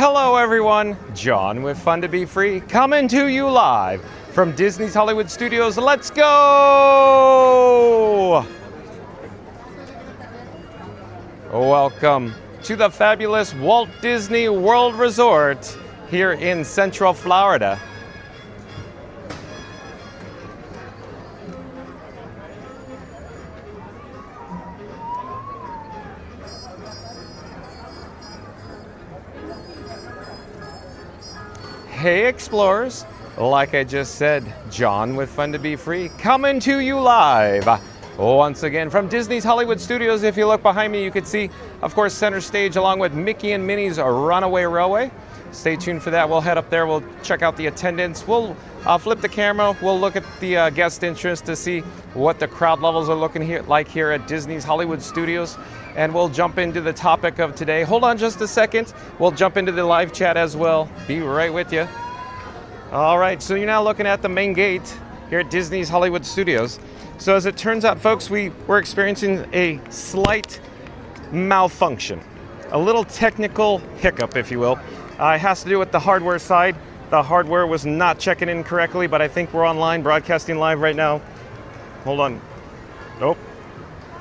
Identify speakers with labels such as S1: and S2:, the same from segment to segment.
S1: Hello everyone, John with Fun to Be Free, coming to you live from Disney's Hollywood Studios. Let's go! Welcome to the fabulous Walt Disney World Resort here in Central Florida. Hey explorers, like I just said, John with Fun to Be Free, coming to you live once again from Disney's Hollywood Studios. If you look behind me, you can see, of course, center stage along with Mickey and Minnie's Runaway Railway. Stay tuned for that. We'll head up there. We'll check out the attendance. We'll flip the camera. We'll look at the guest entrance to see what the crowd levels are looking like here at Disney's Hollywood Studios. And we'll jump into the topic of today. Hold on just a second. We'll jump into the live chat as well. Be right with you. All right, so you're now looking at the main gate here at Disney's Hollywood Studios. So as it turns out, folks, we're experiencing a slight malfunction, a little technical hiccup, if you will. It has to do with the hardware side. The hardware was not checking in correctly, but I think we're online, broadcasting live right now. Hold on. Oh,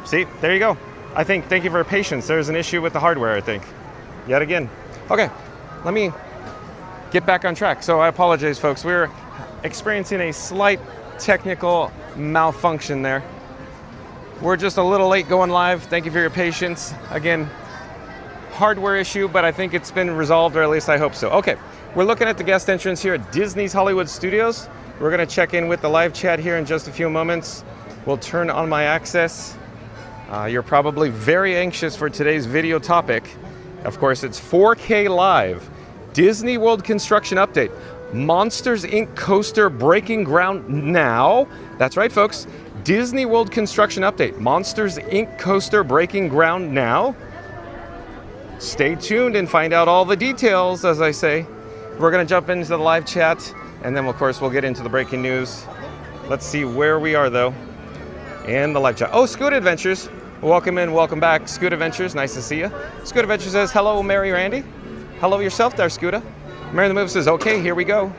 S1: see, there you go. Thank you for your patience. There's an issue with the hardware, I think, yet again. Okay, let me get back on track. So I apologize, folks. We're experiencing a slight technical malfunction there. We're just a little late going live. Thank you for your patience. Again, hardware issue, but I think it's been resolved, or at least I hope so. Okay, we're looking at the guest entrance here at Disney's Hollywood Studios. We're gonna check in with the live chat here in just a few moments. We'll turn on my access. You're probably very anxious for today's video topic. Of course, it's 4K live. Disney World construction update. Monsters Inc. coaster breaking ground now. That's right, folks. Disney World construction update. Monsters Inc. coaster breaking ground now. Stay tuned and find out all the details, as I say. We're going to jump into the live chat, and then, of course, we'll get into the breaking news. Let's see where we are, though, in the live chat. Oh, Scoot Adventures. Welcome in, welcome back, Scoot Adventures. Nice to see you. Scoot Adventures says, hello, Mary Randy. Hello yourself there, Scooter. Mary the Move says, okay, here we go.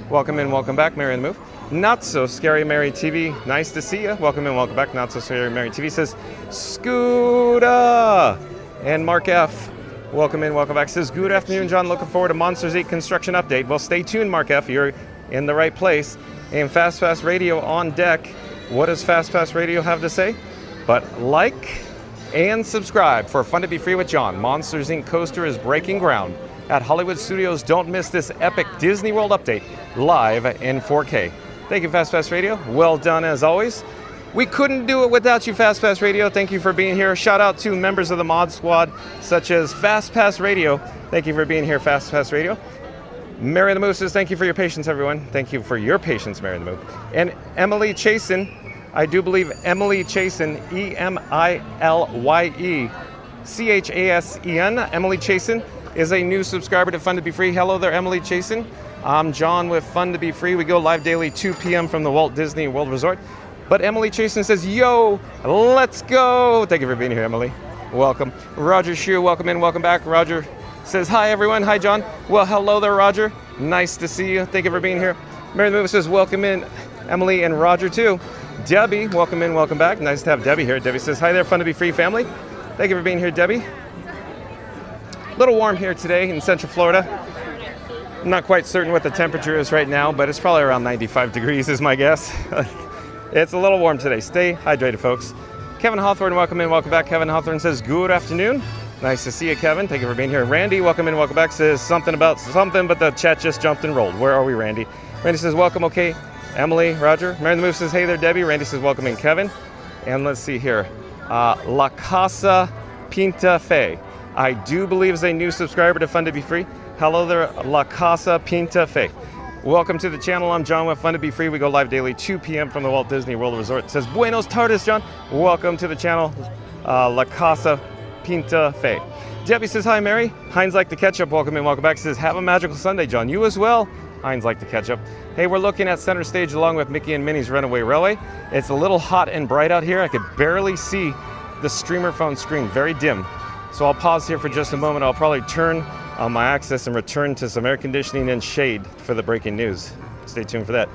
S1: Welcome in, welcome back, Mary the Move. Not So Scary Mary TV, nice to see you. Welcome in, welcome back. Not So Scary Mary TV says, Scooter. And Mark F, welcome in, welcome back. Says, good afternoon, John. Looking forward to Monsters Inc. construction update. Well, stay tuned, Mark F. You're in the right place. And Fast Pass Radio on deck. What does Fast Pass Radio have to say? But like and subscribe for Fun to Be Free with John. Monsters Inc. coaster is breaking ground at Hollywood Studios. Don't miss this epic Disney World update live in 4K. Thank you, Fast Pass Radio. Well done as always. We couldn't do it without you, Fast Pass Radio. Thank you for being here. Shout out to members of the Mod Squad, such as Fast Pass Radio. Thank you for being here, Fast Pass Radio. Mary the Moose says, thank you for your patience, everyone. Thank you for your patience, Mary the Moose. And Emily Chasen, I do believe Emily Chasen, EMILYE-CHASEN. Emily Chasen is a new subscriber to Fun to Be Free. Hello there, Emily Chasen. I'm John with Fun to Be Free. We go live daily 2 p.m. from the Walt Disney World Resort. But Emily Chasen says, yo, let's go. Thank you for being here, Emily. Welcome. Roger Shue, welcome in, welcome back. Roger says, hi, everyone. Hi, John. Well, hello there, Roger. Nice to see you. Thank you for being here. Mary the Movie says, welcome in, Emily and Roger, too. Debbie, welcome in, welcome back. Nice to have Debbie here. Debbie says, hi there, Fun to Be Free family. Thank you for being here, Debbie. A little warm here today in Central Florida. I'm not quite certain what the temperature is right now, but it's probably around 95 degrees is my guess. It's a little warm today. Stay hydrated, folks. Kevin Hawthorne, welcome in, welcome back. Kevin Hawthorne says, good afternoon. Nice to see you, Kevin. Thank you for being here. Randy, welcome in, welcome back. Says something about something, but the chat just jumped and rolled. Where are we, Randy? Randy says, welcome, okay. Emily, Roger. Mary the Move says, hey there, Debbie. Randy says, welcome in, Kevin. And let's see here. La Casa Pinta Fe. I do believe is a new subscriber to Fun to Be Free. Hello there, La Casa Pinta Fe. Welcome to the channel. I'm John with Fun to Be Free. We go live daily 2 p.m. from the Walt Disney World Resort. It says, Buenos tardes, John. Welcome to the channel, La Casa Pinta Fe. Debbie says, hi, Mary. Heinz like the ketchup. Welcome in, welcome back. Says, have a magical Sunday, John. You as well. Heinz like the ketchup. Hey, we're looking at center stage along with Mickey and Minnie's Runaway Railway. It's a little hot and bright out here. I could barely see the streamer phone screen, very dim. So I'll pause here for just a moment. I'll probably turn on my access and return to some air conditioning and shade for the breaking news. Stay tuned for that.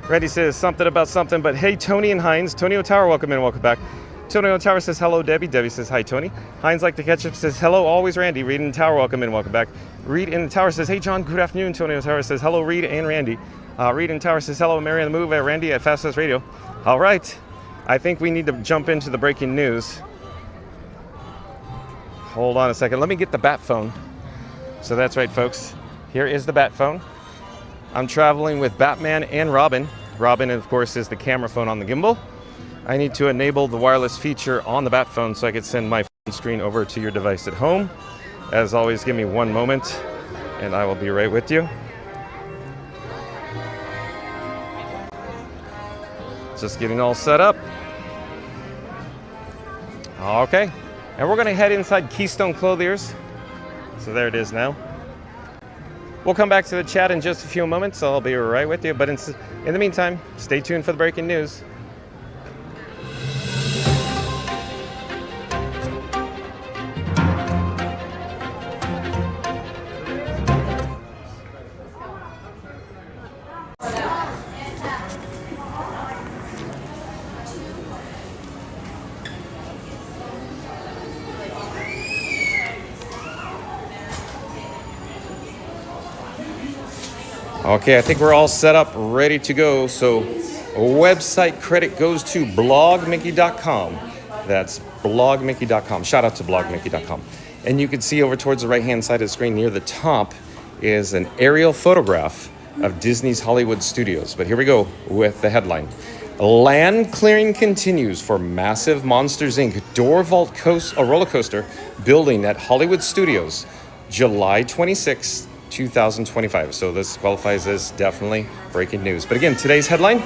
S1: Randy says something about something, but hey, Tony and Hines. Tony O'Tower, welcome in, welcome back. Tony O'Tower says hello, Debbie. Debbie says hi, Tony. Hines like the ketchup says hello, always Randy. Reed in the Tower, welcome in, welcome back. Reed in the Tower says hey, John, good afternoon. Tony O'Tower says hello, Reed and Randy. Reed in the Tower says hello, Mary on the Move at Randy at Fast Fast Radio. All right, I think we need to jump into the breaking news. Hold on a second. Let me get the bat phone. So that's right, folks. Here is the bat phone. I'm traveling with Batman and Robin. Robin, of course, is the camera phone on the gimbal. I need to enable the wireless feature on the bat phone so I can send my phone screen over to your device at home. As always, give me one moment and I will be right with you. Just getting all set up. Okay. And we're going to head inside Keystone Clothiers. So there it is now. We'll come back to the chat in just a few moments, so I'll be right with you. But in the meantime, stay tuned for the breaking news. Okay, I think we're all set up, ready to go. So website credit goes to blogmickey.com. That's blogmickey.com. Shout out to blogmickey.com. And you can see over towards the right-hand side of the screen near the top is an aerial photograph of Disney's Hollywood Studios. But here we go with the headline. Land clearing continues for massive Monsters, Inc. door vault roller coaster building at Hollywood Studios, July 26th. 2025. So this qualifies as definitely breaking news. But again, today's headline,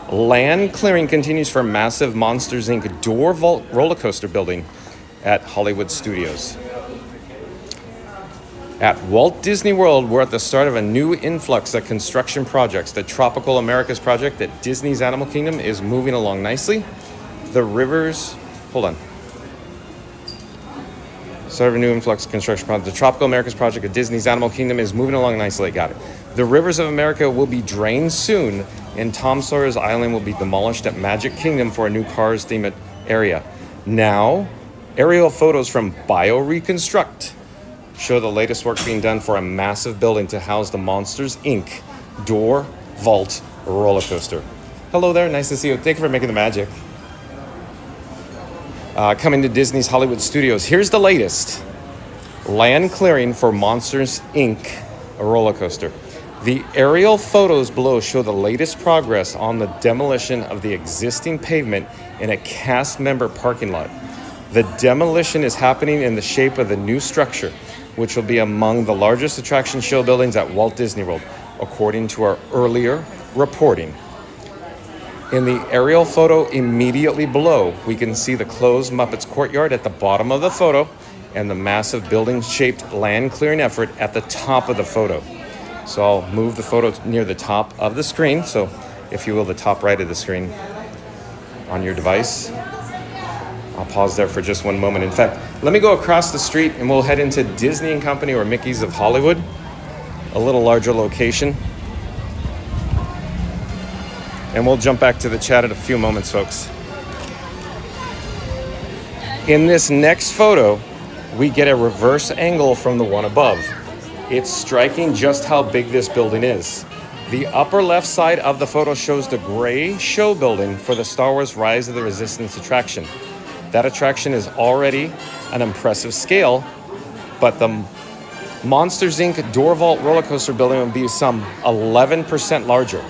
S1: land clearing continues for massive Monsters, Inc. door vault roller coaster building at Hollywood Studios. At Walt Disney World, we're at the start of a new influx of construction projects. The Tropical Americas project at Disney's Animal Kingdom is moving along nicely. The rivers, hold on. Start of a new influx construction project. The Tropical Americas project at Disney's Animal Kingdom is moving along nicely. Got it. The rivers of America will be drained soon, and Tom Sawyer's Island will be demolished at Magic Kingdom for a new Cars themed area. Now, aerial photos from BioReconstruct show the latest work being done for a massive building to house the Monsters, Inc. door vault roller coaster. Hello there. Nice to see you. Thank you for making the magic. Coming to Disney's Hollywood Studios. Here's the latest. Land clearing for Monsters, Inc. a roller coaster. The aerial photos below show the latest progress on the demolition of the existing pavement in a cast member parking lot. The demolition is happening in the shape of the new structure, which will be among the largest attraction show buildings at Walt Disney World, according to our earlier reporting. In the aerial photo immediately below, we can see the closed Muppets courtyard at the bottom of the photo and the massive building-shaped land clearing effort at the top of the photo. So I'll move the photo near the top of the screen. So if you will, the top right of the screen on your device. I'll pause there for just one moment. In fact, let me go across the street and we'll head into Disney & Company or Mickey's of Hollywood, a little larger location. And we'll jump back to the chat in a few moments, folks. In this next photo, we get a reverse angle from the one above. It's striking just how big this building is. The upper left side of the photo shows the gray show building for the Star Wars Rise of the Resistance attraction. That attraction is already an impressive scale, but the Monsters, Inc. door vault roller coaster building will be some 11% larger.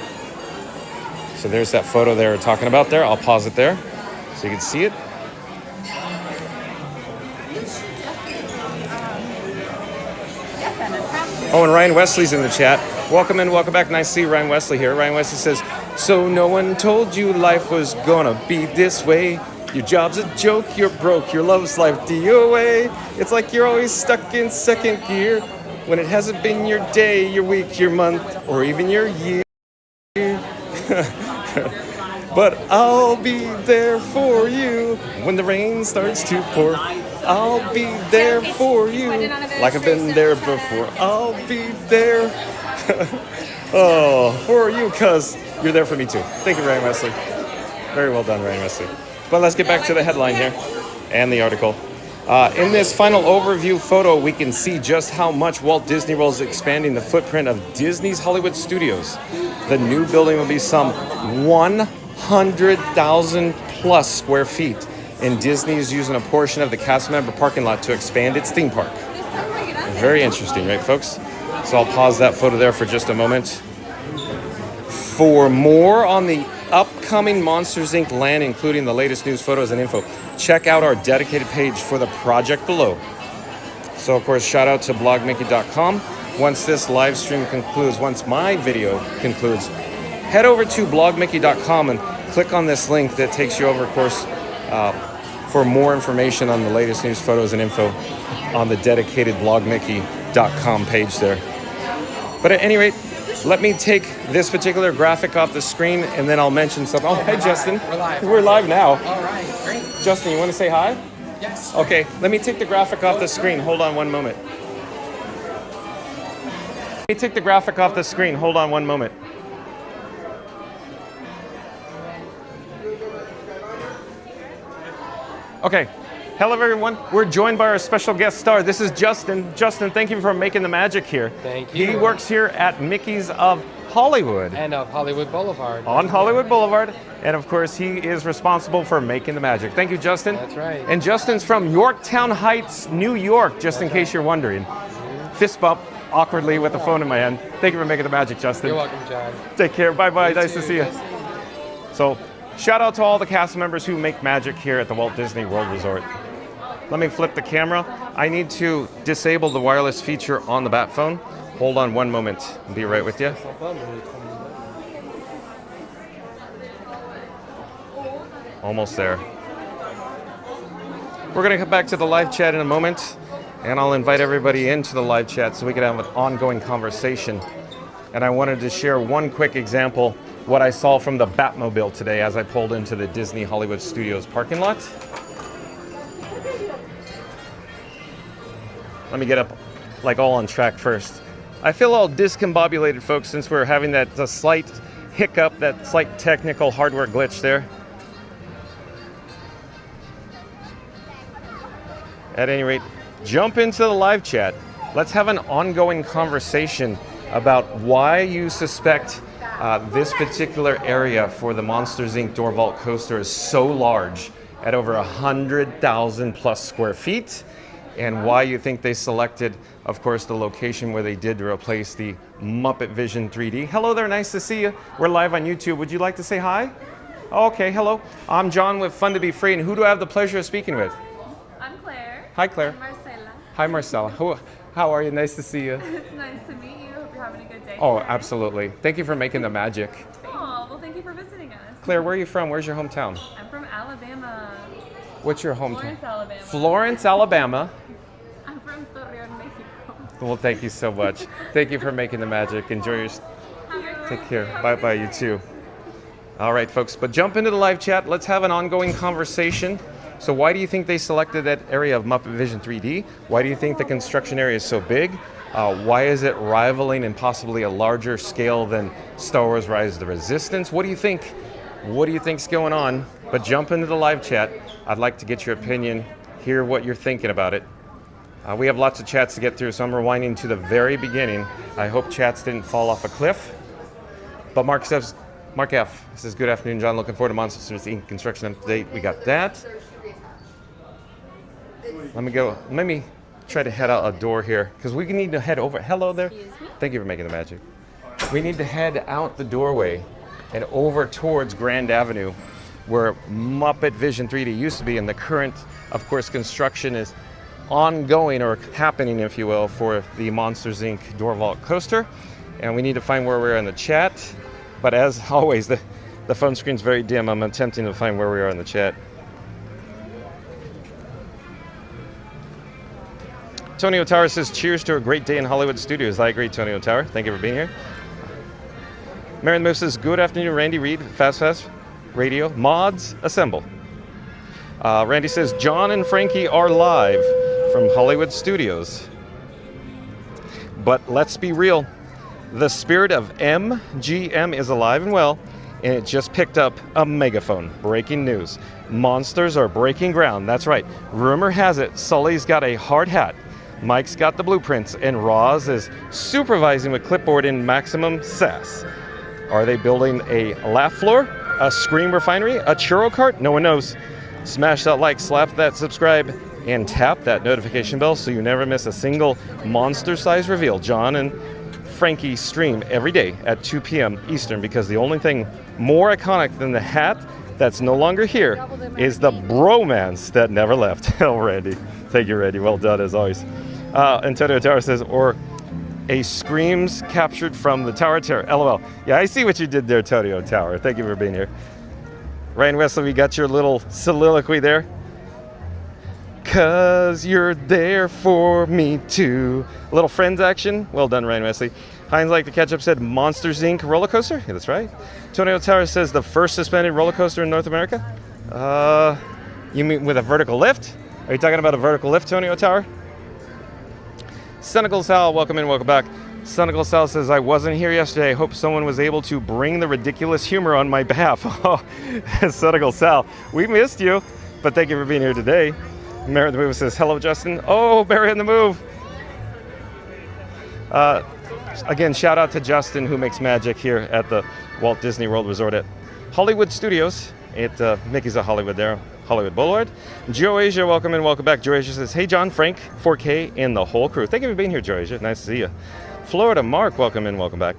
S1: So there's that photo they were talking about there. I'll pause it there so you can see it. Oh, and Ryan Wesley's in the chat. Welcome in, welcome back. Nice to see Ryan Wesley here. Ryan Wesley says, so no one told you life was gonna be this way. Your job's a joke, you're broke, your love's life DOA. It's like you're always stuck in second gear when it hasn't been your day, your week, your month, or even your year. But I'll be there for you when the rain starts to pour. I'll be there for you. Like I've been there before. I'll be there. Oh, for you, because you're there for me too. Thank you, Ryan Wesley. Very well done, Ryan Wesley. But let's get back to the headline here and the article. In this final overview photo, we can see just how much Walt Disney World is expanding the footprint of Disney's Hollywood Studios. The new building will be some 100,000 plus square feet, and Disney is using a portion of the cast member parking lot to expand its theme park. Very interesting, right, folks? So I'll pause that photo there for just a moment. For more on the upcoming Monsters, Inc. land, including the latest news, photos, and info, check out our dedicated page for the project below. So, of course, shout out to blogmickey.com. Once this live stream concludes, once my video concludes, head over to blogmickey.com and click on this link that takes you over, of course, for more information on the latest news, photos, and info on the dedicated blogmickey.com page there. But at any rate, let me take this particular graphic off the screen, and then I'll mention something. Oh, hey, Justin.
S2: We're live.
S1: We're live now.
S2: All right, great.
S1: Justin, you want to say hi?
S2: Yes.
S1: Okay, let me take the graphic off the screen. Hold on one moment. Let me take the graphic off the screen. Hold on one moment. Okay. Hello, everyone. We're joined by our special guest star. This is Justin. Justin, thank you for making the magic here.
S2: Thank you.
S1: He works here at Mickey's of Hollywood.
S2: And of Hollywood Boulevard.
S1: On Hollywood Boulevard. And of course, he is responsible for making the magic. Thank you, Justin.
S2: That's right.
S1: And Justin's from Yorktown Heights, New York, just in case you're wondering. Fist bump awkwardly with the phone in my hand. Thank you for making the magic, Justin.
S2: You're welcome, John.
S1: Take care. Bye-bye.
S2: You
S1: Nice
S2: too.
S1: to see you.
S2: Nice to see you.
S1: So, shout out to all the cast members who make magic here at the Walt Disney World Resort. Let me flip the camera. I need to disable the wireless feature on the bat phone. Hold on one moment. I'll be right with you. Almost there. We're going to come back to the live chat in a moment, and I'll invite everybody into the live chat so we can have an ongoing conversation. And I wanted to share one quick example, what I saw from the Batmobile today as I pulled into the Disney Hollywood Studios parking lot. Let me get up like all on track first. I feel all discombobulated, folks, since we're having that slight hiccup, that slight technical hardware glitch there. At any rate, jump into the live chat. Let's have an ongoing conversation about why you suspect this particular area for the Monsters, Inc. Door Vault Coaster is so large at over 100,000 plus square feet, and why you think they selected, of course, the location where they did to replace the Muppet Vision 3D. Hello there, nice to see you. We're live on YouTube. Would you like to say hi? Okay, hello. I'm John with Fun to Be Free, and who do I have the pleasure of speaking with?
S3: I'm Claire.
S1: Hi, Claire.
S3: I'm Marcella.
S1: Hi, Marcella. How are you? Nice to see you.
S3: It's nice to meet you. Hope you're having a good day.
S1: Oh,
S3: today.
S1: absolutely. Thank you for making the magic.
S3: Oh, well, thank you for visiting us.
S1: Claire, where are you from? Where's your hometown?
S3: I'm from Alabama.
S1: What's your hometown?
S3: Florence, Alabama.
S1: Florence, Alabama.
S3: I'm from Torreon, Mexico.
S1: Well, thank you so much. Thank you for making the magic. Enjoy your... Take care. Bye-bye, you too. All right, folks, but jump into the live chat. Let's have an ongoing conversation. So why do you think they selected that area of Muppet Vision 3D? Why do you think the construction area is so big? Why is it rivaling in possibly a larger scale than Star Wars Rise of the Resistance? What do you think? What do you think's going on? But jump into the live chat. I'd like to get your opinion, hear what you're thinking about it. We have lots of chats to get through, so I'm rewinding to the very beginning. I hope chats didn't fall off a cliff. But Mark says, Mark F. says, good afternoon, John. Looking forward to Monsters, Inc. construction update. We got that. Let me try to head out a door here, because we need to head over. Hello there. Thank you for making the magic. We need to head out the doorway and over towards Grand Avenue, where Muppet Vision 3D used to be, and the current, of course, construction is ongoing, or happening, if you will, for the Monsters, Inc. Door Vault Coaster. And we need to find where we're in the chat. But as always, the phone screen's very dim. I'm attempting to find where we are in the chat. Tony Otara says, cheers to a great day in Hollywood Studios. I agree, Tony Otara. Thank you for being here. Marion Moose says, good afternoon, Randy Reed, Fast Radio. Mods, assemble. Randy says, John and Frankie are live from Hollywood Studios. But let's be real. The spirit of MGM is alive and well, and it just picked up a megaphone. Breaking news. Monsters are breaking ground. That's right. Rumor has it Sully's got a hard hat. Mike's got the blueprints, and Roz is supervising with clipboard in maximum sass. Are they building a laugh floor? A scream refinery? A churro cart? No one knows. Smash that like, slap that subscribe, and tap that notification bell so you never miss a single monster-sized reveal. John and Frankie stream every day at 2 p.m. Eastern because the only thing more iconic than the hat that's no longer here is the bromance that never left. Oh, Randy. Thank you, Randy. Well done, as always. Antonio Tower says, or a screams captured from the Tower of Terror. LOL. Yeah, I see what you did there, Antonio Tower. Thank you for being here. Ryan Wesley, we got your little soliloquy there. 'Cause you're there for me too. A little Friends action. Well done, Ryan Wesley. Heinz like the ketchup said, Monsters Inc. roller coaster. Yeah, that's right. Antonio Tower says the first suspended roller coaster in North America. You mean with a vertical lift? Are you talking about a vertical lift, Antonio Tower? Senegal Sal, welcome in, welcome back. Senegal Sal says, I wasn't here yesterday. I hope someone was able to bring the ridiculous humor on my behalf. Oh, Senegal Sal, we missed you, but thank you for being here today. Mary on the Move says, hello, Justin. Oh, Barry on the Move. Again, shout out to Justin, who makes magic here at the Walt Disney World Resort at Hollywood Studios. Mickey's at Hollywood there, Hollywood Boulevard. Joe Asia, welcome in, welcome back. Joe Asia says, hey, John, Frank, 4K, and the whole crew. Thank you for being here, Joe Asia. Nice to see you. Florida Mark, welcome in, welcome back.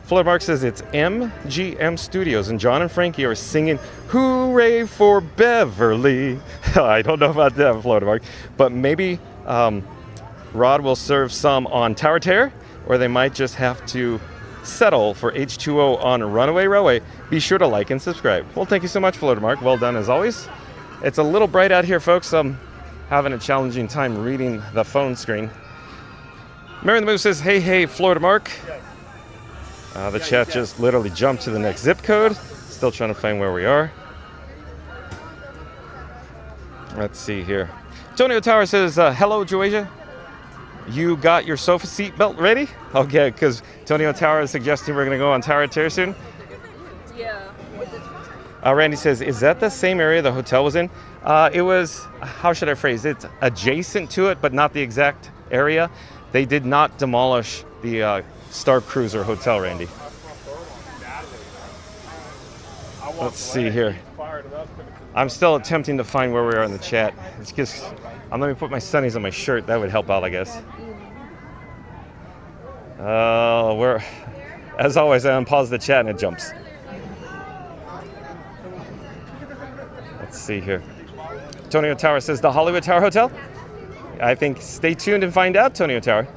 S1: Florida Mark says it's MGM Studios, and John and Frankie are singing Hooray for Beverly. I don't know about that, Florida Mark, but maybe Rod will serve some on Tower Terror, or they might just have to settle for H2O on Runaway Railway. Be sure to like and subscribe. Well, thank you so much, Florida Mark. Well done, as always. It's a little bright out here, folks. I'm having a challenging time reading the phone screen. Mary on the Move says, hey, Florida Mark. The chat just literally jumped to the next zip code. Still trying to find where we are. Let's see here. Antonio Tower says, hello, Joasia. You got your sofa seat belt ready? Okay, because Antonio Tower is suggesting we're going to go on Tower of Terror soon.
S3: Yeah.
S1: Randy says, is that the same area the hotel was in? It was, how should I phrase it? It's adjacent to it, but not the exact area. They did not demolish the Star Cruiser Hotel, Randy. Let's see here. I'm still attempting to find where we are in the chat. It's just, let me put my sunnies on my shirt. That would help out, I guess. As always, I unpause the chat and it jumps. Let's see here. Tonio Tower says the Hollywood Tower Hotel. I think stay tuned and find out, Tonio Tower.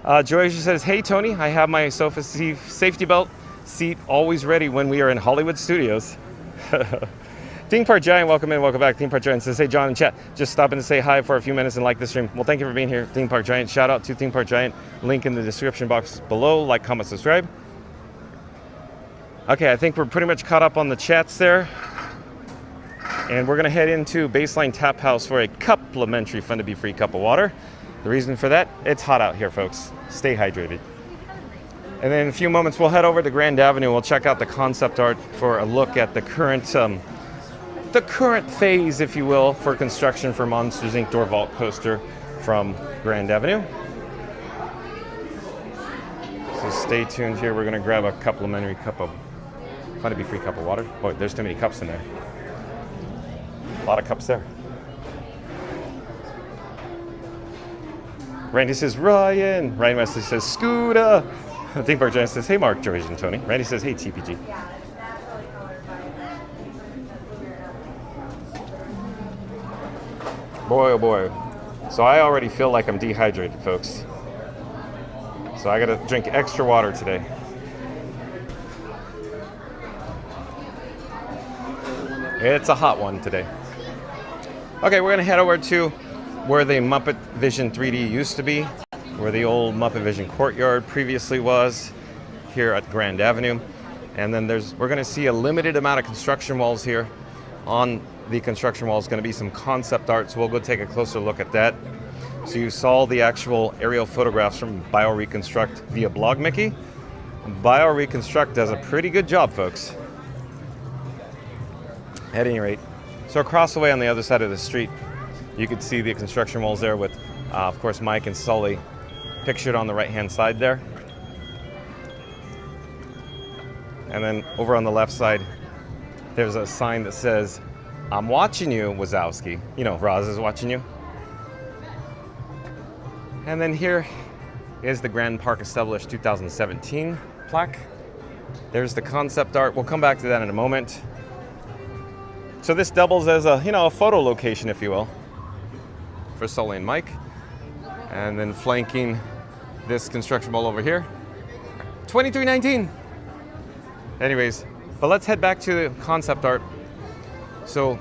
S1: Joycia says, hey, Tony, I have my sofa safety belt seat always ready when we are in Hollywood Studios. Theme Park Giant, welcome in, welcome back. Theme Park Giant says, hey, John and chat, just stopping to say hi for a few minutes and like the stream. Well, thank you for being here, Theme Park Giant. Shout out to Theme Park Giant. Link in the description box below. Like, comment, subscribe. Okay, I think we're pretty much caught up on the chats there. And we're going to head into Baseline Tap House for a complimentary Fun to Be Free cup of water. The reason for that, it's hot out here, folks. Stay hydrated. And then in a few moments, we'll head over to Grand Avenue. We'll check out the concept art for a look at the current phase, if you will, for construction for Monsters Inc. Door Vault Coaster from Grand Avenue. So stay tuned here. We're going to grab a complimentary cup of Fun to Be Free cup of water. Boy, there's too many cups in there. A lot of cups there. Randy says, Ryan. Ryan Wesley says, Scooter. Theme Park Giant says, hey, Mark, George, and Tony. Randy says, hey, TPG. Boy, oh boy. So I already feel like I'm dehydrated, folks. So I gotta drink extra water today. It's a hot one today. Okay, we're gonna head over to where the Muppet Vision 3D used to be, where the old Muppet Vision courtyard previously was, here at Grand Avenue. And then we're gonna see a limited amount of construction walls here on the construction wall is going to be some concept art, so we'll go take a closer look at that. So you saw the actual aerial photographs from BioReconstruct via Blog Mickey. BioReconstruct does a pretty good job, folks. At any rate, so across the way on the other side of the street, you can see the construction walls there with, of course, Mike and Sully pictured on the right-hand side there. And then over on the left side, there's a sign that says, "I'm watching you, Wazowski." You know, Roz is watching you. And then here is the Grand Park Established 2017 plaque. There's the concept art. We'll come back to that in a moment. So this doubles as a, a photo location, if you will, for Sully and Mike. And then flanking this construction wall over here, 2319. Anyways, but let's head back to the concept art. So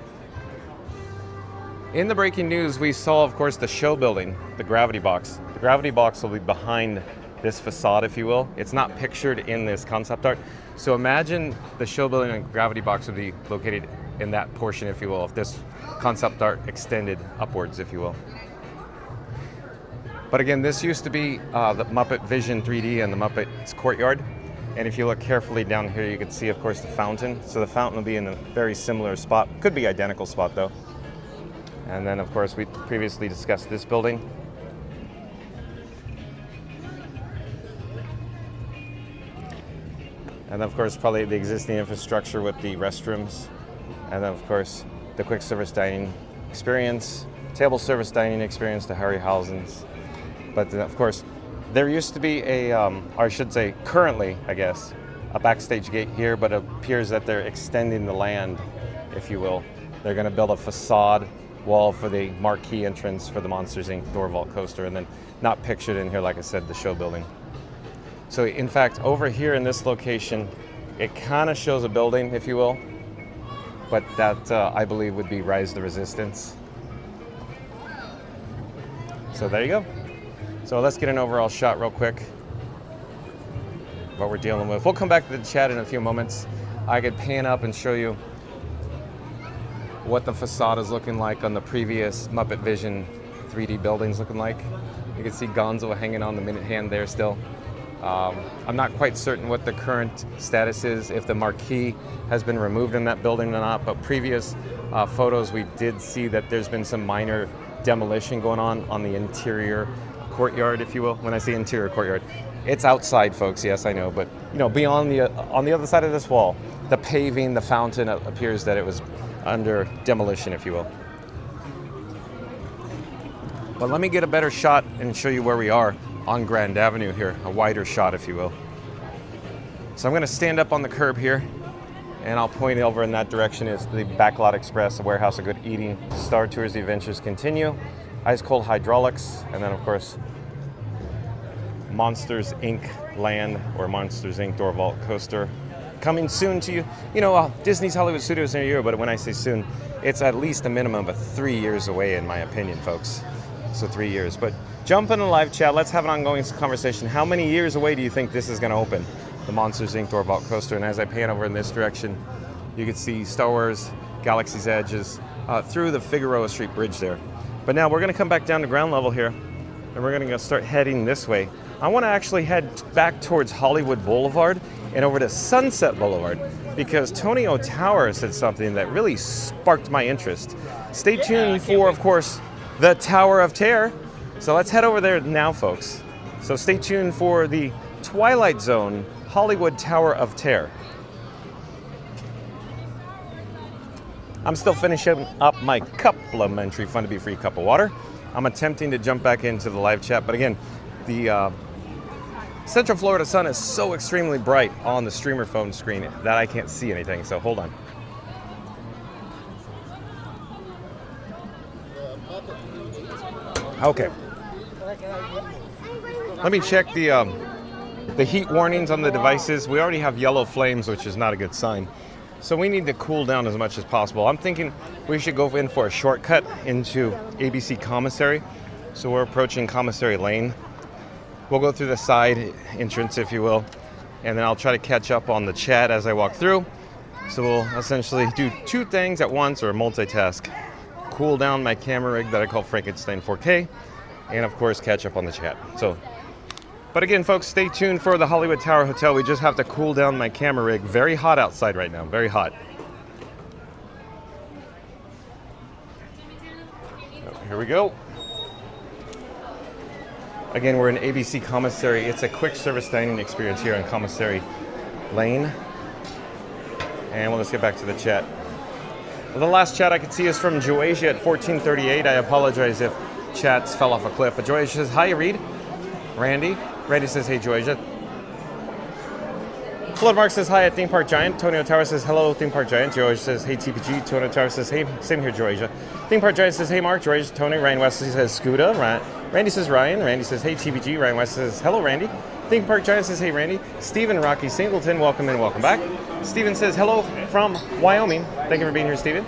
S1: in the breaking news, we saw, of course, the show building, the gravity box. The gravity box will be behind this facade, if you will. It's not pictured in this concept art. So imagine the show building and gravity box would be located in that portion, if you will, if this concept art extended upwards, if you will. But again, this used to be the Muppet Vision 3D and the Muppet's Courtyard. And if you look carefully down here, you can see, of course, the fountain. So the fountain will be in a very similar spot. Could be identical spot, though. And then, of course, we previously discussed this building. And then, of course, probably the existing infrastructure with the restrooms. And then, of course, the quick service dining experience, table service dining experience to Harryhausen's. But then, of course, there used to be or I should say currently, I guess, a backstage gate here, but it appears that they're extending the land, if you will. They're going to build a facade wall for the marquee entrance for the Monsters, Inc. door vault coaster, and then not pictured in here, like I said, the show building. So in fact, over here in this location, it kind of shows a building, if you will, but that I believe would be Rise of the Resistance. So there you go. So let's get an overall shot real quick. What we're dealing with. We'll come back to the chat in a few moments. I could pan up and show you what the facade is looking like on the previous Muppet Vision 3D buildings looking like. You can see Gonzo hanging on the minute hand there still. I'm not quite certain what the current status is, if the marquee has been removed in that building or not, but previous photos we did see that there's been some minor demolition going on the interior courtyard, if you will. When I say interior courtyard, it's outside, folks, yes, I know, but beyond on the other side of this wall, the paving, the fountain, it appears that it was under demolition, if you will. But let me get a better shot and show you where we are on Grand Avenue here, a wider shot, if you will. So I'm going to stand up on the curb here, and I'll point over in that direction. Is the Backlot Express, the Warehouse of Good Eating, Star Tours, The Adventures Continue, Ice Cold Hydraulics, and then, of course, Monsters, Inc. Land, or Monsters, Inc. Door Vault Coaster. Coming soon to you. Disney's Hollywood Studios near you, but when I say soon, it's at least a minimum of 3 years away, in my opinion, folks. So 3 years. But jump in the live chat. Let's have an ongoing conversation. How many years away do you think this is going to open? The Monsters, Inc. Door Vault Coaster. And as I pan over in this direction, you can see Star Wars Galaxy's Edge is through the Figueroa Street Bridge there. But now we're going to come back down to ground level here, and we're going to start heading this way. I want to actually head back towards Hollywood Boulevard and over to Sunset Boulevard, because Tonio Tower said something that really sparked my interest. Stay tuned for, of course, the Tower of Terror. So let's head over there now, folks. So stay tuned for the Twilight Zone Hollywood Tower of Terror. I'm still finishing up my complimentary Fun to Be Free cup of water. I'm attempting to jump back into the live chat, but again, the Central Florida sun is so extremely bright on the streamer phone screen that I can't see anything, so hold on. Okay. Let me check the heat warnings on the devices. We already have yellow flames, which is not a good sign. So we need to cool down as much as possible. I'm thinking we should go in for a shortcut into ABC Commissary. So we're approaching Commissary Lane. We'll go through the side entrance, if you will, and then I'll try to catch up on the chat as I walk through. So we'll essentially do two things at once, or multitask. Cool down my camera rig that I call Frankenstein 4K, and of course catch up on the chat. So, but again, folks, stay tuned for the Hollywood Tower Hotel. We just have to cool down my camera rig. Very hot outside right now, very hot. Oh, here we go. Again, we're in ABC Commissary. It's a quick service dining experience here on Commissary Lane. And well, let's get back to the chat. Well, the last chat I could see is from Joasia at 1438. I apologize if chats fell off a cliff. But Joasia says, hi, Reed. Randy. Randy says, hey, Joasia. Flood Mark says, hi at Theme Park Giant. Tonio Tower says, hello, Theme Park Giant. Joasia says, hey, TPG. Tonio Tower says, hey, same here, Joasia. Theme Park Giant says, hey, Mark. Joasia, Tony. Ryan Wesley says, Scuda. Randy says, Ryan. Randy says, hey, TPG. Ryan Wesley says, hello, Randy. Theme Park Giant says, hey, Randy. Stephen Rocky Singleton, welcome in, welcome back. Steven says, hello from Wyoming. Thank you for being here, Steven.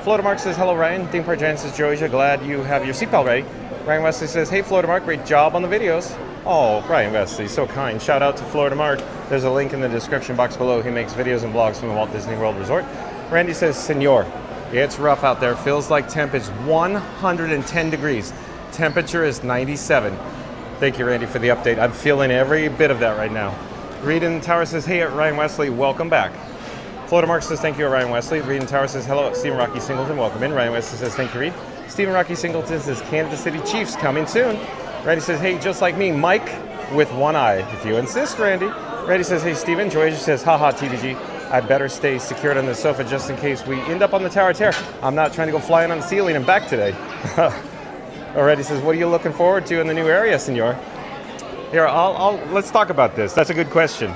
S1: Florida Mark says, hello, Ryan. Theme Park Giant says, Joasia, glad you have your seatbelt ready. Ryan Wesley says, hey, Florida Mark, great job on the videos. Oh, Ryan Wesley, so kind. Shout out to Florida Mark. There's a link in the description box below. He makes videos and vlogs from the Walt Disney World Resort. Randy says, Senor, it's rough out there. Feels like temp is 110 degrees. Temperature is 97. Thank you, Randy, for the update. I'm feeling every bit of that right now. Reed in the Tower says, hey, Ryan Wesley, welcome back. Florida Mark says, thank you, Ryan Wesley. Reed in the Tower says, hello, Stephen Rocky Singleton, welcome in. Ryan Wesley says, thank you, Reed. Stephen Rocky Singleton says, Kansas City Chiefs coming soon. Randy says, hey, just like me, Mike with one eye, if you insist, Randy. Randy says, hey, Stephen. Joy says, haha, TVG. I'd better stay secured on the sofa just in case we end up on the Tower of Terror. I'm not trying to go flying on the ceiling and back today. Already says, what are you looking forward to in the new area, senor? Here, let's talk about this. That's a good question.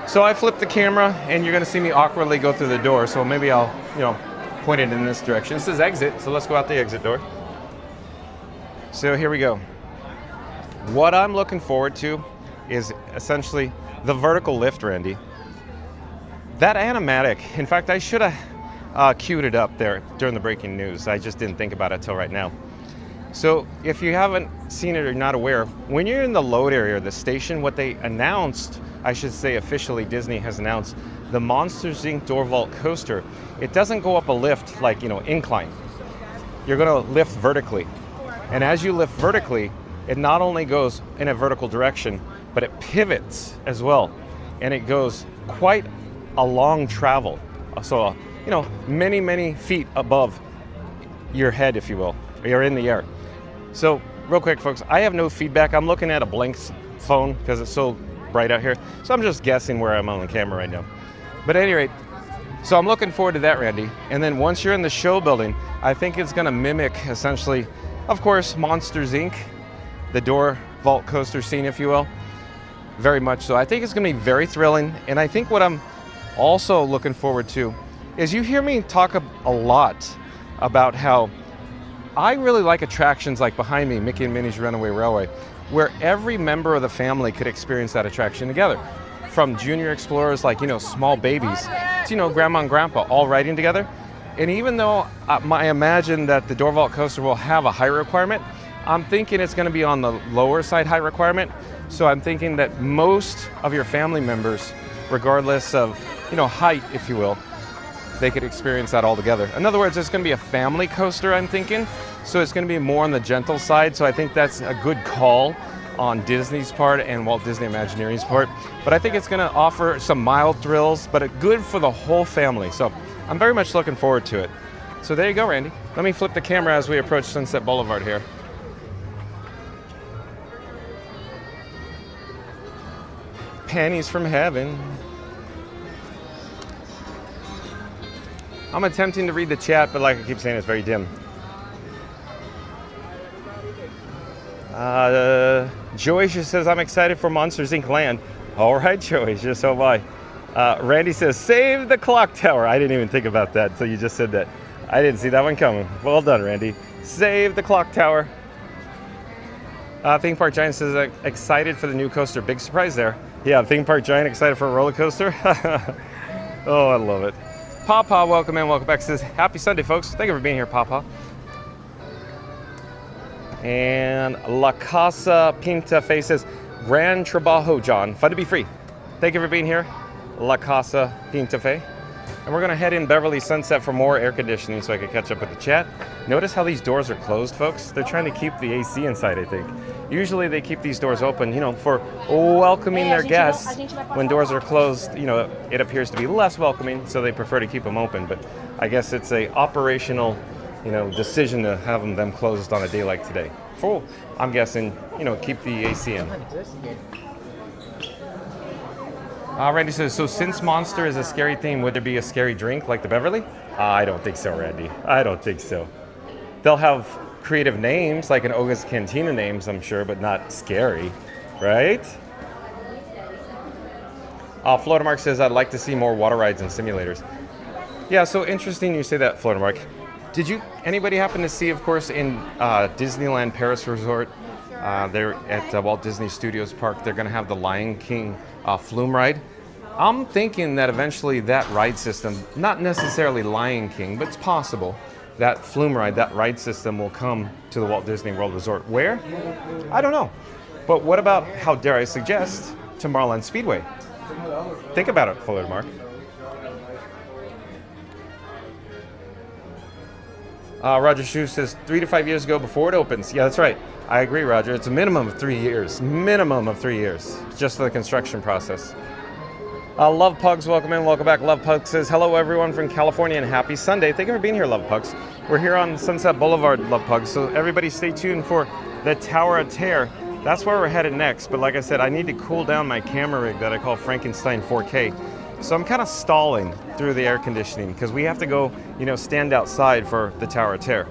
S1: So I flipped the camera, and you're going to see me awkwardly go through the door. So maybe I'll, point it in this direction. This is exit, so let's go out the exit door. So here we go. What I'm looking forward to is essentially the vertical lift, Randy. That animatic, in fact, I should have queued it up there during the breaking news. I just didn't think about it till right now. So if you haven't seen it or not aware, when you're in the load area of the station, what they announced, I should say officially Disney has announced, the Monsters Inc. Door Vault Coaster, it doesn't go up a lift like, incline. You're gonna lift vertically. And as you lift vertically, it not only goes in a vertical direction, but it pivots as well. And it goes quite a long travel. So, many, many feet above your head, if you will. You're in the air. So, real quick, folks, I have no feedback. I'm looking at a blank phone because it's so bright out here. So I'm just guessing where I'm on the camera right now. But at any rate, so I'm looking forward to that, Randy. And then once you're in the show building, I think it's going to mimic, essentially, of course, Monsters, Inc., the door vault coaster scene, if you will. Very much so. I think it's going to be very thrilling. And I think what I'm also looking forward to is you hear me talk a lot about how I really like attractions like behind me, Mickey and Minnie's Runaway Railway, where every member of the family could experience that attraction together. From junior explorers like, small babies to, grandma and grandpa all riding together. And even though I imagine that the door vault coaster will have a height requirement, I'm thinking it's going to be on the lower side height requirement. So I'm thinking that most of your family members, regardless of, height, if you will, they could experience that all together. In other words, it's going to be a family coaster, I'm thinking. So it's going to be more on the gentle side. So I think that's a good call on Disney's part and Walt Disney Imagineering's part. But I think it's going to offer some mild thrills, but good for the whole family. So I'm very much looking forward to it. So there you go, Randy. Let me flip the camera as we approach Sunset Boulevard here. Pennies from heaven. I'm attempting to read the chat, but like I keep saying, it's very dim. Joasia says, I'm excited for Monsters Inc. Land. All right, Joasia, so am I. Randy says, save the clock tower. I didn't even think about that, so you just said that. I didn't see that one coming. Well done, Randy. Save the clock tower. Theme Park Giant says, excited for the new coaster. Big surprise there. Yeah, Theme Park Giant excited for a roller coaster. Oh, I love it. Papa, welcome in, welcome back. Says, happy Sunday, folks. Thank you for being here, Papa. And La Casa Pinta Face says, gran trabajo, John. Fun to be free. Thank you for being here. La Casa Pinta Fe. And we're going to head in Beverly Sunset for more air conditioning so I can catch up with the chat. Notice how these doors are closed, folks? They're trying to keep the AC inside, I think. Usually they keep these doors open, for welcoming their guests. When doors are closed, it appears to be less welcoming, so they prefer to keep them open. But I guess it's a operational, decision to have them closed on a day like today. I'm guessing, keep the AC in. Randy says, so since Monster is a scary theme, would there be a scary drink like the Beverly? I don't think so, Randy. I don't think so. They'll have creative names, like an Oga's Cantina names, I'm sure, but not scary, right? Florida Mark says, I'd like to see more water rides and simulators. Yeah, so interesting you say that, Florida Mark. Did anybody happen to see, of course, in Disneyland Paris Resort, they're at Walt Disney Studios Park, they're going to have the Lion King flume ride. I'm thinking that eventually that ride system, not necessarily Lion King, but it's possible that flume ride, that ride system will come to the Walt Disney World Resort. Where? I don't know. But what about, how dare I suggest, Tomorrowland Speedway? Think about it, Fuller Mark. Roger Shu says 3 to 5 years ago before it opens. Yeah, that's right. I agree, Roger. It's a minimum of 3 years. Minimum of 3 years, just for the construction process. Love Pugs, welcome in, welcome back. Love Pugs says, hello everyone from California and happy Sunday. Thank you for being here, Love Pugs. We're here on Sunset Boulevard, Love Pugs, so everybody stay tuned for the Tower of Terror. That's where we're headed next, but like I said, I need to cool down my camera rig that I call Frankenstein 4K. So I'm kind of stalling through the air conditioning because we have to go, stand outside for the Tower of Terror.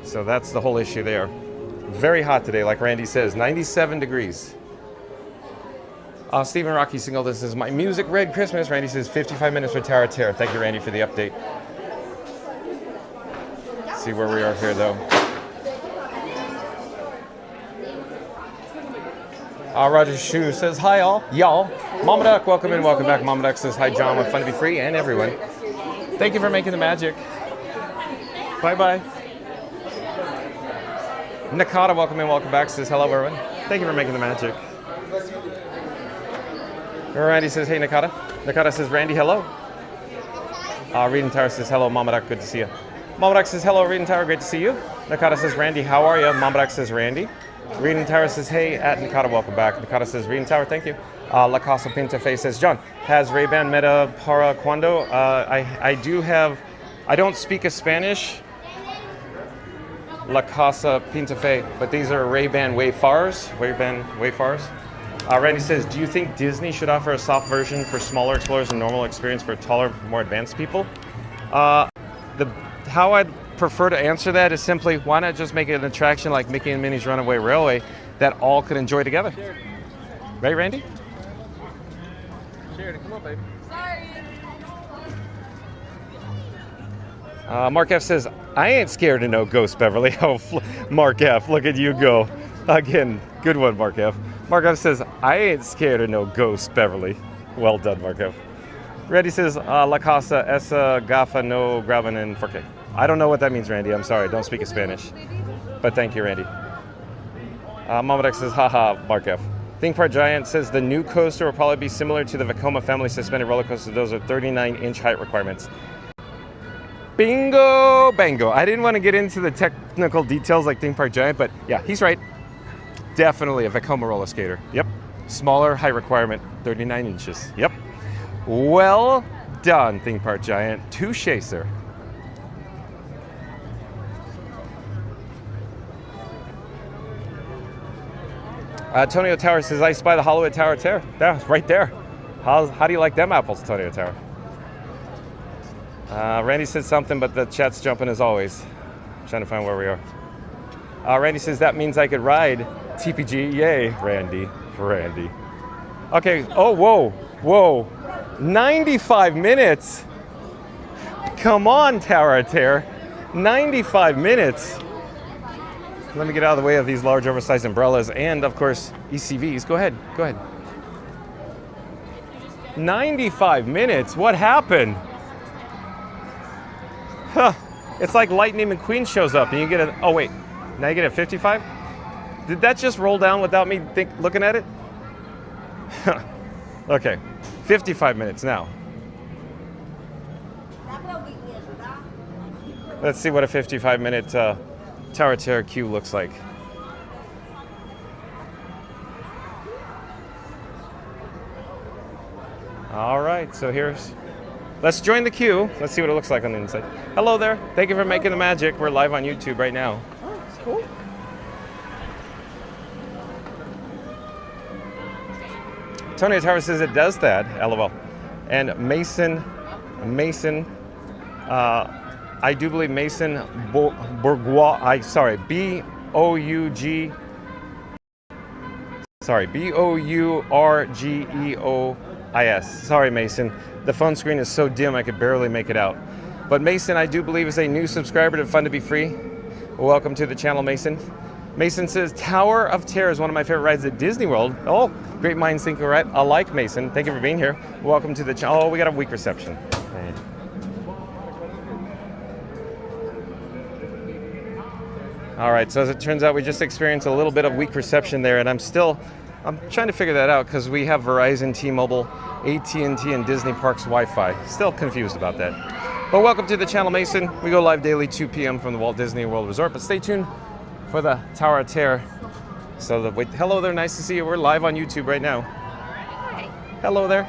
S1: So that's the whole issue there. Very hot today, like Randy says, 97 degrees. Stephen Rocky Single, this is my music red Christmas. Randy says 55 minutes for Tower of Terror. Thank you, Randy, for the update. Let's see where we are here, though. Roger Shu says, hi, y'all. Mama Duck, welcome in, welcome back. Mama Duck says, hi, John, with Fun to Be Free, and everyone. Thank you for making the magic. Bye-bye. Nakata, welcome in, welcome back, says, hello, everyone. Thank you for making the magic. Randy says, hey, Nakata. Nakata says, Randy, hello. Reading Tower says, hello, Mama Duck, good to see you. Mama Duck says, hello, Reading Tower, great to see you. Nakata says, Randy, how are you? Mama Duck says, Randy. Reading Tower says, hey, at Nakata, welcome back. Nakata says, Reading Tower, thank you. La Casa Pinta Fe says, John, has Ray-Ban Meta para cuando? I don't speak a Spanish. La Casa Pinta Fe, but these are Ray-Ban Wayfarers. Randy says, do you think Disney should offer a soft version for smaller explorers and normal experience for taller, more advanced people? How I'd prefer to answer that is simply, why not just make it an attraction like Mickey and Minnie's Runaway Railway that all could enjoy together? Right, Randy?
S2: Sheridan, come on, baby.
S3: Sorry.
S1: Mark F says, I ain't scared of no ghost, Beverly. Oh, Mark F, look at you go. Again, good one, Mark F. Mark F says, I ain't scared of no ghost, Beverly. Well done, Mark F. Randy says, La Casa esa gafa no graban en 4K. I don't know what that means, Randy. I'm sorry. Don't speak Spanish. But thank you, Randy. Mamadek says, haha, Mark F. Theme Park Giant says, the new coaster will probably be similar to the Vekoma family suspended roller coaster. Those are 39-inch height requirements. Bingo, bango. I didn't want to get into the technical details like Theme Park Giant, but yeah, he's right. Definitely a Vekoma roller skater. Yep. Smaller height requirement, 39 inches. Yep. Well done, Theme Park Giant. Touché, sir. Tonio Tower says, I spy the Hollywood Tower Terror. Yeah, it's right there. How do you like them apples, Tonio Tower? Randy said something, but the chat's jumping as always. I'm trying to find where we are. Randy says, that means I could ride TPG. Yay, Randy. Okay, oh, whoa. 95 minutes. Come on, Tower of Terror. 95 minutes. Let me get out of the way of these large oversized umbrellas and, of course, ECVs. Go ahead. 95 minutes? What happened? Huh. It's like Lightning McQueen shows up and you get a... Oh, wait. Now you get a 55? Did that just roll down without me looking at it? Okay. 55 minutes now. Let's see what a 55-minute Tower Terror queue looks like. All right, so let's join the queue. Let's see what it looks like on the inside. Hello there. Thank you for making the magic. We're live on YouTube right now.
S4: Oh, cool.
S1: Tony Tower says it does that, LOL. And Mason, I do believe Mason Bourgeois, B-O-U-G, B-O-U-R-G-E-O-I-S. Sorry, Mason. The phone screen is so dim I could barely make it out. But Mason, I do believe, is a new subscriber to Fun to Be Free. Welcome to the channel, Mason. Mason says, Tower of Terror is one of my favorite rides at Disney World. Oh, great minds think alike, Mason. Thank you for being here. Welcome to the channel. Oh, we got a weak reception. All right, so as it turns out, we just experienced a little bit of weak reception there, and I'm trying to figure that out because we have Verizon, T-Mobile, AT&T, and Disney Parks Wi-Fi. Still confused about that. But welcome to the channel, Mason. We go live daily 2 p.m. from the Walt Disney World Resort, but stay tuned for the Tower of Terror. So hello there, nice to see you. We're live on YouTube right now. Hello there.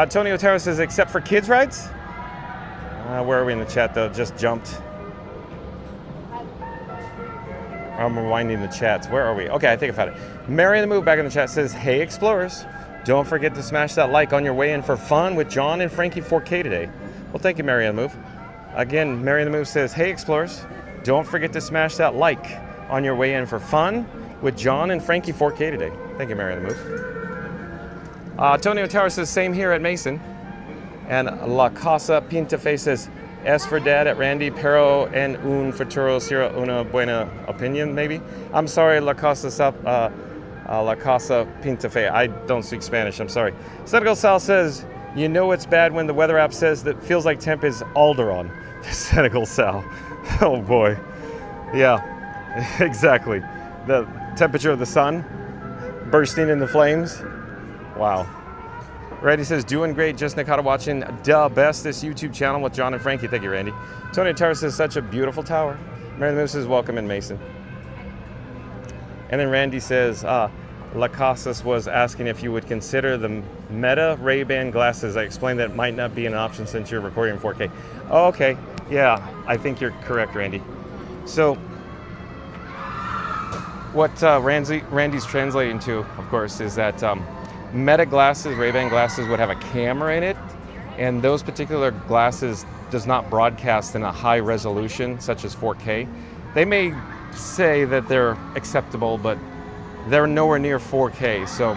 S1: Tony Otero says, except for kids rides? Where are we in the chat though? Just jumped. I'm rewinding the chats. Where are we? Okay, I think I found it. Mary the Move back in the chat says, hey explorers, don't forget to smash that like on your way in for fun with John and Frankie 4K today. Well, thank you, Mary the Move. Again, Mary the Move says, hey explorers, don't forget to smash that like on your way in for fun with John and Frankie 4K today. Thank you, Mary the Move. Tony Otero says, same here at Mason. And La Casa Pintafe says, S for Dad at Randy, pero en un futuro será una buena opinion, maybe? I'm sorry, La Casa Pintafe. I don't speak Spanish, I'm sorry. Senegal Sal says, you know it's bad when the weather app says that feels like temp is Alderon. Senegal Sal. Oh boy. Yeah, exactly. The temperature of the sun bursting into flames. Wow. Randy says, doing great, just Nakata watching the bestest YouTube channel with John and Frankie. Thank you, Randy. Tony Tower says, such a beautiful tower. Mary Lou says, welcome in, Mason. And then Randy says, La Casas was asking if you would consider the Meta Ray-Ban glasses. I explained that it might not be an option since you're recording in 4K. Oh, okay. Yeah, I think you're correct, Randy. So what Randy's translating to, of course, is that Meta glasses, Ray-Ban glasses, would have a camera in it, and those particular glasses does not broadcast in a high resolution, such as 4K. They may say that they're acceptable, but they're nowhere near 4K. So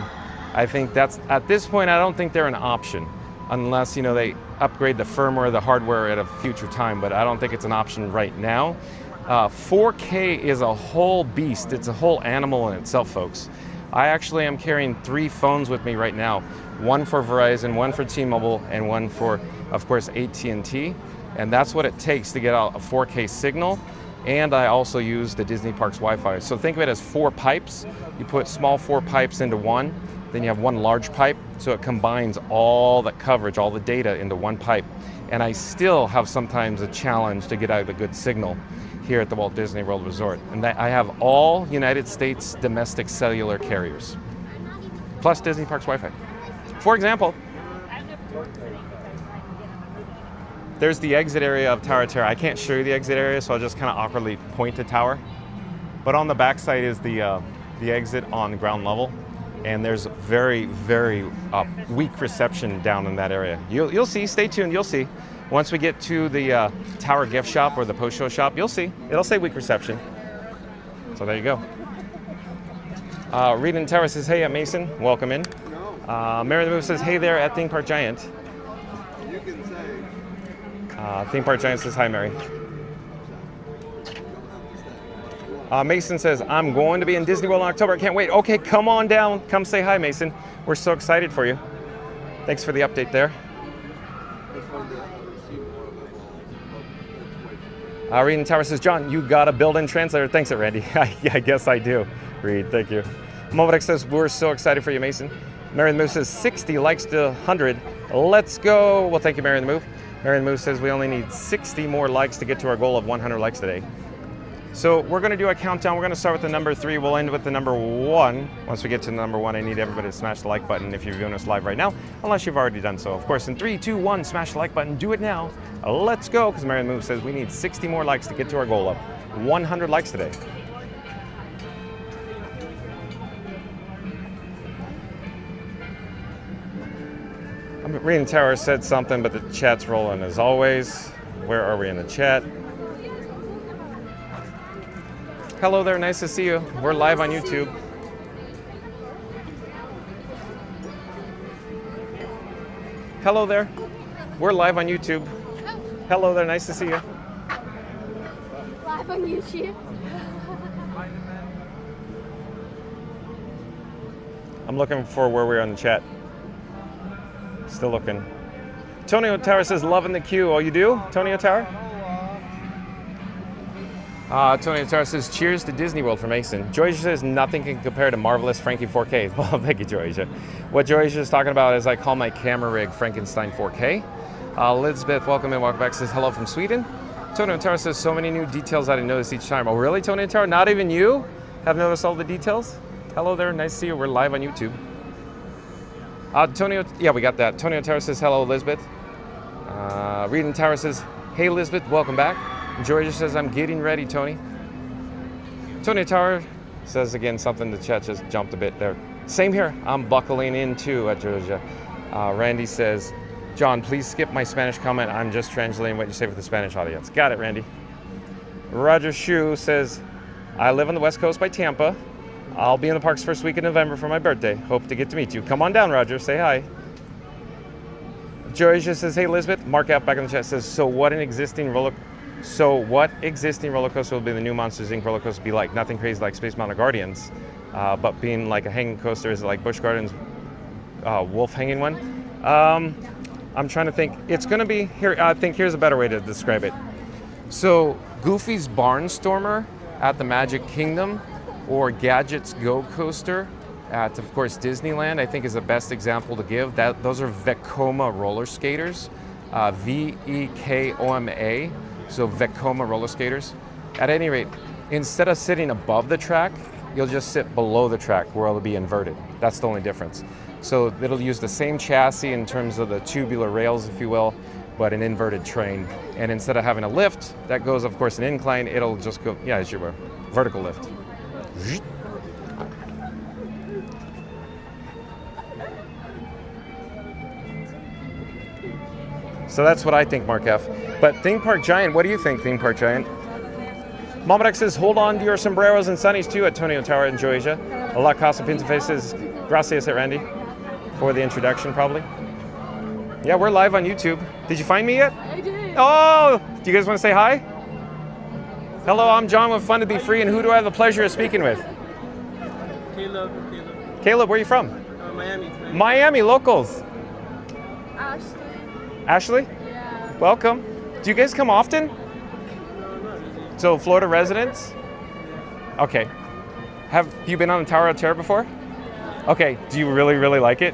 S1: I think that's, at this point, I don't think they're an option, unless, you know, they upgrade the firmware, the hardware at a future time, but I don't think it's an option right now. 4K is a whole beast. It's a whole animal in itself, folks. I actually am carrying 3 phones with me right now. One for Verizon, one for T-Mobile, and one for, of course, AT&T. And that's what it takes to get out a 4K signal. And I also use the Disney Parks Wi-Fi. So think of it as 4 pipes. You put small 4 pipes into one, then you have one large pipe. So it combines all the coverage, all the data into one pipe. And I still have sometimes a challenge to get out a good signal here at the Walt Disney World Resort. And that I have all United States domestic cellular carriers, plus Disney Parks Wi-Fi. For example, there's the exit area of Tower of Terror. I can't show you the exit area, so I'll just kind of awkwardly point to Tower. But on the back side is the exit on ground level. And there's very, very weak reception down in that area. You'll see, stay tuned, you'll see. Once we get to the Tower gift shop or the post-show shop, you'll see. It'll say weak reception. So there you go. Reed in Tower says, hey, I'm Mason. Welcome in. Mary the Move says, hey there at Theme Park Giant.
S4: You can say.
S1: Theme Park Giant says, hi, Mary. Mason says, I'm going to be in Disney World in October. I can't wait. Okay, come on down. Come say hi, Mason. We're so excited for you. Thanks for the update there. Reed in Tower says, John, you got a built-in translator. Thanks, Randy. I guess I do, Reed. Thank you. Momodex says, we're so excited for you, Mason. Marion the Move says 60 likes to 100. Let's go. Well, thank you, Marion the Move. Marion the Move says we only need 60 more likes to get to our goal of 100 likes today. So we're going to do a countdown. We're going to start with the number 3. We'll end with the number 1. Once we get to the number 1, I need everybody to smash the like button if you're viewing us live right now, unless you've already done so. Of course, in 3, 2, 1, smash the like button. Do it now. Let's go, because Marion the Move says we need 60 more likes to get to our goal of 100 likes today. Reading Tower said something, but the chat's rolling as always. Where are we in the chat? Hello there, nice to see you. We're live on YouTube. Hello there. We're live on YouTube. Hello there, nice to see you.
S5: Live on YouTube.
S1: I'm looking for where we're on the chat. Still looking. Tony Tower says, loving the queue. Oh, you do, Tony Tower? Tony Tower says, cheers to Disney World for Mason. Joycia says, nothing can compare to marvelous Frankie 4K. Well, thank you, Joycia. What Joycia is talking about is I call my camera rig Frankenstein 4K. Elizabeth, welcome in, welcome back, says, hello from Sweden. Tony Tower says, so many new details I didn't notice each time. Oh, really, Tony Tower? Not even you have noticed all the details? Hello there, nice to see you. We're live on YouTube. Yeah, we got that. Tonio Tower says, hello, Elizabeth. Reading Tower says, hey, Elizabeth, welcome back. Georgia says, I'm getting ready, Tony. Tony Tower says again something, the chat just jumped a bit there. Same here, I'm buckling in too at Georgia. Randy says, John, please skip my Spanish comment. I'm just translating what you say for the Spanish audience. Got it, Randy. Roger Shu says, I live on the West Coast by Tampa. I'll be in the parks first week in November for my birthday. Hope to get to meet you. Come on down, Roger. Say hi. Georgia says, hey, Elizabeth. Mark F. back in the chat says, so what existing roller coaster will be the new Monsters, Inc. roller coaster be like? Nothing crazy like Space Mountain Guardians, but being like a hanging coaster, is it like Busch Gardens wolf hanging one? I'm trying to think. It's going to be, here. I think here's a better way to describe it. So Goofy's Barnstormer at the Magic Kingdom, or Gadget's Go Coaster at, of course, Disneyland, I think is the best example to give. Those are Vekoma roller skaters, V-E-K-O-M-A, so Vekoma roller skaters. At any rate, instead of sitting above the track, you'll just sit below the track where it'll be inverted. That's the only difference. So it'll use the same chassis in terms of the tubular rails, if you will, but an inverted train. And instead of having a lift that goes, of course, an incline, it'll just go, yeah, as you were, vertical lift. So that's what I think, Mark F. But Theme Park Giant, what do you think, Theme Park Giant? Momodex says, hold on to your sombreros and sunnies too, Antonio Tower and Joycia. A la Casa Pintaface says, gracias at Randy for the introduction, probably. Yeah, we're live on YouTube. Did you find me yet?
S5: I did.
S1: Oh, do you guys want to say hi? Hello, I'm John with Fun to Be Free, and who do I have the pleasure of speaking with?
S6: Caleb.
S1: Caleb, where are you from?
S6: Miami.
S1: Miami, locals.
S5: Ashley.
S1: Ashley?
S5: Yeah.
S1: Welcome. Do you guys come often? So, Florida residents? Okay. Have you been on the Tower of Terror before? Okay, do you really, really like it?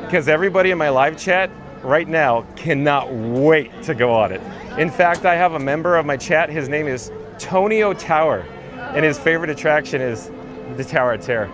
S1: Because everybody in my live chat right now cannot wait to go on it. In fact, I have a member of my chat, his name is Tonio Tower, and his favorite attraction is the Tower of Terror.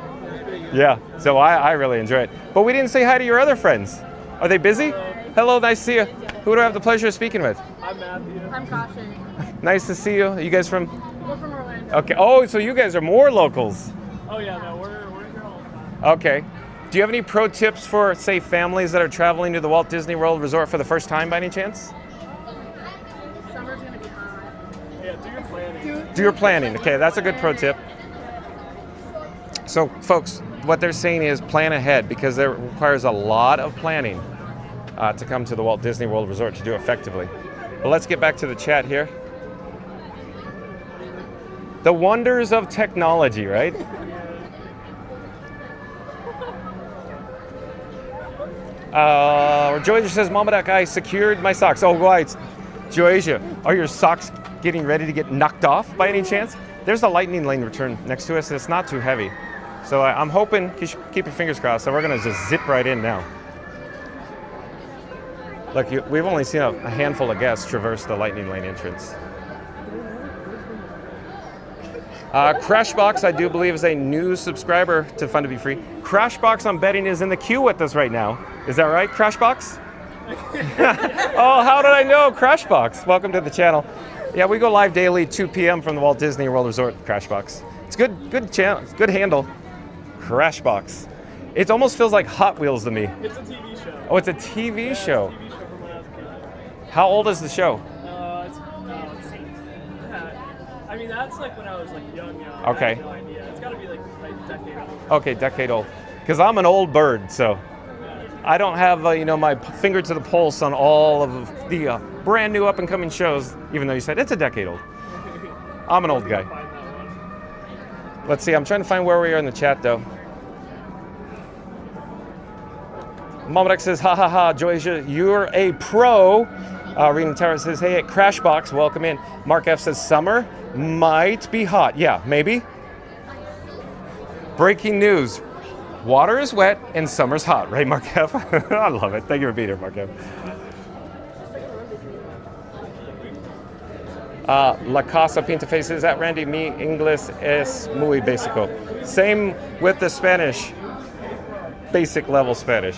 S1: Yeah, so I really enjoy it. But we didn't say hi to your other friends. Are they busy? Hello, nice to see you. Who do I have the pleasure of speaking with?
S6: I'm Matthew.
S5: I'm Kasha.
S1: Nice to see you. You guys from?
S5: We're from Orlando.
S1: Okay. Oh, so you guys are more locals.
S6: Oh yeah, no, we're here all the time.
S1: Okay. Do you have any pro tips for, say, families that are traveling to the Walt Disney World Resort for the first time by any chance?
S5: Summer's gonna be hot.
S6: Yeah, do your planning.
S1: Do your planning. Okay, that's a good pro tip. So, folks, what they're saying is plan ahead, because there requires a lot of planning to come to the Walt Disney World Resort to do effectively. But let's get back to the chat here. The wonders of technology, right? Joycia says, Momodex, I secured my socks. Oh, right. Joycia, are your socks getting ready to get knocked off by any chance? There's a lightning lane return next to us, and it's not too heavy. So I'm hoping, keep your fingers crossed, so we're gonna just zip right in now. Look, we've only seen a handful of guests traverse the Lightning Lane entrance. Crashbox, I do believe, is a new subscriber to Fun to Be Free. Crashbox, I'm betting, is in the queue with us right now. Is that right, Crashbox? Oh, how did I know? Crashbox, welcome to the channel. Yeah, we go live daily, 2 p.m. from the Walt Disney World Resort, Crashbox. It's good channel, it's good handle. Crashbox. It almost feels like Hot Wheels to me.
S6: It's a TV show.
S1: Oh, it's a TV
S6: Yeah,
S1: show.
S6: It's a TV show from when I was a kid.
S1: How old is the show?
S6: I mean, that's like when I was like young.
S1: Okay.
S6: I have no idea. It's got to be like a decade old.
S1: Okay, decade old. Because I'm an old bird, so I don't have my finger to the pulse on all of the brand new up and coming shows. Even though you said it's a decade old, I'm an old guy.
S6: Find that one.
S1: Let's see. I'm trying to find where we are in the chat though. Mamadek says, ha ha ha, Joysia, you're a pro. Rena Tara says, hey, at Crashbox, welcome in. Mark F says, summer might be hot. Yeah, maybe. Breaking news. Water is wet and summer's hot, right, Mark F? I love it. Thank you for being here, Mark F. La Casa Pinta Faces at Randy, mi inglés es muy básico. Same with the Spanish, basic level Spanish.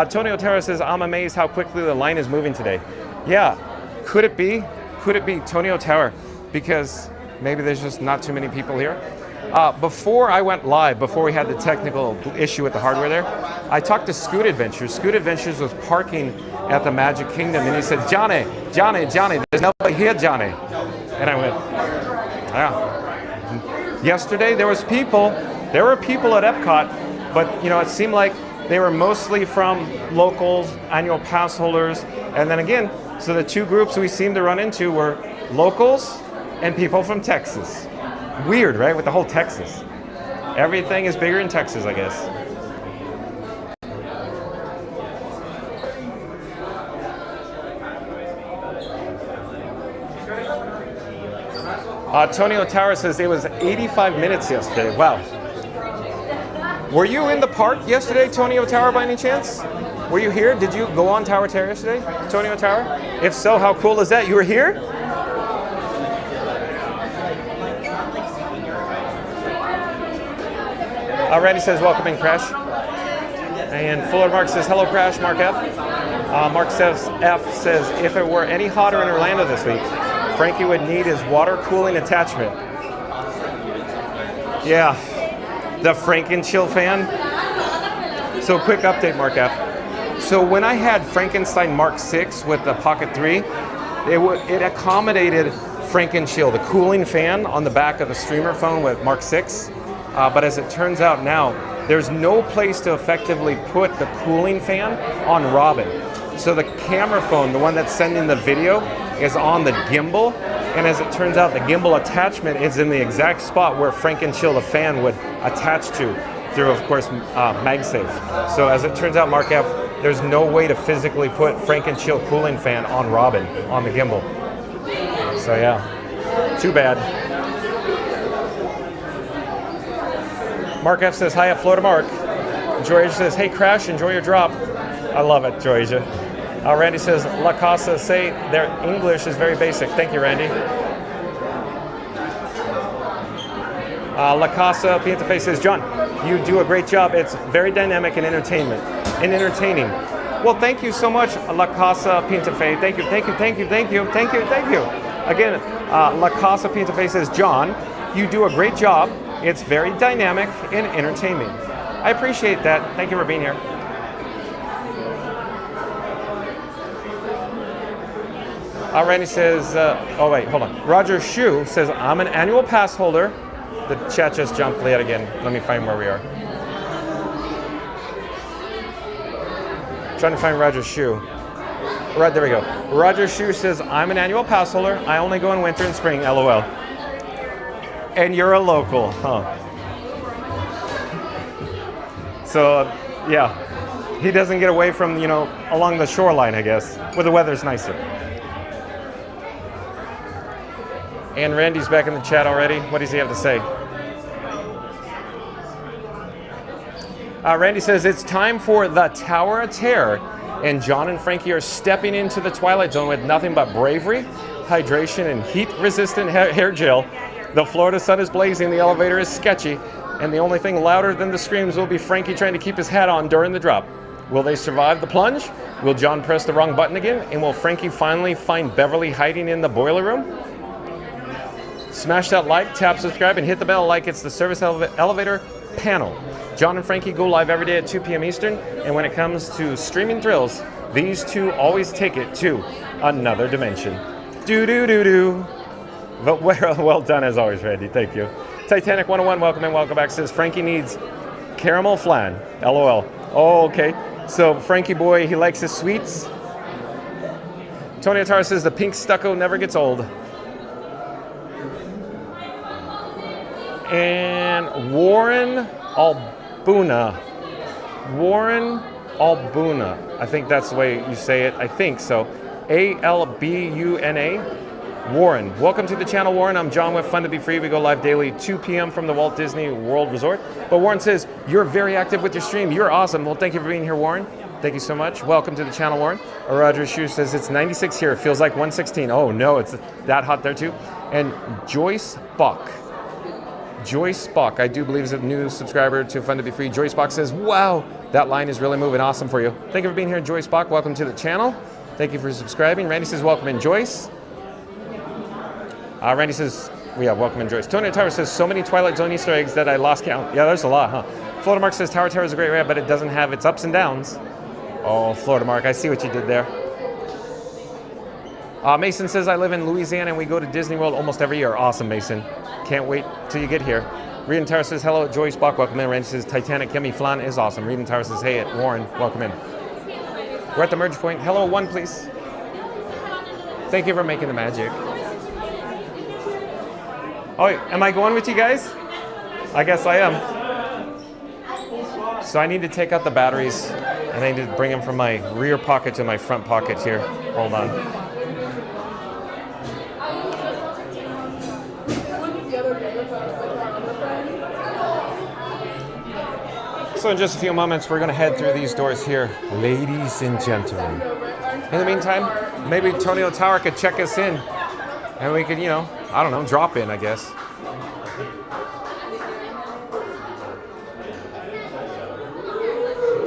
S1: Tony Otero says, I'm amazed how quickly the line is moving today. Yeah, could it be? Could it be Tonio Tower? Because maybe there's just not too many people here. Before I went live, before we had the technical issue with the hardware there, I talked to Scoot Adventures. Scoot Adventures was parking at the Magic Kingdom, and he said, Johnny, there's nobody here, Johnny. And I went, yeah. Yesterday there were people at Epcot, but it seemed like they were mostly from locals, annual pass holders, and then again, so the two groups we seemed to run into were locals and people from Texas. Weird, right, with the whole Texas. Everything is bigger in Texas, I guess. Tony Otara says it was 85 minutes yesterday. Wow. Were you in the park yesterday, Tony Otara, by any chance? Were you here? Did you go on Tower Terror yesterday, Tony Otara? If so, how cool is that? You were here? Randy says, welcome in, Crash. And Fuller Mark says, hello, Crash, Mark F. Mark says, F says, if it were any hotter in Orlando this week, Frankie would need his water cooling attachment. Yeah, the Franken-Chill fan. So quick update, Mark F. So when I had Frankenstein Mark 6 with the Pocket 3, it accommodated Franken-Chill, the cooling fan on the back of the streamer phone with Mark 6. But as it turns out now, there's no place to effectively put the cooling fan on Robin. So the camera phone, the one that's sending the video, is on the gimbal. And as it turns out, the gimbal attachment is in the exact spot where Franken-Chill, the fan, would attach to through, of course, MagSafe. So as it turns out, Mark F., there's no way to physically put Franken-Chill cooling fan on Robin, on the gimbal. So yeah, too bad. Mark F says, hi at Florida Mark. Joyasia says, hey Crash, enjoy your drop. I love it, Joyasia. Randy says, La Casa, say their English is very basic. Thank you, Randy. La Casa Pintaface says, John, you do a great job. It's very dynamic and entertaining. Well, thank you so much, La Casa Pintaface. Thank you. Again, La Casa Pintaface says, John, you do a great job. It's very dynamic and entertaining. I appreciate that. Thank you for being here. Randy says, oh wait, hold on. Roger Shu says, I'm an annual pass holder. The chat just jumped yet again. Let me find where we are. Trying to find Roger Shu. Right, there we go. Roger Shu says, I'm an annual pass holder. I only go in winter and spring, LOL. And you're a local, huh? So, yeah, he doesn't get away from, along the shoreline, I guess, where the weather's nicer. And Randy's back in the chat already. What does he have to say? Randy says it's time for the Tower of Terror, and John and Frankie are stepping into the Twilight Zone with nothing but bravery, hydration, and heat-resistant hair gel. The Florida sun is blazing, the elevator is sketchy, and the only thing louder than the screams will be Frankie trying to keep his hat on during the drop. Will they survive the plunge? Will John press the wrong button again? And will Frankie finally find Beverly hiding in the boiler room? Smash that like, tap subscribe, and hit the bell like it's the service elevator panel. John and Frankie go live every day at 2 p.m. Eastern, and when it comes to streaming thrills, these two always take it to another dimension. Do-do-do-do. But well done as always, Randy. Thank you. Titanic 101, welcome and welcome back. Says Frankie needs caramel flan. LOL. Oh, okay. So Frankie boy, he likes his sweets. Tony Atara says the pink stucco never gets old. And Warren Albuna. Warren Albuna. I think that's the way you say it. I think so. Albuna. Warren. Welcome to the channel, Warren. I'm John with Fun to Be Free. We go live daily 2 p.m. from the Walt Disney World Resort. But Warren says, you're very active with your stream. You're awesome. Well, thank you for being here, Warren. Thank you so much. Welcome to the channel, Warren. Roger Shu says, it's 96 here. It feels like 116. Oh, no, it's that hot there, too. And Joyce Buck. Joyce Buck, I do believe is a new subscriber to Fun to Be Free. Joyce Buck says, wow, that line is really moving. Awesome for you. Thank you for being here, Joyce Buck. Welcome to the channel. Thank you for subscribing. Randy says, welcome in, Joyce. Randy says, welcome in, Joyce. Tony Tower says, so many Twilight Zone Easter eggs that I lost count. Yeah, there's a lot, huh? Florida Mark says, Tower of Terror is a great ride, but it doesn't have its ups and downs. Oh, Florida Mark, I see what you did there. Mason says, I live in Louisiana and we go to Disney World almost every year. Awesome, Mason. Can't wait till you get here. Reed and Tower says, hello, Joyce Bach, welcome in. Randy says, Titanic Yummy Flan is awesome. Reed and Tower says, hey, Warren, welcome in. We're at the merge point. Hello, one, please. Thank you for making the magic. Oh, am I going with you guys? I guess I am. So I need to take out the batteries and I need to bring them from my rear pocket to my front pocket here. Hold on. So in just a few moments, we're going to head through these doors here, ladies and gentlemen. In the meantime, maybe Tonio Tower could check us in and we could, I don't know, drop in, I guess.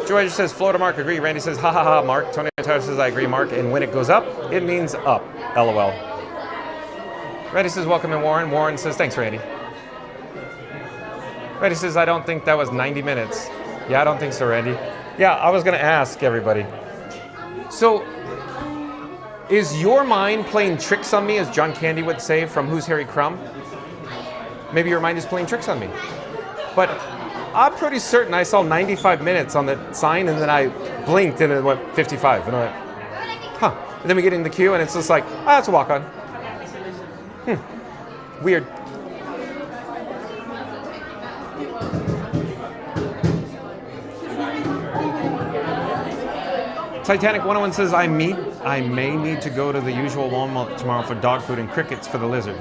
S1: George says, Florida Mark, agree. Randy says, ha ha ha, Mark. Tony Tower says, I agree, Mark. And when it goes up, it means up. LOL. Randy says, welcome in, Warren. Warren says, thanks, Randy. Randy says, I don't think that was 90 minutes. Yeah, I don't think so, Randy. Yeah, I was going to ask everybody. So, is your mind playing tricks on me, as John Candy would say from Who's Harry Crumb? Maybe your mind is playing tricks on me. But I'm pretty certain I saw 95 minutes on the sign, and then I blinked and it went 55. And I went, huh. And then we get in the queue, and it's just like, it's a walk-on. Weird. Titanic 101 says, I may need to go to the usual Walmart tomorrow for dog food and crickets for the lizard.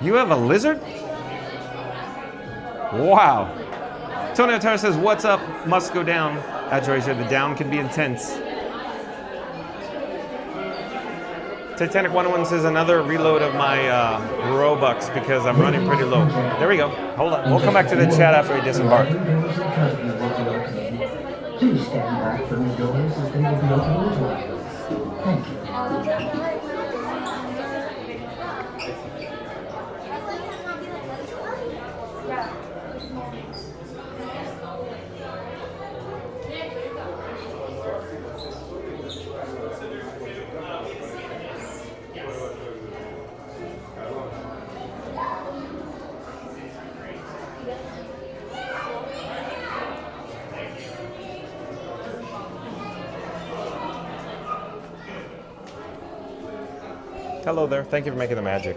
S1: You have a lizard? Wow. Tony Atara says, what's up? Must go down. Adroisia, the down can be intense. Titanic 101 says, another reload of my Robux because I'm running pretty low. There we go. Hold on. We'll come back to the chat after we disembark.
S7: Please stand back from the doors as they will be opening the doors. Thank you.
S1: Hello there. Thank you for making the magic.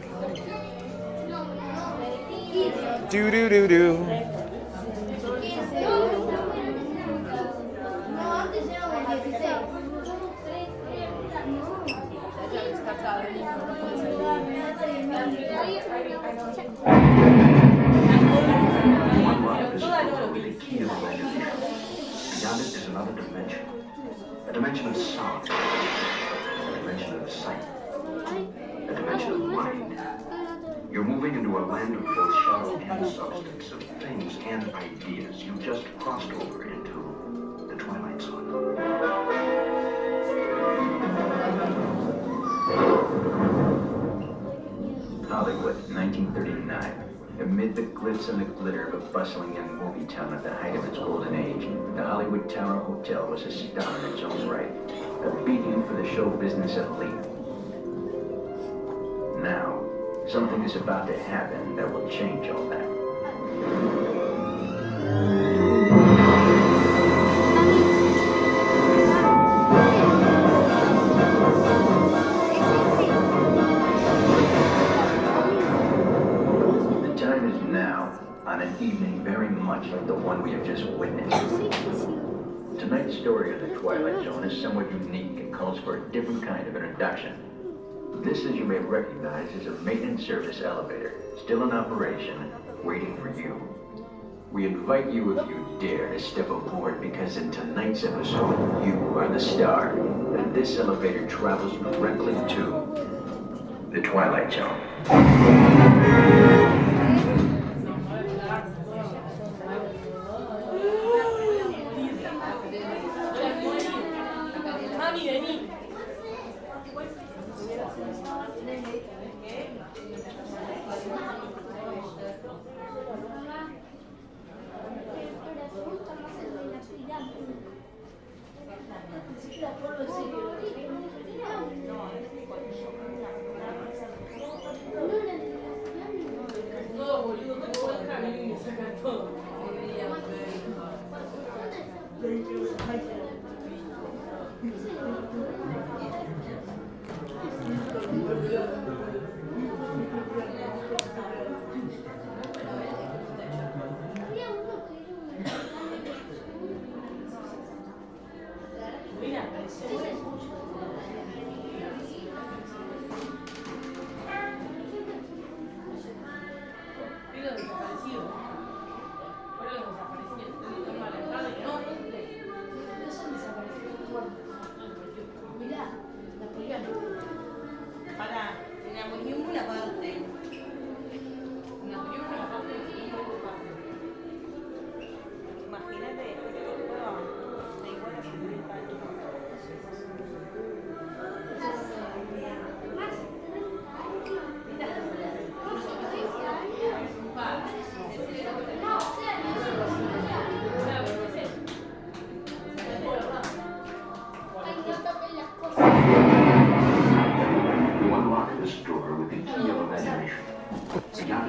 S1: Do do do do.
S8: another dimension. A dimension of sound. A dimension of sight. A dimension of mind. You're moving into a land of both shadow and substance, of things and ideas. You just crossed over into the Twilight Zone. Hollywood, 1939. Amid the glitz and the glitter of a bustling young movie town at the height of its golden age, the Hollywood Tower Hotel was a star in its own right, a beacon for the show business elite. Now, something is about to happen that will change all that. On an evening very much like the one we have just witnessed. Tonight's story of the Twilight Zone is somewhat unique and calls for a different kind of introduction. This, as you may recognize, is a maintenance service elevator, still in operation, waiting for you. We invite you, if you dare, to step aboard, because in tonight's episode, you are the star, and this elevator travels directly to the Twilight Zone.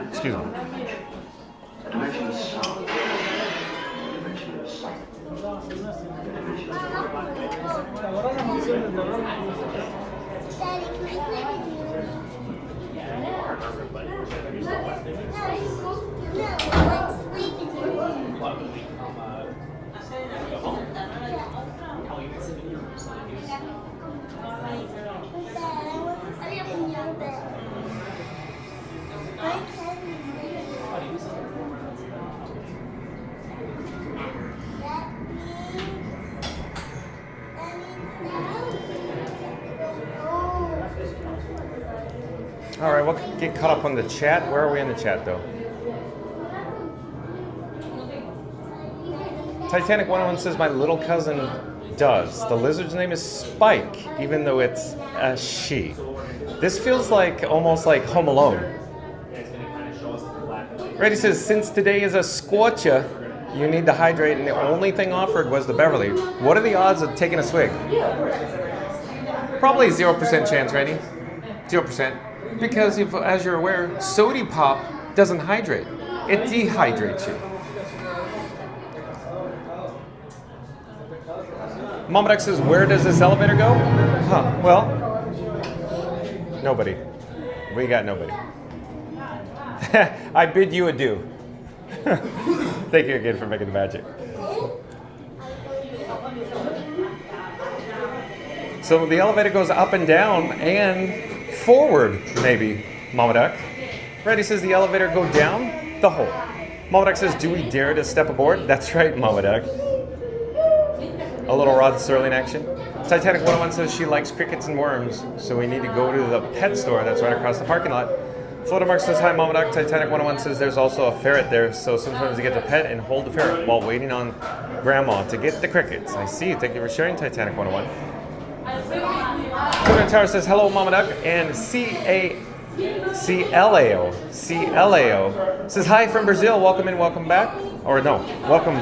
S1: Excuse me.
S8: A dimension of sound. A dimension of sight. A dimension of
S1: All right, we'll get caught up on the chat. Where are we in the chat, though? Titanic 101 says my little cousin does. The lizard's name is Spike, even though it's a she. This feels like almost like Home Alone. Reddy says, since today is a scorcher, you need to hydrate, and the only thing offered was the Beverly. What are the odds of taking a swig? Probably 0% chance, Reddy. 0%. Because, as you're aware, soda pop doesn't hydrate. It dehydrates you. Mama Duck says, where does this elevator go? Huh, well, nobody. We got nobody. I bid you adieu. Thank you again for making the magic. So the elevator goes up and down and forward, maybe, Mama Duck. Reddy says the elevator go down the hole. Mama Duck says, do we dare to step aboard? That's right, Mama Duck. A little Rod Serling action. Titanic 101 says she likes crickets and worms, so we need to go to the pet store that's right across the parking lot. Florida Mark says, hi, Mama Duck. Titanic 101 says there's also a ferret there, so sometimes you get to pet and hold the ferret while waiting on Grandma to get the crickets. I see. Thank you for sharing, Titanic 101. Twitter Tower says, hello, Mama Duck. And CLAO says, hi from Brazil. Welcome in, welcome back. Or no, welcome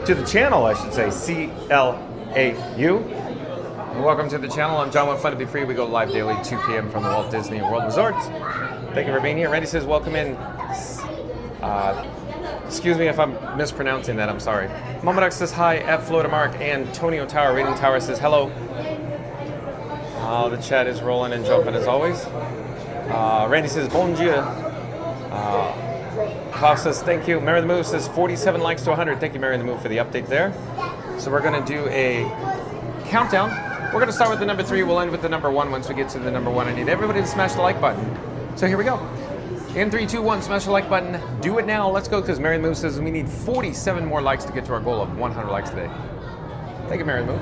S1: to the channel, I should say. CLAU. Welcome to the channel. I'm John with Fun to Be Free. We go live daily, 2 p.m. from the Walt Disney World Resort. Thank you for being here. Randy says, welcome in. Excuse me if I'm mispronouncing that. I'm sorry. Mama Duck says, hi at Florida Mark. Antonio Tower, Reading Tower says, hello. The chat is rolling and jumping as always. Randy says, bon dia. Klaus says, thank you. Mary the Move says, 47 likes to 100. Thank you, Mary the Move, for the update there. So we're going to do a countdown. We're going to start with the number 3. We'll end with the number 1. Once we get to the number 1, I need everybody to smash the like button. So here we go. In 3, 2, 1, smash the like button. Do it now. Let's go, because Mary the Move says we need 47 more likes to get to our goal of 100 likes today. Thank you, Mary the Move.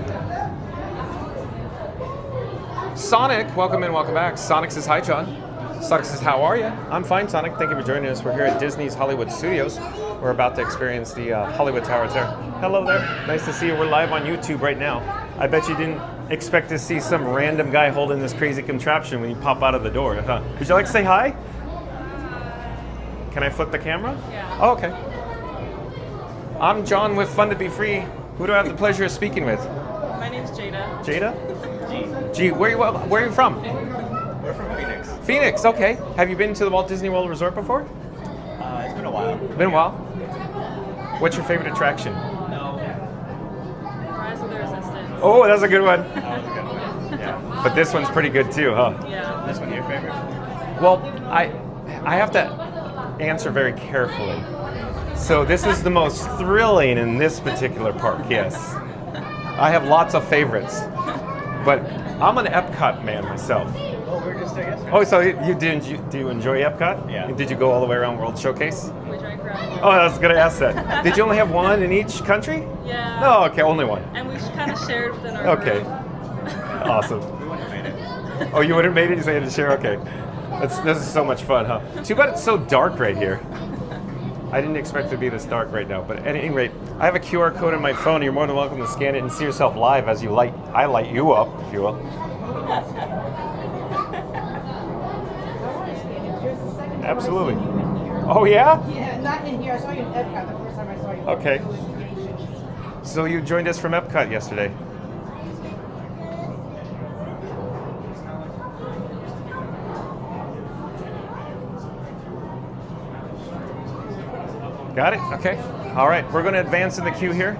S1: Sonic, welcome in, welcome back. Sonic says, hi, John. Sonic says, how are you? I'm fine, Sonic. Thank you for joining us. We're here at Disney's Hollywood Studios. We're about to experience the Hollywood Tower there. Hello there. Nice to see you. We're live on YouTube right now. I bet you didn't expect to see some random guy holding this crazy contraption when you pop out of the door, huh? Would you like to say hi? Can I flip the camera?
S3: Yeah.
S1: Oh, okay. I'm John with Fun to Be Free. Who do I have the pleasure of speaking with?
S3: My name's Jada.
S1: Jada? G. Where are you from?
S4: We're from Phoenix.
S1: Phoenix, okay. Have you been to the Walt Disney World Resort before?
S4: It's been a while.
S1: Been a while. What's your favorite attraction?
S3: Rise of the Resistance.
S1: Oh, that's a good one.
S4: That was a good one. Yeah.
S1: But this one's pretty good too, huh?
S3: Yeah.
S4: This one your favorite?
S1: Well, I have to answer very carefully. So this is the most thrilling in this particular park, yes. I have lots of favorites, but I'm an Epcot man myself.
S4: Oh, we were just there yesterday.
S1: Oh, so do you enjoy Epcot?
S4: Yeah.
S1: Did you go all the way around World Showcase?
S3: We drank around.
S1: Oh, I was going to ask that. Did you only have one in each country?
S3: Yeah.
S1: No, okay, only one.
S3: And we kind of shared within our
S1: Okay.
S3: group.
S1: Awesome.
S4: We wouldn't have made it.
S1: Oh, you would have made it? You said you had to share? Okay. This is so much fun, huh? Too bad it's so dark right here. I didn't expect it to be this dark right now. But at any rate, I have a QR code on my phone. You're more than welcome to scan it and see yourself live as I light you up, if you will. Absolutely. Oh, yeah?
S9: Yeah, not in here. I saw you in Epcot the first time I saw you.
S1: Okay. So you joined us from Epcot yesterday. Got it? Okay. All right. We're going to advance in the queue here.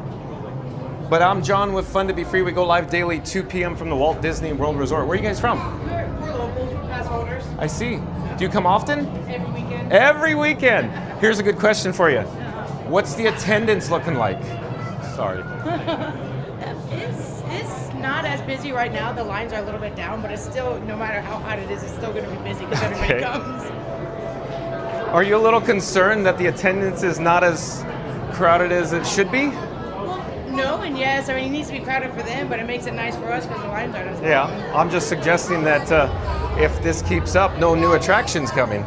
S1: But I'm John with Fun to Be Free. We go live daily, 2 p.m. from the Walt Disney World Resort. Where are you guys from?
S9: We're locals. We're pass holders.
S1: I see. Do you come often?
S9: Every weekend.
S1: Every weekend. Here's a good question for you. What's the attendance looking like? Sorry.
S9: It's not as busy right now. The lines are a little bit down, but it's still, no matter how hot it is, it's still going to be busy because everybody
S1: Okay.
S9: comes.
S1: Are you a little concerned that the attendance is not as crowded as it should be?
S9: No and yes. I mean, it needs to be crowded for them, but it makes it nice for us because the lines aren't as long.
S1: Yeah, I'm just suggesting that if this keeps up, no new attractions coming.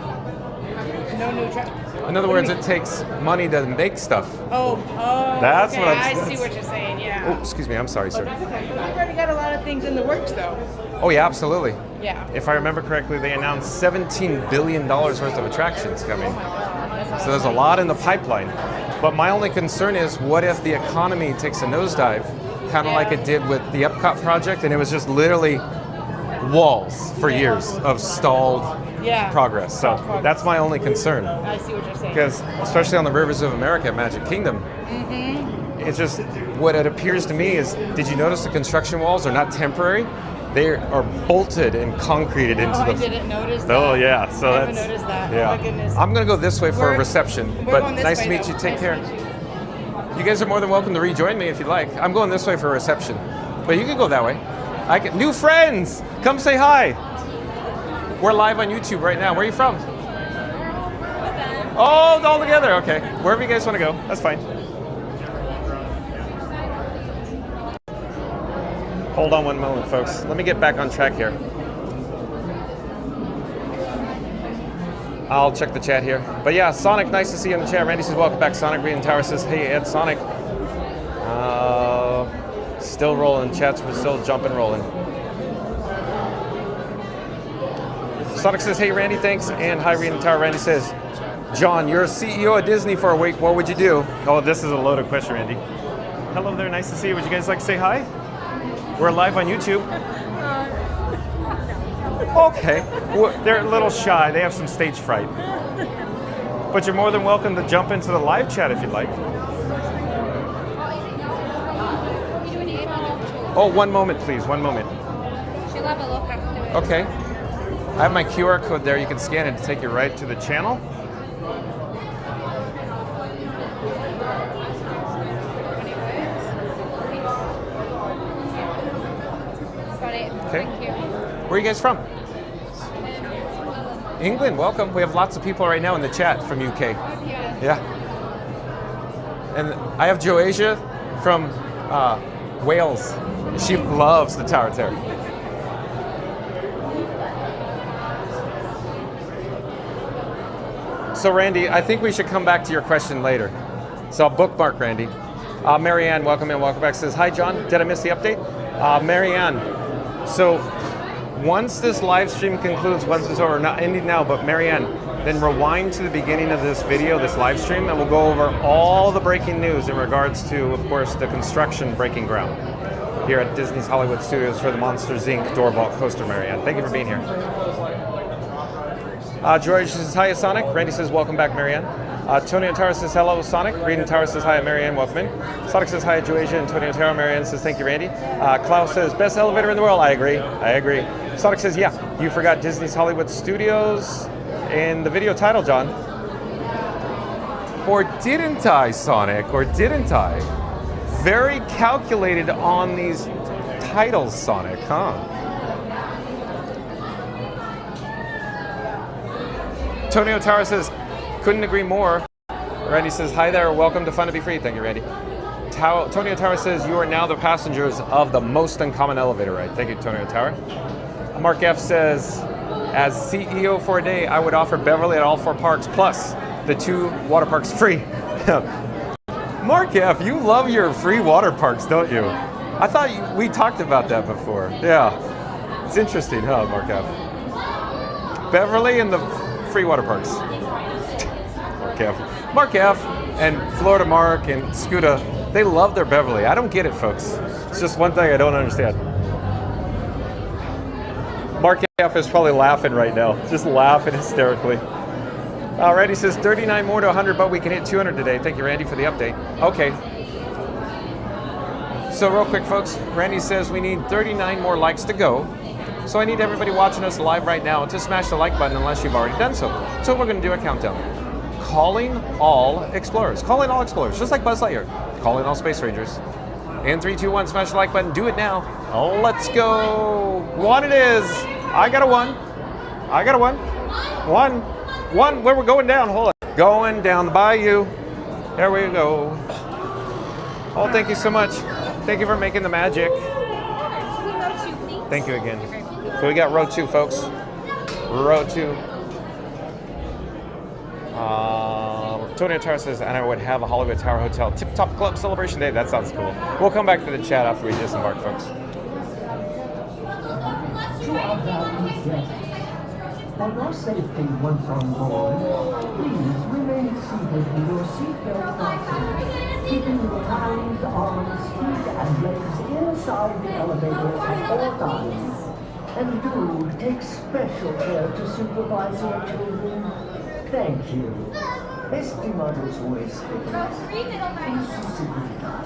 S9: No new
S1: In other words, it takes money to make stuff.
S9: Oh,
S1: That's
S9: okay.
S1: what
S9: I
S1: I'm-
S9: see what you're saying, yeah.
S1: Oh, excuse me, I'm sorry,
S9: But
S1: sir.
S9: that's okay. We've already got a lot of things in the works, though.
S1: Oh yeah, absolutely.
S9: Yeah.
S1: If I remember correctly, they announced $17 billion worth of attractions coming. So there's a lot in the pipeline. But my only concern is, what if the economy takes a nosedive, kind of like it did with the Epcot project, and it was just literally walls for years of stalled progress. So that's my only concern.
S9: I see what you're saying.
S1: Because especially on the Rivers of America at Magic Kingdom, it's just, what it appears to me is, did you notice the construction walls are not temporary? They are bolted and concreted into
S9: I
S1: the...
S9: didn't notice that.
S1: Oh yeah, so
S9: I haven't
S1: that's...
S9: noticed that.
S1: Yeah.
S9: Oh my goodness.
S1: I'm gonna go this way for a reception,
S9: We're
S1: but
S9: going this
S1: nice
S9: way,
S1: to meet
S9: though.
S1: you, take
S9: Nice
S1: care.
S9: to meet you.
S1: You guys are more than welcome to rejoin me if you'd like. I'm going this way for a reception, but you can go that way. New friends, come say hi. We're live on YouTube right now. Where are you from? Oh, all together. Okay. Wherever you guys want to go, that's fine. Hold on one moment, folks. Let me get back on track here. I'll check the chat here. But yeah, Sonic, nice to see you in the chat. Randy says, welcome back, Sonic. Green Tower says, hey, Ed, Sonic. Still rolling. Chat's still jumping, rolling. Sonic says, hey, Randy, thanks. And hi, Green Tower. Randy says, John, you're CEO of Disney for a week. What would you do? Oh, this is a loaded question, Randy. Hello there. Nice to see you. Would you guys like to say hi? We're live on YouTube. Okay. Well, they're a little shy. They have some stage fright. But you're more than welcome to jump into the live chat if you'd like. Oh, one moment, please. One moment.
S5: She'll have a look after it.
S1: Okay. I have my QR code there. You can scan it to take you right to the channel.
S5: Got it.
S1: Okay.
S5: Thank you.
S1: Where are you guys from? England. Welcome. We have lots of people right now in the chat from UK. Yeah. And I have Joasia from Wales. She loves the Tower of Terror. So Randy, I think we should come back to your question later. So I'll bookmark Randy. Marianne, welcome in, welcome back. Says, hi John, did I miss the update? Marianne, so once this live stream concludes, once it's over, not ending now, but Marianne, then rewind to the beginning of this video, this live stream, and we'll go over all the breaking news in regards to, of course, the construction breaking ground here at Disney's Hollywood Studios for the Monsters, Inc. Door Vault Coaster, Marianne. Thank you for being here. George says, hi, Sonic. Randy says, welcome back, Marianne. Tony Otara says, hello, Sonic. Reed Tower says, hi, Marianne, welcome in. Sonic says, hi, Joasia. And Tony Otara, Marianne says, thank you, Randy. Klaus says, best elevator in the world. I agree. Sonic says, yeah, you forgot Disney's Hollywood Studios in the video title, John. Or didn't I, Sonic? Or didn't I? Very calculated on these titles, Sonic, huh? Tony Otara says, couldn't agree more. Randy says, hi there, welcome to Fun to Be Free. Thank you, Randy. Tony Otara says, you are now the passengers of the most uncommon elevator ride. Thank you, Tony Otara. Mark F says, as CEO for a day, I would offer Beverly at all 4 parks, plus the 2 water parks free. Mark F, you love your free water parks, don't you? I thought we talked about that before. Yeah. It's interesting, huh, Mark F? Beverly and the free water parks. Mark F and Florida Mark and Scuda, they love their Beverly. I don't get it, folks. It's just one thing I don't understand. Mark F is probably laughing right now, just laughing hysterically. Randy says 39 more to 100, but we can hit 200 today. Thank you, Randy, for the update. Okay. So real quick, folks, Randy says we need 39 more likes to go. So I need everybody watching us live right now to smash the like button unless you've already done so. So we're going to do a countdown. Calling all explorers. Calling all explorers, just like Buzz Lightyear. Calling all space rangers. In 3, 2, 1, smash the like button. Do it now. Let's go. 1 it is. I got a 1. I got a 1. 1. Where we're going down. Hold on. Going down the bayou. There we go. Oh, thank you so much. Thank you for making the magic. Thank you again. So we got row 2, folks. Row 2. Tony Otara says, and I would have a Hollywood Tower Hotel Tip Top Club Celebration Day. That sounds cool. We'll come back to the chat after we disembark, folks.
S7: To our valued guests, for your safety once on board, please remain seated with your seatbelt fastened, keeping your hands, arms, feet, and legs inside the elevator at all times. And do take special care to supervise your children. Thank you. Estimados huéspedes, en su seguridad,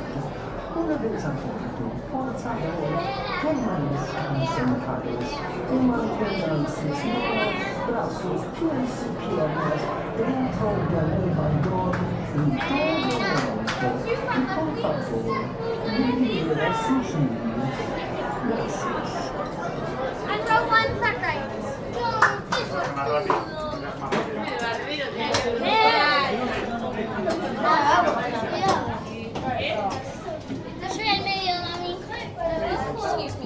S7: una vez abierto, por favor, permanezcan sentados y mantengan sus manos, brazos, pies y piernas dentro del elevador en todo momento. Y por favor, vigile a sus niños. Gracias.
S5: And row 1 separate. Excuse me.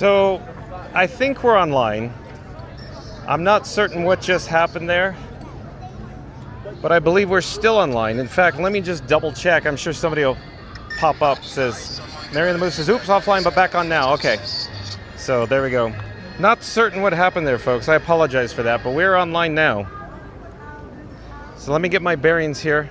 S1: So, I think we're online. I'm not certain what just happened there, but I believe we're still online. In fact, let me just double check. I'm sure somebody will pop up, says, Mary and the Moose says, oops, offline, but back on now. Okay, so there we go. Not certain what happened there, folks. I apologize for that, but we're online now. So let me get my bearings here.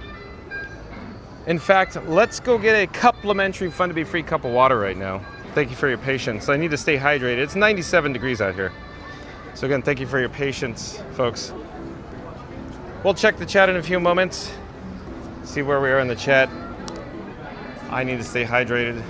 S1: In fact, let's go get a complimentary Fun to Be Free cup of water right now. Thank you for your patience. I need to stay hydrated. It's 97 degrees out here. So again, thank you for your patience, folks. We'll check the chat in a few moments. See where we are in the chat. I need to stay hydrated.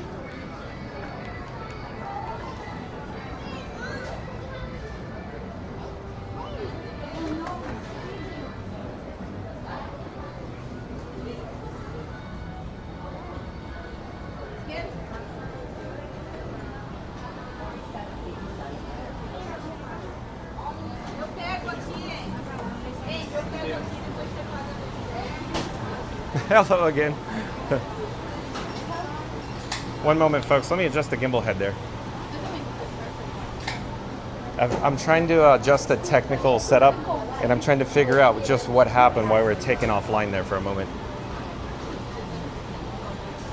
S1: Hello again. One moment, folks. Let me adjust the gimbal head there. I'm trying to adjust the technical setup, and I'm trying to figure out just what happened while we were taken offline there for a moment.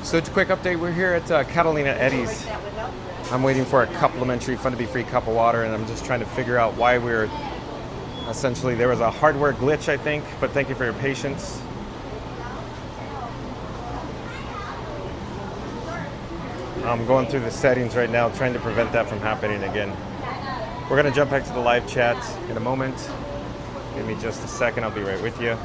S1: So, just a quick update. We're here at Catalina Eddie's. I'm waiting for a complimentary Fun to Be Free cup of water, and I'm just trying to figure out why we're essentially, there was a hardware glitch, I think, but thank you for your patience. I'm going through the settings right now, trying to prevent that from happening again. We're going to jump back to the live chat in a moment. Give me just a second, I'll be right with you.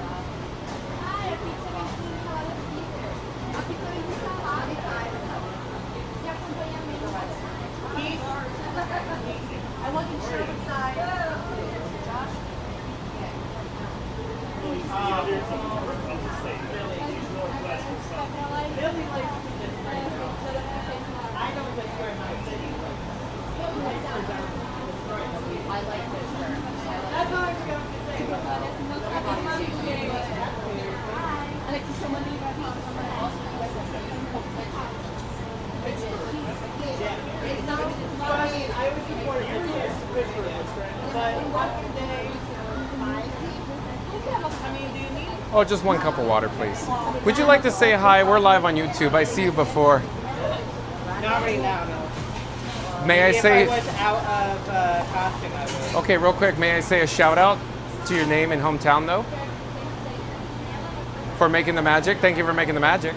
S1: Oh, just one cup of water, please. Would you like to say hi? We're live on YouTube. I see you before.
S9: Not right now, no.
S1: May I say...
S9: If I was out of costume, I would.
S1: Okay, real quick, may I say a shout out to your name and hometown, though? For making the magic. Thank you for making the magic.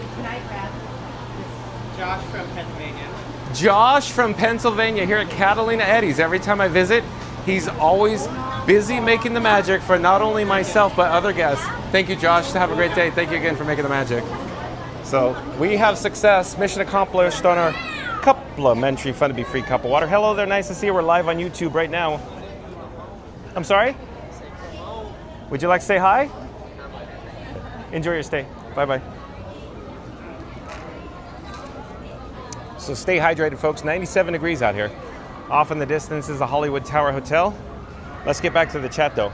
S9: Josh from Pennsylvania.
S1: Josh from Pennsylvania here at Catalina Eddie's. Every time I visit, he's always busy making the magic for not only myself, but other guests. Thank you, Josh. Have a great day. Thank you again for making the magic. So we have success. Mission accomplished on our complimentary Fun to Be Free cup of water. Hello there. Nice to see you. We're live on YouTube right now. I'm sorry? Would you like to say hi? Enjoy your stay. Bye-bye. So stay hydrated, folks. 97 degrees out here. Off in the distance is the Hollywood Tower Hotel. Let's get back to the chat, though.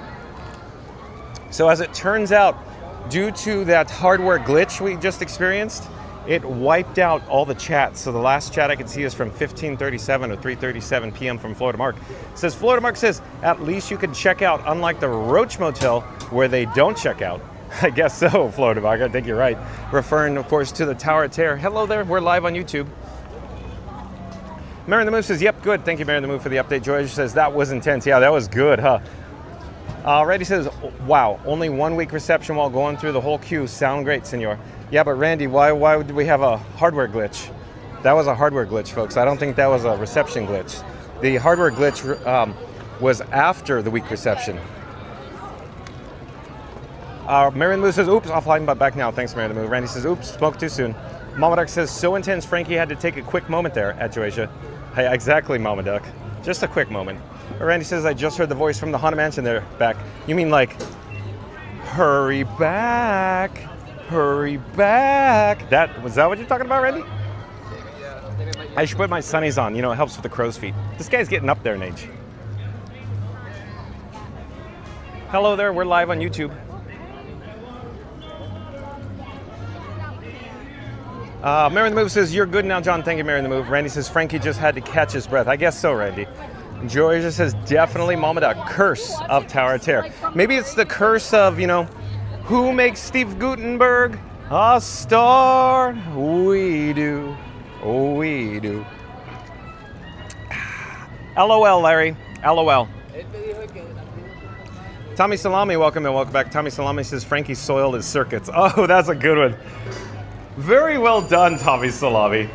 S1: So as it turns out, due to that hardware glitch we just experienced, it wiped out all the chats. So the last chat I could see is from 15:37 or 3:37 p.m. from Florida Mark. It says, Florida Mark says, at least you can check out, unlike the Roach Motel, where they don't check out. I guess so, Florida Mark. I think you're right. Referring, of course, to the Tower of Terror. Hello there. We're live on YouTube. Mary the Move says, yep, good. Thank you, Mary the Move, for the update. George says, that was intense. Yeah, that was good, huh? Randy says, wow, only 1 week reception while going through the whole queue. Sound great, senor. Yeah, but Randy, why did we have a hardware glitch? That was a hardware glitch, folks. I don't think that was a reception glitch. The hardware glitch was after the week reception. Mary the Move says, oops, offline, but back now. Thanks, Mary the Move. Randy says, oops, spoke too soon. Mama Duck says, so intense, Frankie had to take a quick moment there at Joasia. Hey, exactly, Mama Duck. Just a quick moment. Randy says, I just heard the voice from the Haunted Mansion there back. You mean like, hurry back, hurry back. Was that what you're talking about, Randy? I should put my sunnies on. You know, it helps with the crow's feet. This guy's getting up there in age. Hello there, we're live on YouTube. Mary in the Move says, you're good now, John. Thank you, Mary in the Move. Randy says, Frankie just had to catch his breath. I guess so, Randy. Georgia says, definitely Mama Duck. Curse of Tower of Terror. Maybe it's the curse of, who makes Steve Gutenberg a star? We do. We do. LOL, Larry. LOL. Tommy Salami, welcome and welcome back. Tommy Salami says, Frankie soiled his circuits. Oh, that's a good one. Very well done, Tommy Salami.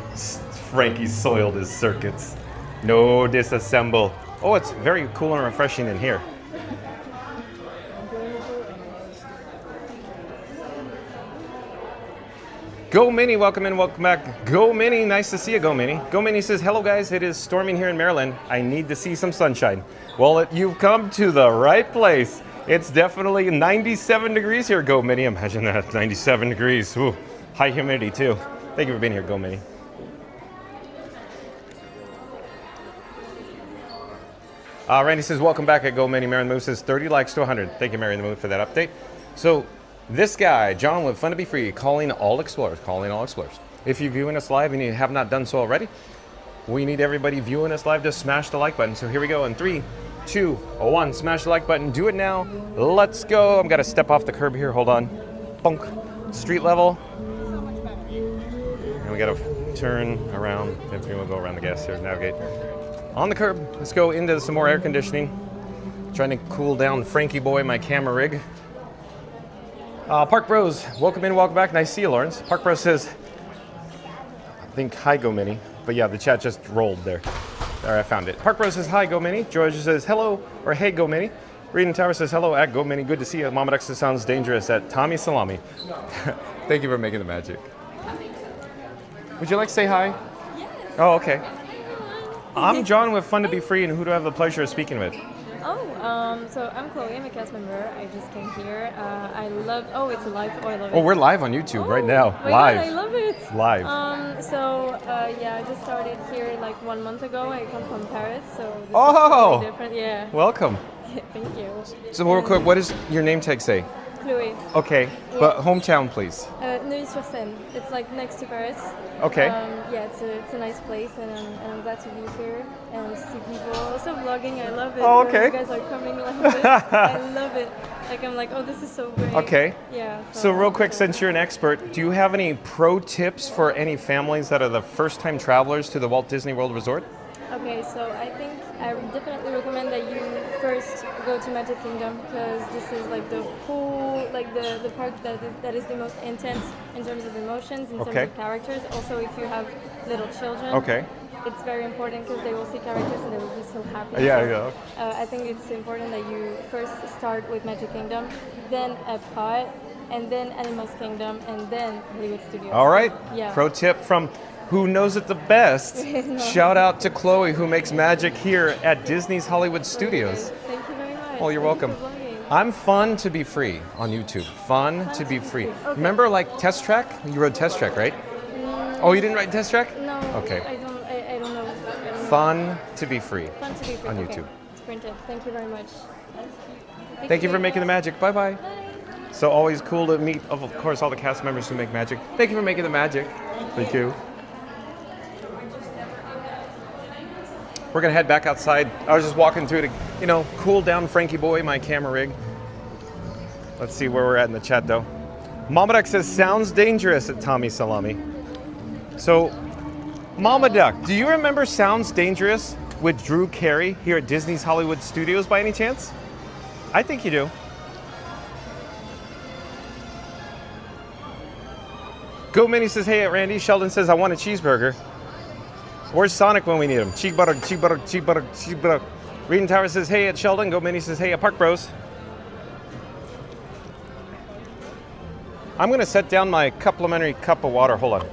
S1: Frankie soiled his circuits. No disassemble. Oh, it's very cool and refreshing in here. Go Minnie, welcome in, welcome back. Go Minnie, nice to see you, Go Minnie. Go Minnie says, hello guys, it is storming here in Maryland. I need to see some sunshine. Well, you've come to the right place. It's definitely 97 degrees here, Go Minnie. Imagine that, 97 degrees. Ooh, high humidity too. Thank you for being here, Go Minnie. Randy says, welcome back at Go Minnie. Mary in the Mood says, 30 likes to 100. Thank you, Mary in the Mood, for that update. So, this guy, John with Fun to Be Free, calling all explorers. If you're viewing us live and you have not done so already, we need everybody viewing us live to smash the like button. So here we go in 3, 2, 1. Smash the like button. Do it now. Let's go. I'm going to step off the curb here. Hold on. Bunk. Street level. And we got to turn around. If you want to go around the gas here, navigate. On the curb. Let's go into some more air conditioning. Trying to cool down Frankie Boy, my camera rig. Park Bros, welcome in, welcome back. Nice to see you, Lawrence. Park Bros says, I think, hi, Go Minnie. But yeah, the chat just rolled there. There, I found it. Park Bros says, hi, Go Minnie. Georgia says, hello, or hey, Go Minnie. Reading Tower says, hello, at Go Minnie. Good to see you. Mama Duck says, sounds dangerous at Tommy Salami. Thank you for making the magic. Would you like to say hi?
S3: Yes.
S1: Oh, okay. I'm John with Fun to Be Free, and who do I have the pleasure of speaking with?
S3: So I'm Chloe. I'm a cast member. I just came here. I love. Oh, it's live. Oh, I love it.
S1: Oh, we're live on YouTube right now.
S3: My
S1: Live.
S3: God, I love it.
S1: Live.
S3: Yeah, I just started here like 1 month ago. I come from Paris, so this is totally different. Yeah.
S1: Welcome.
S3: Thank you.
S1: So real quick, what does your name tag say?
S3: Chloe.
S1: Okay, but hometown, please.
S3: Neuilly-sur-Seine. It's like next to Paris.
S1: Okay.
S3: Yeah, it's a nice place, and I'm glad to be here and see people. Also vlogging, I love it.
S1: Oh,
S3: when
S1: okay.
S3: you guys are coming like this. I love it. Like I'm like, oh, this is so great.
S1: Okay.
S3: Yeah.
S1: So real quick, since you're an expert, do you have any pro tips for any families that are the first-time travelers to the Walt Disney World Resort?
S3: Okay, so I think I would definitely recommend that you first go to Magic Kingdom, because this is like the whole, like the park that is the most intense in terms of emotions, in terms of characters. Also, if you have little children, it's very important because they will see characters and they will be so happy.
S1: Yeah.
S3: I think it's important that you first start with Magic Kingdom, then Epcot, and then Animals Kingdom, and then Hollywood Studios.
S1: All right.
S3: Yeah.
S1: Pro tip from who knows it the best. Shout out to Chloe, who makes magic here at Disney's Hollywood Studios.
S3: Thank you very much.
S1: Oh, you're welcome. I'm Fun to Be Free on YouTube. Fun to Be Free. Okay. Remember, like Test Track? You rode Test Track, right? Oh, you didn't ride Test Track?
S3: No.
S1: Okay.
S3: I don't know.
S1: Fun to Be Free.
S3: Fun to Be Free
S1: on
S3: okay.
S1: YouTube.
S3: It's printed. Thank you very much.
S1: Thank you for making the magic. Bye-bye. Bye. So always cool to meet, of course, all the cast members who make magic. Thank you for making the magic. Thank you. We're gonna head back outside. I was just walking through to, cool down Frankie Boy, my camera rig. Let's see where we're at in the chat though. Mama Duck says, sounds dangerous at Tommy Salami. So, Mama Duck, do you remember Sounds Dangerous with Drew Carey here at Disney's Hollywood Studios by any chance? I think you do. Go Minnie says, hey, Randy. Sheldon says, I want a cheeseburger. Where's Sonic when we need him? Cheek butter, cheek butter, cheek butter, cheek butter. Reading Tower says, hey, at Sheldon. Go Minnie says, hey, at Park Bros. I'm going to set down my complimentary cup of water. Hold on.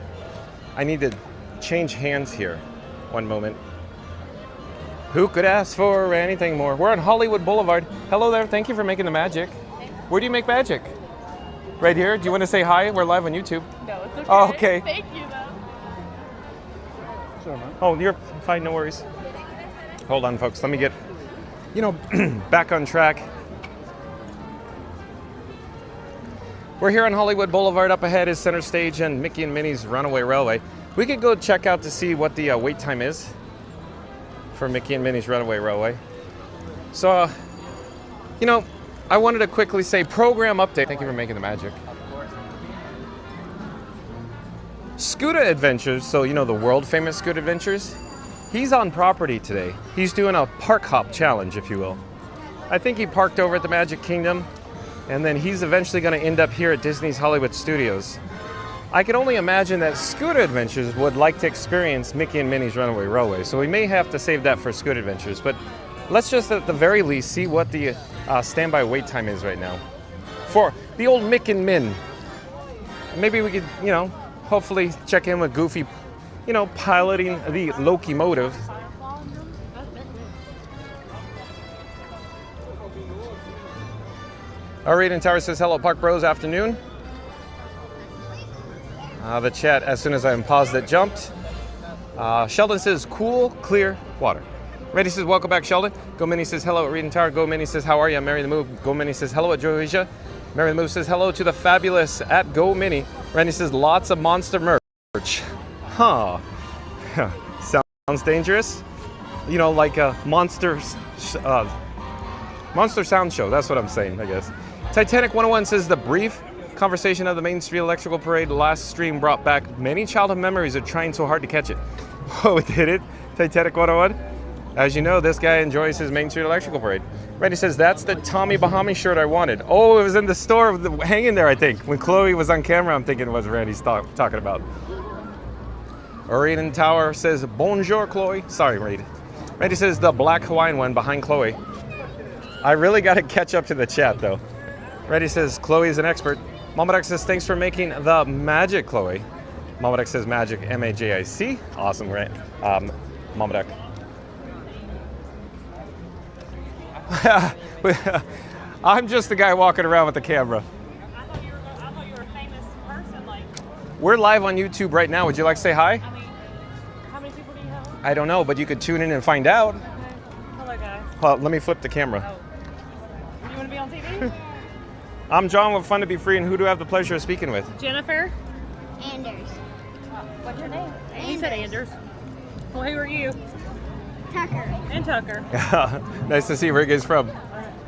S1: I need to change hands here. One moment. Who could ask for anything more? We're on Hollywood Boulevard. Hello there. Thank you for making the magic. Where do you make magic? Right here? Do you want to say hi? We're live on YouTube.
S3: No, it's okay.
S1: Oh, okay.
S3: Thank you, though.
S1: Oh, you're fine. No worries. Hold on, folks. Let me get, back on track. We're here on Hollywood Boulevard. Up ahead is Center Stage and Mickey and Minnie's Runaway Railway. We could go check out to see what the wait time is for Mickey and Minnie's Runaway Railway. So, you know, I wanted to quickly say program update. Thank you for making the magic. Scooter Adventures, so you know the world famous Scooter Adventures, he's on property today. He's doing a park hop challenge, if you will. I think he parked over at the Magic Kingdom, and then he's eventually going to end up here at Disney's Hollywood Studios. I can only imagine that Scooter Adventures would like to experience Mickey and Minnie's Runaway Railway, so we may have to save that for Scooter Adventures, but let's just at the very least see what the standby wait time is right now for the old Mick and Min. Maybe we could, you know, hopefully check in with Goofy, you know, piloting the locomotive. Reed Tower says, hello, Park Bros, afternoon. The chat, as soon as I paused it, jumped. Sheldon says, cool, clear water. Ready says, welcome back, Sheldon. Go Minnie says, hello at Reed Tower. Go Minnie says, how are you? Mary the Move. Go Minnie says, hello at Joesia. Mary the Move says, hello to the fabulous at Go Minnie. Randy says, lots of monster merch. Huh. Sounds dangerous. You know, like a monster sound show. That's what I'm saying, I guess. Titanic 101 says, the brief conversation of the Main Street Electrical Parade last stream brought back many childhood memories of trying so hard to catch it. Oh, did it? Titanic 101? As you know, this guy enjoys his Main Street Electrical Parade. Randy says, that's the Tommy Bahami shirt I wanted. Oh, it was in the store hanging there, I think. When Chloe was on camera, I'm thinking it was Randy's talking about. Reed Tower says, bonjour, Chloe. Sorry, Reed. Randy says, the black Hawaiian one behind Chloe. I really got to catch up to the chat, though. Randy says, Chloe is an expert. Mama Duck says, thanks for making the magic, Chloe. Mama Duck says, magic, M-A-J-I-C. Awesome, right? Mama Duck. I'm just the guy walking around with the camera.
S6: I thought you were a famous person. Like,
S1: We're live on YouTube right now. Would you like to say hi?
S6: I mean, how many people do you have?
S1: I don't know, but you could tune in and find out.
S6: Okay. Hello, guys.
S1: Well, let me flip the camera.
S6: Oh. You want to be on TV?
S1: I'm John with Fun to Be Free, and who do I have the pleasure of speaking with?
S6: Jennifer.
S5: Anders.
S6: What's your name? He said Anders. Well, who are you?
S5: Tucker.
S6: And Tucker.
S1: Nice to see you. Where are you guys from?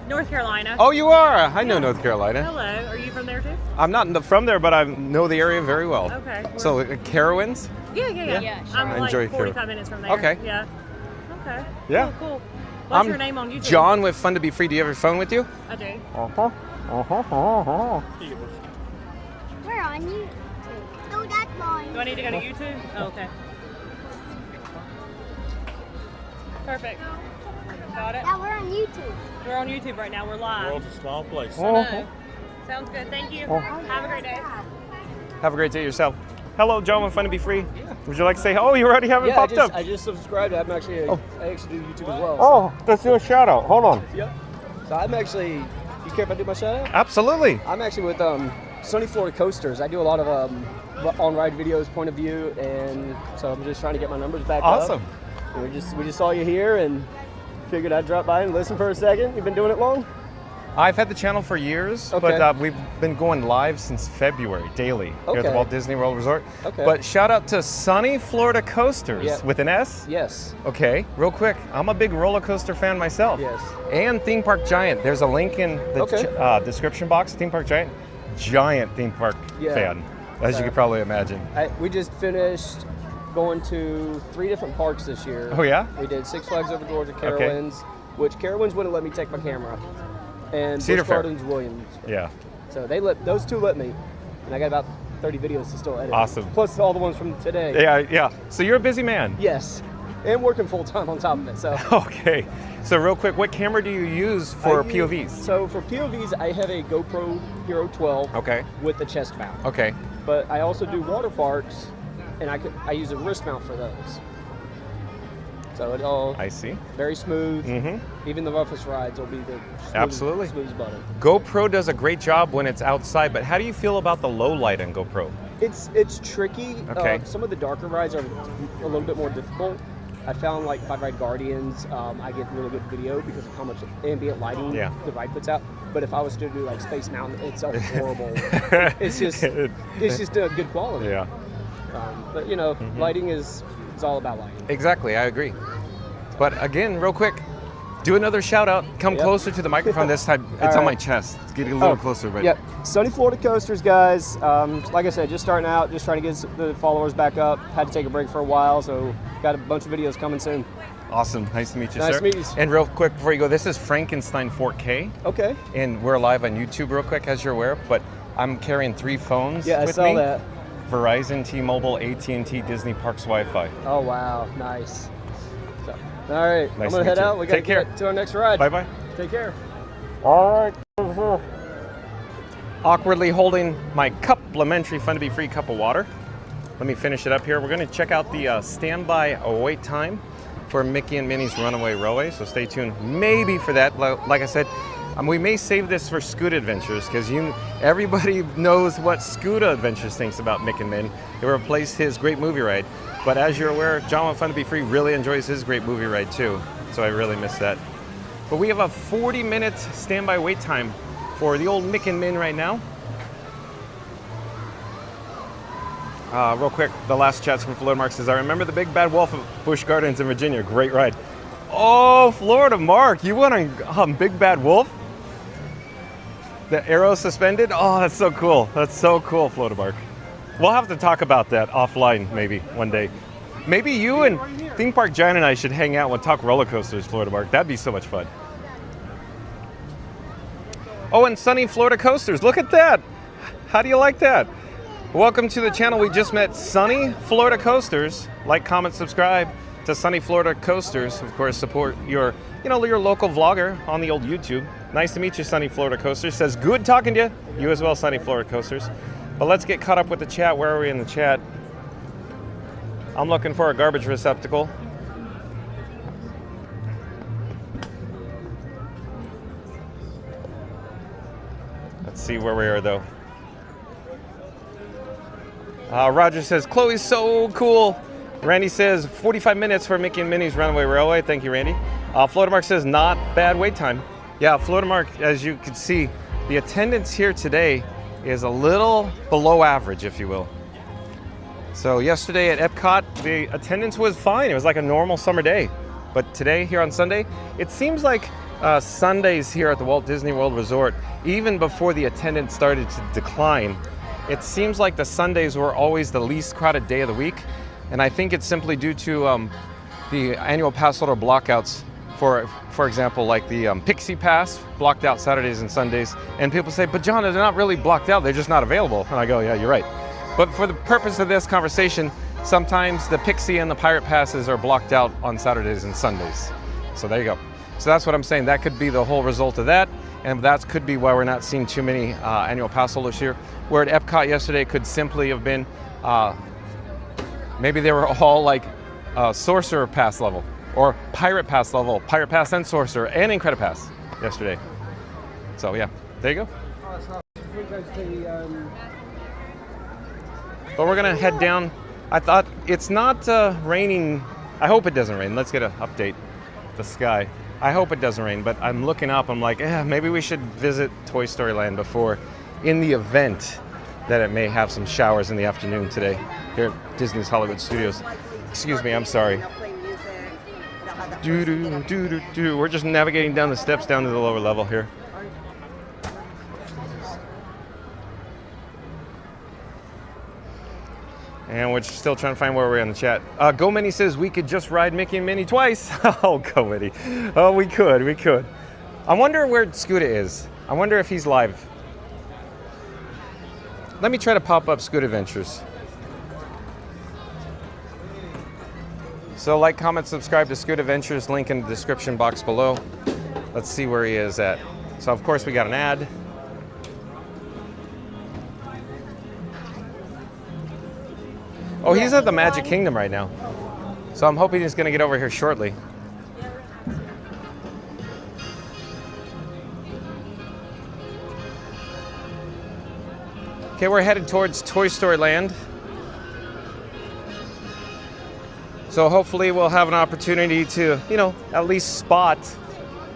S6: North Carolina.
S1: Oh, you are? I know North Carolina.
S6: Hello. Are you from there too?
S1: I'm not from there, but I know the area very well.
S6: Okay.
S1: So, Carowinds?
S6: Yeah. I'm
S1: I
S6: like
S1: enjoy
S6: 45 minutes from there.
S1: Okay.
S6: Yeah. Okay.
S1: Yeah.
S6: Cool. What's your name on YouTube?
S1: John with Fun to Be Free. Do you have your phone with you?
S6: I do.
S5: We're on YouTube. No, that's mine.
S6: Do I need to go to YouTube? Oh, okay. Perfect. Got it.
S5: Yeah, we're on YouTube.
S6: We're on YouTube right now. We're live.
S10: World's a small place.
S6: I know. Sounds good. Thank you. Have a great day.
S1: Have a great day yourself. Hello, John with Fun to Be Free. Would you like to say, oh, you already have it popped up?
S11: I just subscribed. I actually do YouTube as well.
S1: Oh, let's do a shout out. Hold on.
S11: Yep. So I'm actually, you care if I do my shout out?
S1: Absolutely.
S11: I'm actually with Sunny Florida Coasters. I do a lot of on-ride videos, point of view, and so I'm just trying to get my numbers back up.
S1: Awesome.
S11: And we just saw you here and figured I'd drop by and listen for a second. You've been doing it long?
S1: I've had the channel for years,
S11: Okay.
S1: but we've been going live since February, daily, here at the
S11: Okay.
S1: Walt Disney World Resort.
S11: Okay.
S1: But shout out to Sunny Florida Coasters
S11: Yeah.
S1: with an S.
S11: Yes.
S1: Okay, real quick. I'm a big roller coaster fan myself.
S11: Yes.
S1: And Theme Park Giant. There's a link in the
S11: Okay.
S1: description box. Theme Park Giant. Giant theme park fan, as you could probably imagine.
S11: We just finished going to 3 different parks this year.
S1: Oh, yeah?
S11: We did Six Flags Over Georgia,
S1: Okay.
S11: Carowinds, which Carowinds wouldn't let me take my camera, and
S1: Cedar
S11: Busch
S1: Fair.
S11: Gardens, Williams.
S1: Yeah.
S11: So those 2 let me, and I got about 30 videos to still edit.
S1: Awesome.
S11: Plus all the ones from today.
S1: Yeah. So you're a busy man.
S11: Yes, and working full time on top of it. So.
S1: Okay. So real quick, what camera do you use for POVs?
S11: So for POVs, I have a GoPro Hero 12.
S1: Okay.
S11: With the chest mount.
S1: Okay.
S11: But I also do water parks, and I use a wrist mount for those. So it all.
S1: I see.
S11: Very smooth.
S1: Mm-hmm.
S11: Even the roughest rides will be the
S1: Absolutely.
S11: smooth butter.
S1: GoPro does a great job when it's outside, but how do you feel about the low light on GoPro?
S11: It's tricky.
S1: Okay.
S11: Some of the darker rides are a little bit more difficult. I found like if I ride Guardians, I get really good video because of how much ambient lighting the ride puts out. But if I was to do like Space Mountain, it's a horrible. it's just a good quality.
S1: Yeah.
S11: But you know, lighting is all about lighting.
S1: Exactly, I agree. But again, real quick, do another shout out. Come closer to the microphone this time. It's on my chest. It's getting a little closer. But
S11: yep. Sunny Florida Coasters, guys. Like I said, just starting out, just trying to get the followers back up. Had to take a break for a while, so got a bunch of videos coming soon.
S1: Awesome. Nice to meet you, sir.
S11: Nice to meet you.
S1: And real quick before you go, this is Frankenstein 4K.
S11: Okay.
S1: And we're live on YouTube real quick, as you're aware. But I'm carrying 3 phones with me.
S11: I saw that.
S1: Verizon, T-Mobile, AT&T, Disney Parks Wi-Fi.
S11: Oh, wow. Nice. So, all right.
S1: Nice
S11: I'm going to head out. We got to
S1: Take care.
S11: get to our next ride.
S1: Bye-bye.
S11: Take care.
S1: All right. Awkwardly holding my complimentary Fun to Be Free cup of water. Let me finish it up here. We're going to check out the standby wait time for Mickey and Minnie's Runaway Railway, so stay tuned maybe for that. Like I said, we may save this for Scooter Adventures because everybody knows what Scooter Adventures thinks about Mick and Min. It replaced his great movie ride. But as you're aware, John with Fun to Be Free really enjoys his great movie ride too, so I really miss that. But we have a 40-minute standby wait time for the old Mick and Min right now. Real quick, the last chats from Florida Mark says, I remember the Big Bad Wolf of Busch Gardens in Virginia. Great ride. Oh, Florida Mark, you went on Big Bad Wolf? The arrow suspended? Oh, that's so cool. That's so cool, Florida Mark. We'll have to talk about that offline maybe one day. Maybe you and Theme Park Giant and I should hang out and talk roller coasters, Florida Mark. That'd be so much fun. Oh, and Sunny Florida Coasters. Look at that. How do you like that? Welcome to the channel. We just met Sunny Florida Coasters. Like, comment, subscribe to Sunny Florida Coasters. Of course, support your local vlogger on the old YouTube. Nice to meet you, Sunny Florida Coasters. Says, good talking to you. You as well, Sunny Florida Coasters. But let's get caught up with the chat. Where are we in the chat? I'm looking for a garbage receptacle. Let's see where we are, though. Roger says, Chloe's so cool. Randy says, 45 minutes for Mickey and Minnie's Runaway Railway. Thank you, Randy. Florida Mark says, not bad wait time. Yeah, Florida Mark, as you can see, the attendance here today is a little below average, if you will. So yesterday at Epcot, the attendance was fine. It was like a normal summer day. But today, here on Sunday, it seems like Sundays here at the Walt Disney World Resort, even before the attendance started to decline, it seems like the Sundays were always the least crowded day of the week. And I think it's simply due to the annual pass holder blockouts. For example, like the Pixie Pass blocked out Saturdays and Sundays. And people say, but John, they're not really blocked out, they're just not available. And I go, yeah, you're right. But for the purpose of this conversation, sometimes the Pixie and the Pirate Passes are blocked out on Saturdays and Sundays. So there you go. So that's what I'm saying. That could be the whole result of that. And that could be why we're not seeing too many annual pass holders here. Where at Epcot yesterday could simply have been, maybe they were all like Sorcerer Pass level or Pirate Pass level, Pirate Pass and Sorcerer and Incredipass yesterday. So yeah, there you go. But we're gonna head down. I thought it's not raining. I hope it doesn't rain. Let's get an update. The sky. I hope it doesn't rain, but I'm looking up. I'm like, maybe we should visit Toy Story Land before, in the event that it may have some showers in the afternoon today here at Disney's Hollywood Studios. Excuse me, I'm sorry. We're just navigating down the steps down to the lower level here. And we're still trying to find where we're in the chat. Go Minnie says we could just ride Mickey and Minnie twice. Oh, Go Minnie. Oh, we could. I wonder where Scooter is. I wonder if he's live. Let me try to pop up Scooter Adventures. So like, comment, subscribe to Scooter Adventures, link in the description box below. Let's see where he is at. So of course we got an ad. Oh, he's at the Magic Kingdom right now. So I'm hoping he's gonna get over here shortly. Okay, we're headed towards Toy Story Land. So hopefully we'll have an opportunity to, at least spot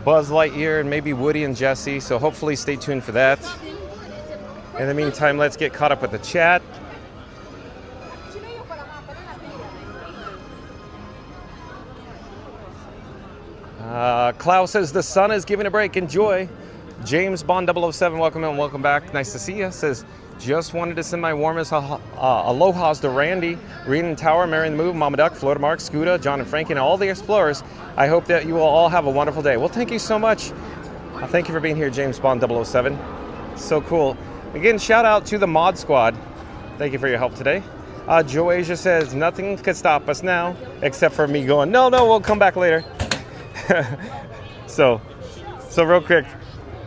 S1: Buzz Lightyear and maybe Woody and Jesse. So hopefully stay tuned for that. In the meantime, let's get caught up with the chat. Klaus says the sun is giving a break. Enjoy. James Bond 007, welcome and welcome back. Nice to see you. Says, just wanted to send my warmest alohas to Randy, Reading Tower, Marion the Move, Mama Duck, Florida Mark, Scooter, John and Frankie, and all the explorers. I hope that you will all have a wonderful day. Well, thank you so much. Thank you for being here, James Bond 007. So cool. Again, shout out to the Mod Squad. Thank you for your help today. Joe Asia says, nothing could stop us now, except for me going, no, we'll come back later. So real quick,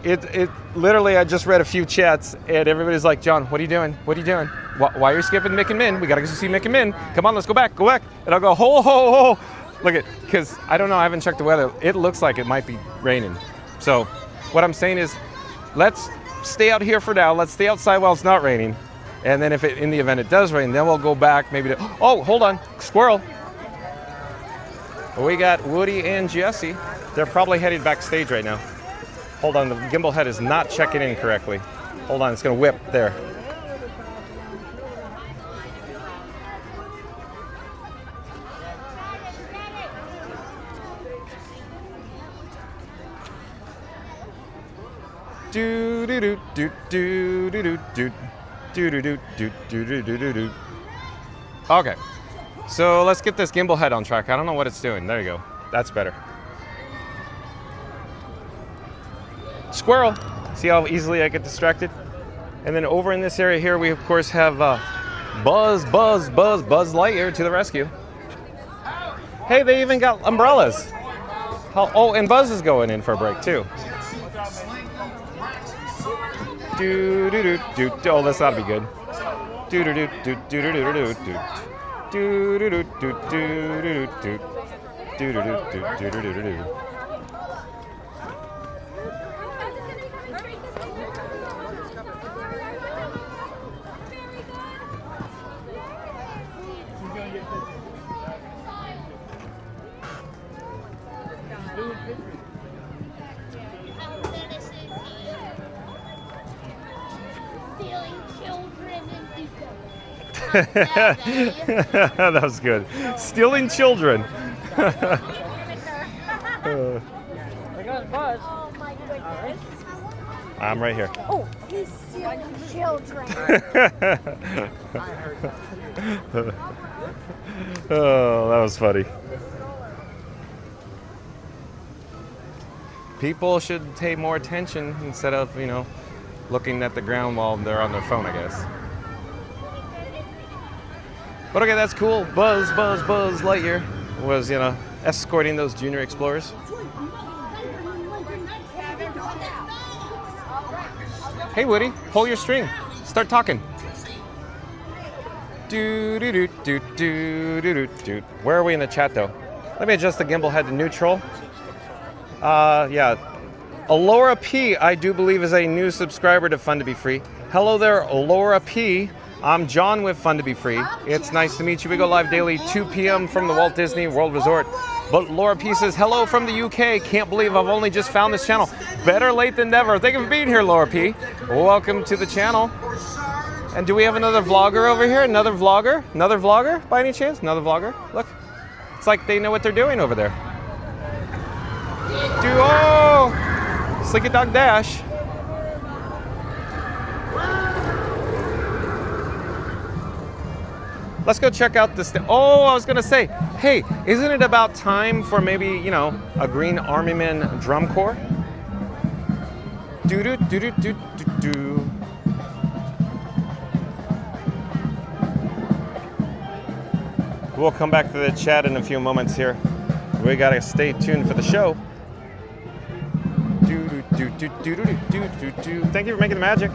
S1: it literally, I just read a few chats and everybody's like, John, what are you doing? What are you doing? Why are you skipping Mick and Min? We gotta go see Mick and Min. Come on, let's go back. And I'll go, ho. Look at, because I don't know, I haven't checked the weather. It looks like it might be raining. So what I'm saying is, let's stay out here for now. Let's stay outside while it's not raining. And then if in the event it does rain, then we'll go back maybe to, oh, hold on, squirrel. We got Woody and Jesse. They're probably headed backstage right now. Hold on, the gimbal head is not checking in correctly. Hold on, it's gonna whip there. Do do do do do do do do do do do do do do. Okay. So let's get this gimbal head on track. I don't know what it's doing. There you go. That's better. Squirrel. See how easily I get distracted? And then over in this area here, we of course have Buzz Lightyear to the rescue. Hey, they even got umbrellas. Oh, and Buzz is going in for a break too. Do do do do. Oh, this ought to be good. Do do do do do do do do do. Do do do do do do do do do do do do. That was good. Stealing children. I'm right here.
S5: Oh, he's stealing children.
S1: Oh, that was funny. People should pay more attention instead of, looking at the ground while they're on their phone, I guess. But okay, that's cool. Buzz Lightyear was, escorting those junior explorers. Hey, Woody, pull your string. Start talking. Do do do do do do do. Where are we in the chat though? Let me adjust the gimbal head to neutral. Yeah. Alora P, I do believe, is a new subscriber to Fun to Be Free. Hello there, Alora P. I'm John with Fun to Be Free. It's nice to meet you. We go live daily 2 p.m. from the Walt Disney World Resort. But Laura P says, hello from the UK. Can't believe I've only just found this channel. Better late than never. Thank you for being here, Laura P. Welcome to the channel. And do we have another vlogger over here? Another vlogger? Another vlogger by any chance? Another vlogger? Look. It's like they know what they're doing over there. Slicky Dog Dash. Let's go check out this. Oh, I was gonna say, hey, isn't it about time for maybe, a Green Army Man drum corps? Do do do do do do do. We'll come back to the chat in a few moments here. We gotta stay tuned for the show. Do do do do do do do do. Thank you for making the magic.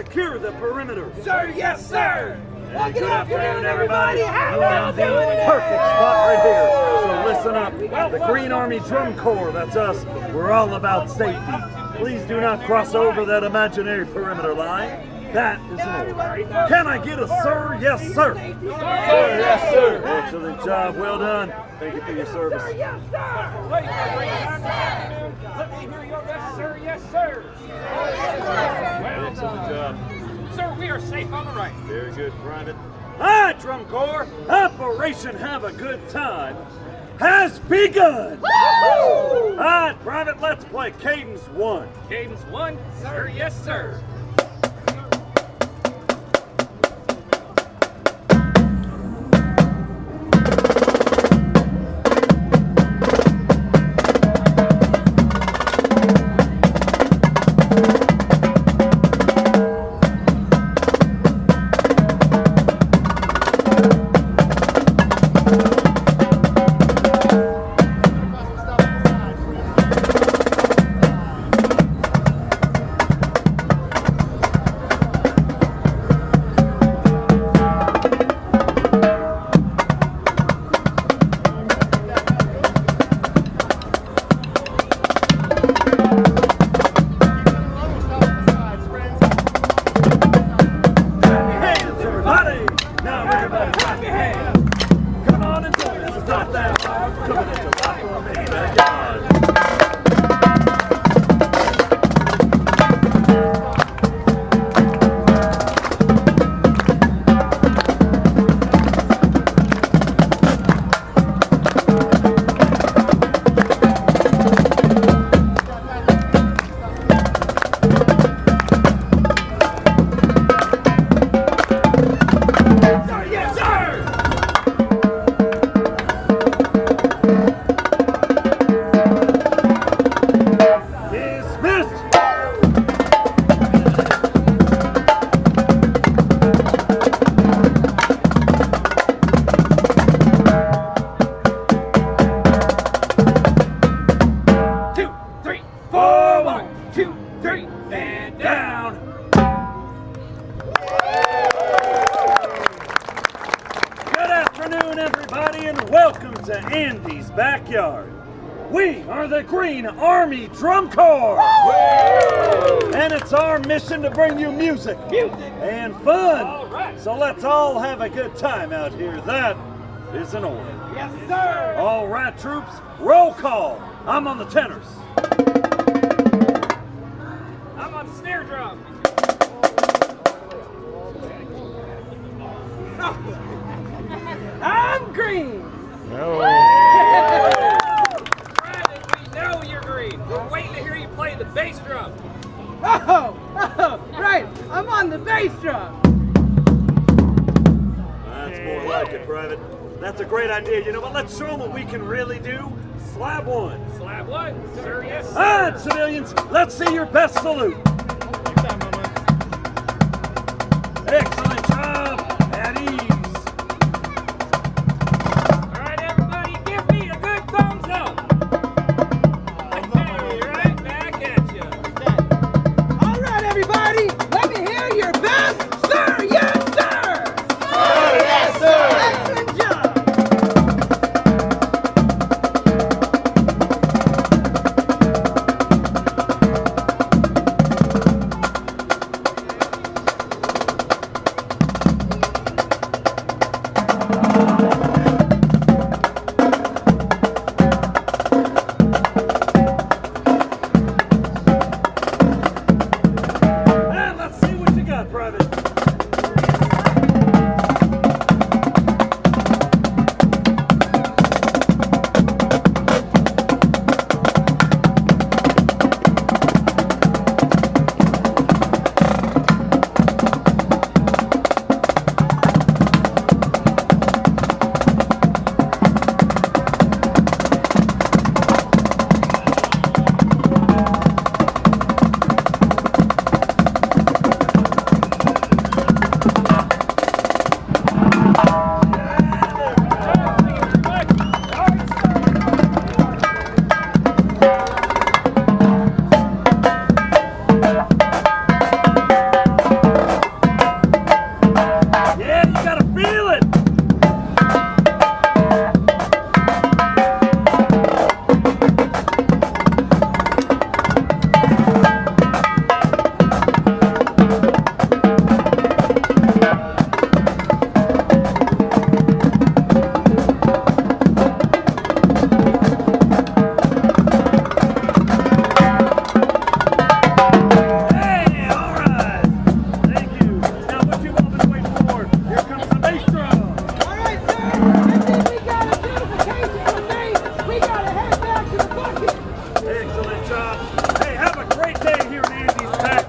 S10: secure the perimeter.
S12: Sir, yes, sir.
S10: Well, good afternoon, everybody. You are in the perfect spot right here. So listen up. The Green Army Drum Corps, that's us. We're all about safety. Please do not cross over that imaginary perimeter line. That is an order. Can I get a sir? Yes, sir. Sir,
S12: yes, sir.
S10: Excellent job. Well done. Thank you for your service.
S12: Sir, yes, sir. Let me hear your yes, sir, yes, sir.
S10: Excellent job.
S12: Sir, we are safe on the right.
S10: Very good, Private. All right, Drum Corps. Operation Have a Good Time has begun. All right, Private, let's play Cadence 1.
S12: Cadence 1, sir, yes, sir.
S10: Army Drum Corps! And it's our mission to bring you music and fun. So let's all have a good time out here. That is an order.
S12: Yes, sir.
S10: All right, troops, roll call. I'm on the tenors.
S12: I'm on the snare drum.
S9: I'm green.
S12: We're waiting to hear you play the bass drum.
S9: Oh, right. I'm on the bass drum.
S10: That's more like it, Private. That's a great idea. You know what? Let's show them what we can really do. Slab 1.
S12: Slab 1, sir, yes, sir.
S10: All right, civilians, let's see your best salute. Excellent job. At ease.
S12: All right, everybody, give me a good thumbs up.
S9: Everybody, let me hear your best, sir, yes, sir! Sir, yes, sir! Excellent job!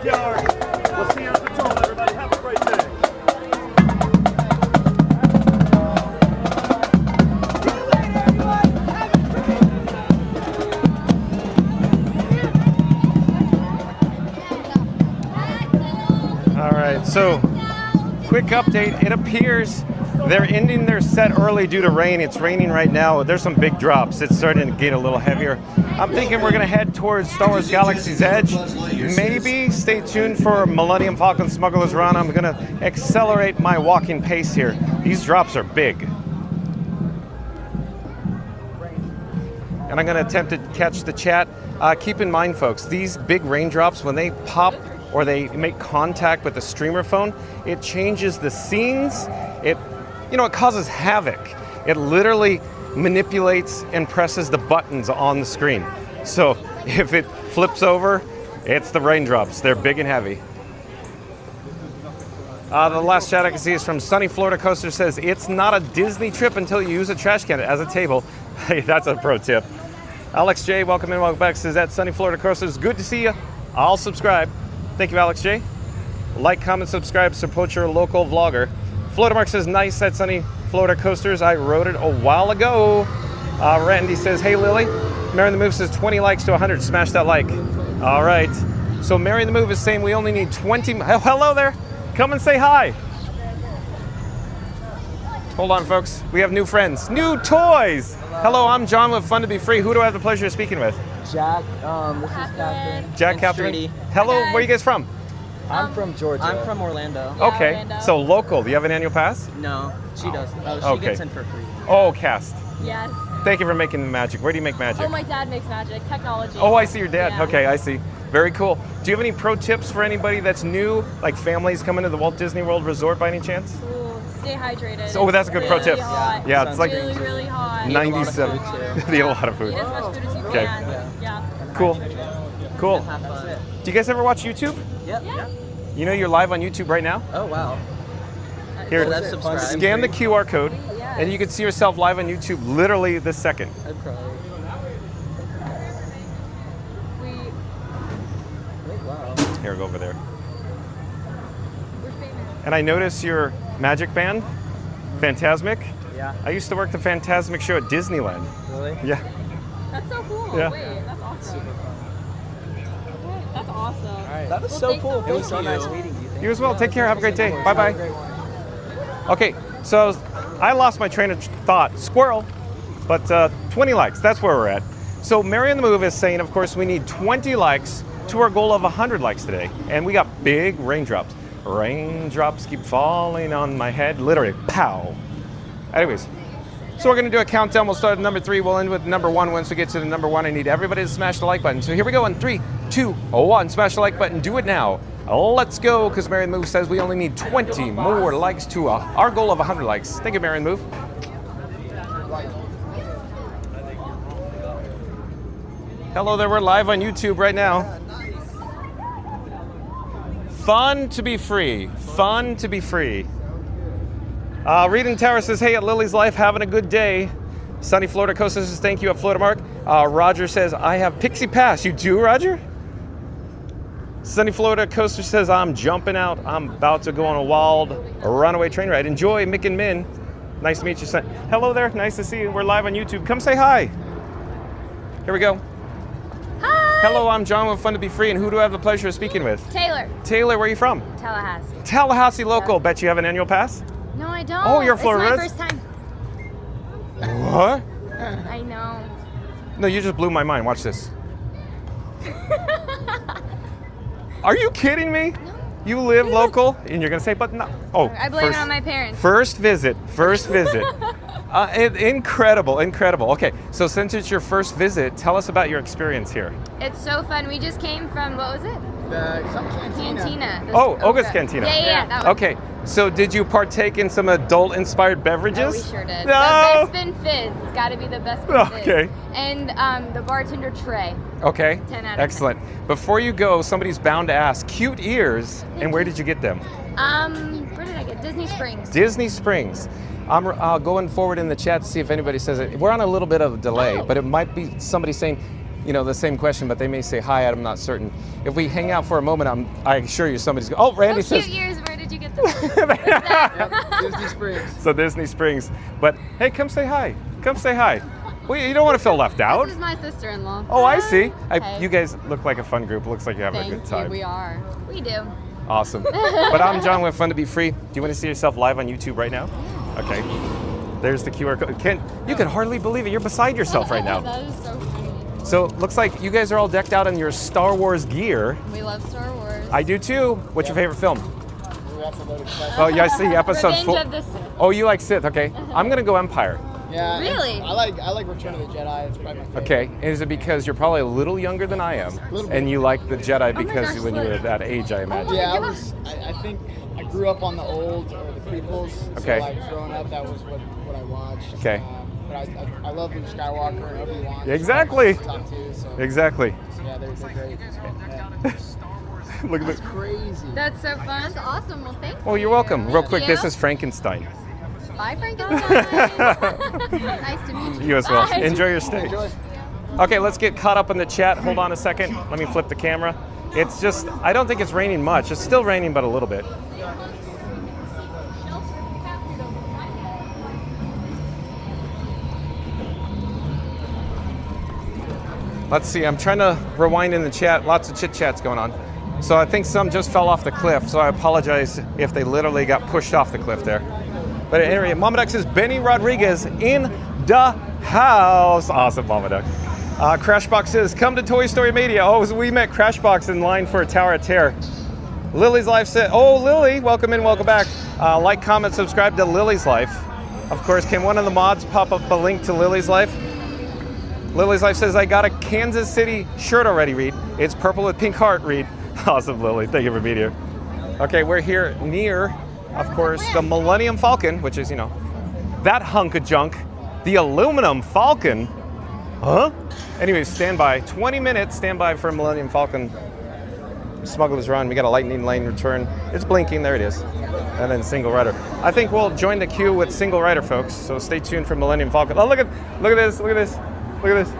S10: backyard. We'll see you at the dome, everybody. Have a great day.
S1: All right, so quick update. It appears they're ending their set early due to rain. It's raining right now. There's some big drops. It's starting to get a little heavier. I'm thinking we're gonna head towards Star Wars Galaxy's Edge. Maybe stay tuned for Millennium Falcon Smuggler's Run. I'm gonna accelerate my walking pace here. These drops are big. And I'm gonna attempt to catch the chat. Keep in mind, folks, these big raindrops, when they pop or they make contact with the streamer phone, it changes the scenes. It causes havoc. It literally manipulates and presses the buttons on the screen. So if it flips over, it's the raindrops. They're big and heavy. The last chat I can see is from Sunny Florida Coaster. Says, it's not a Disney trip until you use a trash can as a table. Hey, that's a pro tip. Alex J, welcome in, welcome back. Says, that's Sunny Florida Coaster. It's good to see you. I'll subscribe. Thank you, Alex J. Like, comment, subscribe, support your local vlogger. Florida Mark says, nice at Sunny Florida Coasters. I wrote it a while ago. Randy says, hey, Lily. Mary the Move says 20 likes to 100. Smash that like. All right. So Mary the Move is saying we only need 20. Hello there. Come and say hi. Hold on, folks. We have new friends. New toys. Hello, I'm John with Fun to Be Free. Who do I have the pleasure of speaking with?
S13: Jack. This is Catherine.
S1: Jack,
S13: And
S1: Catherine.
S13: Streety.
S1: Hello, where are you guys from?
S13: I'm from Georgia. I'm from Orlando.
S1: Okay, so local. Do you have an annual pass?
S13: No, she does. Oh, she
S1: Okay.
S13: gets in for free.
S1: Oh, cast.
S3: Yes.
S1: Thank you for making the magic. Where do you make magic?
S3: Oh, my dad makes magic. Technology.
S1: Oh, I see your dad.
S3: Yeah.
S1: Okay, I see. Very cool. Do you have any pro tips for anybody that's new, like families coming to the Walt Disney World Resort by any chance?
S3: Ooh, stay hydrated.
S1: Oh, that's a good pro
S3: Really
S1: tip.
S3: hot.
S1: Yeah, it's like
S3: really, really hot.
S1: 97. Eat a lot of food.
S3: Eat as much food as you
S1: Okay.
S3: can. Yeah.
S1: Cool. Cool. Do you guys ever watch YouTube?
S13: Yep.
S3: Yeah.
S1: You know you're live on YouTube right now?
S13: Oh, wow.
S1: Here,
S13: So that's subscribe.
S1: scan the QR code, and you can see yourself live on YouTube literally this second.
S13: I'd probably. Wow.
S1: Here, go over there.
S3: We're famous.
S1: And I notice your magic band, Phantasmic.
S13: Yeah.
S1: I used to work the Phantasmic show at Disneyland.
S13: Really?
S1: Yeah.
S3: That's so cool.
S1: Yeah.
S3: Wait, that's awesome. That's awesome.
S13: All right. That was
S3: Well,
S13: so
S3: thanks
S13: cool.
S3: so
S13: It was so
S3: much.
S13: nice meeting you.
S1: You as well. Take care. Have a great day. Bye-bye. Okay, so I lost my train of thought. Squirrel. But 20 likes. That's where we're at. So Mary on the Move is saying, of course, we need 20 likes to our goal of 100 likes today. And we got big raindrops. Raindrops keep falling on my head. Literally, pow. Anyways, so we're going to do a countdown. We'll start at number 3. We'll end with number 1. Once we get to the number 1, I need everybody to smash the like button. So here we go in 3, 2, 1. Smash the like button. Do it now. Let's go, because Mary on the Move says we only need 20 more likes to our goal of 100 likes. Thank you, Mary on the Move. Hello there. We're live on YouTube right now. Fun to be free. Fun to be free. Reading Tower says, hey, at Lily's Life, having a good day. Sunny Florida Coaster says, thank you at Florida Mark. Roger says, I have Pixie Pass. You do, Roger? Sunny Florida Coaster says, I'm jumping out. I'm about to go on a wild runaway train ride. Enjoy, Mick and Min. Nice to meet you, son. Hello there. Nice to see you. We're live on YouTube. Come say hi. Here we go.
S3: Hi.
S1: Hello, I'm John with Fun to Be Free. And who do I have the pleasure of speaking with?
S3: Taylor.
S1: Taylor, where are you from?
S3: Tallahassee.
S1: Tallahassee local. Bet you have an annual pass?
S3: No, I don't.
S1: Oh, you're a Florida
S3: It's my
S1: res-
S3: first time.
S1: What?
S3: I know.
S1: No, you just blew my mind. Watch this. Are you kidding me? No. You live local, and you're gonna say, but no. Oh,
S3: I blame it on my parents.
S1: First visit. Incredible. Okay, so since it's your first visit, tell us about your experience here.
S3: It's so fun. We just came from, what was it?
S13: Some
S3: Cantina.
S1: Oh, Oga's Cantina.
S3: Yeah, that one.
S1: Okay, so did you partake in some adult-inspired beverages?
S3: Oh, we sure did.
S1: No.
S3: The Best Spin Fizz. It's got to be the Best Spin Fizz.
S1: Okay.
S3: And the bartender tray.
S1: Okay,
S3: 10 out of 10.
S1: excellent. Before you go, somebody's bound to ask, cute ears, and where did you get them?
S3: Where did I get? Disney Springs.
S1: Disney Springs. I'm going forward in the chat to see if anybody says it. We're on a little bit of a delay, but it might be somebody saying, you know, the same question, but they may say hi. I'm not certain. If we hang out for a moment, I assure you somebody's going. Oh, Randy says.
S14: Cute ears. Where did you get that?
S13: Disney Springs.
S1: So Disney Springs. But hey, come say hi. Come say hi. Well, you don't want to feel left out.
S14: This is my sister-in-law.
S1: Oh, I see.
S14: Hey.
S1: You guys look like a fun group. Looks like you're having a good time.
S14: Thank you. We are. We do.
S1: Awesome. But I'm John with Fun to Be Free. Do you want to see yourself live on YouTube right now? Okay. There's the QR code. You can hardly believe it. You're beside yourself right now.
S14: That is so funny.
S1: So looks like you guys are all decked out in your Star Wars gear.
S14: We love Star Wars.
S1: I do too. What's your favorite film? Oh, yeah, I see episode 4.
S14: Revenge of the Sith.
S1: Oh, you like Sith? Okay. I'm gonna go Empire.
S13: Yeah.
S14: Really?
S13: I like Return of the Jedi. It's probably my favorite.
S1: Okay. Is it because you're probably a little younger than I am, and you like the Jedi because
S14: gosh,
S1: when you were that age, I imagine?
S13: Yeah, I think I grew up on the old or the prequels.
S1: Okay.
S13: So like growing up, that was what I watched.
S1: Okay.
S13: But I love Luke Skywalker and Obi-Wan.
S1: Exactly.
S13: Top two, so.
S1: Exactly.
S13: Yeah, they're great. Yeah.
S1: Look at
S13: That's
S1: this.
S13: crazy.
S14: That's so fun. That's awesome. Well, thank you.
S1: Well, you're welcome. Real quick,
S14: Yeah.
S1: this is Frankenstein.
S14: Bye, Frankenstein. Nice to meet you.
S1: You as well.
S14: Bye.
S1: Enjoy your stay. Okay, let's get caught up in the chat. Hold on a second. Let me flip the camera. It's just, I don't think it's raining much. It's still raining, but a little bit. Let's see, I'm trying to rewind in the chat. Lots of chit chats going on. So I think some just fell off the cliff, so I apologize if they literally got pushed off the cliff there. But anyway, Mama Duck says Benny Rodriguez in the house. Awesome, Mama Duck. Crashbox says, come to Toy Story Media. Oh, so we met Crashbox in line for a Tower of Terror. Lily's Life said, oh, Lily, welcome in, welcome back. Like, comment, subscribe to Lily's Life. Of course, can one of the mods pop up a link to Lily's Life? Lily's Life says, I got a Kansas City shirt already, Reed. It's purple with pink heart, Reed. Awesome, Lily. Thank you for being here. Okay, we're here near, of course, the Millennium Falcon, which is, you know, that hunk of junk. The aluminum Falcon. Huh? Anyways, stand by. 20 minutes, stand by for Millennium Falcon. Smuggler's Run. We got a lightning lane return. It's blinking. There it is. And then Single Rider. I think we'll join the queue with Single Rider, folks. So stay tuned for Millennium Falcon. Oh, look at this. Look at this. Look at this.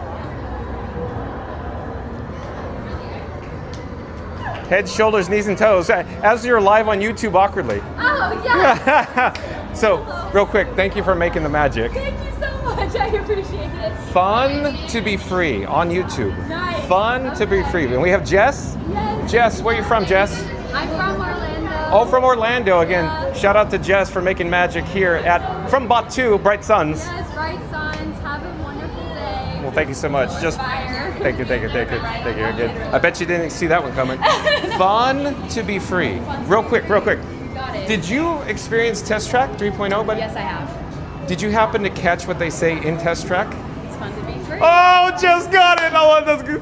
S1: Head, shoulders, knees, and toes. As you're live on YouTube awkwardly.
S14: Oh, yeah.
S1: So, real quick, thank you for making the magic.
S14: Thank you so much. I appreciate it.
S1: Fun to be free on YouTube.
S14: Nice.
S1: Fun to be free. And we have Jess.
S14: Yes.
S1: Jess, where are you from, Jess?
S14: I'm from Orlando.
S1: Oh, from Orlando again. Shout out to Jess for making magic here from Bot 2, Bright Suns.
S14: Yes, Bright Suns. Have a wonderful day.
S1: Well, thank you so much. Thank you. Again. I bet you didn't see that one coming. Fun to be free. Real quick.
S14: Got it.
S1: Did you experience Test Track 3.0, buddy?
S14: Yes, I have.
S1: Did you happen to catch what they say in Test Track?
S14: It's fun to be free.
S1: Oh, just got it. Oh, that's good.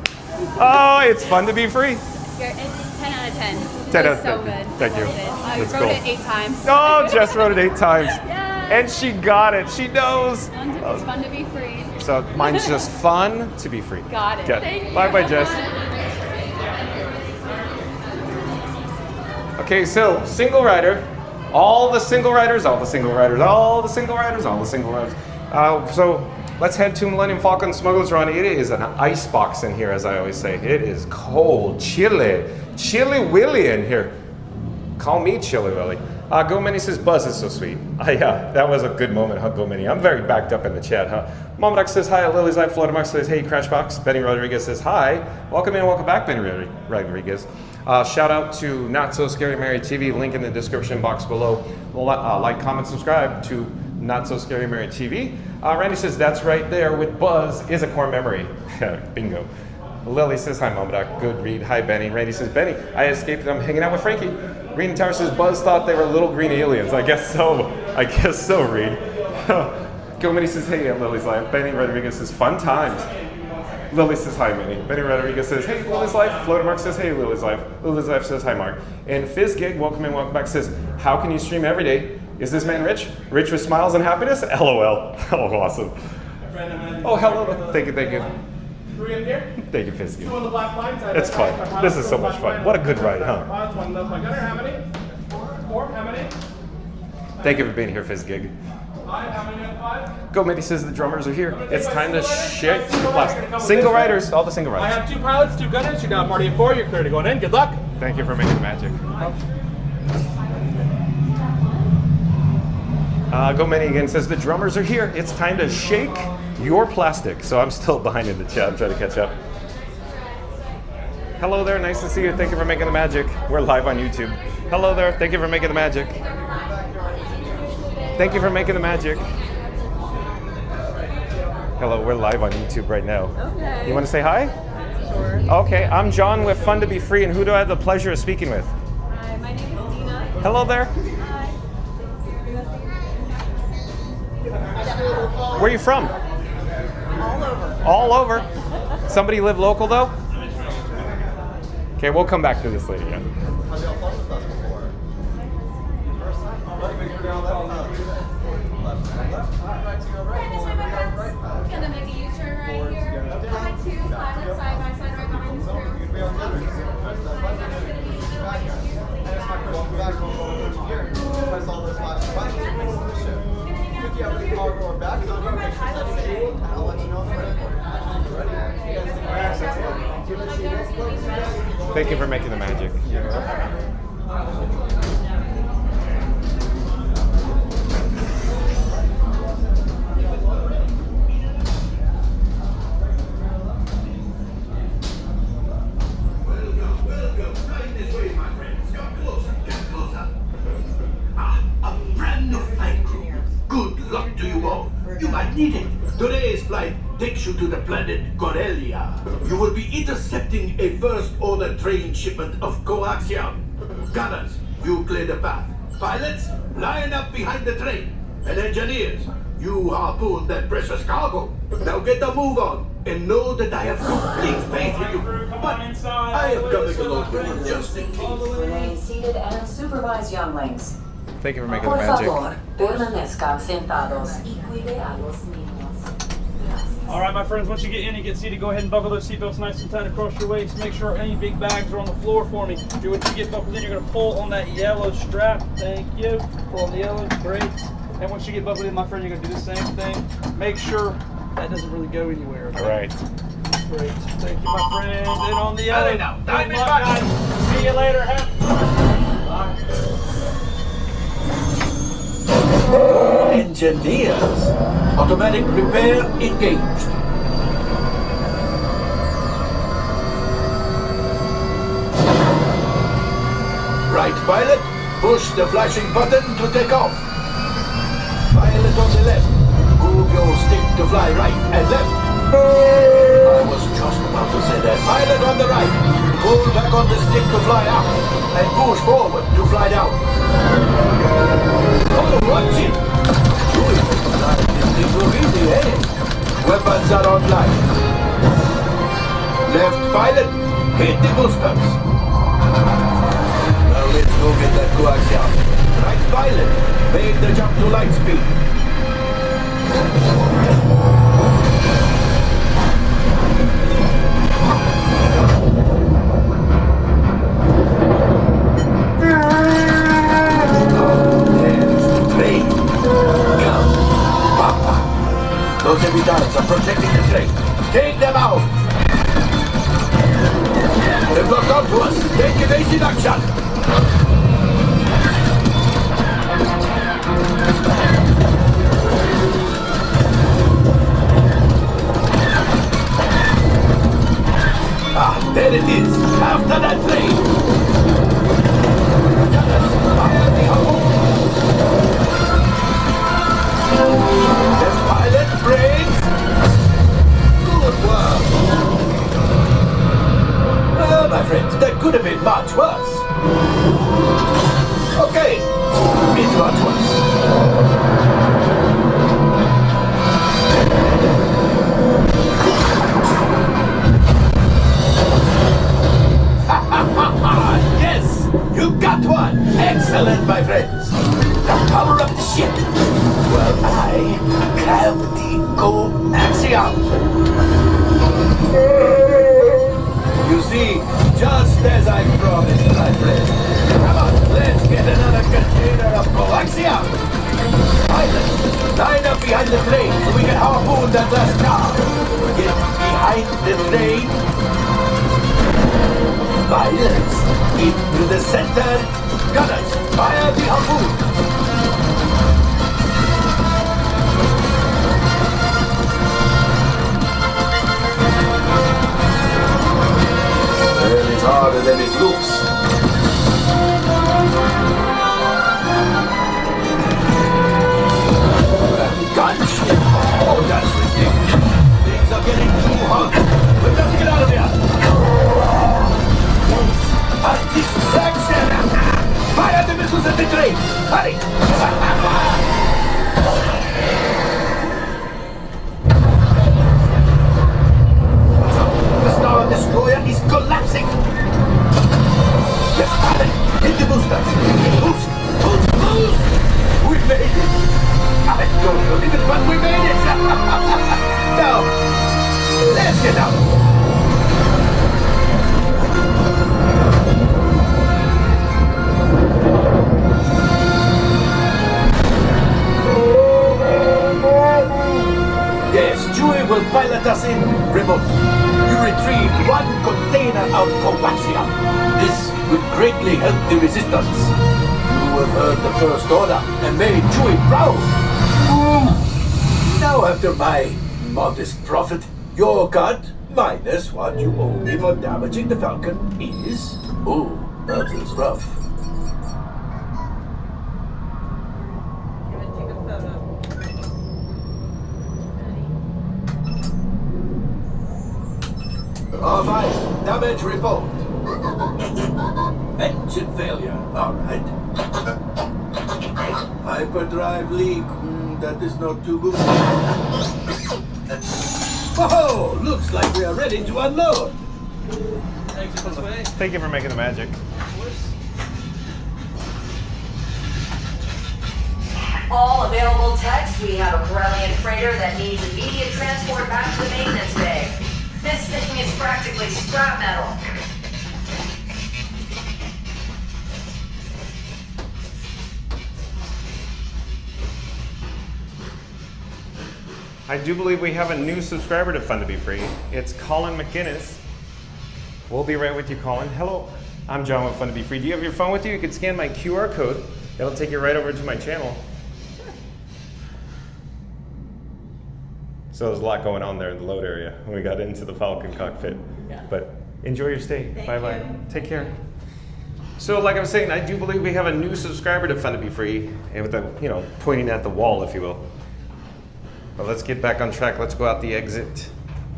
S1: Oh, it's fun to be free.
S14: It's 10 out of 10.
S1: 10 out of 10.
S14: So good.
S1: Thank you.
S14: I
S1: That's
S14: wrote
S1: cool.
S14: it 8 times.
S1: Oh, Jess wrote it 8 times.
S14: Yes.
S1: And she got it. She knows.
S14: It's fun to be free.
S1: So mine's just fun to be free.
S14: Got it. Thank you.
S1: Bye, Jess. Okay, so single rider. All the single riders. So let's head to Millennium Falcon Smuggler's Run. It is an ice box in here, as I always say. It is cold, chilly willy in here. Call me Chilly Willy. Go Minnie says, Buzz is so sweet. Yeah, that was a good moment, huh, Go Minnie? I'm very backed up in the chat, huh? Mom Duck says, hi, Lily's Life. Floater Mark says, hey, Crashbox. Benny Rodriguez says, hi. Welcome in, welcome back, Benny Rodriguez. Shout out to Not So Scary Mary TV, link in the description box below. Like, comment, subscribe to Not So Scary Mary TV. Randy says, that's right there with Buzz is a core memory. Bingo. Lily says, hi, Mom Duck. Good read. Hi, Benny. Randy says, Benny, I escaped and I'm hanging out with Frankie. Reed and Tower says, Buzz thought they were little green aliens. I guess so, Reed. Gilmini says, hey, Lily's Life. Benny Rodriguez says, fun times. Lily says, hi, Minnie. Benny Rodriguez says, hey, Lily's Life. Floater Mark says, hey, Lily's Life. Lily's Life says, hi, Mark. And Fizz Gig, welcome in, welcome back, says, how can you stream every day? Is this man rich? Rich with smiles and happiness? LOL. Oh, awesome. Oh, hello. Thank you.
S4: Three in here.
S1: Thank you, Fizz Gig.
S4: Two on the black line side.
S1: It's fun. This is so much fun. What a good ride, huh?
S4: One left by gunner. How many? Four. How many?
S1: Thank you for being here, Fizz Gig. Go, Minnie says the drummers are here. It's time to shake the plastic. Single riders, all the single
S4: I
S1: riders.
S4: have 2 pilots, 2 gunners. You're now party of 4. You're clear to go in. Good luck.
S1: Thank you for making the magic. Go, Minnie again says the drummers are here. It's time to shake your plastic. So I'm still behind in the chat. I'm trying to catch up. Hello there. Nice to see you. Thank you for making the magic. We're live on YouTube. Hello there. Thank you for making the magic. Thank you for making the magic. Hello, we're live on YouTube right now.
S6: Okay.
S1: You want to say hi?
S6: Sure.
S1: Okay, I'm John with Fun to Be Free, and who do I have the pleasure of speaking with?
S6: Hi, my name is Dina.
S1: Hello there.
S6: Hi.
S1: Where are you from?
S6: All over.
S1: All over. Somebody live local though? Okay, we'll come back to this later. Yeah.
S15: Have y'all flown with us before? First time? All right, make sure down left. Left, right to go right.
S5: Gonna make a U-turn right here. Fly 2, pilot side by side right behind this crew.
S15: Press all those flashing buttons to fix the ship. If you have any cargo or bags on you, make sure that's safe, and I'll let you know when we're ready.
S1: Thank you for making the magic.
S16: Good luck to you all. You might need it. Today's flight takes you to the planet Corellia. You will be intercepting a first-order train shipment of coaxium. Gunners, you clear the path. Pilots, line up behind the train. And engineers, you harpoon that precious cargo. Now get a move on, and know that I have complete faith in you. But I am coming along with you just in case.
S17: Remain seated and supervise younglings.
S1: Thank you for making the
S17: Por
S1: magic.
S17: favor, permanezcan sentados y cuide a los niños.
S12: All right, my friends, once you get in and get seated, go ahead and buckle those seatbelts nice and tight across your waist. Make sure any big bags are on the floor for me. Once you get buckled in, you're going to pull on that yellow strap. Thank you. Pull on the yellow. Great. And once you get buckled in, my friend, you're going to do the same thing. Make sure that doesn't really go anywhere. Okay?
S1: All right.
S12: Great. Thank you, my friend. And on the other.
S16: Now,
S12: Good
S16: time is
S12: luck,
S16: back.
S12: guys. See you later. Have fun.
S16: Engineers. Automatic repair engaged. Right, pilot. Push the flashing button to take off. Pilot on the left. Move your stick to fly right and left. I was just about to say that. Pilot on the right. Pull back on the stick to fly up. And push forward to fly down. Oh, watch it! Doing this thing so easy, eh? Weapons are online. Left pilot, hit the boosters. Now let's go get that coaxium. Right pilot, make the jump to light speed. Those evidence are protecting the train. Take them out! They've locked onto us. Take evasive action! Ah, there it is. After that train. The pilot brakes. Good work. Well, my friends, that could have been much worse. Okay, it's much worse. Yes, you got one. Excellent, my friends. Now power up the ship. Well, I grab the coaxium. You see, just as I promised, my friend. Come on, let's get another container of coaxium. Pilots, line up behind the train so we can harpoon that last car. Get behind the train. Pilots, into the center. Gunners, fire the harpoon. Well, it's harder than it looks. Gunship! Oh, that's ridiculous. Things are getting too hot. We've got to get out of here. A distraction! Fire the missiles at the train! Hurry! The Star Destroyer is collapsing! Let's pilot! Hit the boosters! Boost! Boost! Boost! We made it! I don't believe it, but we made it! Now, let's get out! Yes, Chewie will pilot us in remotely. You retrieve one container of coaxium. This would greatly help the resistance. You have heard the First Order and made Chewie proud. Now after my modest profit, your cut, minus what you owe me for damaging the Falcon, is... Oh, that is rough. All right, damage report. Engine failure, all right. Hyperdrive leak, that is not too good. Whoa, looks like we are ready to unload.
S1: Thank you for making the magic.
S17: All available techs, we have a Corellian freighter that needs immediate transport back to the maintenance bay. This thing is practically scrap metal.
S1: I do believe we have a new subscriber to Fun to Be Free. It's Colin McGinnis. We'll be right with you, Colin. Hello, I'm John with Fun to Be Free. Do you have your phone with you? You can scan my QR code. It'll take you right over to my channel. So there's a lot going on there in the load area when we got into the Falcon cockpit. Yeah. But enjoy your stay. Bye-bye. Take care. So like I was saying, I do believe we have a new subscriber to Fun to Be Free, and with the, pointing at the wall, if you will. But let's get back on track. Let's go out the exit.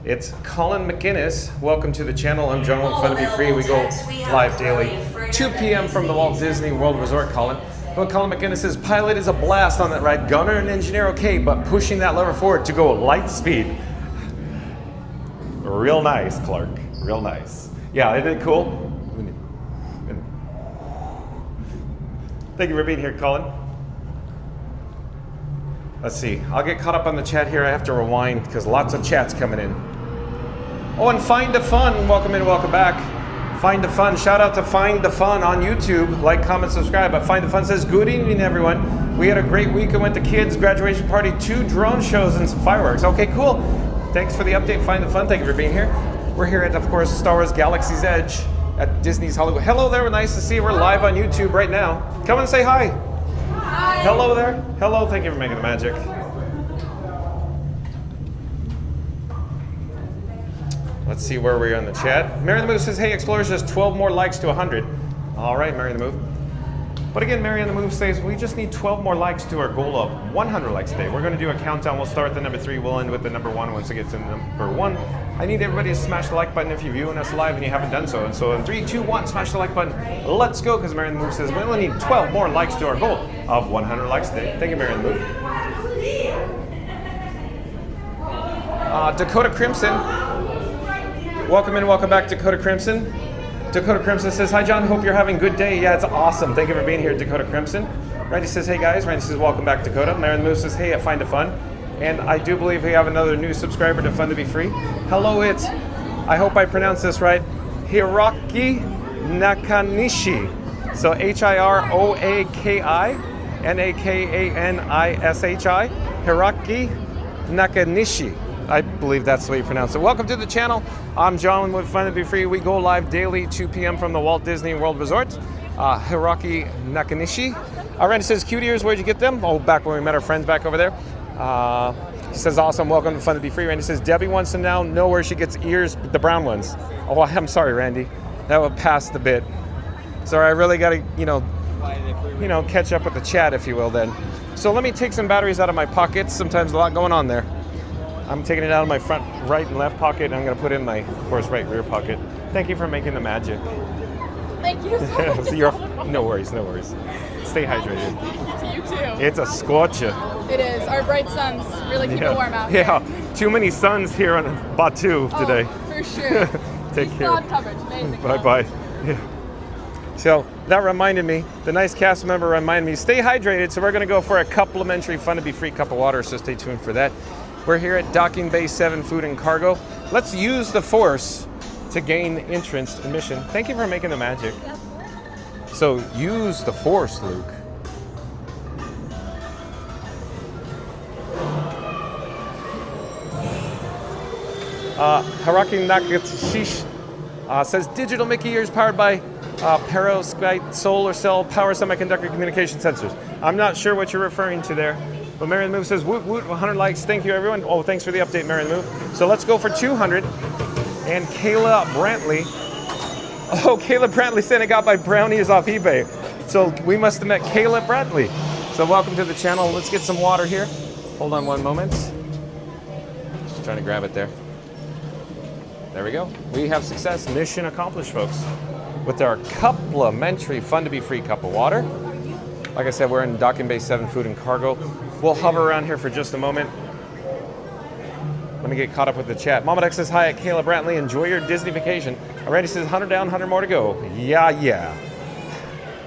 S1: It's Colin McGinnis. Welcome to the channel. I'm John with Fun to Be Free. We go live daily, 2 p.m. from the Walt Disney World Resort, Colin. But Colin McGinnis says, pilot is a blast on that ride. Gunner and engineer okay, but pushing that lever forward to go light speed. Real nice, Clark. Real nice. Yeah, isn't it cool? Thank you for being here, Colin. Let's see. I'll get caught up on the chat here. I have to rewind because lots of chats coming in. Oh, and Find the Fun. Welcome in, welcome back. Find the Fun. Shout out to Find the Fun on YouTube. Like, comment, subscribe. But Find the Fun says, good evening, everyone. We had a great weekend with the kids, graduation party, 2 drone shows, and some fireworks. Okay, cool. Thanks for the update, Find the Fun. Thank you for being here. We're here at, of course, Star Wars Galaxy's Edge at Disney's Hollywood. Hello there. Nice to see you. We're live on YouTube right now. Come and say hi. Hi. Hello there. Hello. Thank you for making the magic. Let's see where we are in the chat. Mary the Move says, hey, Explorers, just 12 more likes to 100. All right, Mary the Move. But again, Mary the Move says, we just need 12 more likes to our goal of 100 likes today. We're going to do a countdown. We'll start with the number 3. We'll end with the number 1 once it gets to number 1. I need everybody to smash the like button if you're viewing us live and you haven't done so. And so in 3, 2, 1, smash the like button. Let's go, because Mary the Move says, we only need 12 more likes to our goal of 100 likes today. Thank you, Mary the Move. Dakota Crimson. Welcome in, welcome back, Dakota Crimson. Dakota Crimson says, hi John, hope you're having a good day. Yeah, it's awesome. Thank you for being here, Dakota Crimson. Randy says, hey guys. Randy says, welcome back, Dakota. Mary the Moose says, hey, at Find a Fun. And I do believe we have another new subscriber to Fun to Be Free. Hello, it's, I hope I pronounced this right, Hiroki Nakanishi. So Hiroaki Nakanishi, Hiraki Nakanishi. I believe that's the way you pronounce it. Welcome to the channel. I'm John with Fun to Be Free. We go live daily, 2 p.m. from the Walt Disney World Resort. Hiraki Nakanishi. Randy says, cute ears, where'd you get them? Oh, back when we met our friends back over there. He says, awesome, welcome to Fun to Be Free. Randy says, Debbie wants to now know where she gets ears, the brown ones. Oh, I'm sorry, Randy. That would pass the bit. Sorry, I really got to, catch up with the chat, if you will, then. So let me take some batteries out of my pockets. Sometimes a lot going on there. I'm taking it out of my front right and left pocket, and I'm going to put it in my, of course, right rear pocket. Thank you for making the magic.
S6: Thank you so much.
S1: No worries, no worries. Stay hydrated.
S6: You too.
S1: It's a scorcher.
S6: It is. Our bright suns really keep it warm out here.
S1: Yeah, too many suns here on Batu today.
S6: For sure.
S1: Take care.
S6: Cloud coverage. Amazing.
S1: Bye-bye. Yeah. So that reminded me, the nice cast member reminded me, stay hydrated, so we're going to go for a complimentary Fun to Be Free cup of water, so stay tuned for that. We're here at Docking Bay 7 Food and Cargo. Let's use the Force to gain entrance admission. Thank you for making the magic. So use the Force, Luke. Haraki Nakashish says digital Mickey ears powered by perovskite solar cell power semiconductor communication sensors. I'm not sure what you're referring to there. But Marion Move says, woot woot, 100 likes. Thank you, everyone. Oh, thanks for the update, Marion Move. So let's go for 200. And Kayla Brantley. Oh, Kayla Brantley said it got my brownies off eBay. So we must have met Kayla Brantley. So welcome to the channel. Let's get some water here. Hold on one moment. Just trying to grab it there. There we go. We have success. Mission accomplished, folks. With our complimentary Fun to Be Free cup of water. Like I said, we're in Docking Bay 7 Food and Cargo. We'll hover around here for just a moment. Let me get caught up with the chat. Mama Dex says, hi at Kayla Brantley. Enjoy your Disney vacation. Randy says, 100 down, 100 more to go. Yeah.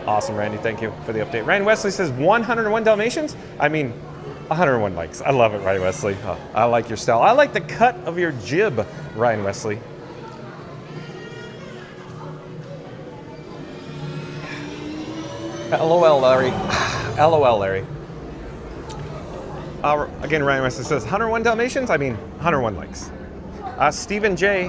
S1: Awesome, Randy. Thank you for the update. Ryan Wesley says, 101 Dalmatians? I mean, 101 likes. I love it, Ryan Wesley. Oh, I like your style. I like the cut of your jib, Ryan Wesley. LOL, Larry. LOL, Larry. Again, Ryan Wesley says, 101 Dalmatians? I mean, 101 likes. Stephen J.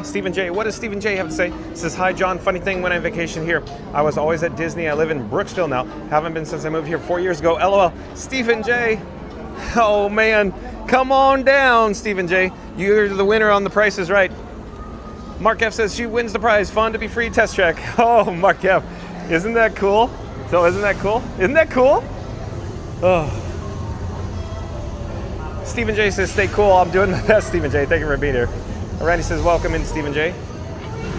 S1: What does Stephen J have to say? He says, hi, John. Funny thing, when I vacation here, I was always at Disney. I live in Brooksville now. Haven't been since I moved here 4 years ago. LOL. Stephen J. Oh, man. Come on down, Stephen J. You're the winner on The Price is Right. Mark F says, she wins the prize. Fun to Be Free test track. Oh, Mark F. Isn't that cool? So isn't that cool? Isn't that cool? Oh. Stephen J says, stay cool. I'm doing my best, Stephen J. Thank you for being here. Randy says, welcome in, Stephen J.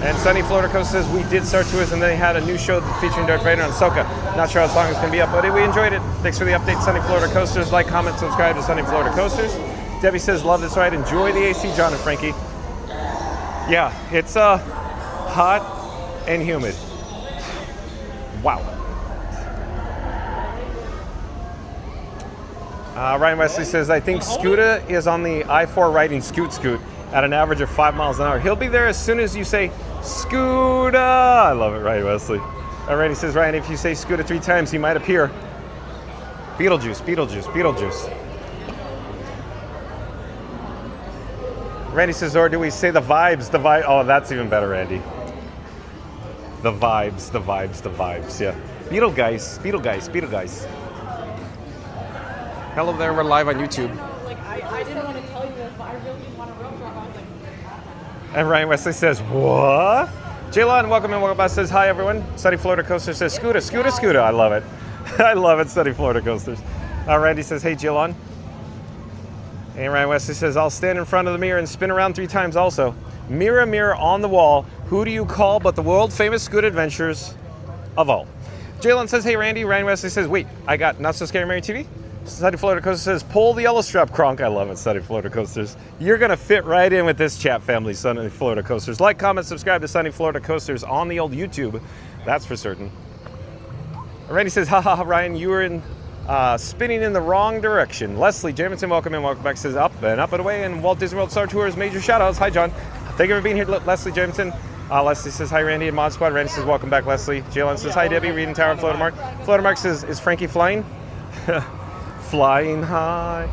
S1: And Sunny Florida Coast says, we did Star Tours and they had a new show featuring Darth Vader and Ahsoka. Not sure how long it's going to be up, but we enjoyed it. Thanks for the update, Sunny Florida Coasters. Like, comment, subscribe to Sunny Florida Coasters. Debbie says, love this ride. Enjoy the AC, John and Frankie. Yeah, it's hot and humid. Wow. Ryan Wesley says, I think Scooter is on the I-4 riding Scoot at an average of 5 miles an hour. He'll be there as soon as you say, Scooter. I love it, Ryan Wesley. Randy says, Ryan, if you say Scooter 3 times, he might appear. Beetlejuice. Randy says, or do we say the vibes? Oh, that's even better, Randy. The vibes, yeah. Beetlegeist. Hello there, we're live on YouTube.
S6: Like, I didn't want to tell you this, but I really didn't want to rope drop. I was like,
S1: and Ryan Wesley says, what? Jaylon, welcome back, says, hi everyone. Sunny Florida Coaster says, Scooter. I love it. I love it, Sunny Florida Coasters. Randy says, hey Jaylon. And Ryan Wesley says, I'll stand in front of the mirror and spin around 3 times also. Mirror, mirror on the wall, who do you call but the world famous Scoot adventures of all? Jaylon says, hey Randy. Ryan Wesley says, wait, I got Not So Scary Mary TV? Sunny Florida Coaster says, pull the yellow strap, Kronk. I love it, Sunny Florida Coasters. You're going to fit right in with this chat family, Sunny Florida Coasters. Like, comment, subscribe to Sunny Florida Coasters on the old YouTube. That's for certain. Randy says, haha, Ryan, you were in spinning in the wrong direction. Leslie Jamison, welcome back, says up and away. And Walt Disney World Star Tours, major shout-outs. Hi, John. Thank you for being here, Leslie Jamison. Leslie says, hi, Randy and Mod Squad. Randy says, welcome back, Leslie. Jalen says, hi, Debbie. Reading Tower, Floatermark. Floatermark says, is Frankie flying? Flying high,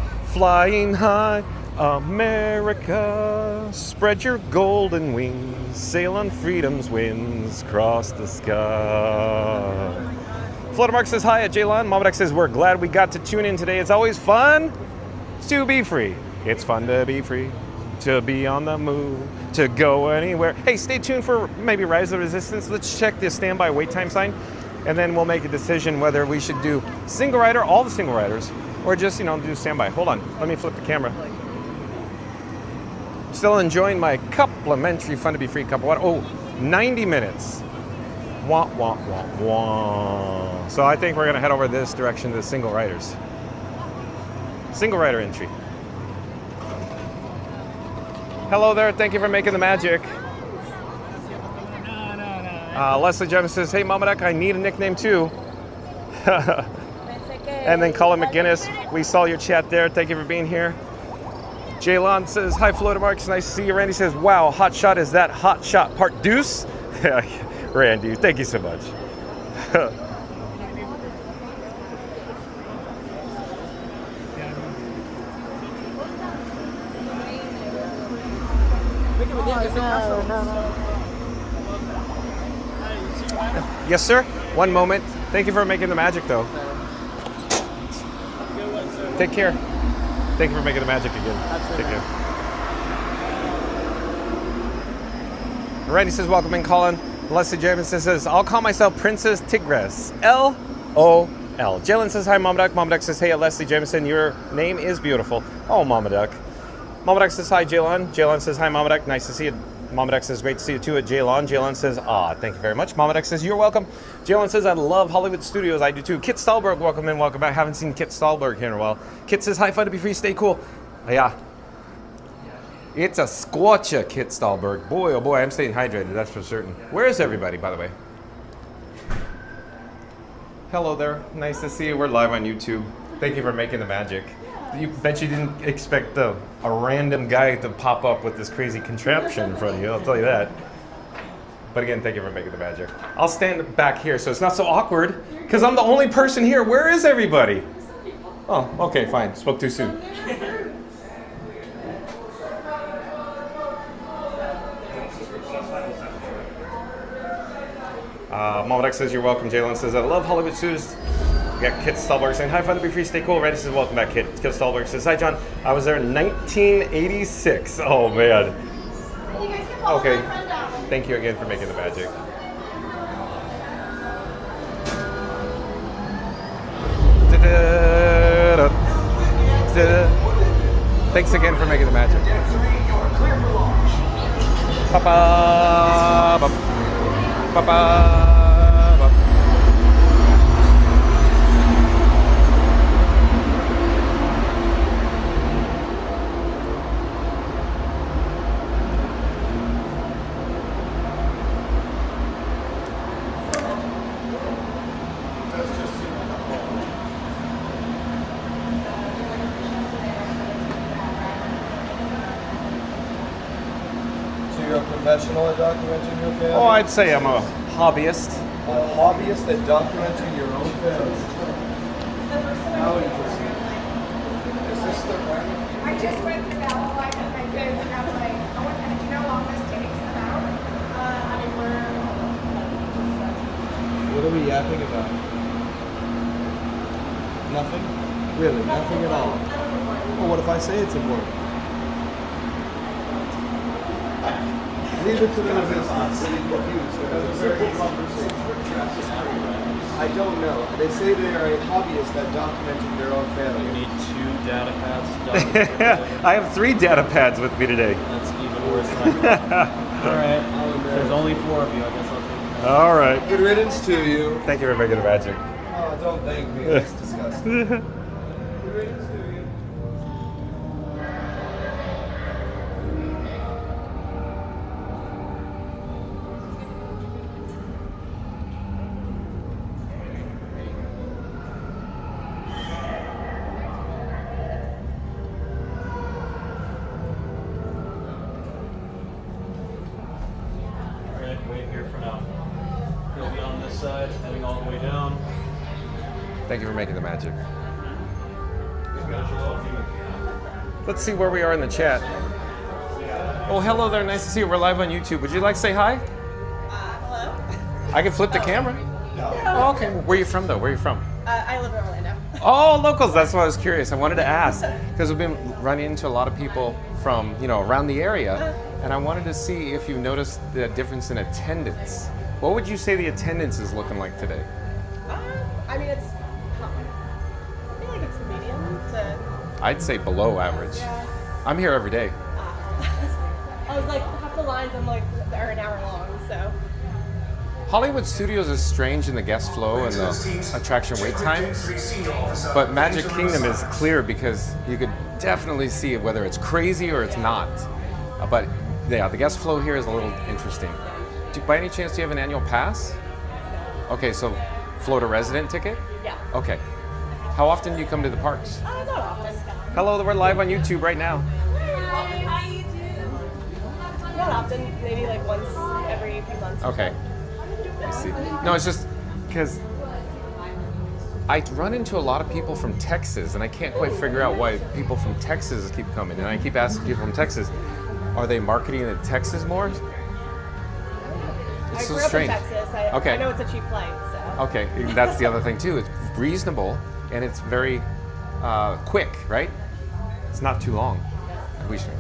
S1: America, spread your golden wings, sail on freedom's winds, cross the sky. Fluttermark says hi at Jaylon. Momadak says we're glad we got to tune in today. It's always fun to be free. It's fun to be free, to be on the move, to go anywhere. Hey, stay tuned for maybe Rise of Resistance. Let's check the standby wait time sign, and then we'll make a decision whether we should do single rider, all the single riders, or just, do standby. Hold on, let me flip the camera. Still enjoying my complimentary Fun to Be Free cup of water. Oh, 90 minutes. Wah, wah, wah, wah. So I think we're gonna head over this direction to the single riders. Single rider entry. Hello there, thank you for making the magic. Leslie Jones says, hey Momadak, I need a nickname too. And then Colin McGinnis, we saw your chat there, thank you for being here. Jaylon says, hi Floatermarks, nice to see you. Randy says, wow, hot shot, is that hot shot part deuce? Randy, thank you so much. Yes, sir. One moment. Thank you for making the magic, though. Take care. Thank you for making the magic again. Absolutely. Take care. Randy says, welcome in, Colin. Leslie Jamison says, I'll call myself Princess Tigress. LOL. Jalen says, hi, Momadak. Momadak says, hey, Leslie Jamison, your name is beautiful. Oh, Momadak. Momadak says, hi, Jaylon. Jaylon says, hi, Momadak. Nice to see you. Momadak says, great to see you too at Jaylon. Jaylon says, thank you very much. Momadak says, you're welcome. Jaylon says, I love Hollywood Studios. I do too. Kit Stahlberg, welcome in, welcome back. Haven't seen Kit Stahlberg here in a while. Kit says, hi, Fun to Be Free, stay cool. Yeah. It's a scorcher, Kit Stahlberg. Boy, oh boy, I'm staying hydrated, that's for certain. Where is everybody, by the way? Hello there. Nice to see you. We're live on YouTube. Thank you for making the magic. You bet you didn't expect a random guy to pop up with this crazy contraption in front of you, I'll tell you that. But again, thank you for making the magic. I'll stand back here so it's not so awkward, because I'm the only person here. Where is everybody? Oh, okay, fine. Spoke too soon. Momadak says, you're welcome. Jalen says, I love Hollywood Studios. We got Kit Stahlberg saying, hi, Fun to Be Free, stay cool. Randy says, welcome back, Kit. Kit Stahlberg says, hi, John. I was there in 1986. Oh, man. Okay. Thank you again for making the magic. Thanks again for making the magic. Ba-ba, ba-ba.
S15: Professional at documenting your family?
S1: Oh, I'd say I'm a hobbyist.
S15: A hobbyist at documenting your own family. How interesting. Is this the
S18: I just went through that whole life with my kids and I was like, oh, what kind of, you know how long this takes them out? I mean,
S15: What are we yapping about? Nothing? Really, nothing at all? Well, what if I say it's important? Leave it to the resistance. Simple conversation. I don't know. They say they are a hobbyist at documenting their own family.
S12: You need 2 data pads to document your family.
S1: I have 3 data pads with me today.
S12: That's even worse than I thought. Alright, there's only 4 of you. I guess I'll take it.
S1: All right.
S15: Good riddance to you.
S1: Thank you for making the magic.
S15: Oh, don't thank me. That's disgusting. Good riddance to you.
S1: Thank you for making the magic. Let's see where we are in the chat. Oh, hello there. Nice to see you. We're live on YouTube. Would you like to say hi?
S19: Hello.
S1: I can flip the camera. Oh, okay. Where are you from, though? Where are you from?
S19: I live in Orlando.
S1: Oh, locals. That's why I was curious. I wanted to ask because we've been running into a lot of people from, around the area, and I wanted to see if you noticed the difference in attendance. What would you say the attendance is looking like today?
S19: I mean, I feel like it's medium to...
S1: I'd say below average.
S19: Yeah.
S1: I'm here every day.
S19: I was like, half the lines I'm like, are an hour long, so...
S1: Hollywood Studios is strange in the guest flow and the attraction wait times, but Magic Kingdom is clear because you could definitely see whether it's crazy or it's not. But yeah, the guest flow here is a little interesting. By any chance, do you have an annual pass? Okay, so Florida resident ticket?
S19: Yeah.
S1: Okay. How often do you come to the parks?
S19: Not often.
S1: Hello, we're live on YouTube right now.
S19: Not often, maybe like once every few months.
S1: Okay. I see. No, it's just because I run into a lot of people from Texas, and I can't quite figure out why people from Texas keep coming. And I keep asking people from Texas, are they marketing in Texas more? It's
S19: I
S1: so
S19: grew up
S1: strange.
S19: in Texas. I know it's a cheap flight, so.
S1: Okay, and that's the other thing too. It's reasonable, and it's very quick, right? It's not too long. We should.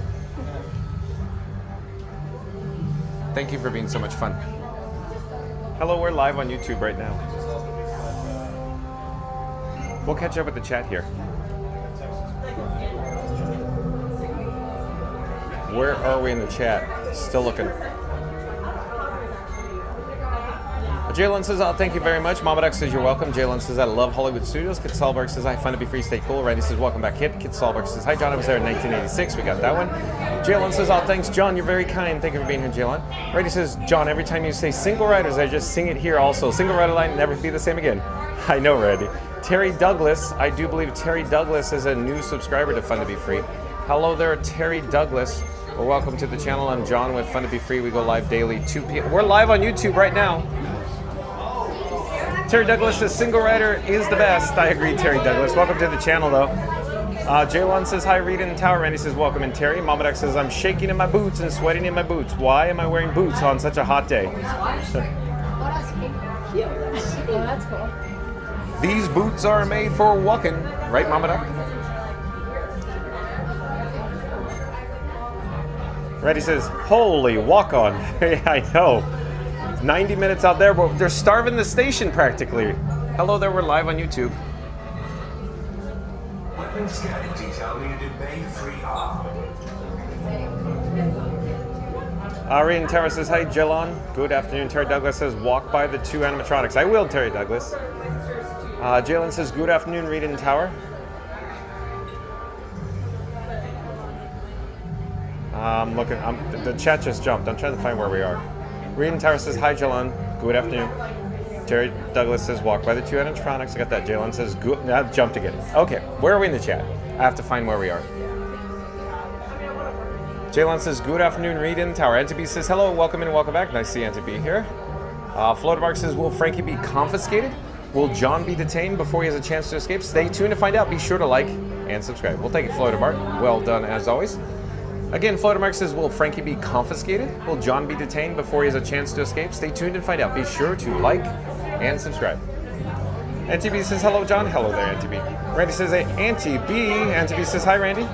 S1: Thank you for being so much fun. Hello, we're live on YouTube right now. We'll catch up with the chat here. Where are we in the chat? Still looking. Jalen says, oh, thank you very much. Mama Duck says, you're welcome. Jalen says, I love Hollywood Studios. Kit Solberg says, hi, fun to be free, stay cool. Randy says, welcome back, Kit. Kit Solberg says, hi, John, I was there in 1986. We got that one. Jalen says, oh, thanks, John. You're very kind. Thank you for being here, Jalen. Randy says, John, every time you say single riders, I just sing it here also. Single rider line, never be the same again. I know, Randy. Terry Douglas, I do believe Terry Douglas is a new subscriber to Fun to Be Free. Hello there, Terry Douglas. Well, welcome to the channel. I'm John with Fun to Be Free. We go live daily, 2 p.m. We're live on YouTube right now. Terry Douglas says single rider is the best. I agree, Terry Douglas. Welcome to the channel, though. J1 says hi, Rita in Tower. Randy says welcome, and Terry. Mama Duck says I'm shaking in my boots and sweating in my boots. Why am I wearing boots on such a hot day?
S19: That's cool.
S1: These boots are made for walking, right, Mama Duck? Randy says, holy walk on. Yeah, I know. 90 minutes out there, but they're starving the station practically. Hello there, we're live on YouTube.
S16: Weapon scanning detail needed in Bay 3R.
S1: Arian Terra says, hi, Jelon. Good afternoon. Terry Douglas says, walk by the 2 animatronics. I will, Terry Douglas. Jalen says, good afternoon, Reed in Tower. I'm looking, the chat just jumped. I'm trying to find where we are. Reed in Tower says, hi, Jelon. Good afternoon. Terry Douglas says, walk by the 2 animatronics. I got that. Jalen says, good. Now jumped again. Okay, where are we in the chat? I have to find where we are. Jalen says, good afternoon, Reed in Tower. Auntie B says, hello, welcome and welcome back. Nice to see Auntie B here. Floatermark says, will Frankie be confiscated? Will John be detained before he has a chance to escape? Stay tuned to find out. Be sure to like and subscribe. We'll take it, Floatermark. Well done, as always. Again, Floatermark says, will Frankie be confiscated? Will John be detained before he has a chance to escape? Stay tuned and find out. Be sure to like and subscribe. Auntie B says, hello, John. Hello there, Auntie B. Randy says, hey, Auntie B. Auntie B says, hi, Randy.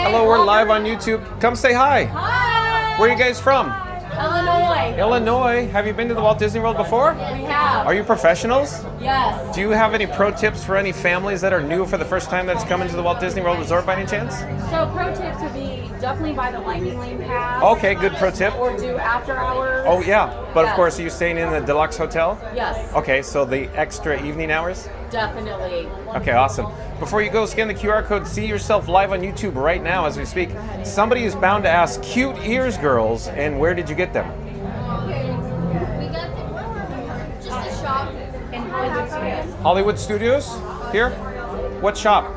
S1: Hello, we're live on YouTube. Come say hi.
S3: Hi.
S1: Where are you guys from?
S3: Illinois.
S1: Illinois. Have you been to the Walt Disney World before?
S3: We have.
S1: Are you professionals?
S3: Yes.
S1: Do you have any pro tips for any families that are new for the first time that's coming to the Walt Disney World Resort by any chance?
S6: So pro tips would be definitely buy the Lightning Lane pass.
S1: Okay, good pro tip.
S6: Or do after hours.
S1: Oh yeah, but
S6: Yes.
S1: of course, are you staying in the deluxe hotel?
S6: Yes.
S1: Okay, so the extra evening hours?
S6: Definitely.
S1: Okay, awesome. Before you go scan the QR code, see yourself live on YouTube right now as we speak. Somebody is bound to ask, cute ears, girls, and where did you get them?
S5: We got just a shop
S6: in Hollywood Studios.
S1: Hollywood Studios? Here? What shop?
S5: I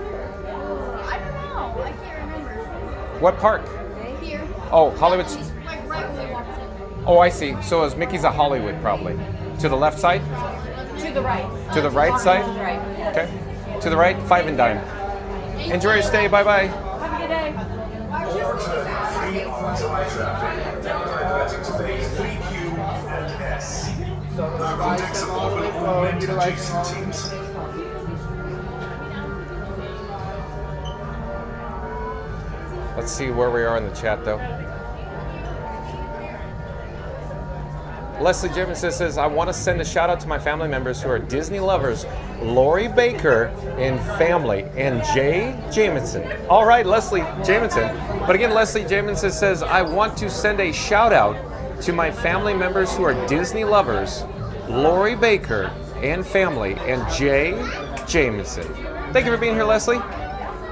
S5: don't know. I can't remember.
S1: What park?
S5: Here.
S1: Oh, Hollywood.
S5: Like right when we walked in.
S1: Oh, I see. So is Mickey's a Hollywood probably. To the left side?
S19: To the right.
S1: To the right side?
S19: To the right.
S1: Okay. To the right, 5 and dime. Enjoy your stay. Bye-bye.
S3: Have a good day.
S16: Context support will augment adjacent teams.
S1: Let's see where we are in the chat, though. Leslie Jefferson says, I want to send a shout out to my family members who are Disney lovers, Lori Baker and family, and Jay Jamison. All right, Leslie Jamison. But again, Leslie Jamison says, I want to send a shout out to my family members who are Disney lovers, Lori Baker and family, and Jay Jamison. Thank you for being here, Leslie.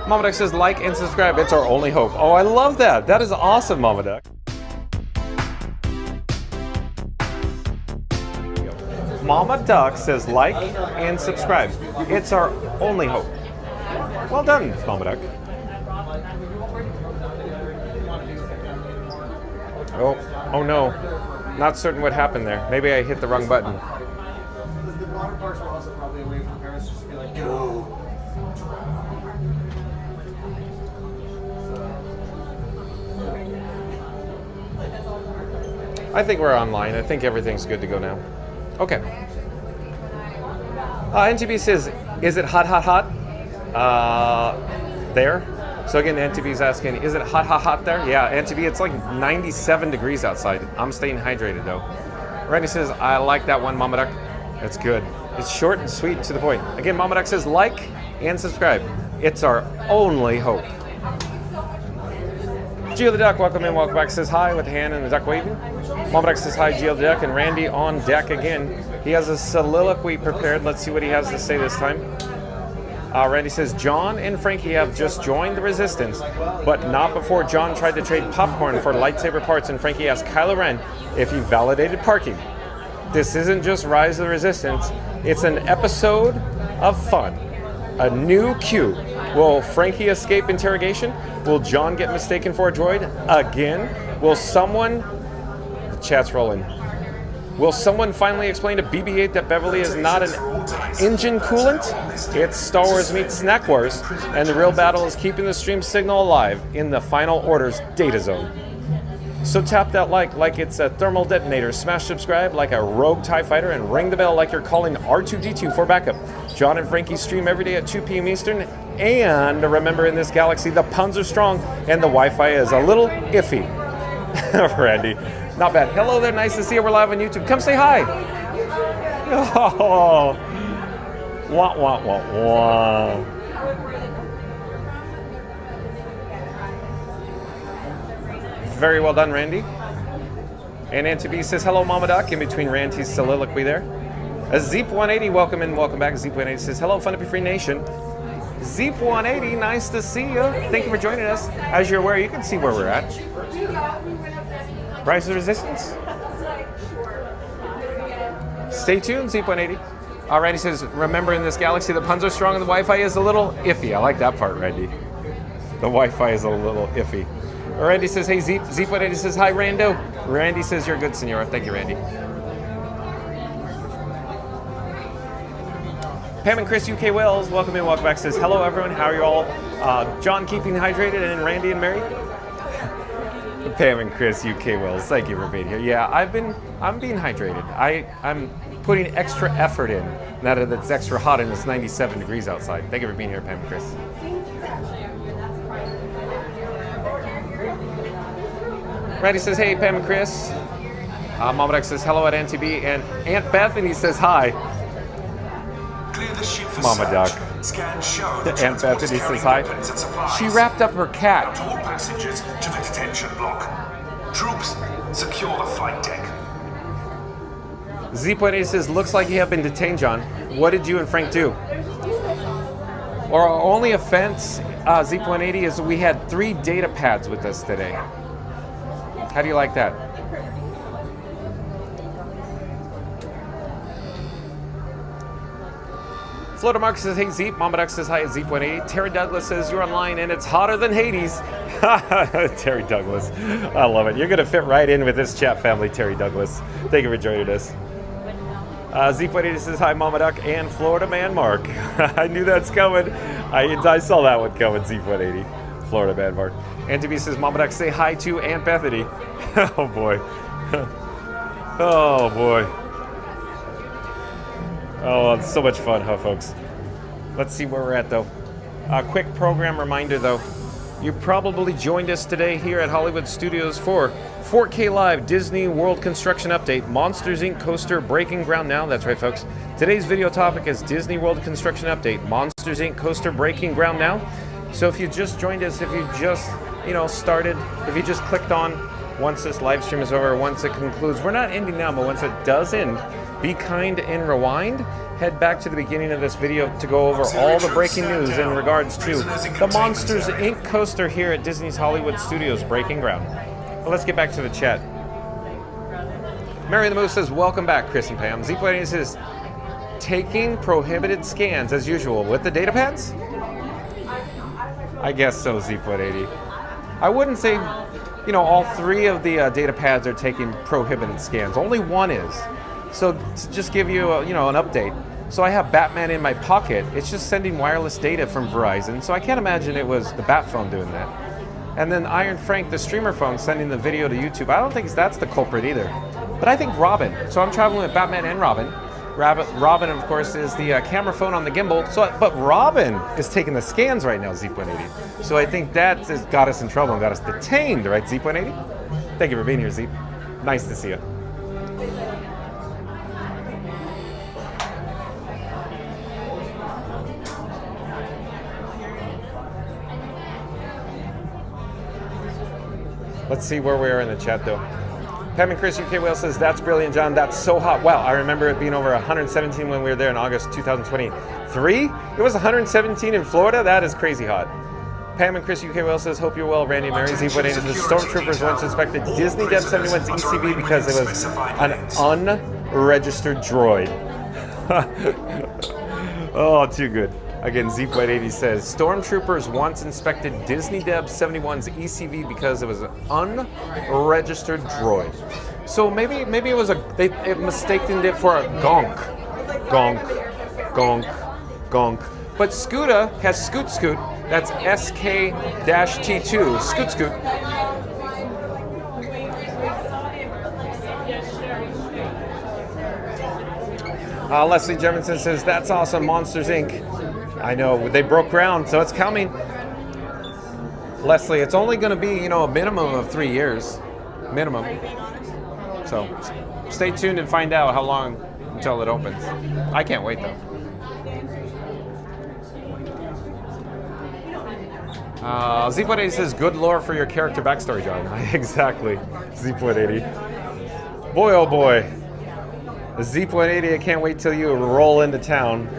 S1: Mama Duck says, like and subscribe. It's our only hope. Oh, I love that. That is awesome, Mama Duck. Mama Duck says, like and subscribe. It's our only hope. Well done, Mama Duck. Oh no. Not certain what happened there. Maybe I hit the wrong button.
S15: The water parks were also probably a way for parents just to be like, go.
S1: I think we're online. I think everything's good to go now. Okay. NTB says, is it hot, hot, hot? There. So again, NTB's asking, is it hot, hot, hot there? Yeah, NTB, it's like 97 degrees outside. I'm staying hydrated though. Randy says, I like that one, Mama Duck. That's good. It's short and sweet to the point. Again, Mama Duck says, like and subscribe. It's our only hope. Gio the Duck, welcome in, welcome back, says hi with the hand and the duck waving. Mama Duck says hi, Gio the Duck, and Randy on deck again. He has a soliloquy prepared. Let's see what he has to say this time. Randy says, John and Frankie have just joined the Resistance, but not before John tried to trade popcorn for lightsaber parts, and Frankie asked Kylo Ren if he validated parking. This isn't just Rise of the Resistance, it's an episode of fun. A new Q. Will Frankie escape interrogation? Will John get mistaken for a droid again? Will someone... The chat's rolling. Will someone finally explain to BB-8 that Beverly is not an engine coolant? It's Star Wars meets Snack Wars, and the real battle is keeping the stream signal alive in the Final Order's data zone. So tap that like it's a thermal detonator, smash subscribe like a rogue TIE fighter, and ring the bell like you're calling R2-D2 for backup. John and Frankie stream every day at 2 p.m. Eastern, and remember, in this galaxy, the puns are strong, and the Wi-Fi is a little iffy. Randy, not bad. Hello there, nice to see you. We're live on YouTube. Come say hi. Oh, wah, wah, wah, wah. Very well done, Randy. And Antibi says, hello, Mama Duck, in between Randy's soliloquy there. Zeep180, welcome in, welcome back. Zeep180 says, hello, Fun to Be Free Nation. Zeep180, nice to see you. Thank you for joining us. As you're aware, you can see where we're at. Rise of the Resistance. Stay tuned, Zeep180. Randy says, remember, in this galaxy, the puns are strong and the Wi-Fi is a little iffy. I like that part, Randy. The Wi-Fi is a little iffy. Randy says, hey, Zeep. Zeep180 says, hi, Rando. Randy says, you're good, senora. Thank you, Randy. Pam and Chris UK Wells, welcome in, welcome back. Says, hello, everyone. How are you all? John keeping hydrated, and Randy and Mary. Pam and Chris UK Wells, thank you for being here. Yeah, I'm being hydrated. I'm putting extra effort in now that it's extra hot and it's 97 degrees outside. Thank you for being here, Pam and Chris. Randy says, hey, Pam and Chris. Mama Duck says, hello at NTB, and Aunt Bethany says, hi.
S16: Clear the ship for
S1: Mama Duck.
S16: Scan show the
S1: Aunt Bethany says, hi. She wrapped up her cat.
S16: All passengers to the detention block. Troops, secure the flight deck.
S1: Z.A says, looks like you have been detained, John. What did you and Frank do? Our only offense, Z.80, is we had 3 data pads with us today. How do you like that? Floater Mark says, hey, Zeep. Mama Duck says, hi, at Zeep180. Tara Douglas says, you're online and it's hotter than Hades. Terry Douglas. I love it. You're going to fit right in with this chat family, Terry Douglas. Thank you for joining us. Z80 says, hi, Mama Duck and Florida Man Mark. I knew that's coming. I saw that one coming, Z80. Florida Man Mark. And TB says, Mama Duck, say hi to Aunt Bethany. Oh, boy. Oh, boy. Oh, it's so much fun, huh, folks? Let's see where we're at, though. A quick program reminder, though. You probably joined us today here at Hollywood Studios for 4K Live Disney World Construction Update. Monsters, Inc. coaster breaking ground now. That's right, folks. Today's video topic is Disney World Construction Update. Monsters, Inc. coaster breaking ground now. So if you just joined us, if you just, started, if you just clicked on, once this live stream is over, once it concludes, we're not ending now, but once it does end, be kind and rewind. Head back to the beginning of this video to go over all the breaking news in regards to the Monsters, Inc. coaster here at Disney's Hollywood Studios breaking ground. Well, let's get back to the chat. Mary the Moose says, welcome back, Chris and Pam. Z80 says, taking prohibited scans as usual with the data pads? I guess so, Z80. I wouldn't say, all three of the data pads are taking prohibited scans. Only one is. So to just give you, an update. So I have Batman in my pocket. It's just sending wireless data from Verizon. So I can't imagine it was the Bat phone doing that. And then Iron Frank, the streamer phone, sending the video to YouTube. I don't think that's the culprit either. But I think Robin. So I'm traveling with Batman and Robin. Robin, of course, is the camera phone on the gimbal. But Robin is taking the scans right now, Z80. So I think that has got us in trouble and got us detained, right, Z80? Thank you for being here, Z. Nice to see you. Let's see where we are in the chat, though. Pam and Chris UK Whale says, that's brilliant, John. That's so hot. Wow, I remember it being over 117 when we were there in August 2023. It was 117 in Florida? That is crazy hot. Pam and Chris UK Whale says, hope you're well, Randy and Mary. Z80 says, the Stormtroopers once inspected Disney Deb 71's ECV because it was an unregistered droid. Oh, too good. Again, Zeep80 says, Stormtroopers once inspected Disney Deb 71's ECV because it was an unregistered droid. So maybe it was they mistaken it for a gonk. Gonk, gonk, gonk. But Scooter has Scoot Scoot. That's SK-T2. Scoot Scoot. Leslie Jemison says, that's awesome, Monsters, Inc. I know, they broke ground, so it's coming. Leslie, it's only going to be, a minimum of 3 years. Minimum. So stay tuned and find out how long until it opens. I can't wait, though. Z80 says, good lore for your character backstory, John. Exactly, Z80. Boy, oh boy. Z80, I can't wait till you roll into town.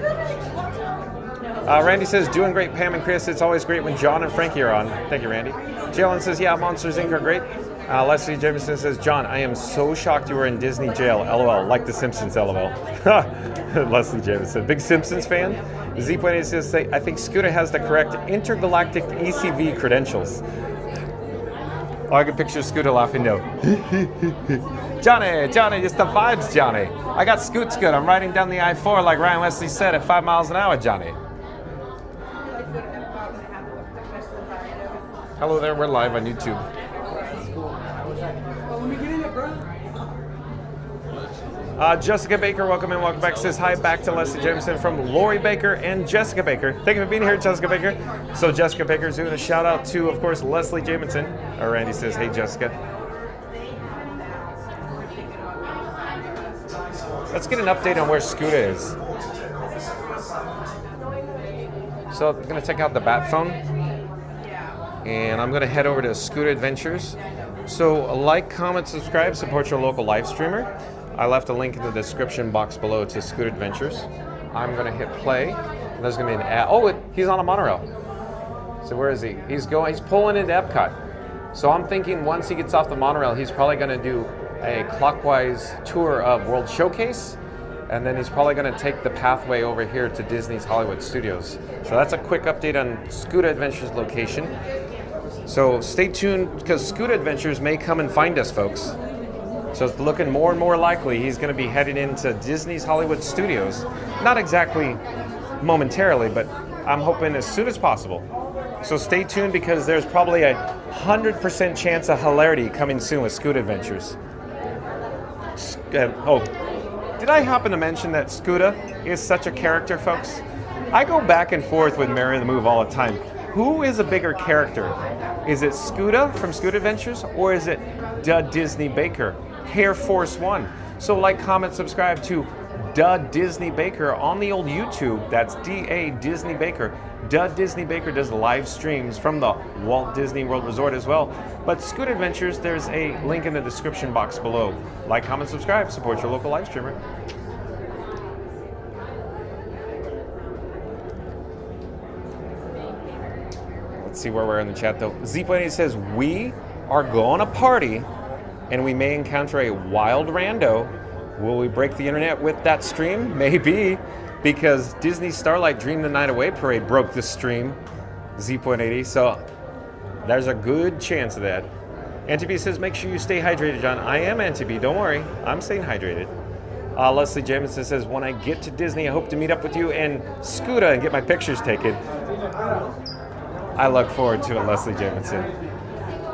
S1: Randy says, doing great, Pam and Chris. It's always great when John and Frankie are on. Thank you, Randy. Jalen says, yeah, Monsters, Inc. are great. Leslie Jameson says, John, I am so shocked you were in Disney jail. LOL. Like The Simpsons, LOL. Leslie Jameson. Big Simpsons fan? Z80 says, I think Scooter has the correct intergalactic ECV credentials. Oh, I can picture Scooter laughing now. Johnny, it's the vibes, Johnny. I got Scoot Scoot. I'm riding down the I-4 like Ryan Wesley said at 5 miles an hour, Johnny. Hello there, we're live on YouTube. Jessica Baker, welcome in, welcome back. Says hi back to Leslie Jameson from Lori Baker and Jessica Baker. Thank you for being here, Jessica Baker. So Jessica Baker's doing a shout out to, of course, Leslie Jameson. Randy says, hey, Jessica. Let's get an update on where Scooter is. So I'm going to take out the Bat phone. And I'm going to head over to Scooter Adventures. So like, comment, subscribe, support your local live streamer. I left a link in the description box below to Scooter Adventures. I'm going to hit play. And there's going to be an ad. Oh, he's on a monorail. So where is he? He's pulling into Epcot. So I'm thinking once he gets off the monorail, he's probably going to do a clockwise tour of World Showcase. And then he's probably going to take the pathway over here to Disney's Hollywood Studios. So that's a quick update on Scooter Adventures location. So stay tuned, because Scuda Adventures may come and find us, folks. So it's looking more and more likely he's going to be headed into Disney's Hollywood Studios. Not exactly momentarily, but I'm hoping as soon as possible. So stay tuned, because there's probably 100% chance of hilarity coming soon with Scuda Adventures. Did I happen to mention that Scuda is such a character, folks? I go back and forth with Mary the Move all the time. Who is a bigger character? Is it Scuda from Scuda Adventures, or is it Da Disney Baker, Hair Force One? So like, comment, subscribe to Da Disney Baker on the old YouTube. That's D-A Disney Baker. Da Disney Baker does live streams from the Walt Disney World Resort as well. But Scuda Adventures, there's a link in the description box below. Like, comment, subscribe, support your local live streamer. Let's see where we're in the chat though. Z.80 says, we are going to party and we may encounter a wild rando. Will we break the internet with that stream? Maybe, because Disney Starlight Dream the Night Away Parade broke the stream. Z.80, so there's a good chance of that. NTB says, make sure you stay hydrated, John. I am, NTB, don't worry. I'm staying hydrated. Leslie Jamison says, when I get to Disney, I hope to meet up with you and Scuda and get my pictures taken. I look forward to it, Leslie Jamison.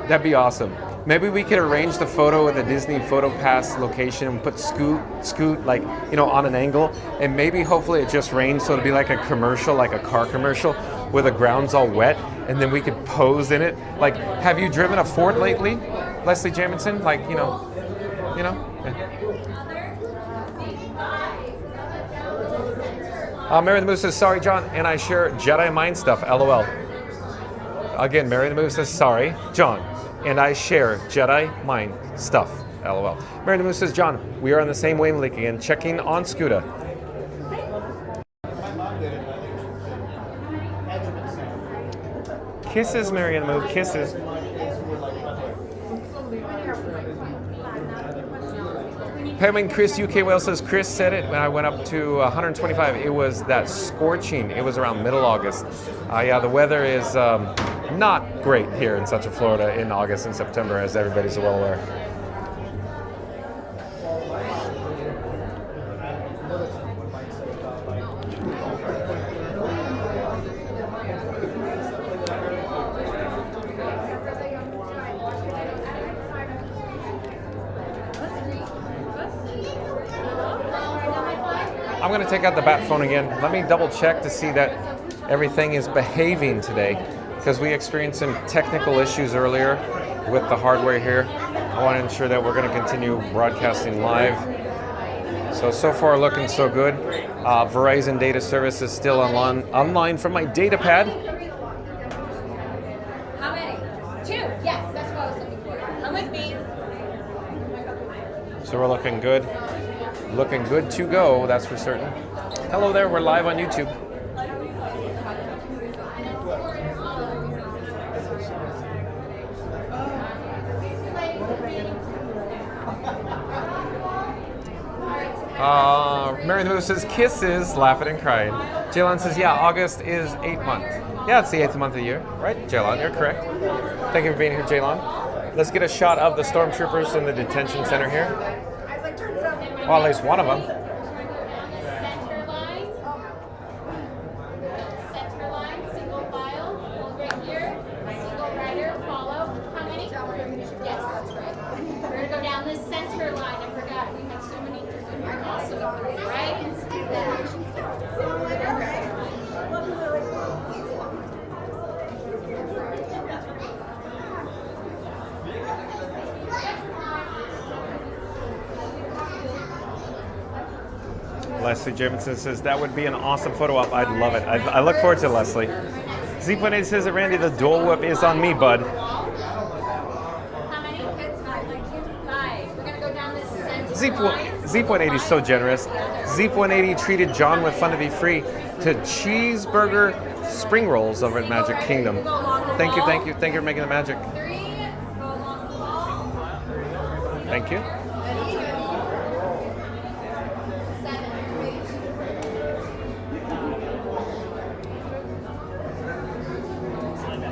S1: That'd be awesome. Maybe we could arrange the photo with a Disney Photo Pass location and put Scoot, like, you know, on an angle. And maybe hopefully it just rains, so it'll be like a commercial, like a car commercial, where the ground's all wet, and then we could pose in it. Like, have you driven a Ford lately, Leslie Jamison? Like, you know? Yeah. Mary the Moose says, sorry, John, and I share Jedi mind stuff, LOL. Again, Mary the Moose says, sorry, John, and I share Jedi mind stuff, LOL. Mary the Moose says, John, we are on the same wavelength again, checking on Scuda. Kisses, Mary the Moose, kisses. Penguin Chris UK Wales says, Chris said it when I went up to 125. It was that scorching. It was around middle August. Yeah, the weather is not great here in Central Florida in August and September, as everybody's well aware. I'm going to take out the bat phone again. Let me double check to see that everything is behaving today, because we experienced some technical issues earlier with the hardware here. I want to ensure that we're going to continue broadcasting live. So far looking so good. Verizon data service is still online from my data pad.
S5: How many? 2. Yes, that's what I was looking for. Come with me.
S1: So we're looking good. Looking good to go, that's for certain. Hello there, we're live on YouTube. Mary the Moose says, kisses, laughing and crying. Jaylon says, yeah, August is 8th month. Yeah, it's the 8th month of the year, right? Jaylon, you're correct. Thank you for being here, Jaylon. Let's get a shot of the stormtroopers in the detention center here. Well, at least one of them.
S5: Center line. Center line, single file. Hold right here. Single rider, follow. How many? Yes, that's right. We're going to go down this center line. I forgot. We have so many. Right?
S1: Leslie Jamison says, that would be an awesome photo op. I'd love it. I look forward to it, Leslie. Z.80 says that, Randy, the Dole Whip is on me, bud.
S5: How many? 5. We're going to go down this center
S1: Z.80 is so generous. Z.80 treated John with Fun to Be Free to cheeseburger spring rolls over at Magic Kingdom. Thank you for making the magic.
S5: 3. Go along the wall.
S1: Thank you.
S5: 7.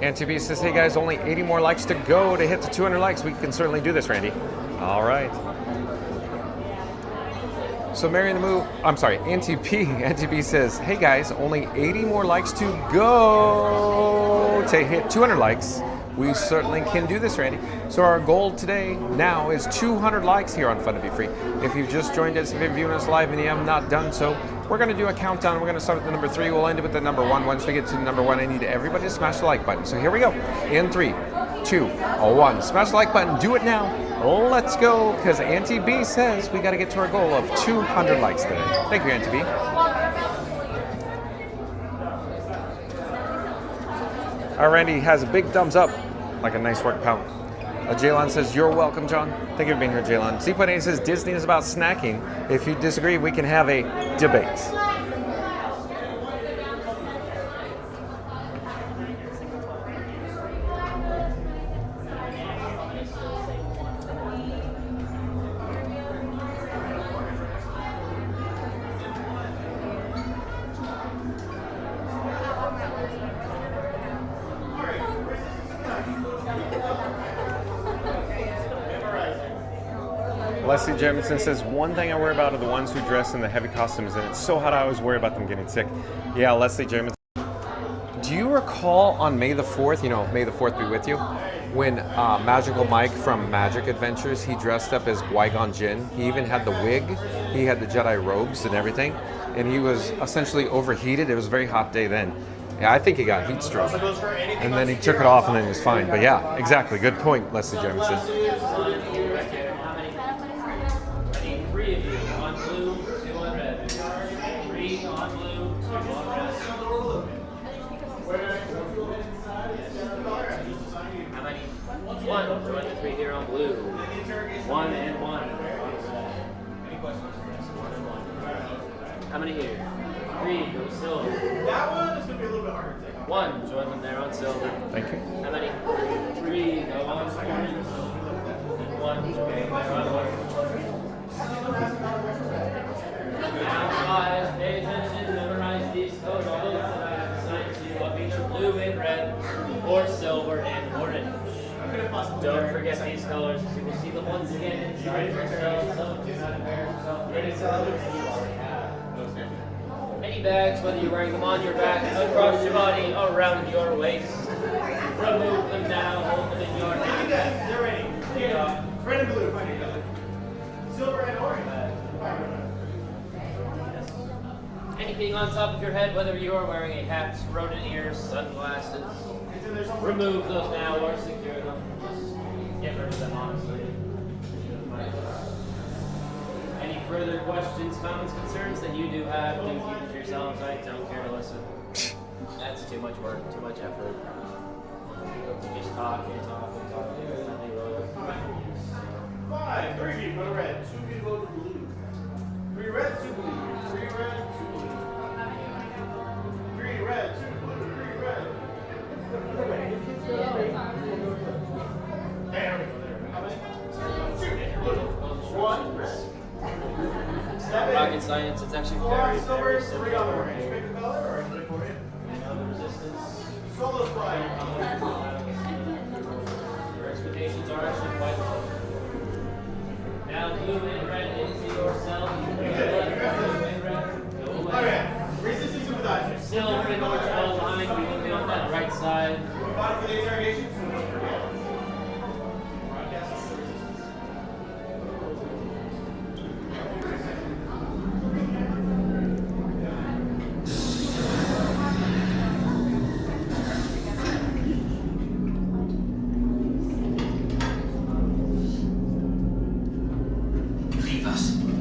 S1: Auntie B says, hey guys, only 80 more likes to go to hit the 200 likes. We can certainly do this, Randy. All right. So Mary in the Moo, I'm sorry, Auntie B says, hey guys, only 80 more likes to go to hit 200 likes. We certainly can do this, Randy. So our goal today now is 200 likes here on Fun to Be Free. If you've just joined us, if you're viewing us live and you have not done so, we're going to do a countdown. We're going to start with the number 3. We'll end it with the number 1. Once we get to the number 1, I need everybody to smash the like button. So here we go. In 3, 2, 1. Smash the like button. Do it now. Let's go. Because Auntie B says we got to get to our goal of 200 likes today. Thank you, Auntie B. Our Randy has a big thumbs up. Like a nice work, pal. Jaylon says, you're welcome, John. Thank you for being here, Jaylon. C.A says, Disney is about snacking. If you disagree, we can have a debate. Leslie Jemison says, one thing I worry about are the ones who dress in the heavy costumes, and it's so hot I always worry about them getting sick. Yeah, Leslie Jemison. Do you recall on May the 4th, you know, May the 4th be with you, when Magical Mike from Magic Adventures, he dressed up as Qui-Gon Jinn. He even had the wig, he had the Jedi robes and everything, and he was essentially overheated. It was a very hot day then. Yeah, I think he got heat stroke. And then he took it off and then he was fine. But yeah, exactly. Good point, Leslie Jemison.
S20: One, join the 3 here on blue. 1 and 1. Any questions? 1 and 1. How many here? 3, go silver.
S4: That one is going to be a little bit harder to take.
S20: 1, join them there on silver.
S1: Thank you.
S20: How many? 3, go on orange. And 1, join them there on orange. Now 5, pay attention, memorize these codes. All those that I have assigned to you of either blue and red, or silver and orange. Don't forget these colors, because you will see them once again inside yourself, so do not embarrass yourself. Any colors you already have. Any bags, whether you're wearing them on your back, across your body, around your waist. Remove them now, hold them in your hand.
S4: They're ready. Red and blue, find each other. Silver and orange.
S20: Anything on top of your head, whether you are wearing a hat, rodent ears, sunglasses. Remove those now or secure them. Just get rid of them, honestly. Any further questions, comments, concerns that you do have, do keep it to yourselves. I don't care to listen. That's too much work, too much effort. You just talk and talk and talk.
S4: 5, 3 feet, go to red. 2 feet, go to blue. 3 red, 2 blue. 3 red, 2 blue. 3 red, 2 blue. 3 red.
S20: Rocket science, it's actually very, very simple. Your expectations are actually quite low. Now blue and red into yourself. Blue and red. Go away.
S4: Resistance sympathizer.
S20: Silver and orange fall behind you. Looking on that right side.
S4: Body for the interrogation.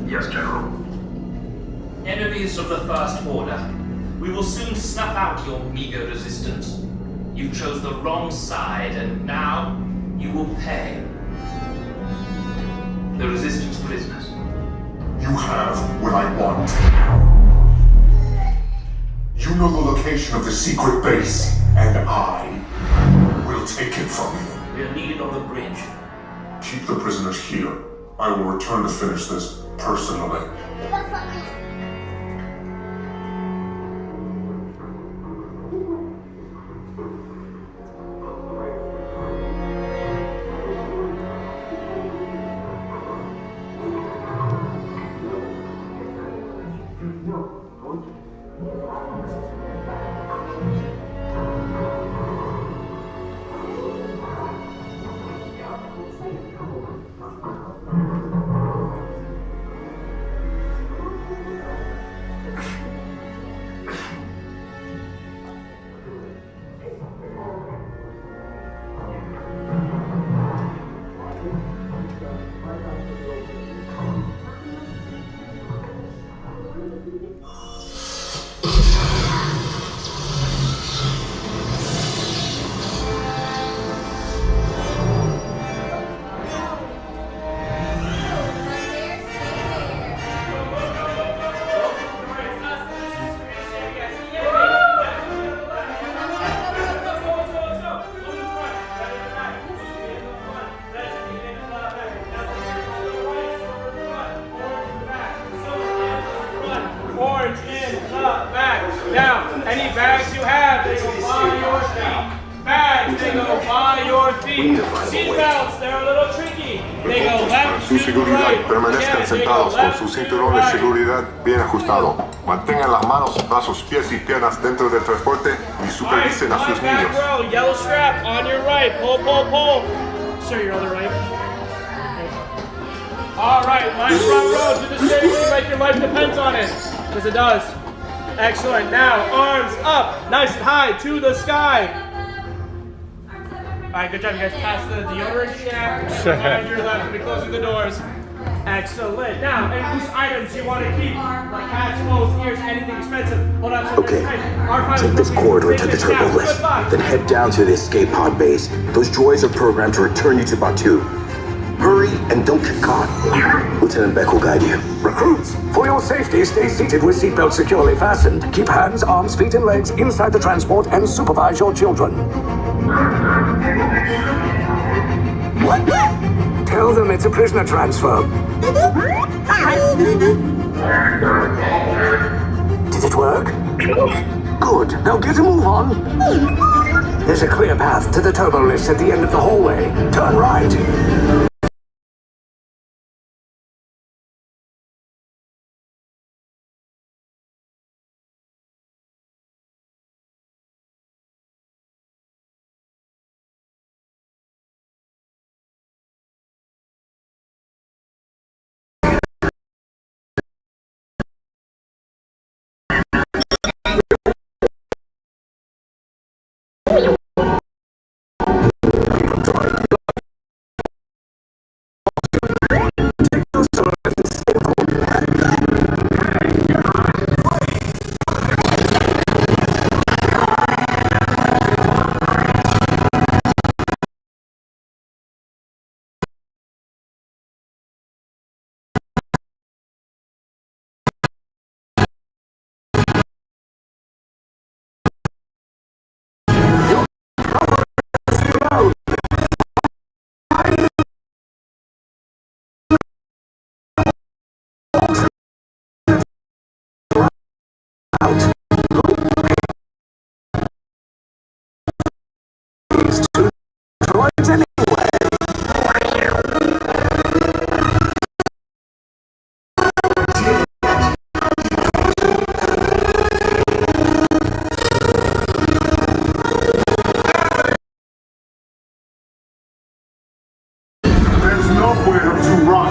S16: Yes, General.
S21: Enemies of the First Order, we will soon snuff out your meager resistance. You chose the wrong side, and now you will pay. The Resistance prisoners.
S22: You have what I want. You know the location of the secret base, and I will take it from you.
S21: We are needed on the bridge.
S22: Keep the prisoners here. I will return to finish this personally.
S12: any bags you have, they go by your feet. Bags, they go by your feet. Seatbelts, they're a little tricky. They go left
S22: Su
S12: to
S22: seguridad,
S12: right.
S22: permanezcan
S12: Again, they go
S22: sentados con
S12: left
S22: su
S12: to
S22: cinturón de
S12: right.
S22: seguridad bien ajustado. Mantengan las manos, brazos, pies y piernas dentro del transporte y supervisen a sus
S12: Back
S22: niños.
S12: row, yellow strap on your right. Pull, pull, pull. Show your other right. All right, line front row to the safety like your life depends on it. Because it does. Excellent. Now, arms up, nice and high to the sky. All right, good job. You guys passed the deodorant shaft. Behind your left, we'll be closing the doors. Excellent. Now, any loose items you want to keep, like hats, clothes, ears, anything expensive, hold on to
S2: Okay, take this corridor to the turbo lift, then head down to the escape pod base. Those droids are programmed to return you to Batu. Hurry and don't get caught. Lieutenant Beck will guide you.
S8: Recruits, for your safety, stay seated with seatbelts securely fastened. Keep hands, arms, feet, and legs inside the transport and supervise your children. Tell them it's a prisoner transfer. Did it work? Good. Now get a move on. There's a clear path to the turbo lifts at the end of the hallway. Turn right.
S22: There's nowhere to run.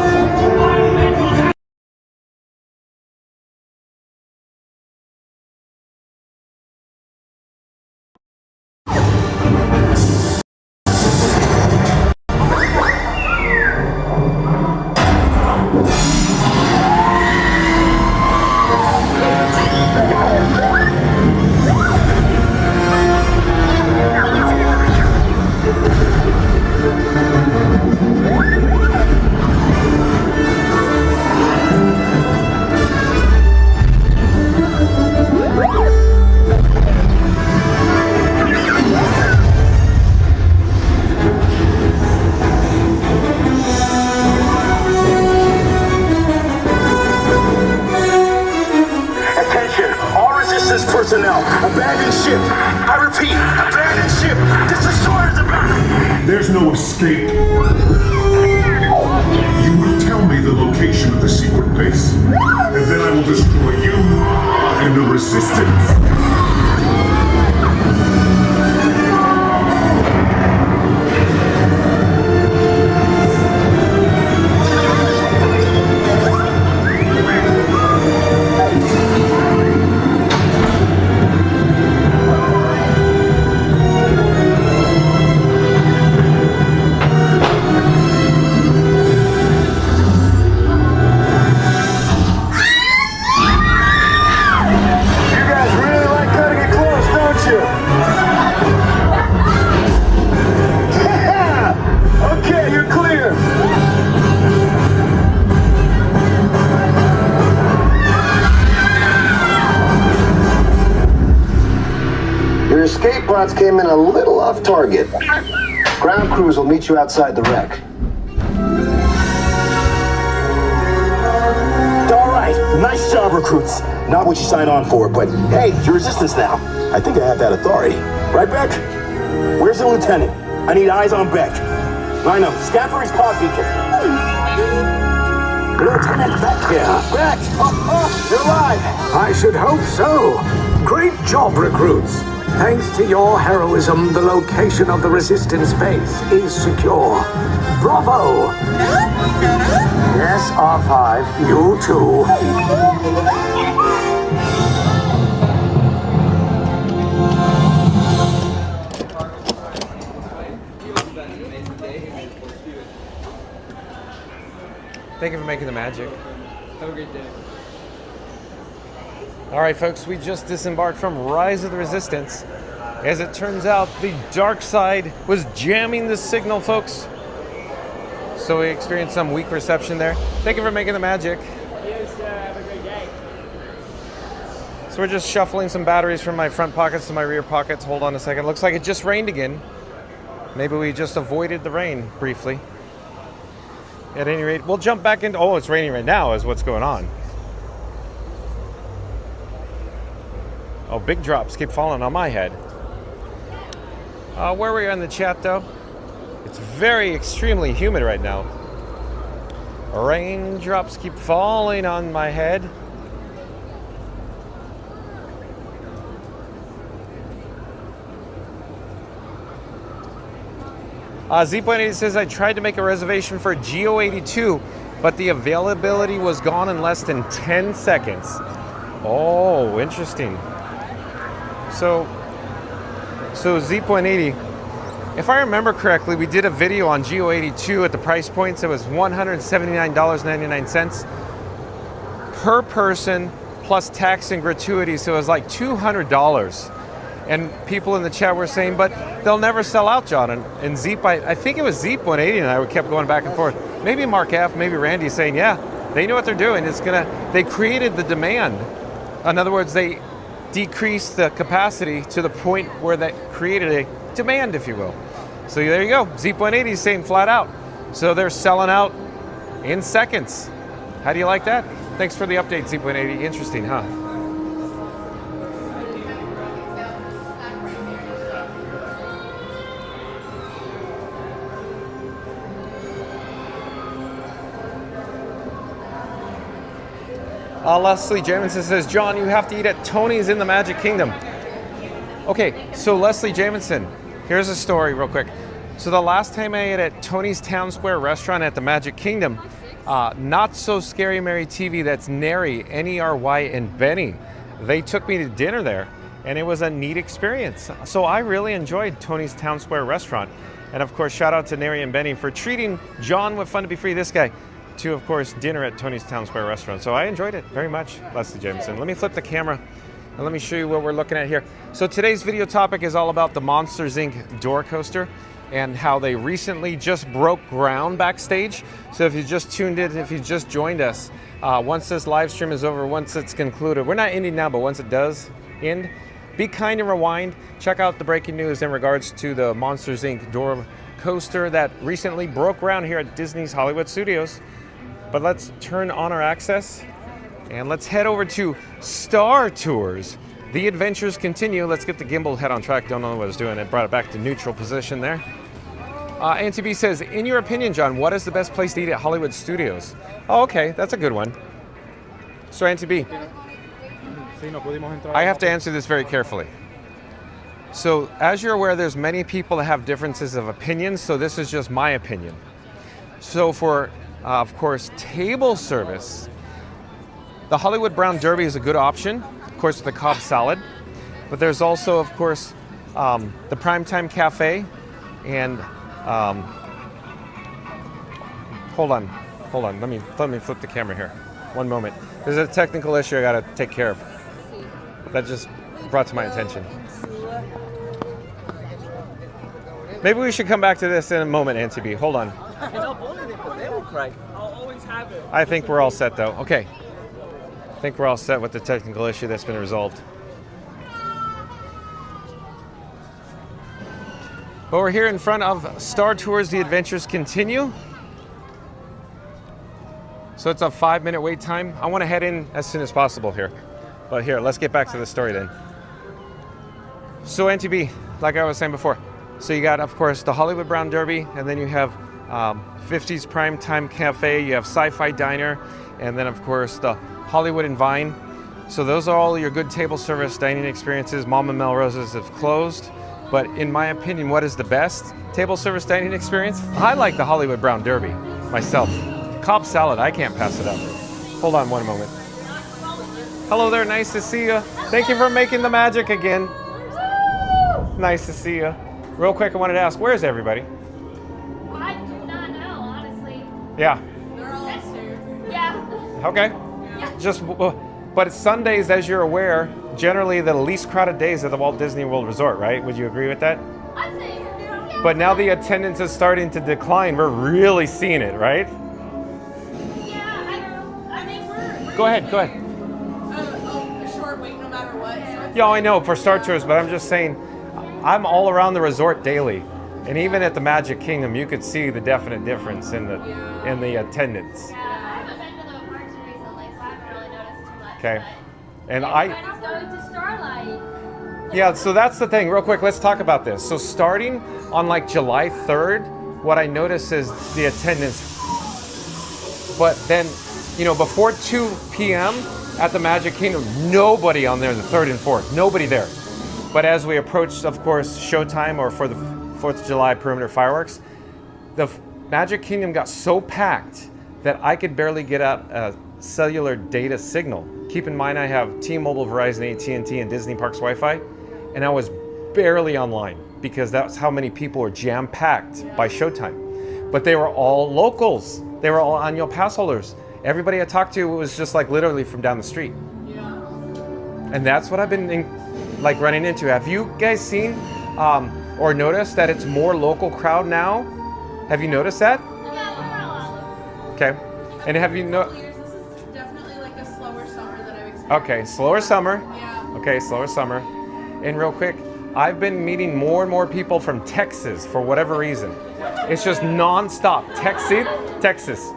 S8: Attention, all resistance personnel, abandon ship. I repeat, abandon ship. This destroyer is about.
S22: There's no escape. You will tell me the location of the secret base, and then I will destroy you and the resistance.
S2: Escape pods came in a little off target. Ground crews will meet you outside the wreck.
S8: All right,
S2: nice job, recruits. Not what you signed on for, but hey, you're resistance now. I think I have that authority. Right, Beck? Where's the lieutenant? I need eyes on Beck. Rhino, scan for his pod beacon.
S8: Lieutenant Beck here.
S2: Beck! You're alive!
S8: I should hope so. Great job, recruits. Thanks to your heroism, the location of the resistance base is secure. Bravo! Yes, R5, you too.
S1: Thank you for making the magic.
S13: Have a great day.
S1: All right, folks, we just disembarked from Rise of the Resistance. As it turns out, the dark side was jamming the signal, folks. So we experienced some weak reception there. Thank you for making the magic.
S13: Yes, have a great day.
S1: So we're just shuffling some batteries from my front pockets to my rear pockets. Hold on a second. Looks like it just rained again. Maybe we just avoided the rain briefly. At any rate, we'll jump back into... Oh, it's raining right now is what's going on. Oh, big drops keep falling on my head. Where we are in the chat, though, it's very extremely humid right now. Raindrops keep falling on my head. Z.80 says, I tried to make a reservation for GO82, but the availability was gone in less than 10 seconds. Oh, interesting. So Z.80, if I remember correctly, we did a video on GO82 at the price points. It was $179.99 per person plus tax and gratuity. So it was like $200. And people in the chat were saying, but they'll never sell out, John. And Zeep, I think it was Zeep180 and I kept going back and forth. Maybe Mark F, maybe Randy saying, yeah, they know what they're doing. They created the demand. In other words, they decreased the capacity to the point where that created a demand, if you will. So there you go. Zeep180 is saying flat out. So they're selling out in seconds. How do you like that? Thanks for the update, Zeep180. Interesting, huh? Leslie Jamison says, John, you have to eat at Tony's in the Magic Kingdom. Okay, so Leslie Jamison, here's a story real quick. So the last time I ate at Tony's Town Square restaurant at the Magic Kingdom, Not So Scary Mary TV, that's Neri, N-E-R-Y, and Benny, they took me to dinner there, and it was a neat experience. So I really enjoyed Tony's Town Square restaurant. And of course, shout out to Neri and Benny for treating John with Fun to Be Free, this guy, to, of course, dinner at Tony's Town Square restaurant. So I enjoyed it very much, Leslie Jameson. Let me flip the camera and let me show you what we're looking at here. So today's video topic is all about the Monsters, Inc. door coaster and how they recently just broke ground backstage. So if you just tuned in, if you just joined us, once this live stream is over, once it's concluded, we're not ending now, but once it does end, be kind and rewind. Check out the breaking news in regards to the Monsters, Inc. door coaster that recently broke ground here at Disney's Hollywood Studios. But let's turn on our access and let's head over to Star Tours. The adventures continue. Let's get the gimbal head on track. Don't know what it's doing. It brought it back to neutral position there. Auntie B says, in your opinion, John, what is the best place to eat at Hollywood Studios? Oh, okay, that's a good one. So Auntie B, I have to answer this very carefully. So as you're aware, there's many people that have differences of opinions, so this is just my opinion. So for of course, table service, the Hollywood Brown Derby is a good option, of course, the Cobb salad. But there's also, of course, the Primetime Cafe and hold on, let me flip the camera here. One moment. There's a technical issue I gotta take care of. That just brought to my attention. Maybe we should come back to this in a moment, Auntie B. Hold on.
S9: I'll always have it.
S1: I think we're all set, though. Okay. I think we're all set with the technical issue that's been resolved. But we're here in front of Star Tours. The adventures continue. So it's a 5-minute wait time. I want to head in as soon as possible here. But here, let's get back to the story then. So NTB, like I was saying before, so you got, of course, the Hollywood Brown Derby, and then you have 50s Primetime Cafe, you have Sci-Fi Diner, and then, of course, the Hollywood and Vine. So those are all your good table service dining experiences. Mom and Melrose's have closed. But in my opinion, what is the best table service dining experience? I like the Hollywood Brown Derby myself. Cobb salad, I can't pass it up. Hold on one moment. Hello there, nice to see you. Thank you for making the magic again. Nice to see you. Real quick, I wanted to ask, where's everybody?
S5: I do not know, honestly.
S1: Yeah.
S5: They're all upstairs. Yeah.
S1: Okay. Just, but Sundays, as you're aware, generally the least crowded days at the Walt Disney World Resort, right? Would you agree with that?
S5: I think. Yeah.
S1: But now the attendance is starting to decline. We're really seeing it, right?
S5: Yeah, I think we're
S1: Go ahead.
S19: A short wait no matter what.
S1: Yeah, I know for Star Tours, but I'm just saying, I'm all around the resort daily, and even at the Magic Kingdom, you could see the definite difference in the attendance.
S5: Yeah, I haven't been to the parks recently, so I haven't really noticed too much.
S1: Okay, and
S5: We're not going to Starlight.
S1: yeah, so that's the thing. Real quick, let's talk about this. So starting on like July 3rd, what I notice is the attendance. But then, before 2 p.m. at the Magic Kingdom, nobody on there the 3rd and 4th, nobody there. But as we approached, of course, showtime or for the 4th of July perimeter fireworks, the Magic Kingdom got so packed that I could barely get out a cellular data signal. Keep in mind, I have T-Mobile, Verizon, AT&T, and Disney Parks Wi-Fi, and I was barely online because that's how many people were jam-packed by showtime. But they were all locals. They were all annual pass holders. Everybody I talked to was just like literally from down the street. And that's what I've been running into. Have you guys seen or noticed that it's more local crowd now? Have you noticed that? Okay. And have you
S19: This is definitely like a slower summer that I've experienced.
S1: Okay, slower summer.
S19: Yeah.
S1: Okay, slower summer. And real quick, I've been meeting more and more people from Texas for whatever reason. It's just non-stop. Texas.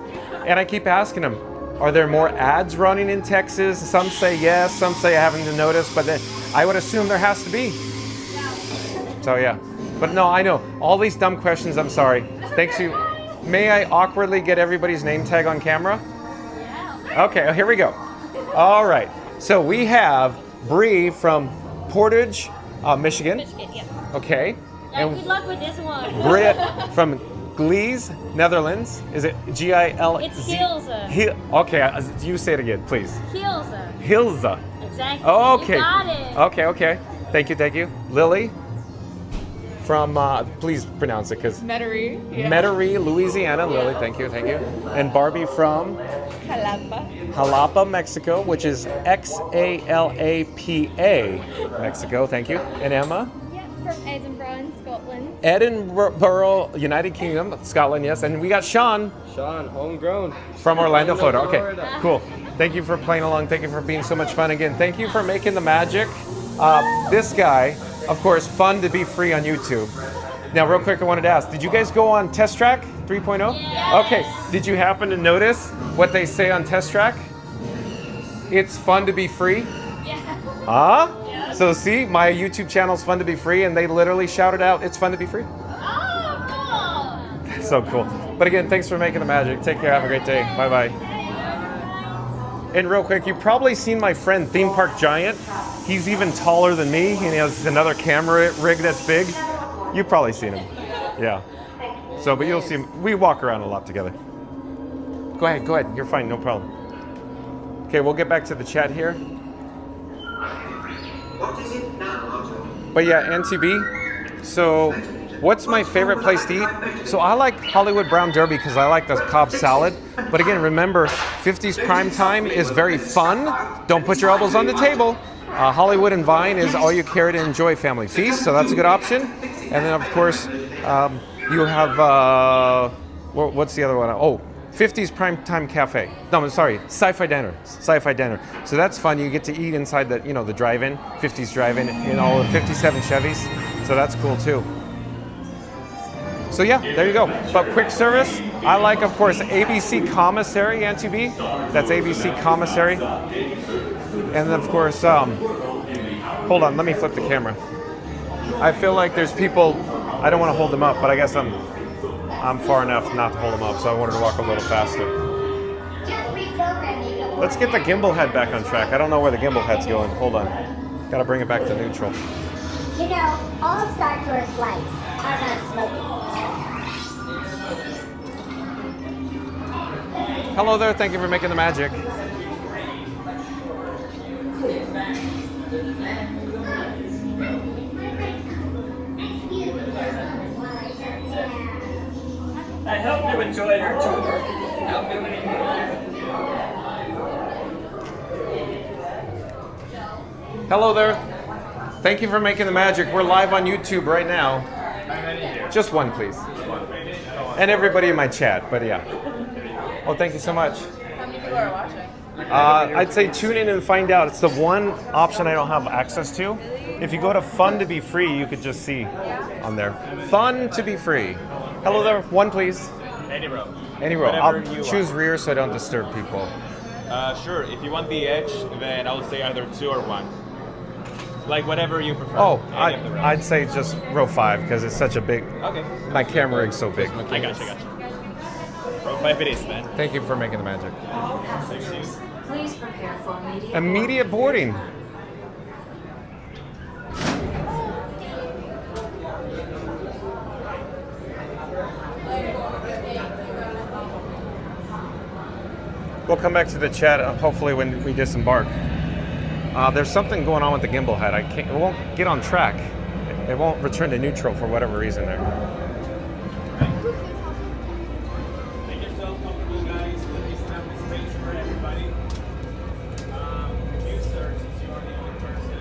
S1: And I keep asking them, are there more ads running in Texas? Some say yes, some say I haven't noticed, but then I would assume there has to be. So yeah. But no, I know. All these dumb questions, I'm sorry. Thanks you. May I awkwardly get everybody's name tag on camera? Okay, here we go. All right. So we have Bree from Portage, Michigan. Okay.
S3: Yeah, good luck with this one.
S1: Britt from Glees, Netherlands. Is it G-I-L-Z?
S3: It's Hilza.
S1: Okay, you say it again, please.
S3: Hilza.
S1: Hilza.
S3: Exactly.
S1: Okay.
S3: You got it.
S1: Okay. Thank you. Lily from, please pronounce it, because
S19: Metairie. Yeah.
S1: Metairie, Louisiana. Lily, thank you. And Barbie from Jalapa, Mexico, which is X-A-L-A-P-A, Mexico. Thank you. And Emma?
S5: From Edinburgh in Scotland.
S1: Edinburgh, United Kingdom, Scotland, yes. And we got Sean.
S7: Sean, homegrown.
S1: From Orlando, Florida. Okay,
S7: Florida.
S1: cool. Thank you for playing along. Thank you for being so much fun again. Thank you for making the magic. This guy, of course, fun to be free on YouTube. Now, real quick, I wanted to ask, did you guys go on Test Track 3.0?
S5: Yes.
S1: Okay, did you happen to notice what they say on Test Track? It's fun to be free?
S5: Yeah.
S1: Huh? So see, my YouTube channel's fun to be free, and they literally shouted out, it's fun to be free.
S5: Oh, cool.
S1: So cool. But again, thanks for making the magic. Take care, have a great day. Bye-bye. And real quick, you've probably seen my friend Theme Park Giant. He's even taller than me, and he has another camera rig that's big. You've probably seen him. Yeah. So, but you'll see him. We walk around a lot together. Go ahead. You're fine, no problem. Okay, we'll get back to the chat here.
S16: What is it now, Otto?
S1: But yeah, NTB. So, what's my favorite place to eat? So I like Hollywood Brown Derby because I like the Cobb salad. But again, remember, 50s prime time is very fun. Don't put your elbows on the table. Hollywood and Vine is all you care to enjoy family feast, so that's a good option. And then of course, you have, what's the other one? Oh, 50s Primetime Cafe. No, I'm sorry, Sci-Fi Diner. So that's fun. You get to eat inside the, the drive-in, 50s drive-in in all the 57 Chevys. So that's cool too. So yeah, there you go. But quick service, I like, of course, ABC Commissary, Auntie B. That's ABC Commissary. And then, of course, hold on, let me flip the camera. I feel like there's people, I don't want to hold them up, but I guess I'm far enough not to hold them up, so I wanted to walk a little faster. Let's get the gimbal head back on track. I don't know where the gimbal head's going. Hold on. Gotta bring it back to neutral.
S5: You know, all Star Tours flights are not smoking.
S1: Hello there, thank you for making the magic.
S20: I hope you enjoyed our tour.
S1: Hello there. Thank you for making the magic. We're live on YouTube right now. Just one, please. And everybody in my chat, but yeah. Oh, thank you so much.
S6: How many people are watching?
S1: I'd say tune in and find out. It's the one option I don't have access to. If you go to Fun to Be Free, you could just see on there. Fun to Be Free. Hello there. One, please.
S7: Any row.
S1: Any row.
S7: Whatever
S1: I'll
S7: you
S1: choose
S7: want.
S1: rear so I don't disturb people.
S7: Sure. If you want the edge, then I would say either 2 or 1. Like whatever you prefer.
S1: Oh,
S7: Any of the rows.
S1: I'd say just row 5 because it's such a big.
S7: Okay.
S1: My camera rig's so big.
S7: I got you. Row 5 it is then.
S1: Thank you for making the magic.
S17: All passengers, please prepare for
S1: Immediate boarding. We'll come back to the chat hopefully when we disembark. There's something going on with the gimbal head. It won't get on track. It won't return to neutral for whatever reason there.
S7: Make yourself comfortable, guys. Please have the space for everybody. You, sir, since you are the only person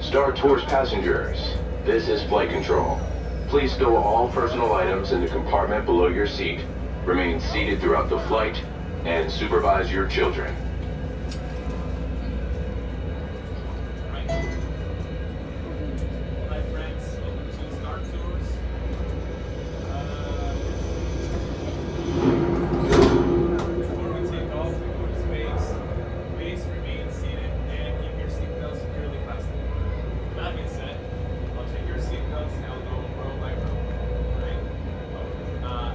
S11: Star Tours passengers, this is flight control. Please stow all personal items in the compartment below your seat. Remain seated throughout the flight and supervise your children.
S7: Hi friends, welcome to Star Tours. Before we take off, we go to space. Please remain seated and keep your seatbelt securely fastened. That being said, I'll check your seatbelts and I'll go row by row. Right?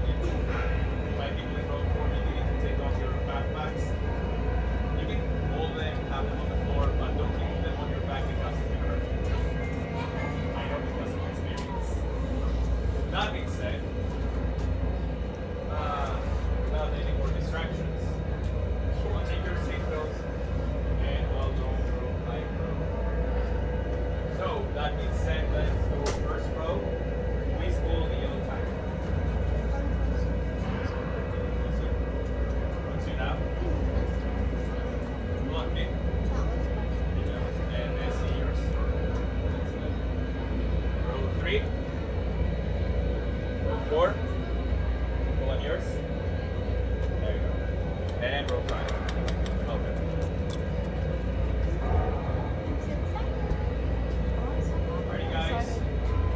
S7: If my people in row 4 you need to take off your backpacks, you can hold them, have them on the floor, but don't keep them on your back because it's gonna hurt. I know because of experience. That being said, without any more distractions, we'll take your seatbelts and I'll go row by row. So, that being said, let's go first row. Please pull the yellow tag. One, two now. Look, Nick. And I see yours. Row 3. Row 4. Pull on yours. There you go. And row 5. Okay. Alrighty guys, you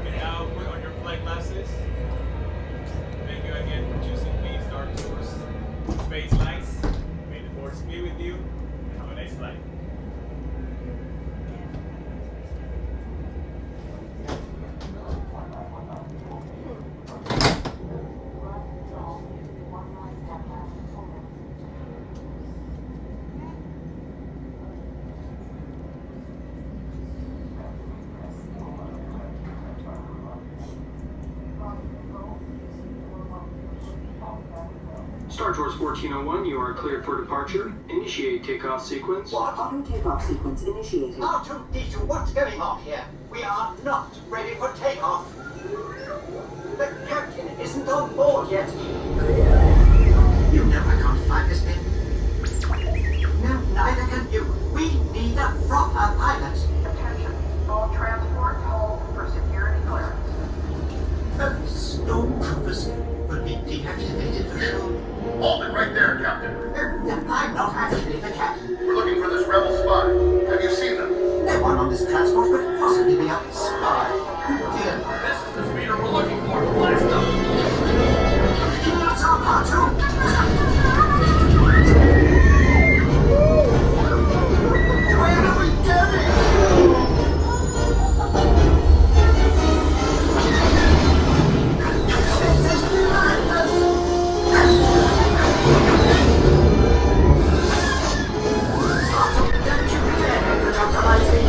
S7: can now put on your flight glasses. Thank you again for choosing me, Star Tours Space Nights. May the force be with you. Have a nice flight.
S23: Star Tours 1401, you are cleared for departure. Initiate takeoff sequence.
S24: What? Auto takeoff sequence initiated.
S25: R2-D2, what's going on here? We are not ready for takeoff. The captain isn't on board yet. You know I can't fly this thing. No, neither can you. We need a proper pilot.
S24: Attention. All transport hold for security clearance.
S25: Stormtroopers will be deactivated for sure.
S22: Hold it right there, Captain.
S25: I'm not actually the captain.
S22: We're looking for this rebel spy. Have you seen them?
S25: No one on this transport could possibly be a spy. Dear.
S21: This is the speeder we're looking for. Blast them!
S25: That's our part 2. Where are we going? This is madness! Don't you dare monopolize me!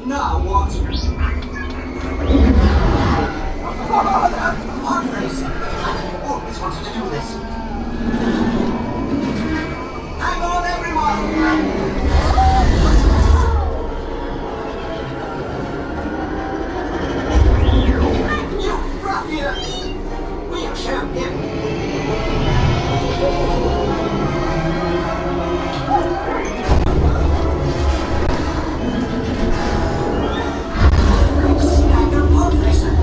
S25: Now what? Monstrous! I always wanted to do this. Hang on, everyone! You ruffian! We'll show him! Stagger pod racer!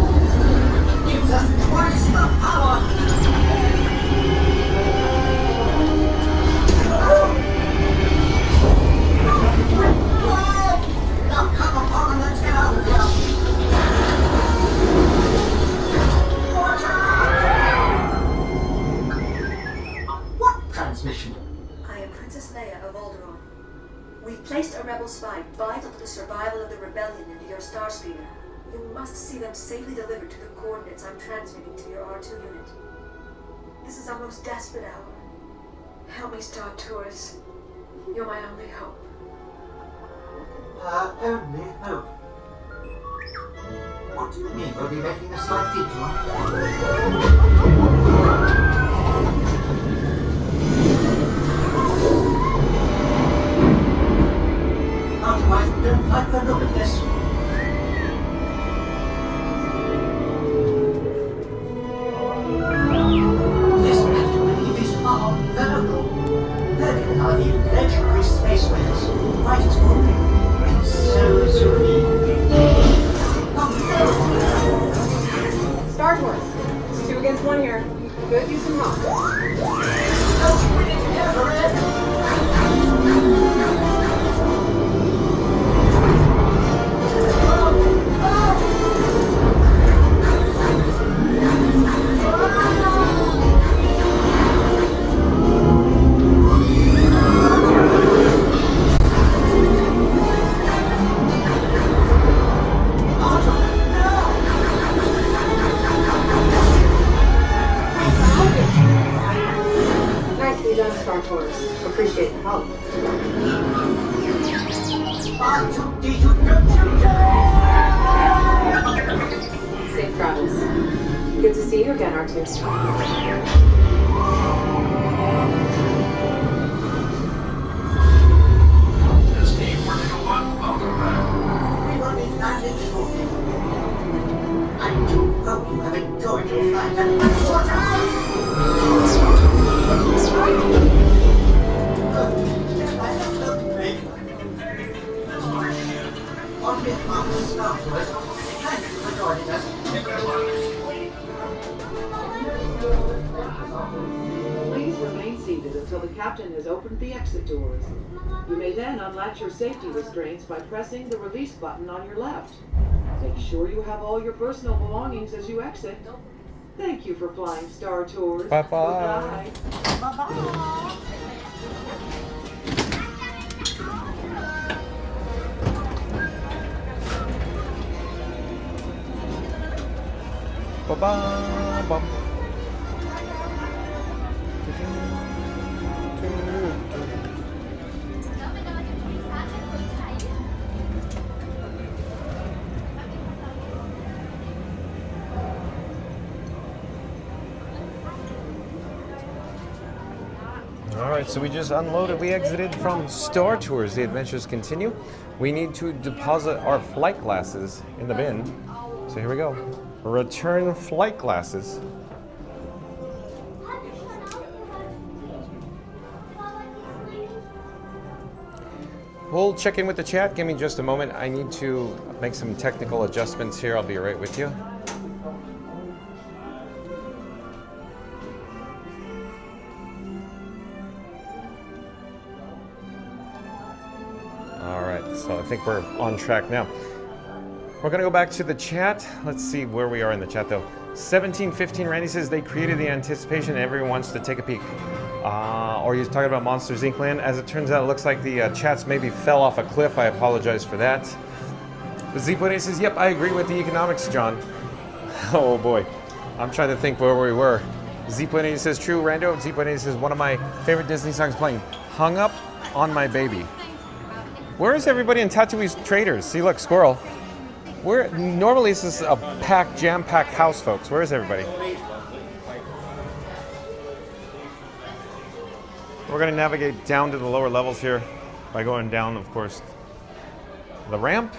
S25: Gives us twice the power! Now come upon and let's get out of here! What transmission?
S24: I am Princess Leia of Alderaan. We've placed a rebel spy vital to the survival of the rebellion into your star speeder. You must see them safely delivered to the coordinates I'm transmitting to your R2 unit. This is our most desperate hour. Help me, Star Tours. You're my only hope.
S25: Our only hope. What do you mean we'll be making a slight detour? Otherwise, we don't like the look of this. This act, I believe, is our miracle. There are the legendary space whales, right as moving. So serene.
S19: Star Tours. 2 against 1 here. Good, use some rock.
S25: Don't win it ever, Ed.
S19: Nicely done, Star Tours. Appreciate the help. Safe travels. Good to see you again, R2.
S25: I do hope you have enjoyed your flight and on behalf of the Star Tours, thank you for joining us.
S4: Please remain seated until the captain has opened the exit doors. You may then unlatch your safety restraints by pressing the release button on your left. Make sure you have all your personal belongings as you exit. Thank you for flying Star Tours.
S1: Bye-bye.
S4: Bye-bye.
S1: Ba-bum. Alright, so we just unloaded. We exited from Star Tours. The adventures continue. We need to deposit our flight glasses in the bin. So here we go. Return flight glasses. We'll check in with the chat. Give me just a moment. I need to make some technical adjustments here. I'll be right with you. All right, so I think we're on track now. We're gonna go back to the chat. Let's see where we are in the chat though. 1715 Randy says they created the anticipation and everyone wants to take a peek. Or he's talking about Monsters Inc. Land. As it turns out, it looks like the chats maybe fell off a cliff. I apologize for that. The Z-Buddy says, yep, I agree with the economics, John. Oh boy, I'm trying to think where we were. Z-Buddy says, true, Rando. Z-Buddy says, one of my favorite Disney songs playing, Hung Up on My Baby. Where is everybody in Tatooine's Traders? See, look, squirrel. Where normally this is a jam-packed house, folks. Where is everybody? We're going to navigate down to the lower levels here by going down, of course, the ramp,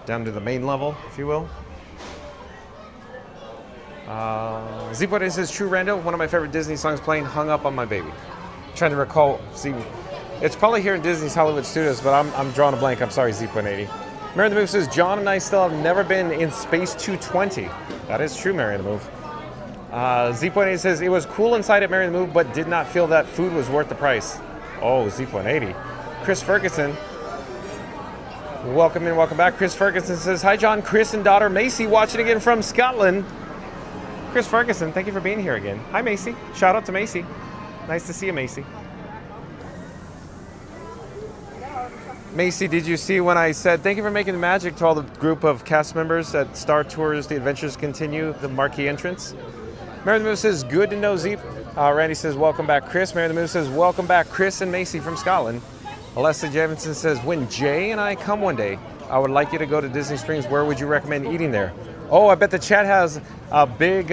S1: down to the main level, if you will. Z-Buddy says, true, Rando, one of my favorite Disney songs playing, Hung Up on My Baby. I'm trying to recall, see, it's probably here in Disney's Hollywood Studios, but I'm drawing a blank. I'm sorry, Z-180. Mary the Move says, John and I still have never been in Space 220. That is true, Mary the Move. Z-180 says, it was cool inside at Mary the Move, but did not feel that food was worth the price. Oh, Z-180. Chris Ferguson. Welcome in, welcome back. Chris Ferguson says, hi, John. Chris and daughter Macy watching again from Scotland. Chris Ferguson, thank you for being here again. Hi, Macy. Shout out to Macy. Nice to see you, Macy. Macy, did you see when I said thank you for making the magic to all the group of cast members at Star Tours, The Adventures Continue, the marquee entrance? Mary the Moose says, good to know, Zeep. Randy says, welcome back, Chris. Mary the Moose says, welcome back, Chris and Macy from Scotland. Leslie Jamison says, when Jay and I come one day, I would like you to go to Disney Springs. Where would you recommend eating there? Oh, I bet the chat has a big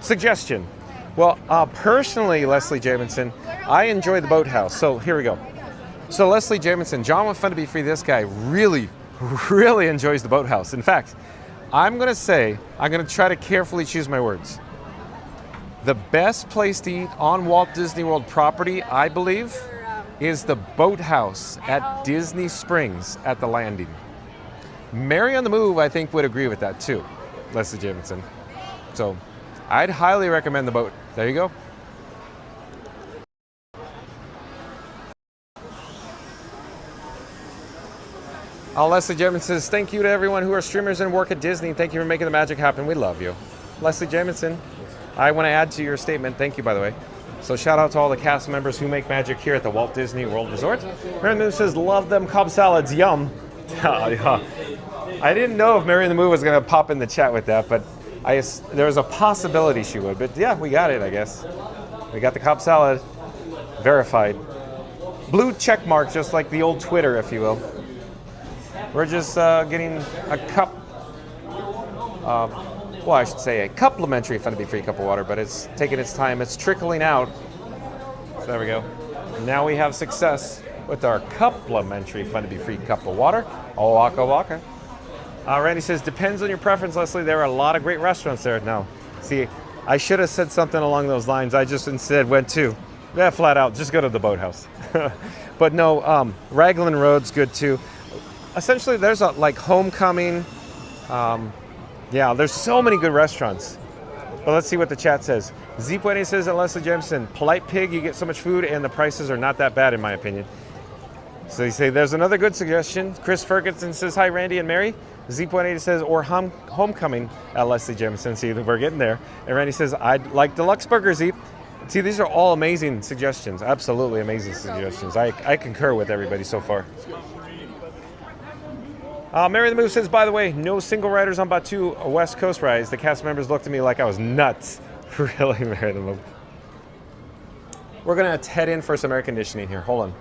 S1: suggestion. Well, personally, Leslie Jamison, I enjoy the Boathouse. So here we go. So Leslie Jamison, John with Fun to Be Free, this guy really enjoys the Boathouse. In fact, I'm going to try to carefully choose my words. The best place to eat on Walt Disney World property, I believe, is the Boathouse at Disney Springs at the Landing. Mary on the Move, I think, would agree with that too, Leslie Jamison. So I'd highly recommend the boat. There you go. Leslie Jamison says, thank you to everyone who are streamers and work at Disney. Thank you for making the magic happen. We love you. Leslie Jamison, I want to add to your statement. Thank you, by the way. So shout out to all the cast members who make magic here at the Walt Disney World Resort. Mary the Move says, love them Cobb salads. Yum. I didn't know if Mary the Move was going to pop in the chat with that, but there was a possibility she would. But yeah, we got it, I guess. We got the Cobb salad verified. Blue check mark, just like the old Twitter, if you will. We're just getting a cup, well, I should say a complimentary Fun to Be Free cup of water, but it's taking its time. It's trickling out. So there we go. Now we have success with our complimentary Fun to Be Free cup of water. Oh, waka waka. Randy says, depends on your preference, Leslie. There are a lot of great restaurants there. No, see, I should have said something along those lines. I just instead went to, flat out, just go to the Boathouse. But no, Raglan Road's good too. Essentially, there's like Homecoming. Yeah, there's so many good restaurants. But let's see what the chat says. Z-Puente says that Leslie Jameson, polite pig, you get so much food and the prices are not that bad in my opinion. So you say there's another good suggestion. Chris Ferguson says, hi Randy and Mary. Z-Puente says, or Homecoming at Leslie Jameson. See, we're getting there. And Randy says, I'd like deluxe burgers, Z. See, these are all amazing suggestions. Absolutely amazing suggestions. I concur with everybody so far. Mary the Move says, by the way, no single riders on Batu West Coast rides. The cast members looked at me like I was nuts. Really, Mary the Move. We're going to head in for some air conditioning here. Hold on.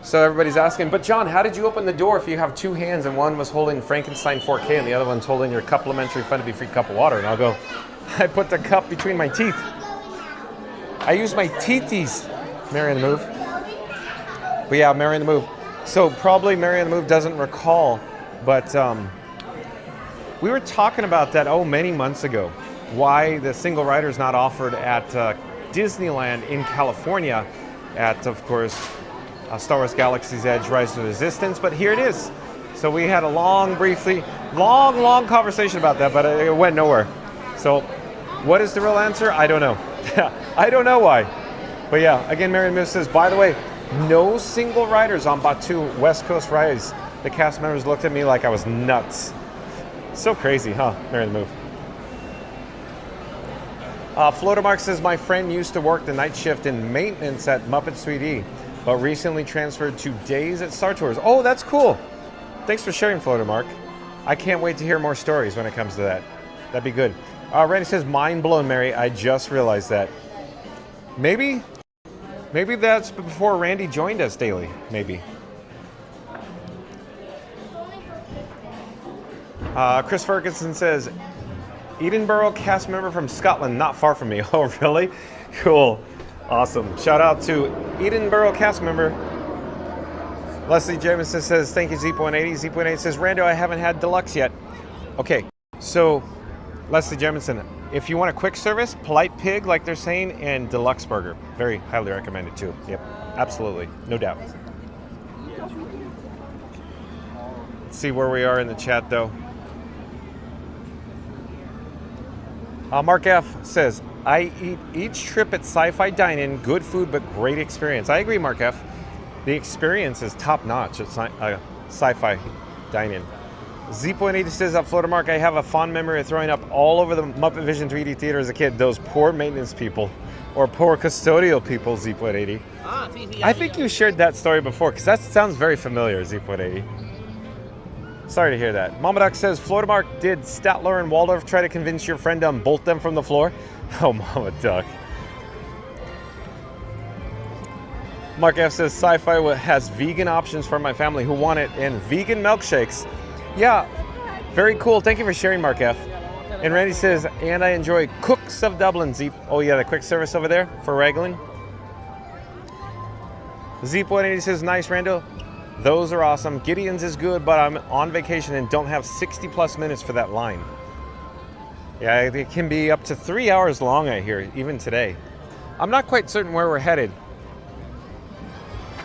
S1: So everybody's asking, but John, how did you open the door if you have two hands and one was holding Frankenstein 4K and the other one's holding your complimentary Fun to Be Free cup of water? And I'll go, I put the cup between my teeth. I use my teethies. Mary on the Move. But yeah, Mary on the Move. So probably Mary on the Move doesn't recall, but we were talking about that, many months ago, why the single rider is not offered at Disneyland in California at, of course, Star Wars Galaxy's Edge, Rise of the Resistance, but here it is. So we had a long conversation about that, but it went nowhere. So what is the real answer? I don't know. I don't know why. But yeah, again, Mary Moose says, by the way, no single riders on Batu West Coast rides. The cast members looked at me like I was nuts. So crazy, huh? Mary the Move. Floatermark says, my friend used to work the night shift in maintenance at Muppet 3D, but recently transferred to days at Star Tours. Oh, that's cool. Thanks for sharing, Floatermark. I can't wait to hear more stories when it comes to that. That'd be good. Randy says, mind blown, Mary. I just realized that. Maybe that's before Randy joined us daily. Maybe. Chris Ferguson says, Edinburgh cast member from Scotland, not far from me. Oh, really? Cool. Awesome. Shout out to Edinburgh cast member. Leslie Jamison says, thank you, Zeep180. Zeep180 says, Rando, I haven't had deluxe yet. Okay, so Leslie Jamison, if you want a quick service, Polite Pig, like they're saying, and deluxe burger. Very highly recommended too. Yep, absolutely. No doubt. Let's see where we are in the chat though. Mark F says, I eat each trip at Sci-Fi Dine-In, good food but great experience. I agree, Mark F. The experience is top-notch at Sci-Fi Dine-In. Z.80 says, at Florida Mark, I have a fond memory of throwing up all over the Muppet Vision 3D theater as a kid. Those poor maintenance people, or poor custodial people, Z.80. I think you shared that story before, because that sounds very familiar, Z.80. Sorry to hear that. Mama Duck says, Florida Mark, did Statler and Waldorf try to convince your friend to unbolt them from the floor? Oh, Mama Duck. Mark F says, Sci-Fi has vegan options for my family who want it, and vegan milkshakes. Yeah, very cool. Thank you for sharing, Mark F. And Randy says, and I enjoy Cooks of Dublin, Zeep. Oh yeah, the quick service over there for Raglan. Zeep180 says, nice, Rando. Those are awesome. Gideon's is good, but I'm on vacation and don't have 60 plus minutes for that line. Yeah, it can be up to 3 hours long, I hear, even today. I'm not quite certain where we're headed.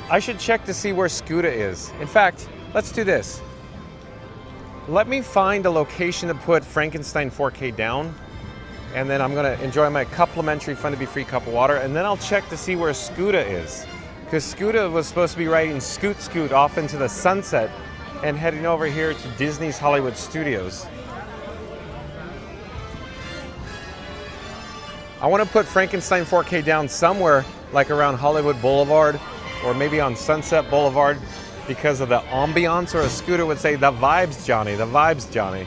S1: I should check to see where Scuda is. In fact, let's do this. Let me find a location to put Frankenstein 4K down, and then I'm gonna enjoy my complimentary Fun to Be Free cup of water, and then I'll check to see where Scuda is. Because Scuda was supposed to be riding Scoot Scoot off into the sunset and heading over here to Disney's Hollywood Studios. I want to put Frankenstein 4K down somewhere like around Hollywood Boulevard or maybe on Sunset Boulevard because of the ambiance, or a Scooter would say, the vibes, Johnny, the vibes, Johnny.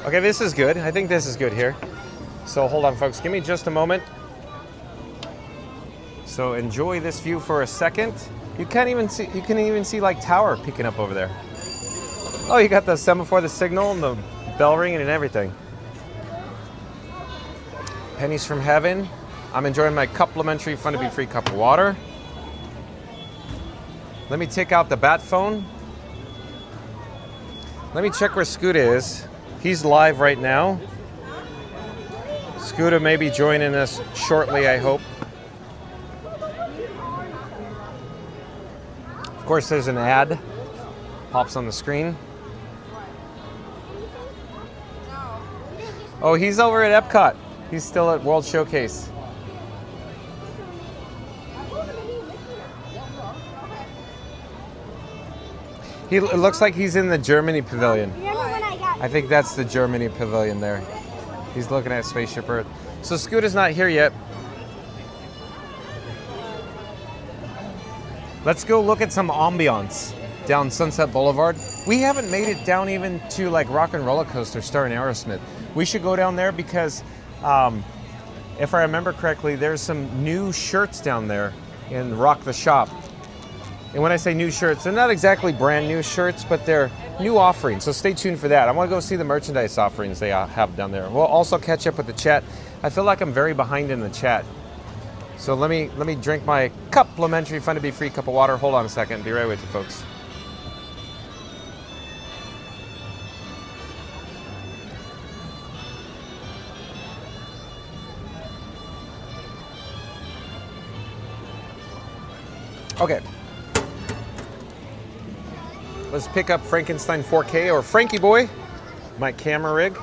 S1: Okay, this is good. I think this is good here. So hold on, folks. Give me just a moment. So enjoy this view for a second. You can't even see. You can even see like tower peeking up over there. Oh, you got the semaphore, the signal, and the bell ringing and everything. Pennies from heaven. I'm enjoying my complimentary Fun to Be Free cup of water. Let me take out the bat phone. Let me check where Scuda is. He's live right now. Scuda may be joining us shortly, I hope. Of course, there's an ad. Pops on the screen. Oh, he's over at Epcot. He's still at World Showcase. It looks like he's in the Germany Pavilion. I think that's the Germany Pavilion there. He's looking at Spaceship Earth. So Scooter's not here yet. Let's go look at some ambiance. down Sunset Boulevard. We haven't made it down even to like Rock and Roller Coaster starring Aerosmith. We should go down there because if I remember correctly, there's some new shirts down there in Rock the Shop. And when I say new shirts, they're not exactly brand new shirts, but they're new offerings. So stay tuned for that. I want to go see the merchandise offerings they have down there. We'll also catch up with the chat. I feel like I'm very behind in the chat. So let me drink my complimentary Fun to Be Free cup of water. Hold on a second. Be right with you, folks. Okay. Let's pick up Frankenstein 4K or Frankie Boy, my camera rig.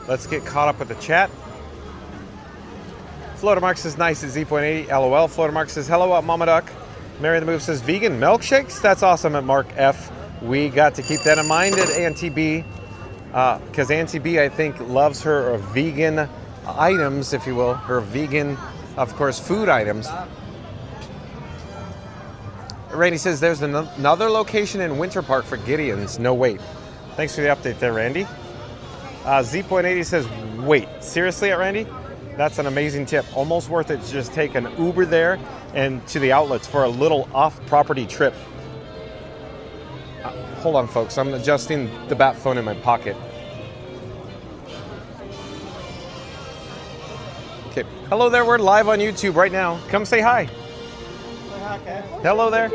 S1: Let's get caught up with the chat. Floatermark says nice at Z.80, LOL. Floatermark says hello at Mama Duck. Mary the Move says vegan milkshakes? That's awesome at Mark F. We got to keep that in mind at Auntie B, because Auntie B, I think, loves her vegan items, if you will, her vegan, of course, food items. Randy says there's another location in Winter Park for Gideon's. No, wait. Thanks for the update there, Randy. Z.80 says, wait, seriously at Randy? That's an amazing tip. Almost worth it to just take an Uber there and to the outlets for a little off-property trip. Hold on, folks. I'm adjusting the bat phone in my pocket. Okay. Hello there. We're live on YouTube right now. Come say hi. Hello there.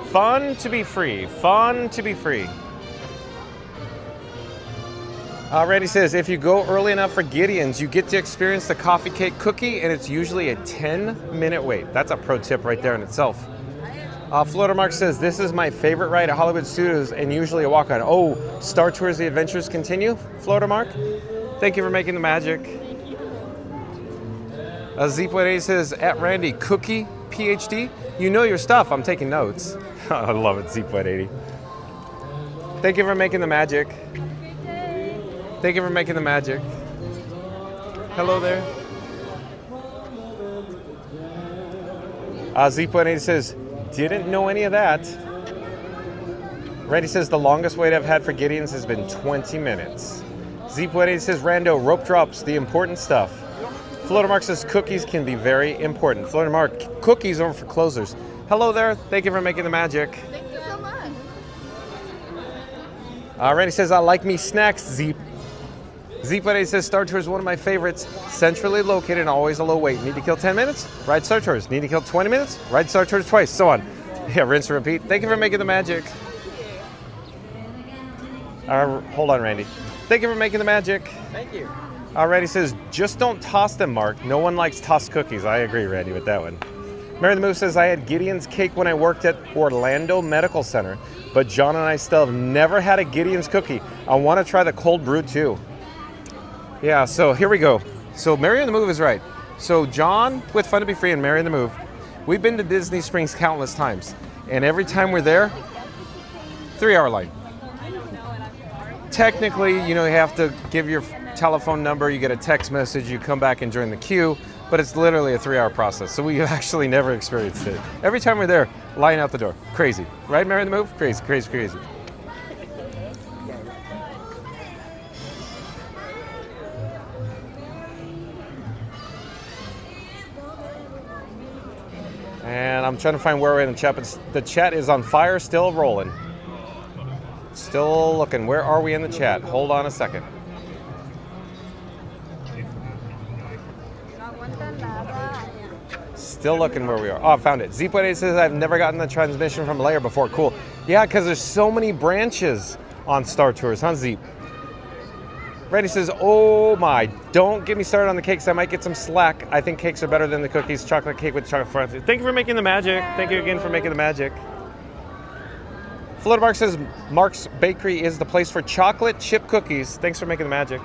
S1: Fun to be free. Fun to be free. Randy says, if you go early enough for Gideon's, you get to experience the coffee cake cookie, and it's usually a 10-minute wait. That's a pro tip right there in itself. Floatermark says, this is my favorite ride at Hollywood Studios, and usually a walk-on. Oh, Star Tours The Adventures Continue, Floatermark. Thank you for making the magic. Z.80 says, at Randy, cookie, PhD. You know your stuff. I'm taking notes. I love it, Z.80. Thank you for making the magic. Thank you for making the magic. Hello there. Z.80 says, didn't know any of that. Randy says, the longest wait I've had for Gideon's has been 20 minutes. Z.80 says, Rando, rope drops, the important stuff. Floatermark says, cookies can be very important. Floatermark, cookies over for closers. Hello there. Thank you for making the magic.
S6: Thank you so much.
S1: Randy says, I like me snacks, Z.80 says, Star Tours is one of my favorites. Centrally located and always a low wait. Need to kill 10 minutes? Ride Star Tours. Need to kill 20 minutes? Ride Star Tours twice. So on. Yeah, rinse and repeat. Thank you for making the magic. Hold on, Randy. Thank you for making the magic.
S13: Thank you.
S1: Randy says, just don't toss them, Mark. No one likes tossed cookies. I agree, Randy, with that one. Mary the Move says, I had Gideon's cake when I worked at Orlando Medical Center, but John and I still have never had a Gideon's cookie. I want to try the cold brew too. Yeah, so here we go. So Mary the Move is right. So John with Fun to Be Free and Mary the Move, we've been to Disney Springs countless times. And every time we're there, 3-hour line. Technically, you know, you have to give your telephone number, you get a text message, you come back and join the queue, but it's literally a 3-hour process. So we actually never experienced it. Every time we're there, line out the door. Crazy. Right, Mary the Move? Crazy, crazy, crazy. And I'm trying to find where we're in the chat, but the chat is on fire, still rolling. Still looking. Where are we in the chat? Hold on a second. Still looking where we are. Oh, I found it. Z.80 says, I've never gotten the transmission from Layer before. Cool. Yeah, because there's so many branches on Star Tours, huh, Zeep? Randy says, oh my, don't get me started on the cakes. I might get some slack. I think cakes are better than the cookies. Chocolate cake with chocolate frosting. Thank you for making the magic. Thank you again for making the magic. Floatermark says, Mark's Bakery is the place for chocolate chip cookies. Thanks for making the magic.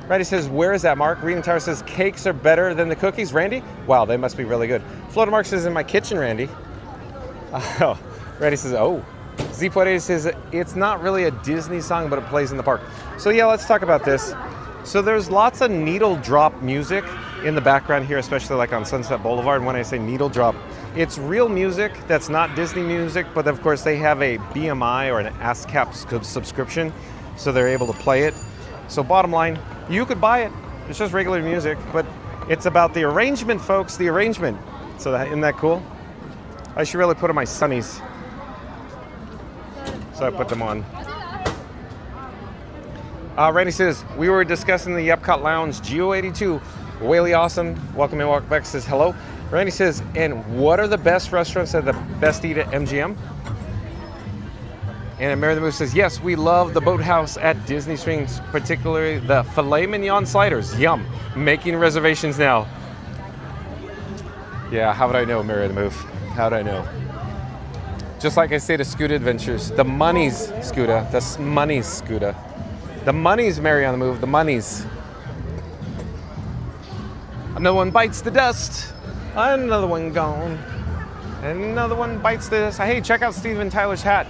S1: Randy says, where is that, Mark? Reading Tower says, cakes are better than the cookies. Randy? Wow, they must be really good. Floatermark says, in my kitchen, Randy. Oh, Randy says, oh. Z.80 says, it's not really a Disney song, but it plays in the park. So yeah, let's talk about this. So there's lots of needle drop music in the background here, especially like on Sunset Boulevard. And when I say needle drop, It's real music that's not Disney music, but of course they have a BMI or an ASCAP subscription, so they're able to play it. So bottom line, you could buy it. It's just regular music, but it's about the arrangement, folks, the arrangement. So isn't that cool? I should really put on my sunnies. So I put them on. Randy says, we were discussing the Epcot Lounge, Geo82. Whaley Awesome, welcome and welcome back, says hello. Randy says, and what are the best restaurants that are the best to eat at MGM? And Mary the Moose says, yes, we love the Boathouse at Disney Springs, particularly the filet mignon sliders. Yum. Making reservations now. Yeah, how would I know, Mary the Move? How would I know? Just like I say to Scooter Adventures, the money's Scooter, the money's Scooter. The money's Mary on the Move, the money's. Another one bites the dust. Another one gone. Another one bites the dust. Hey, check out Steven Tyler's hat.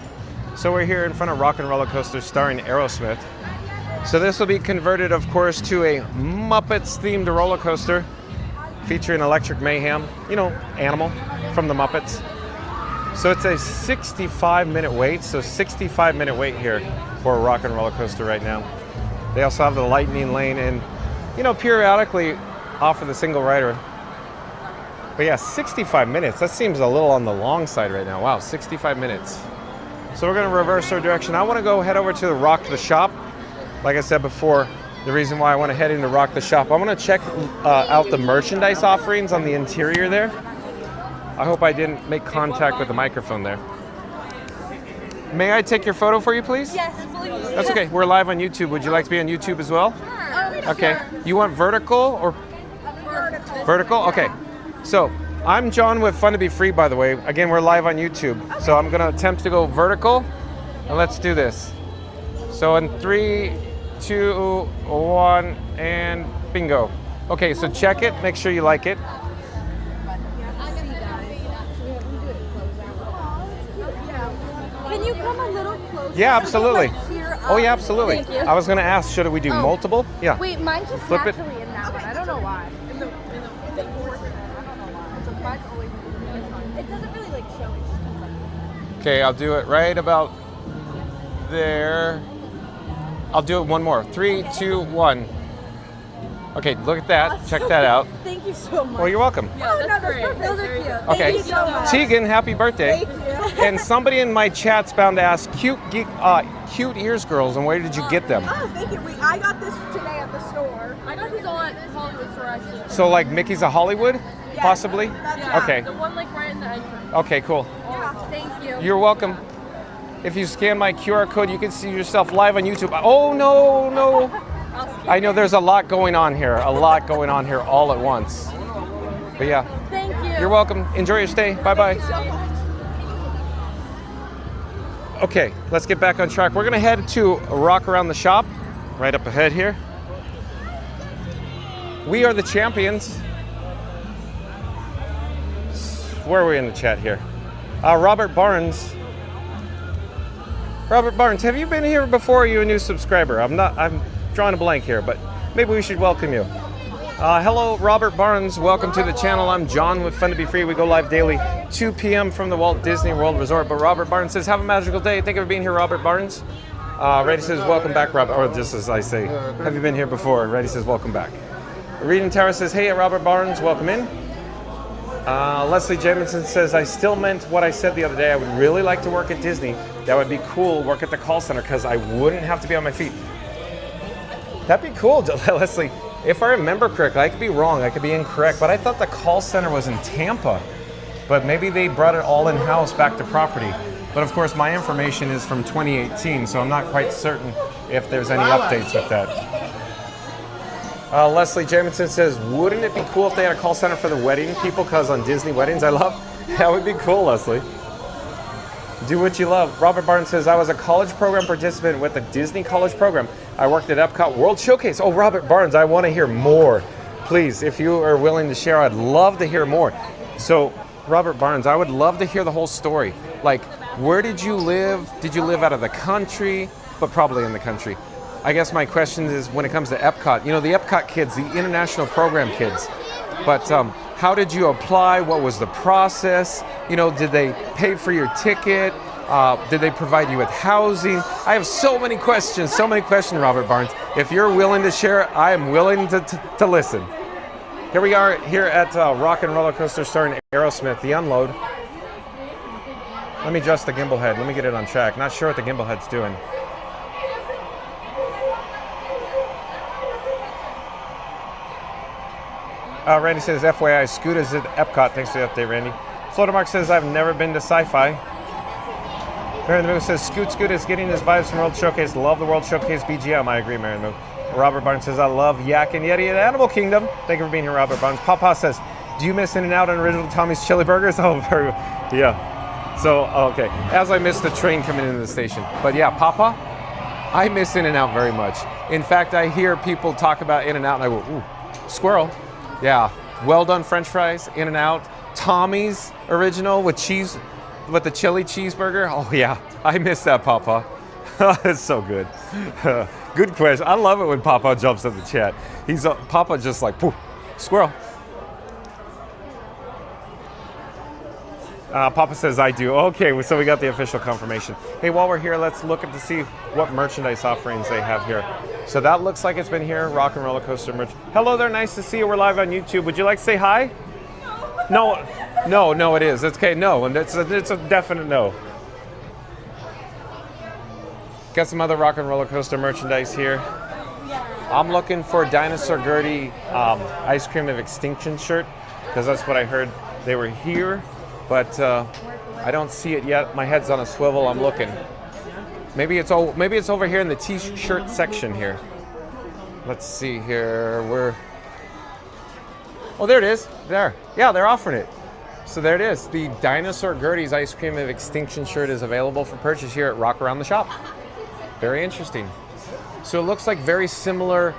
S1: So we're here in front of Rock and Roller Coaster starring Aerosmith. So this will be converted, of course, to a Muppets themed roller coaster featuring Electric Mayhem, you know, Animal from the Muppets. So it's a 65-minute wait. So 65-minute wait here for a Rock and Roller Coaster right now. They also have the Lightning Lane and, you know, periodically offer the single rider. But yeah, 65 minutes. That seems a little on the long side right now. Wow, 65 minutes. So we're going to reverse our direction. I want to go head over to the Rock the Shop. Like I said before, the reason why I want to head into Rock the Shop, I want to check out the merchandise offerings on the interior there. I hope I didn't make contact with the microphone there. May I take your photo for you, please?
S6: Yes, please.
S1: That's okay. We're live on YouTube. Would you like to be on YouTube as well?
S6: Sure.
S1: Okay. You want vertical or? Vertical? Okay. So, I'm John with Fun to Be Free, by the way. Again, we're live on YouTube. Okay. So I'm going to attempt to go vertical. And let's do this. So in 3, 2, 1, and bingo. Okay, so check it. Make sure you like it.
S6: Can you come a little closer?
S1: Yeah, absolutely.
S6: Like here
S1: Oh, yeah, absolutely.
S6: Thank you.
S1: I was going to ask, should we do multiple? Yeah.
S6: Wait, mine's just
S1: Flip it.
S6: naturally in that one. I don't know why. It doesn't really like show. It just comes like.
S1: Okay, I'll do it right about there. I'll do it one more. 3, 2, 1. Okay, look at that. Check that out.
S6: Thank you so much.
S1: Well, you're welcome.
S6: Yeah, that's perfect. Those are cute.
S1: Okay.
S6: Thank you so much.
S1: Tegan, happy birthday.
S6: Thank you.
S1: And somebody in my chat's bound to ask, cute ears girls, and where did you get them?
S19: Oh, thank you. I got this today at the store.
S6: I got these all at Hollywood store actually.
S1: So like Mickey's of Hollywood, possibly?
S6: Yeah,
S1: Okay.
S6: the one like right in the entrance.
S1: Okay, cool.
S6: Yeah. Thank you.
S1: You're welcome. If you scan my QR code, you can see yourself live on YouTube. Oh, no, no. I know there's a lot going on here. A lot going on here all at once. But yeah.
S6: Thank you.
S1: You're welcome. Enjoy your stay. Bye-bye. Okay, let's get back on track. We're going to head to Rock Around the Shop, right up ahead here. We are the champions. Where are we in the chat here? Robert Barnes. Robert Barnes, have you been here before? Or are you a new subscriber? I'm drawing a blank here, but maybe we should welcome you. Hello, Robert Barnes. Welcome to the channel. I'm John with Fun to Be Free. We go live daily, 2 p.m. from the Walt Disney World Resort. But Robert Barnes says, have a magical day. Thank you for being here, Robert Barnes. Reddy says, welcome back, Robert. Or just as I say, have you been here before? Reddy says, welcome back. Reading Tower says, hey, Robert Barnes, welcome in. Leslie Jamison says, I still meant what I said the other day. I would really like to work at Disney. That would be cool, work at the call center, because I wouldn't have to be on my feet. That'd be cool, Leslie. If I remember correctly, I could be wrong, I could be incorrect, but I thought the call center was in Tampa. But maybe they brought it all in-house back to property. But of course, my information is from 2018, so I'm not quite certain if there's any updates with that. Leslie Jamison says, wouldn't it be cool if they had a call center for the wedding people? Because on Disney weddings, that would be cool, Leslie. Do what you love. Robert Barnes says, I was a college program participant with the Disney college program. I worked at Epcot World Showcase. Oh, Robert Barnes, I want to hear more. Please, if you are willing to share, I'd love to hear more. So, Robert Barnes, I would love to hear the whole story. Like, where did you live? Did you live out of the country? But probably in the country. I guess my question is when it comes to Epcot, you know, the Epcot kids, the international program kids. But How did you apply? What was the process? You know, did they pay for your ticket? Did they provide you with housing? I have so many questions, Robert Barnes. If you're willing to share, I am willing to listen. Here we are here at Rock and Roller Coaster starring Aerosmith, the unload. Let me adjust the gimbal head. Let me get it on track. Not sure what the gimbal head's doing. Randy says, FYI, Scoot is at Epcot. Thanks for the update, Randy. Floatermark says, I've never been to Sci-Fi. Mary in the Moon says, Scoot is getting his vibes from World Showcase. Love the World Showcase BGM. I agree, Mary in the Moon. Robert Barnes says, I love Yak and Yeti at Animal Kingdom. Thank you for being here, Robert Barnes. Papa says, do you miss In-N-Out on original Tommy's Chili Burgers? Oh, very well. Yeah. So, okay. As I missed the train coming into the station. But yeah, Papa, I miss In-N-Out very much. In fact, I hear people talk about In-N-Out and I go, ooh, squirrel. Yeah, well done French fries, In-N-Out. Tommy's original with cheese, with the chili cheeseburger. Oh yeah, I miss that, Papa. It's so good. Good question. I love it when Papa jumps in the chat. Papa just like, poof, squirrel. Papa says I do. Okay, so we got the official confirmation. Hey, while we're here, let's look to see what merchandise offerings they have here. So that looks like it's been here, Rock and Roller Coaster merch. Hello there, nice to see you. We're live on YouTube. Would you like to say hi? No, it is. It's okay, no, and it's a definite no. Got some other Rock and Roller Coaster merchandise here. I'm looking for Dinosaur Gertie Ice Cream of Extinction shirt, because that's what I heard they were here. But I don't see it yet. My head's on a swivel. I'm looking. Maybe it's over here in the T-shirt section here. Let's see here. Oh, there it is. There. Yeah, they're offering it. So there it is. The Dinosaur Gertie's Ice Cream of Extinction shirt is available for purchase here at Rock Around the Shop. Very interesting. So it looks like very similar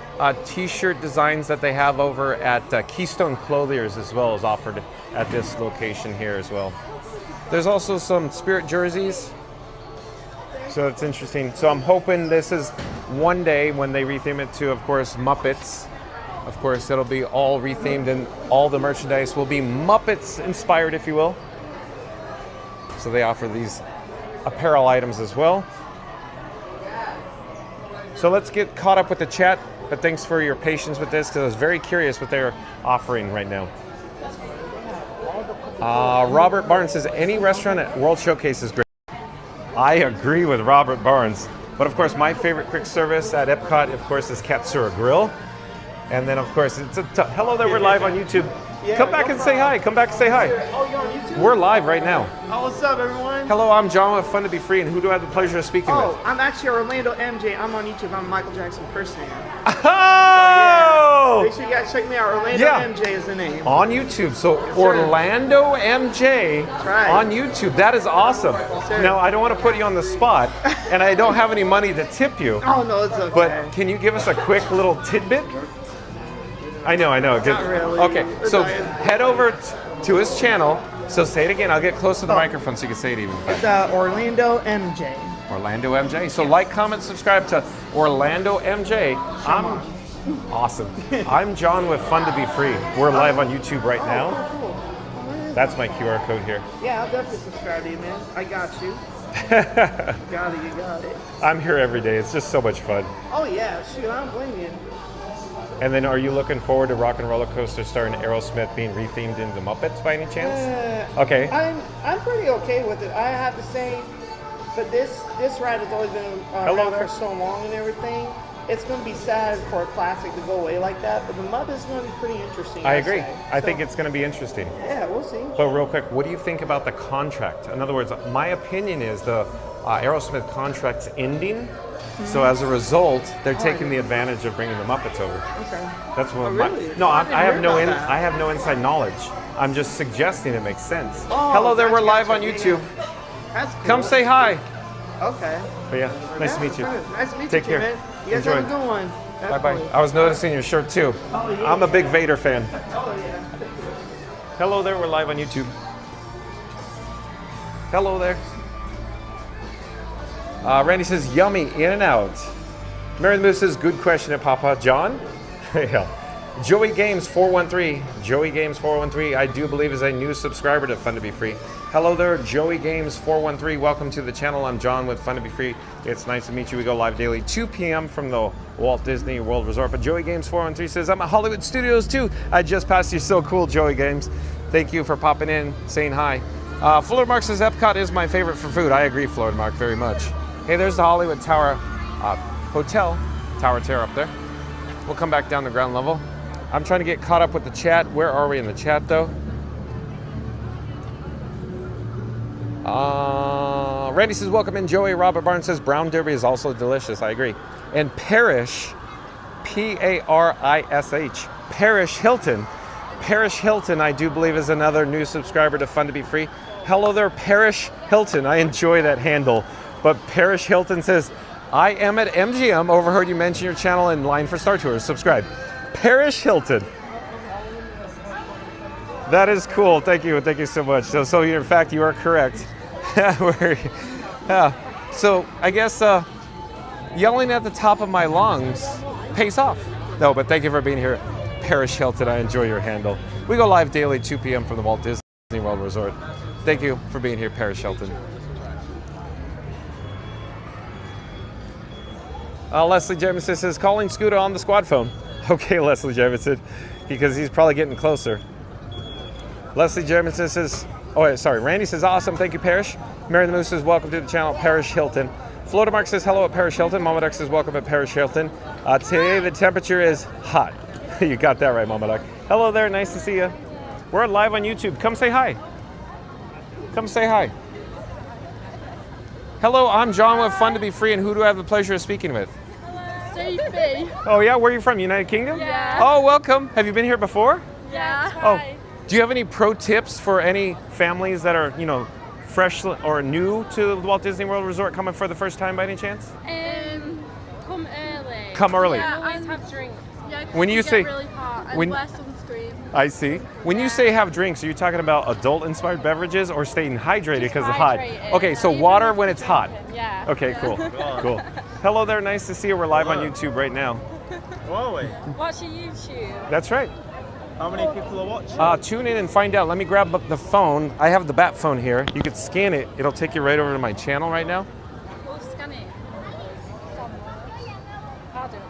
S1: T-shirt designs that they have over at Keystone Clothiers as well as offered at this location here as well. There's also some Spirit jerseys. So it's interesting. So I'm hoping this is one day when they retheme it to, of course, Muppets. Of course, it'll be all rethemed and all the merchandise will be Muppets inspired, if you will. So they offer these apparel items as well. So let's get caught up with the chat, but thanks for your patience with this because I was very curious what they're offering right now. Robert Barnes says, any restaurant at World Showcase is great. I agree with Robert Barnes. But of course, my favorite quick service at Epcot, of course, is Katsura Grill. And then, of course, hello there, we're live on YouTube.
S10: Yeah,
S1: come back and say hi. Come back and say hi.
S10: Oh, you're on YouTube?
S1: We're live right now.
S10: Oh, what's up, everyone?
S1: Hello, I'm John with Fun to Be Free, and who do I have the pleasure of speaking with?
S10: Oh, I'm actually Orlando MJ. I'm on YouTube. I'm a Michael Jackson impersonator.
S1: Oh!
S10: So, yeah. Make sure you guys check me out. Orlando MJ is the name.
S1: On YouTube. So Orlando MJ on YouTube. That is awesome. Now, I don't want to put you on the spot, and I don't have any money to tip you.
S10: Oh, no, it's okay.
S1: But can you give us a quick little tidbit? I know. Good.
S10: Not really.
S1: Okay, so head over to his channel. So say it again. I'll get close to the microphone so you can say it even better.
S10: It's Orlando MJ.
S1: Orlando MJ. So like, comment, subscribe to Orlando MJ. I'm awesome. I'm John with Fun to Be Free. We're live on YouTube right now. That's my QR code here.
S10: Yeah, I'll definitely subscribe to you, man. I got you. You got it.
S1: I'm here every day. It's just so much fun.
S10: Oh yeah, shoot, I don't blame you.
S1: And then are you looking forward to Rock and Roller Coaster starring Aerosmith being rethemed into Muppets by any chance? Okay.
S10: I'm pretty okay with it, I have to say. But this ride has always been around for so long and everything. It's going to be sad for a classic to go away like that. But the Muppets is going to be pretty interesting.
S1: I agree. I think it's going to be interesting.
S10: Yeah, we'll see.
S1: But real quick, what do you think about the contract? In other words, my opinion is the Aerosmith contract's ending. So as a result, they're taking the advantage of bringing the Muppets over.
S10: Okay.
S1: That's what
S10: really?
S1: No, I have no inside knowledge. I'm just suggesting it makes sense.
S10: Oh,
S1: hello there, we're live on YouTube.
S10: That's cool.
S1: Come say hi.
S10: Okay.
S1: But yeah, nice to meet you.
S10: Nice to meet
S1: Take
S10: you,
S1: care.
S10: man. You guys
S1: Enjoy.
S10: have a good one.
S1: Bye-bye. I was noticing your shirt too.
S10: Oh, yeah.
S1: I'm a big Vader fan.
S10: Oh, yeah.
S1: Hello there, we're live on YouTube. Hello there. Randy says, yummy, In-N-Out. Mary the Moose says, good question at Papa. John? Yeah. Joey Games 413. Joey Games 413, I do believe is a new subscriber to Fun to Be Free. Hello there, Joey Games 413. Welcome to the channel. I'm John with Fun to Be Free. It's nice to meet you. We go live daily 2 p.m. from the Walt Disney World Resort. But Joey Games 413 says, I'm at Hollywood Studios too. I just passed you. So cool, Joey Games. Thank you for popping in, saying hi. Florida Mark says Epcot is my favorite for food. I agree, Florida Mark, very much. Hey, there's the Hollywood Tower Hotel, Tower Terror up there. We'll come back down to ground level. I'm trying to get caught up with the chat. Where are we in the chat, though? Randy says, welcome in, Joey. Robert Barnes says, brown derby is also delicious. I agree. And Parrish, P-A-R-I-S-H, Parrish Hilton. Parrish Hilton, I do believe, is another new subscriber to Fun to Be Free. Hello there, Parrish Hilton. I enjoy that handle. But Parrish Hilton says, I am at MGM. Overheard you mention your channel in line for Star Tours. Subscribe. Parrish Hilton. That is cool. Thank you so much. So in fact, you are correct. So I guess yelling at the top of my lungs pays off. No, but thank you for being here, Parrish Hilton. I enjoy your handle. We go live daily 2 p.m. from the Walt Disney World Resort. Thank you for being here, Parrish Hilton. Leslie Jamison says, calling Scooter on the squad phone. Okay, Leslie Jamison, because he's probably getting closer. Leslie Jamison says, oh, sorry. Randy says, awesome. Thank you, Parrish. Mary the Moose says, welcome to the channel, Parrish Hilton. Florida Mark says, hello at Parrish Hilton. Mama Duck says, welcome at Parrish Hilton. Today, the temperature is hot. You got that right, Mama Duck. Hello there. Nice to see you. We're live on YouTube. Come say hi. Come say hi. Hello, I'm John with Fun to Be Free, and who do I have the pleasure of speaking with?
S6: Sophie.
S1: Oh yeah, where are you from? United Kingdom?
S6: Yeah.
S1: Oh, welcome. Have you been here before?
S6: Yeah.
S1: Oh, do you have any pro tips for any families that are, fresh or new to the Walt Disney World Resort, coming for the first time by any chance?
S6: Come early.
S1: Come early.
S6: Yeah, always have drinks. Yeah,
S1: when you say
S6: really hot and wear sunscreen.
S1: I see. When you say have drinks, are you talking about adult-inspired beverages or staying hydrated because it's hot? Okay, so water when it's hot.
S6: Yeah.
S1: Okay, cool. Cool. Hello there. Nice to see you. We're live on YouTube right now.
S6: Watch your YouTube.
S1: That's right.
S7: How many people are watching?
S1: Tune in and find out. Let me grab the phone. I have the bat phone here. You could scan it. It'll take you right over to my channel right now.
S6: We'll scan it. I'll do it.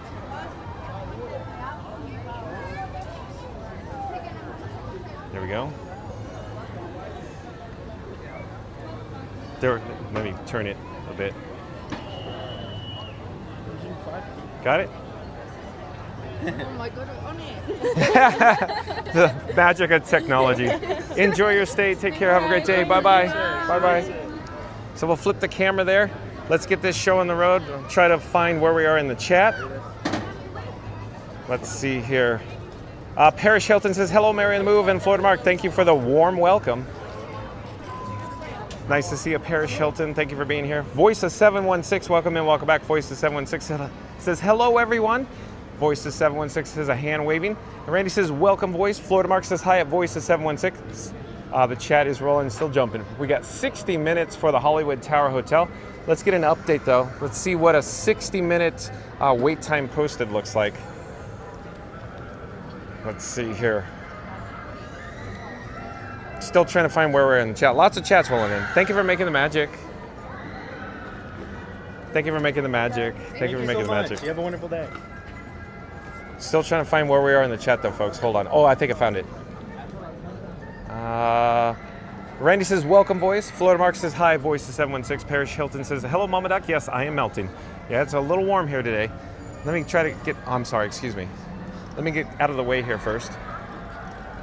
S1: There we go. There. Let me turn it a bit. Got it?
S6: Oh my god, we're on it.
S1: The magic of technology. Enjoy your stay. Take care. Have a great day. Bye-bye. Bye-bye. So we'll flip the camera there. Let's get this show on the road. I'll try to find where we are in the chat. Let's see here. Parrish Hilton says, hello, Mary on the Move, and Florida Mark. Thank you for the warm welcome. Nice to see you, Parrish Hilton. Thank you for being here. Voice of 716, welcome in, welcome back. Voice of 716 says, hello, everyone. Voice of 716 says a hand waving. And Randy says, welcome, Voice. Florida Mark says, hi at Voice of 716. The chat is rolling, still jumping. We got 60 minutes for the Hollywood Tower Hotel. Let's get an update, though. Let's see what a 60-minute wait time posted looks like. Let's see here. Still trying to find where we're in the chat. Lots of chats rolling in. Thank you for making the magic. Thank you for making the magic. Thank you for making the magic.
S7: You have a wonderful day.
S1: Still trying to find where we are in the chat, though, folks. Hold on. Oh, I think I found it. Randy says, welcome, Voice. Florida Mark says, hi, Voice of 716. Parrish Hilton says, hello, Mama Duck. Yes, I am melting. Yeah, it's a little warm here today. Let me try to get, I'm sorry, excuse me. Let me get out of the way here first.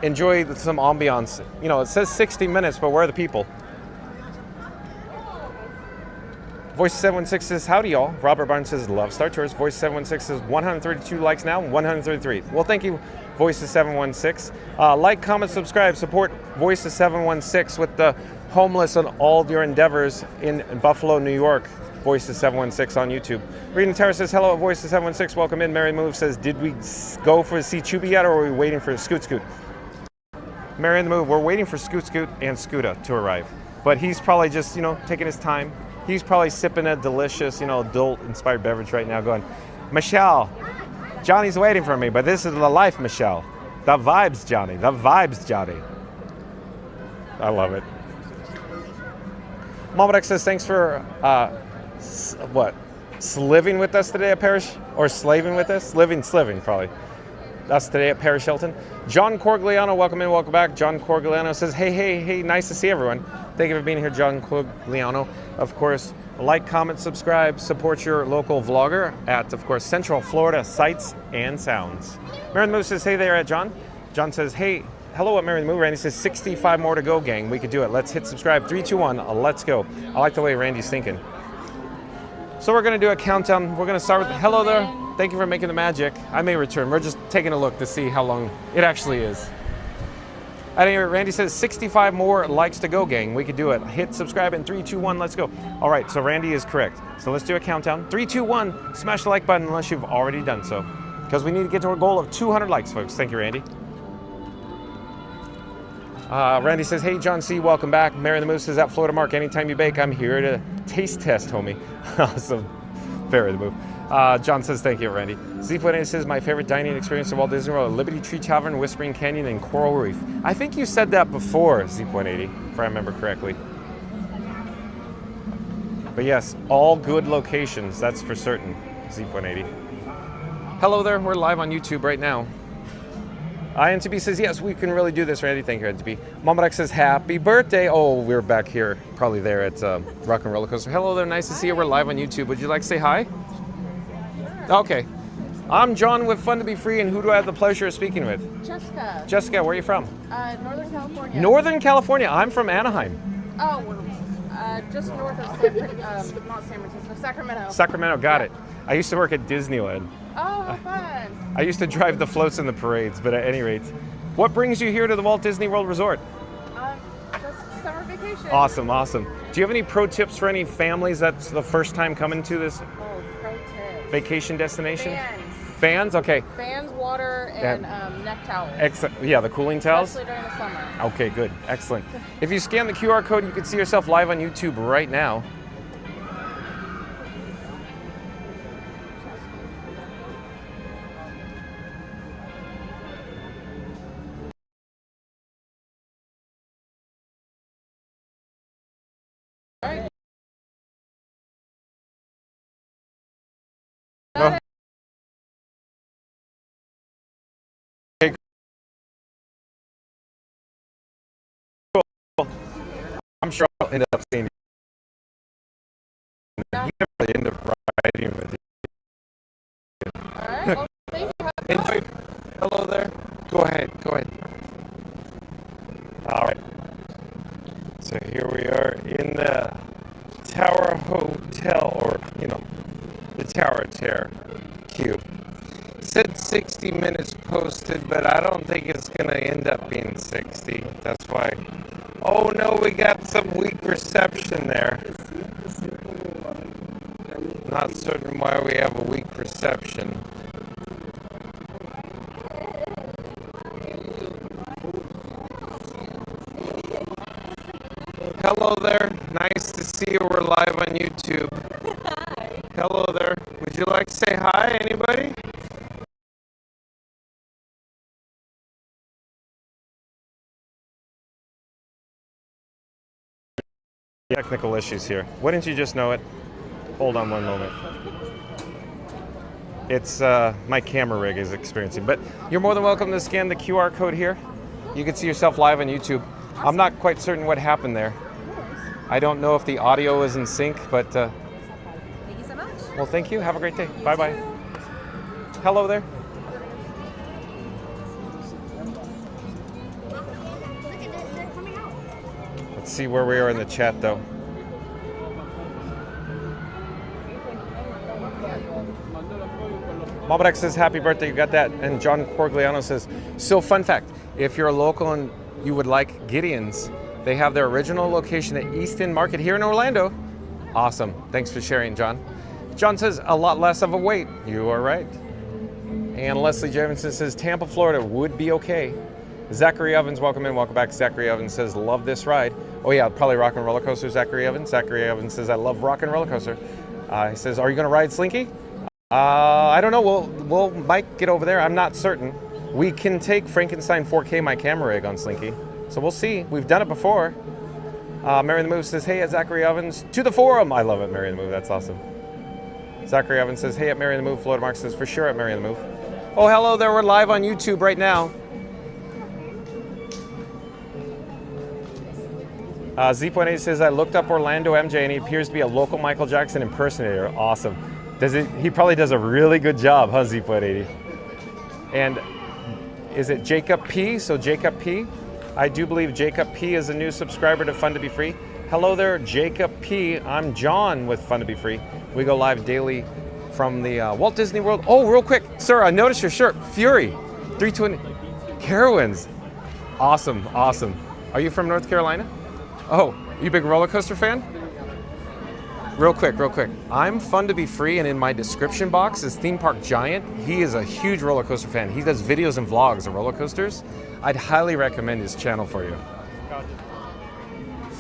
S1: Enjoy some ambiance. It says 60 minutes, but where are the people? Voice 716 says, howdy, y'all. Robert Barnes says, love Star Tours. Voice 716 says, 132 likes now, 133. Well, thank you, Voice of 716. Like, comment, subscribe, support Voice of 716 with the homeless and all your endeavors in Buffalo, New York. Voice of 716 on YouTube. Reading Terra says, hello, Voice of 716. Welcome in. Mary Move says, did we go for see Chubby yet, or are we waiting for Scoot Scoot? Mary in the Move, we're waiting for Scoot Scoot and Scooter to arrive. But he's probably just, taking his time. He's probably sipping a delicious, adult-inspired beverage right now going, Michelle, Johnny's waiting for me, but this is the life, Michelle. The vibes, Johnny. The vibes, Johnny. I love it. Momodex says, thanks for, sliving with us today at Parish? Or slaving with us? Sliving, probably. Us today at Parish Hilton. John Corgliano, welcome in, welcome back. John Corgliano says, hey, nice to see everyone. Thank you for being here, John Corgliano. Of course, like, comment, subscribe, support your local vlogger at, of course, Central Florida Sights and Sounds. Mary the Moose says, hey there at John. John says, hey, hello at Mary the Moose. Randy says, 65 more to go, gang. We could do it. Let's hit subscribe. 3, 2, 1, let's go. I like the way Randy's thinking. So we're going to do a countdown. We're going to start with, hello there. Thank you for making the magic. I may return. We're just taking a look to see how long it actually is. At any rate, Randy says 65 more likes to go, gang. We could do it. Hit subscribe in 3, 2, 1, let's go. All right, so Randy is correct. So let's do a countdown. 3, 2, 1, smash the like button unless you've already done so. Because we need to get to our goal of 200 likes, folks. Thank you, Randy. Randy says, hey, John C., welcome back. Mary the Moose says, at Florida Mark, anytime you bake, I'm here to taste test, homie. Awesome. Mary the Moose. John says, thank you, Randy. Z.A says, my favorite dining experience of Walt Disney World, Liberty Tree Tavern, Whispering Canyon, and Coral Reef. I think you said that before, Z.80, if I remember correctly. But yes, all good locations, that's for certain, Z.80. Hello there, we're live on YouTube right now. INTB says, yes, we can really do this, Randy. Thank you, INTB. Momodex says, happy birthday. Oh, we're back here, probably there at Rock and Roller Coaster. Hello there, nice to see you. We're live on YouTube. Would you like to say hi? Okay. I'm John with Fun to Be Free, and who do I have the pleasure of speaking with?
S6: Jessica.
S1: Jessica, where are you from?
S6: Northern California.
S1: Northern California. I'm from Anaheim.
S6: Oh, we're just north of not San Francisco, Sacramento.
S1: Sacramento, got it. I used to work at Disneyland.
S6: Oh, fun.
S1: I used to drive the floats in the parades, but at any rate, what brings you here to the Walt Disney World Resort?
S6: Just summer vacation.
S1: Awesome, awesome. Do you have any pro tips for any families that's the first time coming to this
S6: pro tips.
S1: Vacation destination?
S6: Fans.
S1: Fans? Okay.
S6: Fans, water, and neck towels.
S1: Yeah, the cooling towels?
S6: Especially during the summer.
S1: Okay, good. Excellent. If you scan the QR code, you can see yourself live on YouTube right now. No. Okay, cool. I'm sure I'll end up seeing you. You never really end up riding with you.
S6: Alright, well, thank you.
S1: Enjoy. Hello there. Go ahead. All right. So here we are in the Tower Hotel, or, the Tower Terror Cube. It said 60 minutes posted, but I don't think it's going to end up being 60. That's why. Oh no, we got some weak reception there. Not certain why we have a weak reception. Hello there. Nice to see you. We're live on YouTube. Hi. Hello there. Would you like to say hi, anybody? Technical issues here. Wouldn't you just know it? Hold on one moment. It's my camera rig is experiencing, but you're more than welcome to scan the QR code here. You can see yourself live on YouTube. I'm not quite certain what happened there. I don't know if the audio is in sync, but
S6: thank you so much.
S1: Well, thank you. Have a great day. Bye-bye. Hello there. Let's see where we are in the chat, though. Momodex says, happy birthday, you got that. And John Corgliano says, so fun fact, if you're a local and you would like Gideon's, they have their original location at East End Market here in Orlando. Awesome. Thanks for sharing, John. John says, a lot less of a wait. You are right. And Leslie Jefferson says, Tampa, Florida would be okay. Zachary Evans, welcome in, welcome back. Zachary Evans says, love this ride. Oh yeah, probably Rock and Roller Coaster, Zachary Evans. Zachary Evans says, I love Rock and Roller Coaster. He says, are you going to ride Slinky? I don't know. We'll might get over there. I'm not certain. We can take Frankenstein 4K my camera rig on Slinky, so we'll see. We've done it before. Mary the Move says, "Hey at Zachary Evans to the forum." I love it, Mary the Move. That's awesome. Zachary Evans says, "Hey at Mary the Move." Florida Mark says, "For sure at Mary the Move." Oh, hello there. We're live on YouTube right now. Z.8 says, "I looked up Orlando MJ and he appears to be a local Michael Jackson impersonator." Awesome. He probably does a really good job, huh, Z.80? And is it Jacob P? So Jacob P. I do believe Jacob P is a new subscriber to Fun to Be Free. Hello there, Jacob P. I'm John with Fun to Be Free. We go live daily from the Walt Disney World. Oh, real quick, sir, I noticed your shirt. Fury, 320 Carowinds. Awesome, awesome. Are you from North Carolina? Oh, you a big roller coaster fan? Real quick. I'm Fun to Be Free, and in my description box is Theme Park Giant. He is a huge roller coaster fan. He does videos and vlogs of roller coasters. I'd highly recommend his channel for you.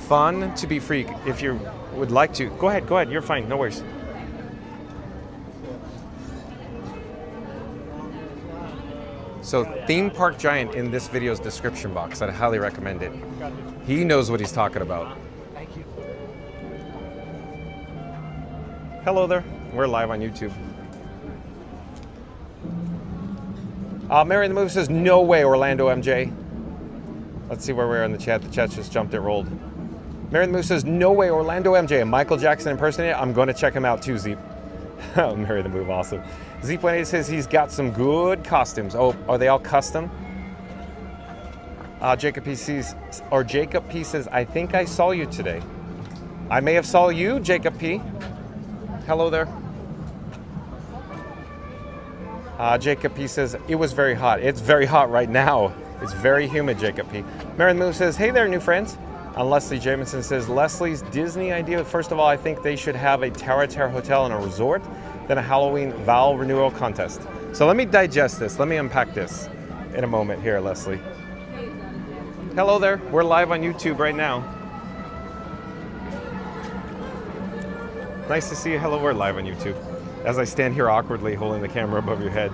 S1: Fun to Be Free. If you would like to, go ahead. You're fine. No worries. So Theme Park Giant in this video's description box. I'd highly recommend it. He knows what he's talking about.
S13: Thank you.
S1: Hello there. We're live on YouTube. Mary the Move says, "No way, Orlando MJ." Let's see where we're in the chat. The chat just jumped. It rolled. Mary the Move says, "No way, Orlando MJ, a Michael Jackson impersonator. I'm going to check him out too, Zeep." Oh, Mary the Move, awesome. Zeep18 says he's got some good costumes. Oh, are they all custom? Jacob P says, "I think I saw you today." I may have saw you, Jacob P. Hello there. Jacob P says, "It was very hot." It's very hot right now. It's very humid, Jacob P. Mary the Move says, "Hey there, new friends." Leslie Jamison says, "Leslie's Disney idea. First of all, I think they should have a Tower Hotel and a resort, then a Halloween vow renewal contest." So let me digest this. Let me unpack this in a moment here, Leslie. Hello there. We're live on YouTube right now. Nice to see you. Hello, we're live on YouTube. As I stand here awkwardly holding the camera above your head.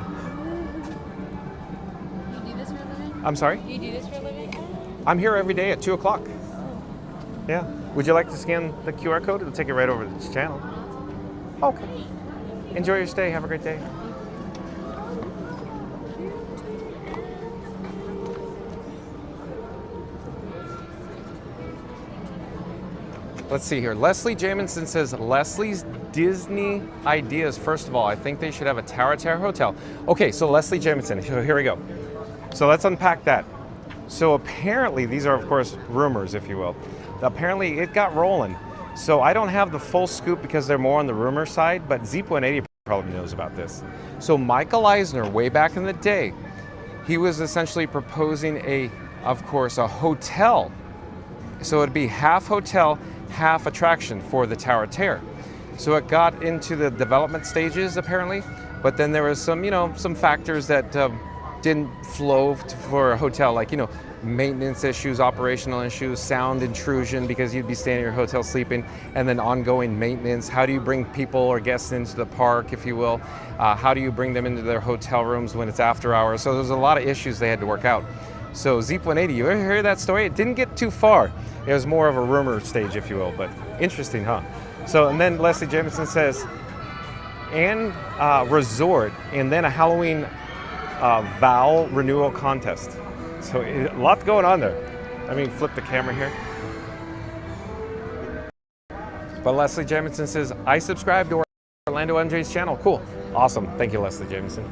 S6: You do this for a living?
S1: I'm sorry?
S6: You do this for a living?
S1: I'm here every day at 2 o'clock. Yeah. Would you like to scan the QR code? It'll take you right over to this channel. Okay. Enjoy your stay. Have a great day. Let's see here. Leslie Jamison says, "Leslie's Disney ideas. First of all, I think they should have a Tower Hotel." Okay, so Leslie Jamison, here we go. So let's unpack that. So apparently, these are of course rumors, if you will. Apparently it got rolling. So I don't have the full scoop because they're more on the rumor side, but Zeep180 probably knows about this. So Michael Eisner, way back in the day, he was essentially proposing of course, a hotel. So it'd be half hotel, half attraction for the Tower of Terror. So it got into the development stages apparently, but then there was some factors that didn't flow for a hotel, like maintenance issues, operational issues, sound intrusion because you'd be staying in your hotel sleeping, and then ongoing maintenance. How do you bring people or guests into the park, if you will? How do you bring them into their hotel rooms when it's after hours? So there's a lot of issues they had to work out. So Zeep180, you ever hear that story? It didn't get too far. It was more of a rumor stage, if you will, but interesting, huh? So, and then Leslie Jamison says, and resort, and then a Halloween vow renewal contest. So a lot going on there. Let me flip the camera here. But Leslie Jamison says, "I subscribe to Orlando MJ's channel." Cool. Awesome. Thank you, Leslie Jamison.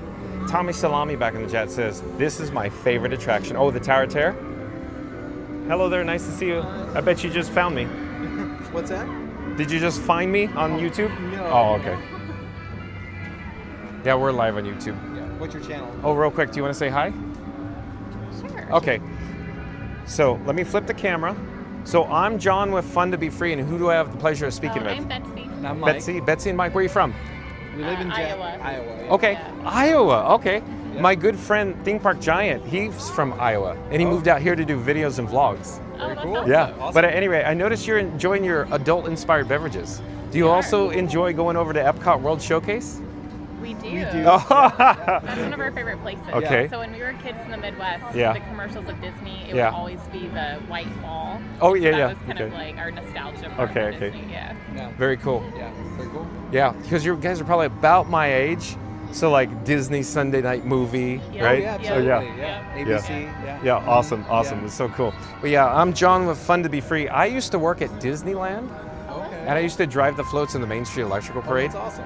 S1: Tommy Salami back in the chat says, "This is my favorite attraction." Oh, the Tower of Terror? Hello there. Nice to see you. I bet you just found me.
S13: What's that?
S1: Did you just find me on YouTube?
S13: No.
S1: Oh, okay. Yeah, we're live on YouTube.
S13: Yeah. What's your channel?
S1: Oh, real quick, do you want to say hi?
S6: Sure.
S1: Okay. So let me flip the camera. So I'm John with Fun to Be Free, and who do I have the pleasure of speaking with?
S6: I'm Betsy.
S13: And I'm Mike.
S1: Betsy and Mike, where are you from?
S13: We live in
S6: Iowa.
S13: Iowa. Yeah.
S1: Okay,
S6: Yeah.
S1: Iowa, okay.
S13: Yeah.
S1: My good friend, Theme Park Giant, he's from Iowa, and he moved out here to do videos and vlogs.
S6: Oh, that's
S13: cool.
S6: awesome.
S1: Yeah,
S13: Awesome.
S1: but anyway, I noticed you're enjoying your adult-inspired beverages. Do you also enjoy going over to Epcot World Showcase?
S6: We do.
S2: We do.
S6: That's one of our favorite places.
S1: Okay.
S6: So when we were kids in the Midwest,
S1: Yeah.
S6: the commercials of Disney, it
S1: Yeah.
S6: would always be the white wall.
S1: Oh,
S6: So
S1: yeah,
S6: that
S1: yeah.
S6: was kind of
S1: Okay.
S6: like our nostalgia part
S1: Okay,
S6: of
S1: okay.
S6: Disney. Yeah.
S1: Very cool.
S2: Yeah, very cool.
S1: Yeah, because you guys are probably about my age. So like Disney Sunday night movie,
S2: Yeah.
S1: right?
S2: Oh, yeah,
S1: So
S2: absolutely. Yeah. ABC, yeah.
S1: Yeah, awesome, awesome.
S2: Yeah.
S1: It's so cool. But yeah, I'm John with Fun to Be Free. I used to work at Disneyland.
S2: Okay.
S1: And I used to drive the floats in the Main Street Electrical Parade.
S2: That's awesome.